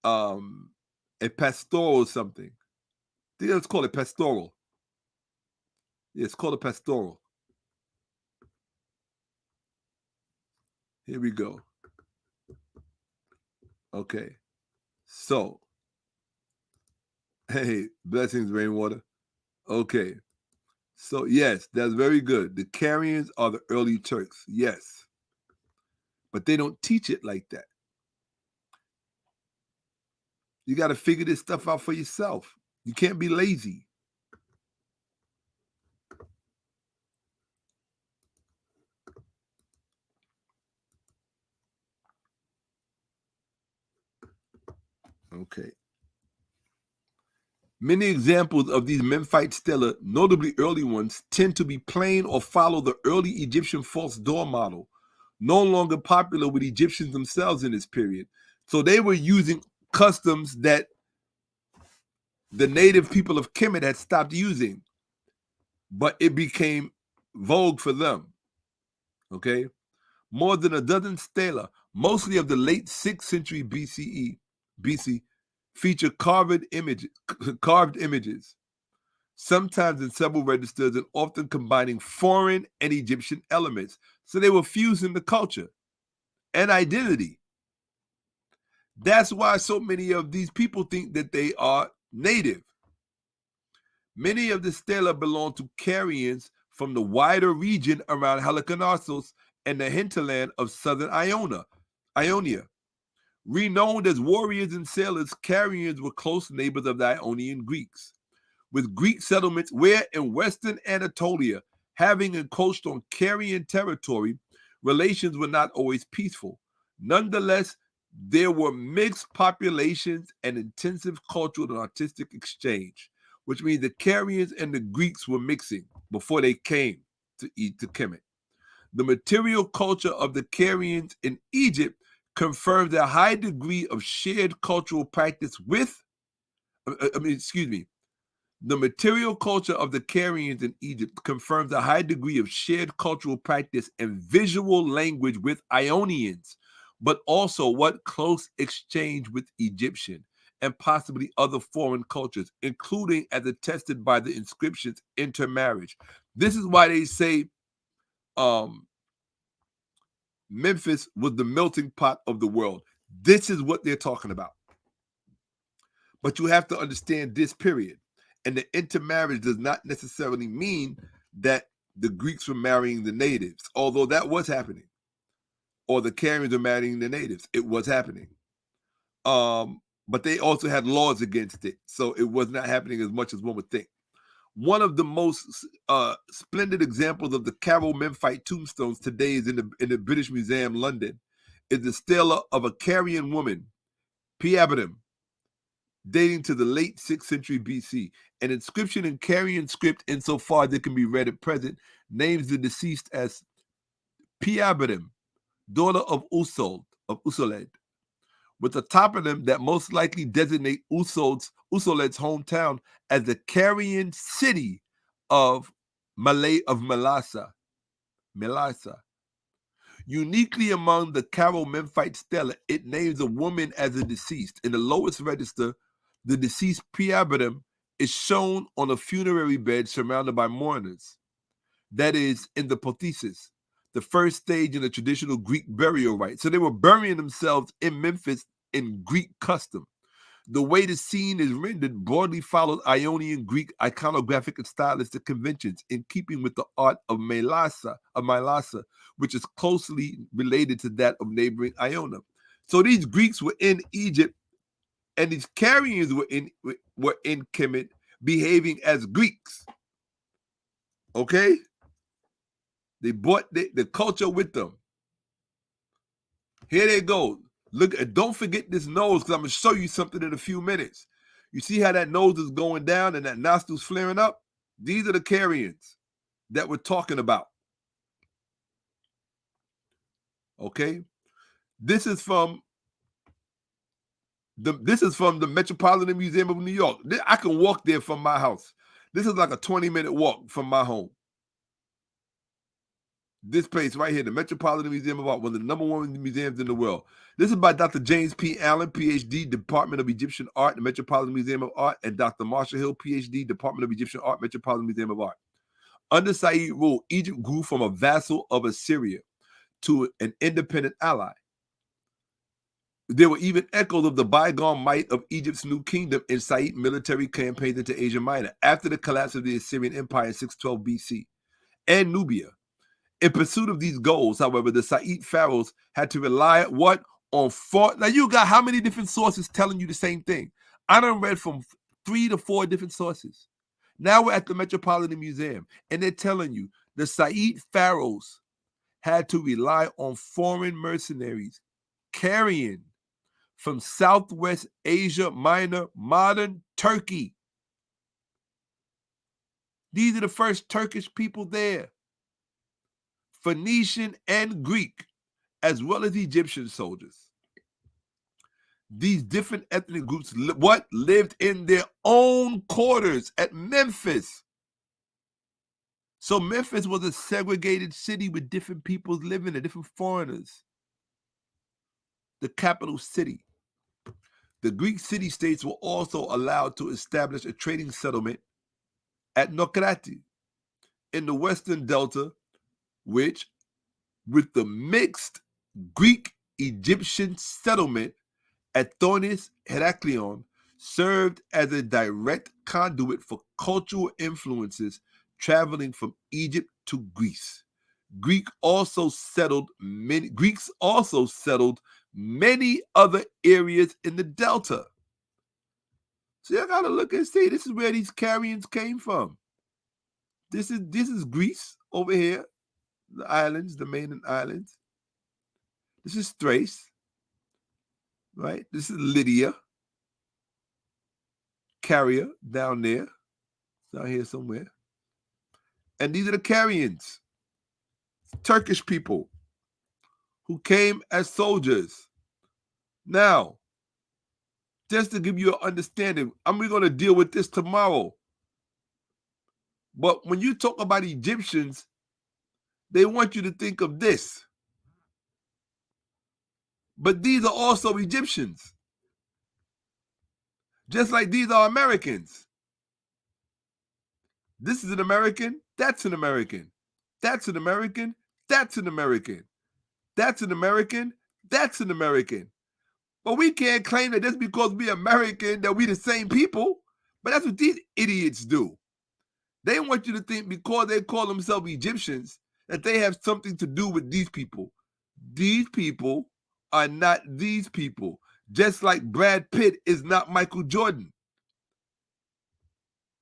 something. I think let's call it pastoral. Yeah, it's called a pastoral. Here we go. Okay. So, hey, blessings, rainwater. Okay. So, yes, that's very good. The Carians are the early Turks. Yes. But they don't teach it like that. You got to figure this stuff out for yourself. You can't be lazy. Okay. Many examples of these Memphite stela, notably early ones, tend to be plain or follow the early Egyptian false door model, no longer popular with Egyptians themselves in this period. So they were using customs that the native people of Kemet had stopped using, but it became vogue for them. Okay? More than a dozen stela, mostly of the late 6th century BC, feature carved images, sometimes in several registers and often combining foreign and Egyptian elements. So they were fusing the culture and identity. That's why so many of these people think that they are native. Many of the stela belong to Carians from the wider region around Halicarnassos and the hinterland of southern Ionia. Renowned as warriors and sailors, Carians were close neighbors of the Ionian Greeks, with Greek settlements where in western Anatolia, having encroached on Carian territory, relations were not always peaceful. Nonetheless, there were mixed populations and intensive cultural and artistic exchange, which means the Carians and the Greeks were mixing before they came to Kemet. The material culture of the Carians in Egypt confirms a high degree of shared cultural practice with, the material culture of the Carians in Egypt confirms a high degree of shared cultural practice and visual language with Ionians, but also what close exchange with Egyptian and possibly other foreign cultures, including, as attested by the inscriptions, intermarriage. This is why they say Memphis was the melting pot of the world. This is what they're talking about. But you have to understand this period. And the intermarriage does not necessarily mean that the Greeks were marrying the natives, although that was happening. Or the Carians were marrying the natives. It was happening. but they also had laws against it. So it was not happening as much as one would think. One of the most splendid examples of the Carol Memphite tombstones today is in the British Museum, London, is the stela of a Carian woman, Piabidim, dating to the late 6th century BC. An inscription in Carian script, insofar as it can be read at present, names the deceased as Piabidim, daughter of Usoled, with a toponym that most likely designate Usoled's hometown as the Carian city of Melasa. Uniquely among the Carol Memphite stela, it names a woman as a deceased. In the lowest register, the deceased Piabidim is shown on a funerary bed surrounded by mourners. That is, in the pothesis, the first stage in the traditional Greek burial rite. So they were burying themselves in Memphis in Greek custom. The way the scene is rendered broadly follows Ionian Greek iconographic and stylistic conventions, in keeping with the art of Mylasa, which is closely related to that of neighboring Ionia. So these Greeks were in Egypt, and these Carians were in Kemet, behaving as Greeks. Okay? They brought the culture with them. Here they go. Look, and don't forget this nose, because I'm going to show you something in a few minutes. You see how that nose is going down and that nostril's flaring up? These are the Carians that we're talking about. Okay? This is from the Metropolitan Museum of New York. I can walk there from my house. This is like a 20-minute walk from my home. This place right here, the Metropolitan Museum of Art, one of the #1 museums in the world. This is by Dr. James P. Allen, PhD, Department of Egyptian Art, the Metropolitan Museum of Art, and Dr. Marshall Hill, PhD, Department of Egyptian Art, Metropolitan Museum of Art. Under Said rule, Egypt grew from a vassal of Assyria to an independent ally. There were even echoes of the bygone might of Egypt's new kingdom in Said military campaigns into Asia Minor after the collapse of the Assyrian Empire in 612 BC and Nubia. In pursuit of these goals, however, the Said pharaohs had to rely on four. Now you got how many different sources telling you the same thing? I done read from 3 to 4 different sources. Now we're at the Metropolitan Museum, and they're telling you the Said pharaohs had to rely on foreign mercenaries, Carian, from Southwest Asia Minor, modern Turkey. These are the first Turkish people there. Phoenician and Greek, as well as Egyptian soldiers. These different ethnic groups lived in their own quarters at Memphis. So Memphis was a segregated city with different peoples living there, different foreigners. The capital city. The Greek city-states were also allowed to establish a trading settlement at Nokrati in the Western Delta, which, with the mixed Greek-Egyptian settlement at Thonis Heraklion, served as a direct conduit for cultural influences traveling from Egypt to Greece. Greeks also settled many other areas in the Delta. So you gotta look and see, this is where these Carians came from. This is Greece over here, the islands, the main islands. This is Thrace, right? This is Lydia, Caria down there, down here somewhere. And these are the Carians, Turkish people who came as soldiers. Now, just to give you an understanding, we're going to deal with this tomorrow. But when you talk about Egyptians, they want you to think of this. But these are also Egyptians. Just like these are Americans. This is an American, that's an American. That's an American, that's an American. That's an American, that's an American. But we can't claim that just because we're American that we the same people. But that's what these idiots do. They want you to think because they call themselves Egyptians that they have something to do with these people. These people are not these people. Just like Brad Pitt is not Michael Jordan.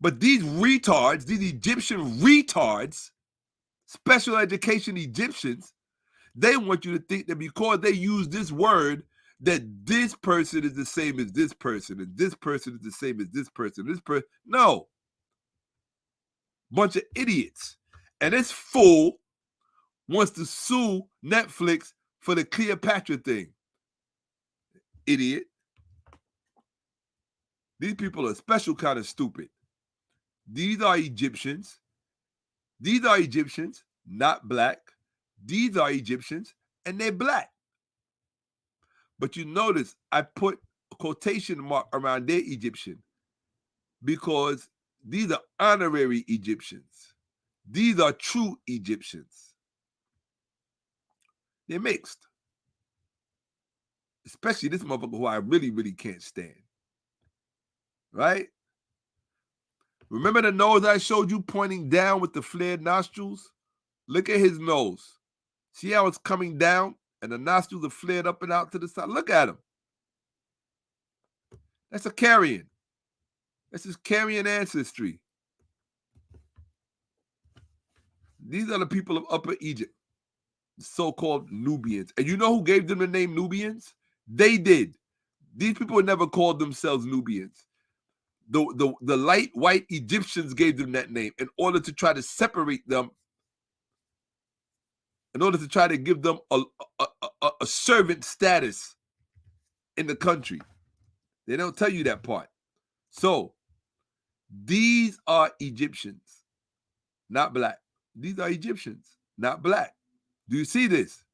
But these retards, these Egyptian retards, special education Egyptians, they want you to think that because they use this word, that this person is the same as this person, and this person is the same as this person. No. Bunch of idiots. And this fool wants to sue Netflix for the Cleopatra thing. Idiot. These people are special kind of stupid. These are Egyptians. These are Egyptians, not black. These are Egyptians, and they're black. But you notice I put a quotation mark around their Egyptian because these are honorary Egyptians. These are true Egyptians. They're mixed. Especially this motherfucker who I really, really can't stand. Right? Remember the nose I showed you pointing down with the flared nostrils? Look at his nose. See how it's coming down and the nostrils are flared up and out to the side? Look at him. That's a Carian. That's his Carian ancestry. These are the people of Upper Egypt, the so-called Nubians. And you know who gave them the name Nubians? They did. These people never called themselves Nubians. The light white Egyptians gave them that name in order to try to separate them, in order to try to give them a servant status in the country. They don't tell you that part. So these are Egyptians, not black. These are Egyptians, not black. Do you see this?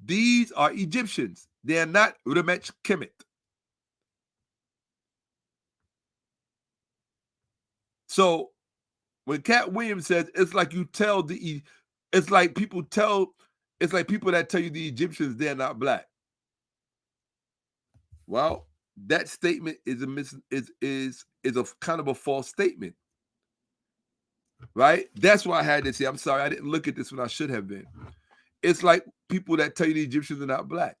These are Egyptians. They are not Remech Kemet. So when Katt Williams says it's like you tell it's like people that tell you the Egyptians they're not black. Well, that statement is a kind of a false statement. Right? That's why I had to say, I'm sorry, I didn't look at this when I should have been. It's like people that tell you the Egyptians are not black.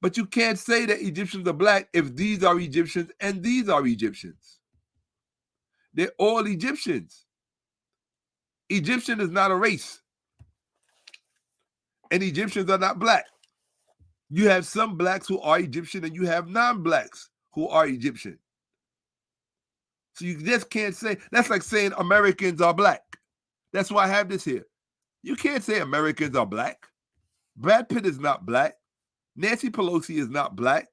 But you can't say that Egyptians are black if these are Egyptians and these are Egyptians. They're all Egyptians. Egyptian is not a race. And Egyptians are not black. You have some blacks who are Egyptian and you have non-blacks who are Egyptian. So you just can't say, that's like saying Americans are black. That's why I have this here. You can't say Americans are black. Brad Pitt is not black. Nancy Pelosi is not black.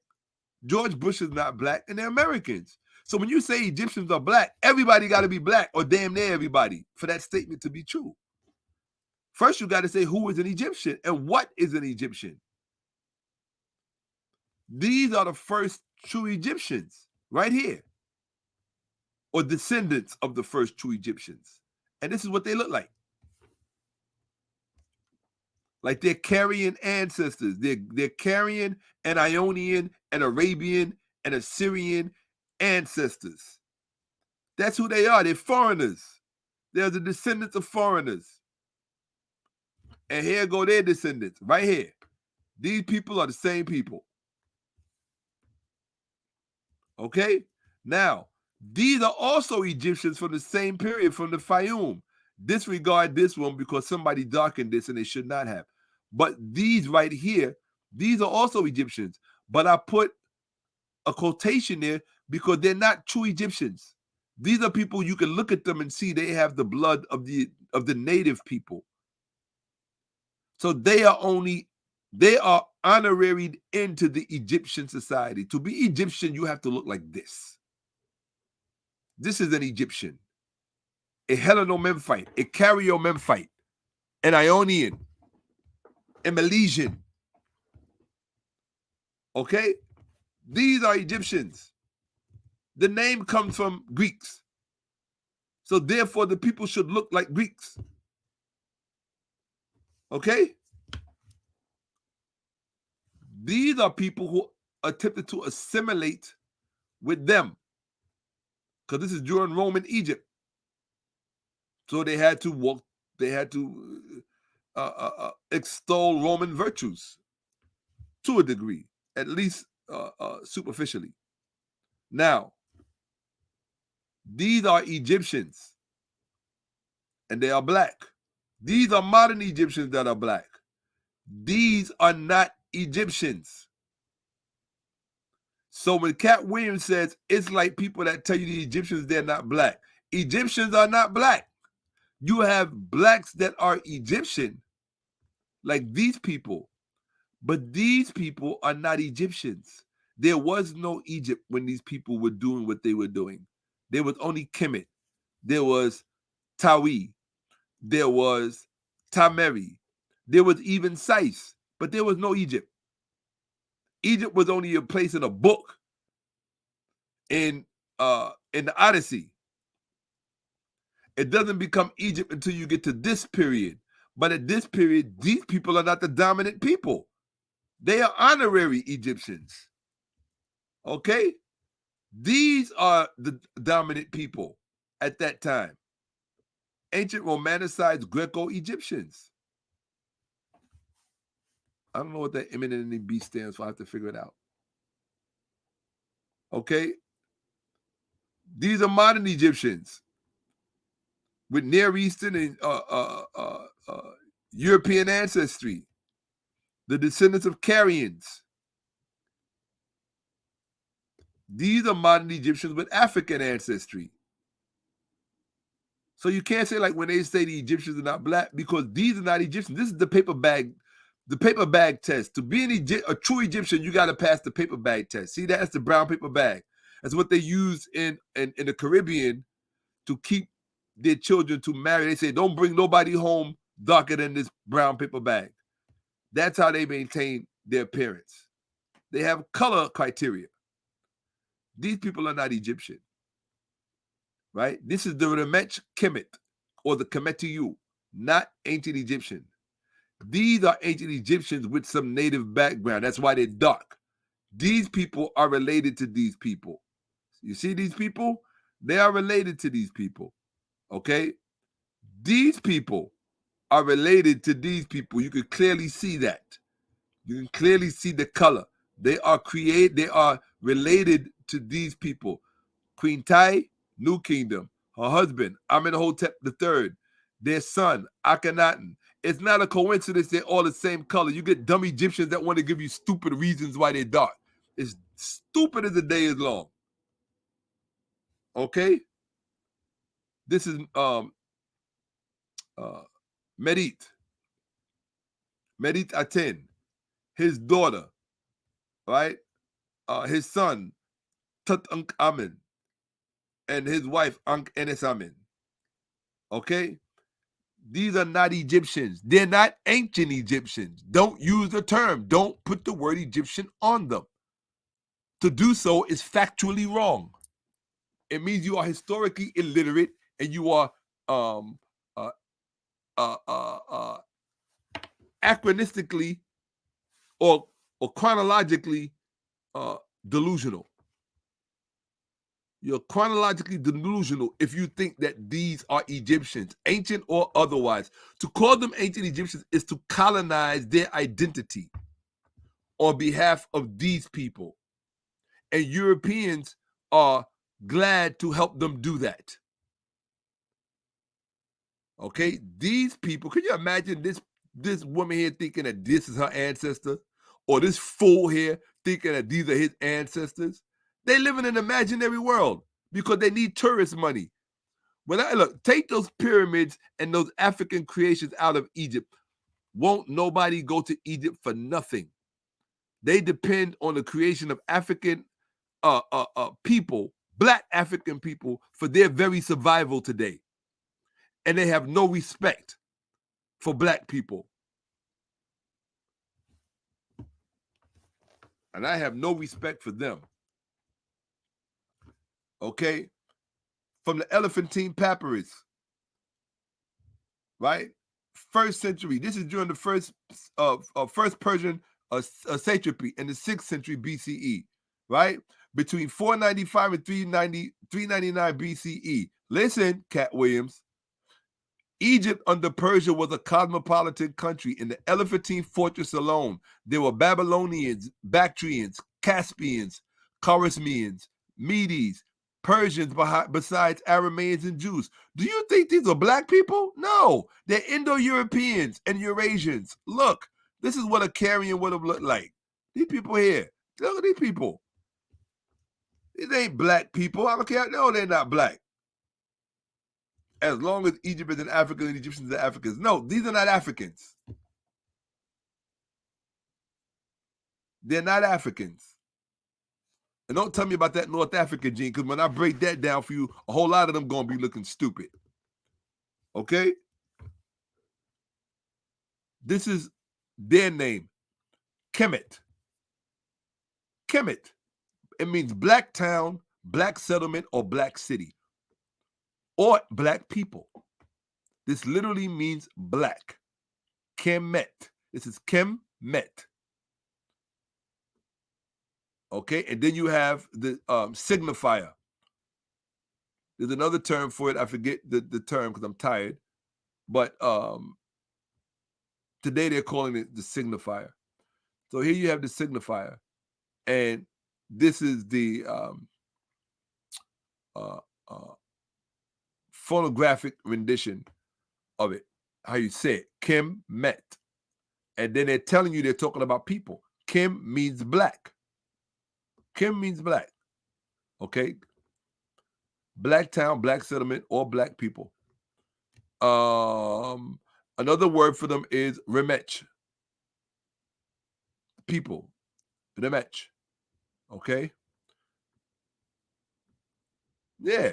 George Bush is not black, and they're Americans. So when you say Egyptians are black, everybody got to be black, or damn near everybody, for that statement to be true. First, you got to say who is an Egyptian and what is an Egyptian. These are the first true Egyptians right here, or descendants of the first true Egyptians. And this is what they look like. Like they're Carian ancestors. They're Carian and Ionian and Arabian and Assyrian ancestors. That's who they are. They're foreigners. They're the descendants of foreigners. And here go their descendants, right here. These people are the same people. Okay? Now, these are also Egyptians from the same period, from the Fayum. Disregard this one because somebody darkened this and they should not have. But these right here, these are also Egyptians. But I put a quotation there because they're not true Egyptians. These are people you can look at them and see they have the blood of the native people. So they are honoraried into the Egyptian society. To be Egyptian, you have to look like this. This is an Egyptian, a Hellenomemphite, a Cariomemphite, an Ionian, a Milesian. Okay? These are Egyptians. The name comes from Greeks. So therefore, the people should look like Greeks. Okay? These are people who attempted to assimilate with them. Because this is during Roman Egypt. So they had to extol Roman virtues to a degree, at least superficially. Now, these are Egyptians, and they are black. These are modern Egyptians that are black. These are not Egyptians. So when Katt Williams says it's like people that tell you the Egyptians, they're not black. Egyptians are not black. You have blacks that are Egyptian, like these people, but these people are not Egyptians. There was no Egypt when these people were doing what they were doing. There was only Kemet. There was Tawi. There was Tameri. There was even Sais, but there was no Egypt. Egypt was only a place in a book in the Odyssey. It doesn't become Egypt until you get to this period. But at this period, these people are not the dominant people. They are honorary Egyptians. Okay? These are the dominant people at that time. Ancient romanticized Greco-Egyptians. I don't know what that eminently B stands for. I have to figure it out. Okay? These are modern Egyptians with Near Eastern and European ancestry. The descendants of Carians. These are modern Egyptians with African ancestry. So you can't say like when they say the Egyptians are not black, because these are not Egyptians. This is the paper bag test. To be a true Egyptian, you got to pass the paper bag test. See, that's the brown paper bag. That's what they use in the Caribbean to keep their children to marry. They say, don't bring nobody home darker than this brown paper bag. That's how they maintain their appearance. They have color criteria. These people are not Egyptian, right? This is the Remetch Kemet, or the Kemetiyu, not ancient Egyptian. These are ancient Egyptians with some native background. That's why they're dark. These people are related to these people. You see these people? They are related to these people, okay? These people are related to these people. You can clearly see that. You can clearly see the color. They are related to these people. Queen Tai, New Kingdom. Her husband, Amenhotep III. Their son, Akhenaten. It's not a coincidence they're all the same color. You get dumb Egyptians that want to give you stupid reasons why they're dark. It's stupid as the day is long. Okay? This is Merit Aten, his daughter, right? His son, Tutankhamen, and his wife, Ankh-Enesamen. Okay? These are not Egyptians. They're not ancient Egyptians. Don't use the term. Don't put the word Egyptian on them. To do so is factually wrong. It means you are historically illiterate and you are anachronistically or chronologically delusional. You're chronologically delusional if you think that these are Egyptians, ancient or otherwise. To call them ancient Egyptians is to colonize their identity on behalf of these people. And Europeans are glad to help them do that. Okay? These people, can you imagine this woman here thinking that this is her ancestor? Or this fool here thinking that these are his ancestors? They live in an imaginary world because they need tourist money. Look, take those pyramids and those African creations out of Egypt. Won't nobody go to Egypt for nothing? They depend on the creation of African people, black African people, for their very survival today. And they have no respect for black people. And I have no respect for them. Okay? From the Elephantine Papyrus, right? 1st century. This is during the first Persian satrapy in the 6th century BCE, right? Between 495 and 399 BCE. Listen, Katt Williams. Egypt under Persia was a cosmopolitan country. In the Elephantine fortress alone, there were Babylonians, Bactrians, Caspians, Coruscations, Medes, Persians, besides Aramaeans and Jews. Do you think these are black people? No, they're Indo-Europeans and Eurasians. Look, this is what a Carian would have looked like. These people here, look at these people. These ain't black people. I don't care. No, they're not black. As long as Egypt is an African and Egyptians are Africans. No, these are not Africans. They're not Africans. And don't tell me about that North African gene, because when I break that down for you, a whole lot of them going to be looking stupid. Okay? This is their name. Kemet. Kemet. It means black town, black settlement, or black city. Or black people. This literally means black. Kemet. This is Kemet. Okay, and then you have the signifier. There's another term for it. I forget the term because I'm tired. But today they're calling it the signifier. So here you have the signifier. And this is the phonographic rendition of it. How you say it. Kemet. And then they're telling you they're talking about people. Kim means black. Kim means black. Okay? Black town, black settlement, or black people. Another word for them is remech. People. Remech. Okay? Yeah.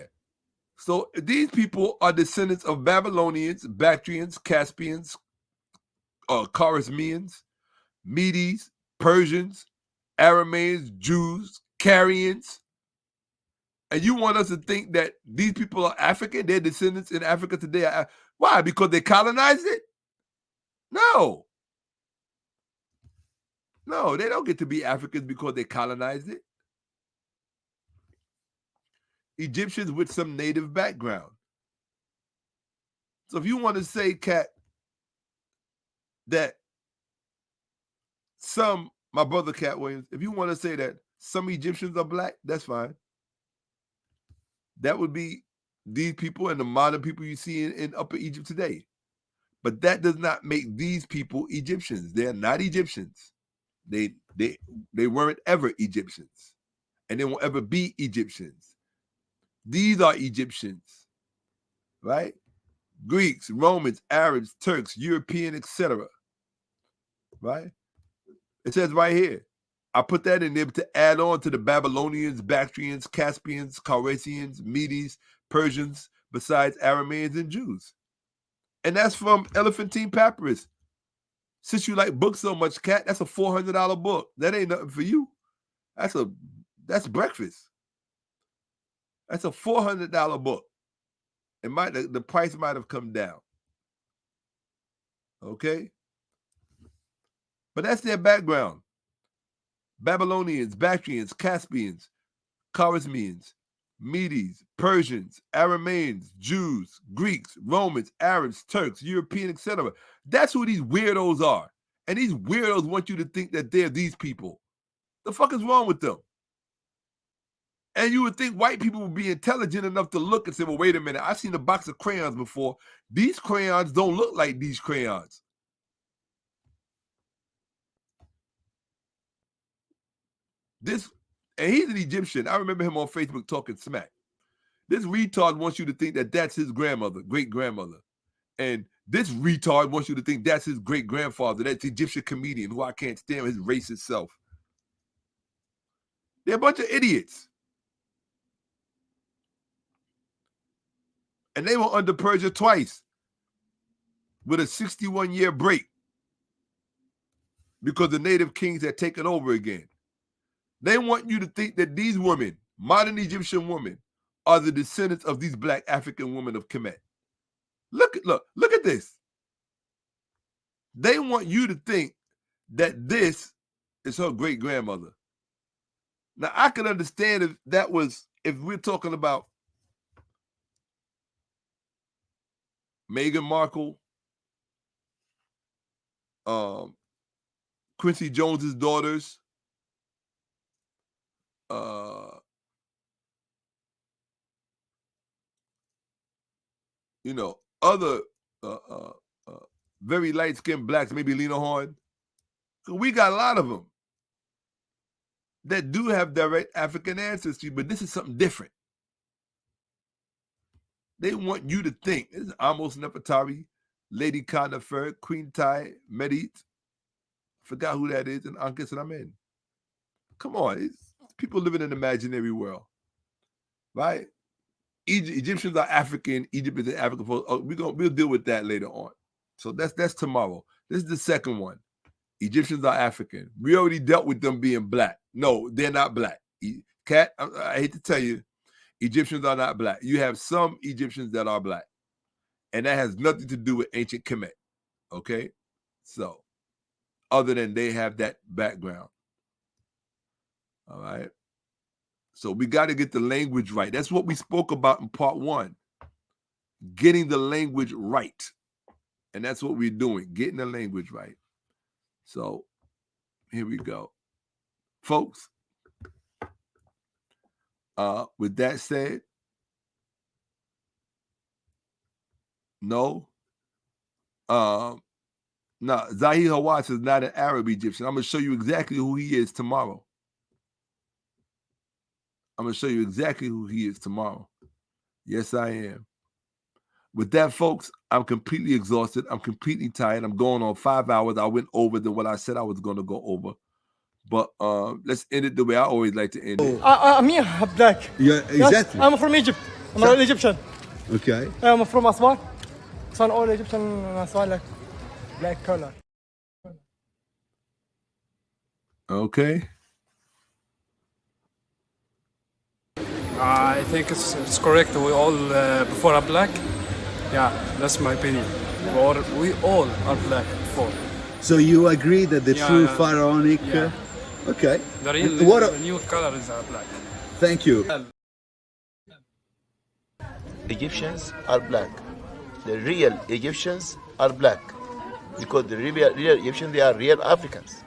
So these people are descendants of Babylonians, Bactrians, Caspians, Coruscations, Medes, Persians, Aramaeans, Jews, Carians. And you want us to think that these people are African? Their descendants in Africa today. Why? Because they colonized it? No. No, they don't get to be Africans because they colonized it. Egyptians with some native background. So if you want to say, Katt, that my brother Katt Williams, if you want to say that some Egyptians are black, that's fine. That would be these people and the modern people you see in Upper Egypt today. But that does not make these people Egyptians. They're not Egyptians. They weren't ever Egyptians. And they won't ever be Egyptians. These are Egyptians. Right? Greeks, Romans, Arabs, Turks, European, etc. Right? It says right here. I put that in there to add on to the Babylonians, Bactrians, Caspians, Coruscations, Medes, Persians, besides Aramaeans and Jews. And that's from Elephantine Papyrus. Since you like books so much, Katt, that's a $400 book. That ain't nothing for you. That's breakfast. That's a $400 book. The price might have come down. Okay? But that's their background. Babylonians, Bactrians, Caspians, Coruscations, Medes, Persians, Aramaeans, Jews, Greeks, Romans, Arabs, Turks, European, etc. That's who these weirdos are. And these weirdos want you to think that they're these people. The fuck is wrong with them? And you would think white people would be intelligent enough to look and say, well, wait a minute. I've seen a box of crayons before. These crayons don't look like these crayons. And he's an Egyptian. I remember him on Facebook talking smack. This retard wants you to think that that's his grandmother, great-grandmother. And this retard wants you to think that's his great-grandfather, that's the Egyptian comedian who I can't stand, his racist self. They're a bunch of idiots. And they were under Persia twice with a 61-year break because the native kings had taken over again. They want you to think that these women, modern Egyptian women, are the descendants of these black African women of Kemet. Look at this. They want you to think that this is her great-grandmother. Now, I can understand if we're talking about Meghan Markle, Quincy Jones's daughters, you know, other very light-skinned blacks, maybe Lena Horne. So we got a lot of them that do have direct African ancestry, but this is something different. They want you to think. This is Ahmose Nefertari, Lady Conifer, Queen Tai, Medit. Forgot who that is, and Ankh and Amen. Come on, it's people living in an imaginary world, right? Egyptians are African. Egypt is an African. We'll deal with that later on. So that's tomorrow. This is the second one. Egyptians are African. We already dealt with them being black. No, they're not black. Katt, I hate to tell you, Egyptians are not black. You have some Egyptians that are black, and that has nothing to do with ancient Kemet. Okay, so other than they have that background. All right. So we got to get the language right. That's what we spoke about in part 1. Getting the language right. And that's what we're doing, getting the language right. So here we go. Folks, with that said, no. No, Zahir Hawass is not an Arab Egyptian. I'm going to show you exactly who he is tomorrow. I'm going to show you exactly who he is tomorrow. Yes, I am. With that, folks, I'm completely exhausted. I'm completely tired. I'm going on 5 hours. I went over than what I said I was going to go over. But let's end it the way I always like to end it. I'm here, black. Yeah, exactly. Yes, I'm from Egypt. I'm an Egyptian. Okay. I'm from Aswan. So an old Egyptian Aswan, like black color. Okay. I think it's correct. We all before are black. Yeah, that's my opinion. We all are black before. So you agree that the true pharaonic... Yeah. Okay. The real the new colors are black. Thank you. Egyptians are black. The real Egyptians are black. Because the real Egyptians, they are real Africans.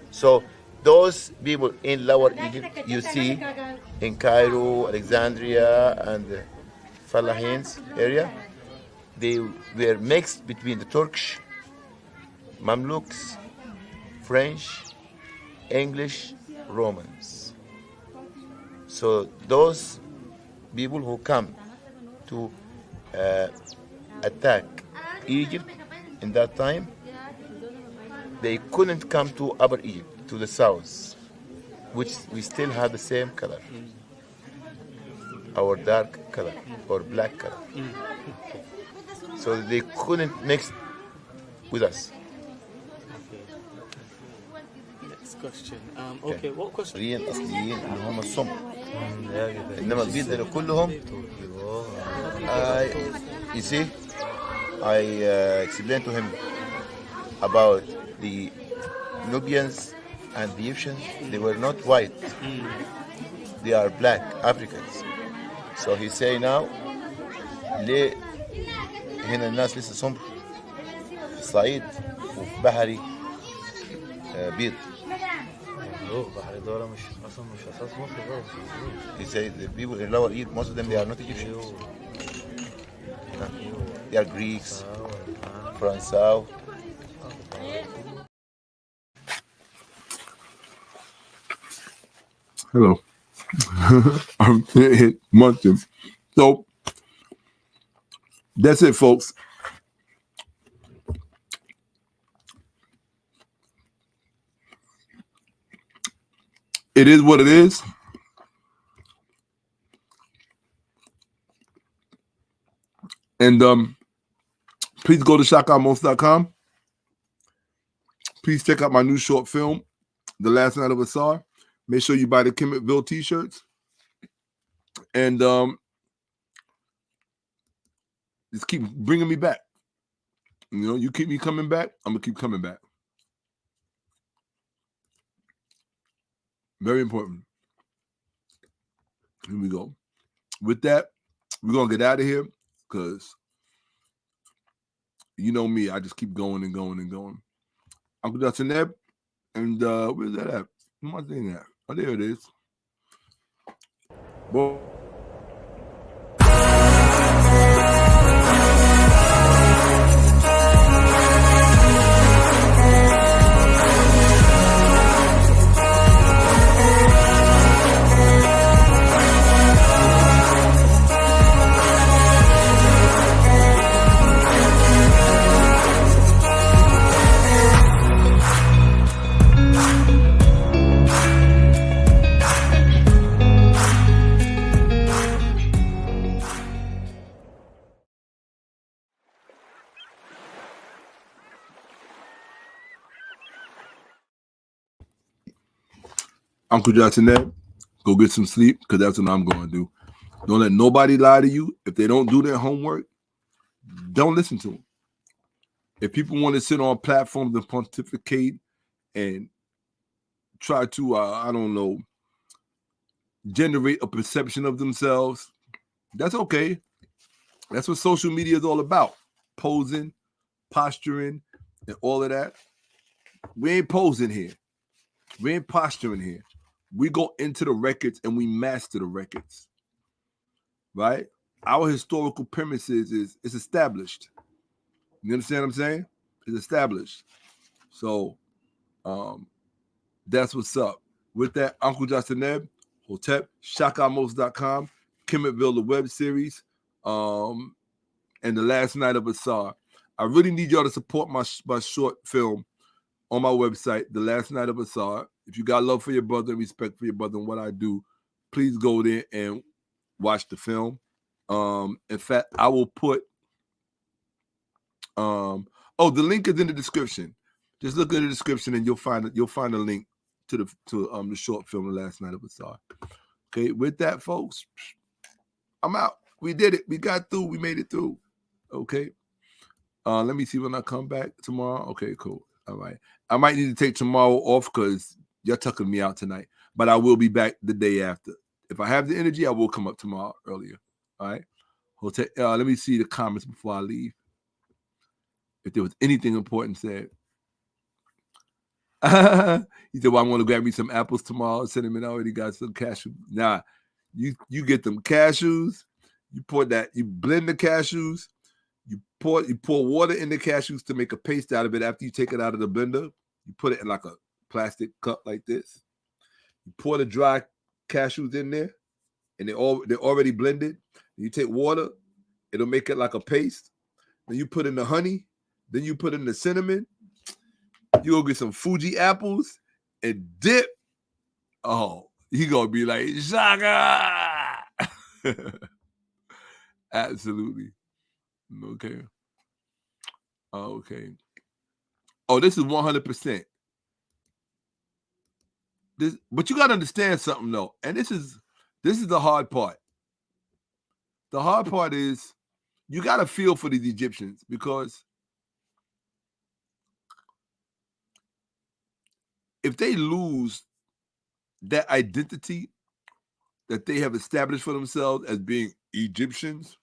So those people in Lower Egypt, you see, in Cairo, Alexandria, and the Falahins area, they were mixed between the Turkish, Mamluks, French, English, Romans. So those people who come to attack Egypt in that time, they couldn't come to Upper Egypt, to the south, which we still have the same color, our dark color or black color. So they couldn't mix with us. Next question. Okay, what question? الأصليين اللي هم السمر. إنما البيض اللي كلهم. You see, I explained to him about the Nubians and the Egyptians. They were not white. They are black Africans. So he say now, ليه هنا الناس لسه سمر في الصعيد وفي بحري بيض. بحري دولة مش أصلا مش أساس مصر خالص. He said the people in Lower Egypt, most of them they are not Egyptians. They are Greeks, Francois. Hello. I'm munching. So that's it, folks. It is what it is. And please go to Shakka-Ahmose.com. Please check out my new short film, The Last Night of a Tsar. Make sure you buy the Kemetville t-shirts. And just keep bringing me back. You know, you keep me coming back, I'm going to keep coming back. Very important. Here we go. With that, we're going to get out of here because you know me. I just keep going and going and going. Uncle Dutton Neb. And where's that at? Where's my thing at? Oh, there it is. Boom. Uncle Johnson, there, go get some sleep because that's what I'm going to do. Don't let nobody lie to you. If they don't do their homework, don't listen to them. If people want to sit on platforms and pontificate and try to, I don't know, generate a perception of themselves, that's okay. That's what social media is all about. Posing, posturing, and all of that. We ain't posing here. We ain't posturing here. We go into the records and we master the records. Right? Our historical premises is established. You understand what I'm saying? It's established. So that's what's up. With that, Uncle Justin Neb, Hotep, Shakka-Ahmose.com, Kemetville, the web series, and The Last Night of Asar. I really need y'all to support my short film on my website, The Last Night of Asar. If you got love for your brother and respect for your brother and what I do, please go there and watch the film. In fact, I will put the link is in the description. Just look in the description and you'll find a link to the short film, The Last Night of Asar. Okay, with that, folks, I'm out. We did it. We got through. We made it through. Okay. Let me see when I come back tomorrow. Okay, cool. All right. I might need to take tomorrow off because you're tucking me out tonight, but I will be back the day after. If I have the energy, I will come up tomorrow earlier. All right. Let me see the comments before I leave. If there was anything important said. He said, well, I'm going to grab me some apples tomorrow. Cinnamon already got some cashew. Nah, you get them cashews. You blend the cashews. You pour water in the cashews to make a paste out of it. After you take it out of the blender, you put it in like a plastic cup like this. You pour the dry cashews in there, and they're already blended. You take water, it'll make it like a paste. Then you put in the honey. Then you put in the cinnamon. You go get some Fuji apples and dip. Oh, he gonna be like, Shaka! Absolutely. Okay. Okay. Oh, this is 100%. But you gotta understand something though, and this is the hard part. The hard part is you gotta feel for these Egyptians because if they lose that identity that they have established for themselves as being Egyptians,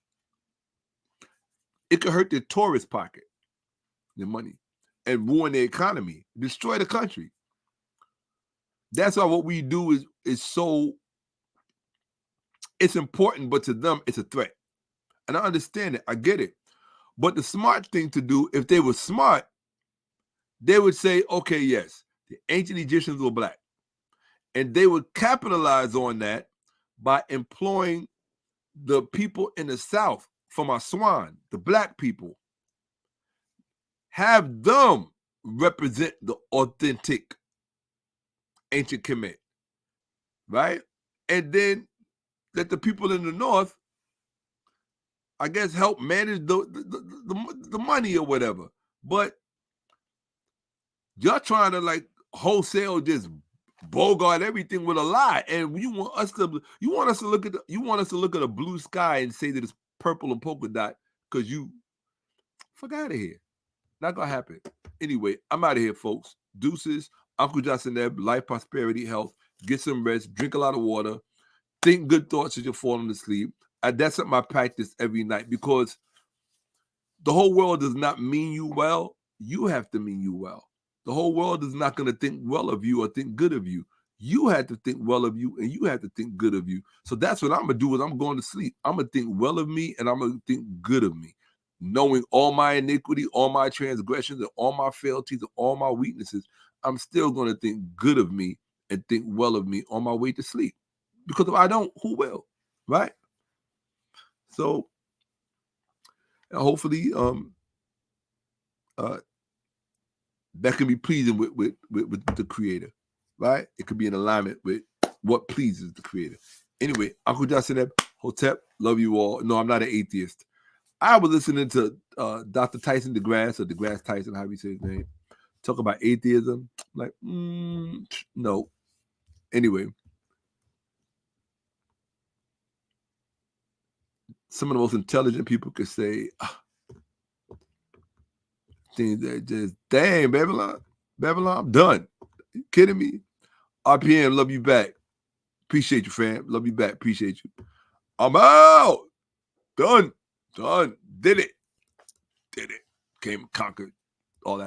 it could hurt their tourist pocket, their money, and ruin their economy, destroy the country. That's why what we do is so, it's important, but to them, it's a threat. And I understand it. I get it. But the smart thing to do, if they were smart, they would say, okay, yes, the ancient Egyptians were black. And they would capitalize on that by employing the people in the South from Aswan, the black people. Have them represent the authentic ancient Kemet, right? And then let the people in the North, I guess, help manage the money or whatever. But you're trying to like wholesale just bogart everything with a lie, and you want us to look at a blue sky and say that it's purple and polka dot because you fuck out of here. Not gonna happen. Anyway, I'm out of here, folks. Deuces. Uncle Johnson Neb, life, prosperity, health. Get some rest. Drink a lot of water. Think good thoughts as you're falling asleep. That's something I practice every night because the whole world does not mean you well. You have to mean you well. The whole world is not going to think well of you or think good of you. You had to think well of you, and you had to think good of you. So that's what I'm gonna do. Is I'm going to sleep. I'm gonna think well of me, and I'm gonna think good of me, knowing all my iniquity, all my transgressions, and all my frailties, and all my weaknesses. I'm still gonna think good of me and think well of me on my way to sleep. Because if I don't, who will? Right? So hopefully, that can be pleasing with the Creator, right? It could be in alignment with what pleases the Creator. Anyway, Uncle Justin, Hotep, love you all. No, I'm not an atheist. I was listening to Dr. Tyson DeGrasse, or DeGrasse Tyson, how you say his name, talk about atheism. I'm like, no. Anyway, some of the most intelligent people could say things that just, dang, Babylon, I'm done. Are you kidding me? RPM, love you back. Appreciate you, fam. Love you back. Appreciate you. I'm out. Done. Did it. Came and conquered.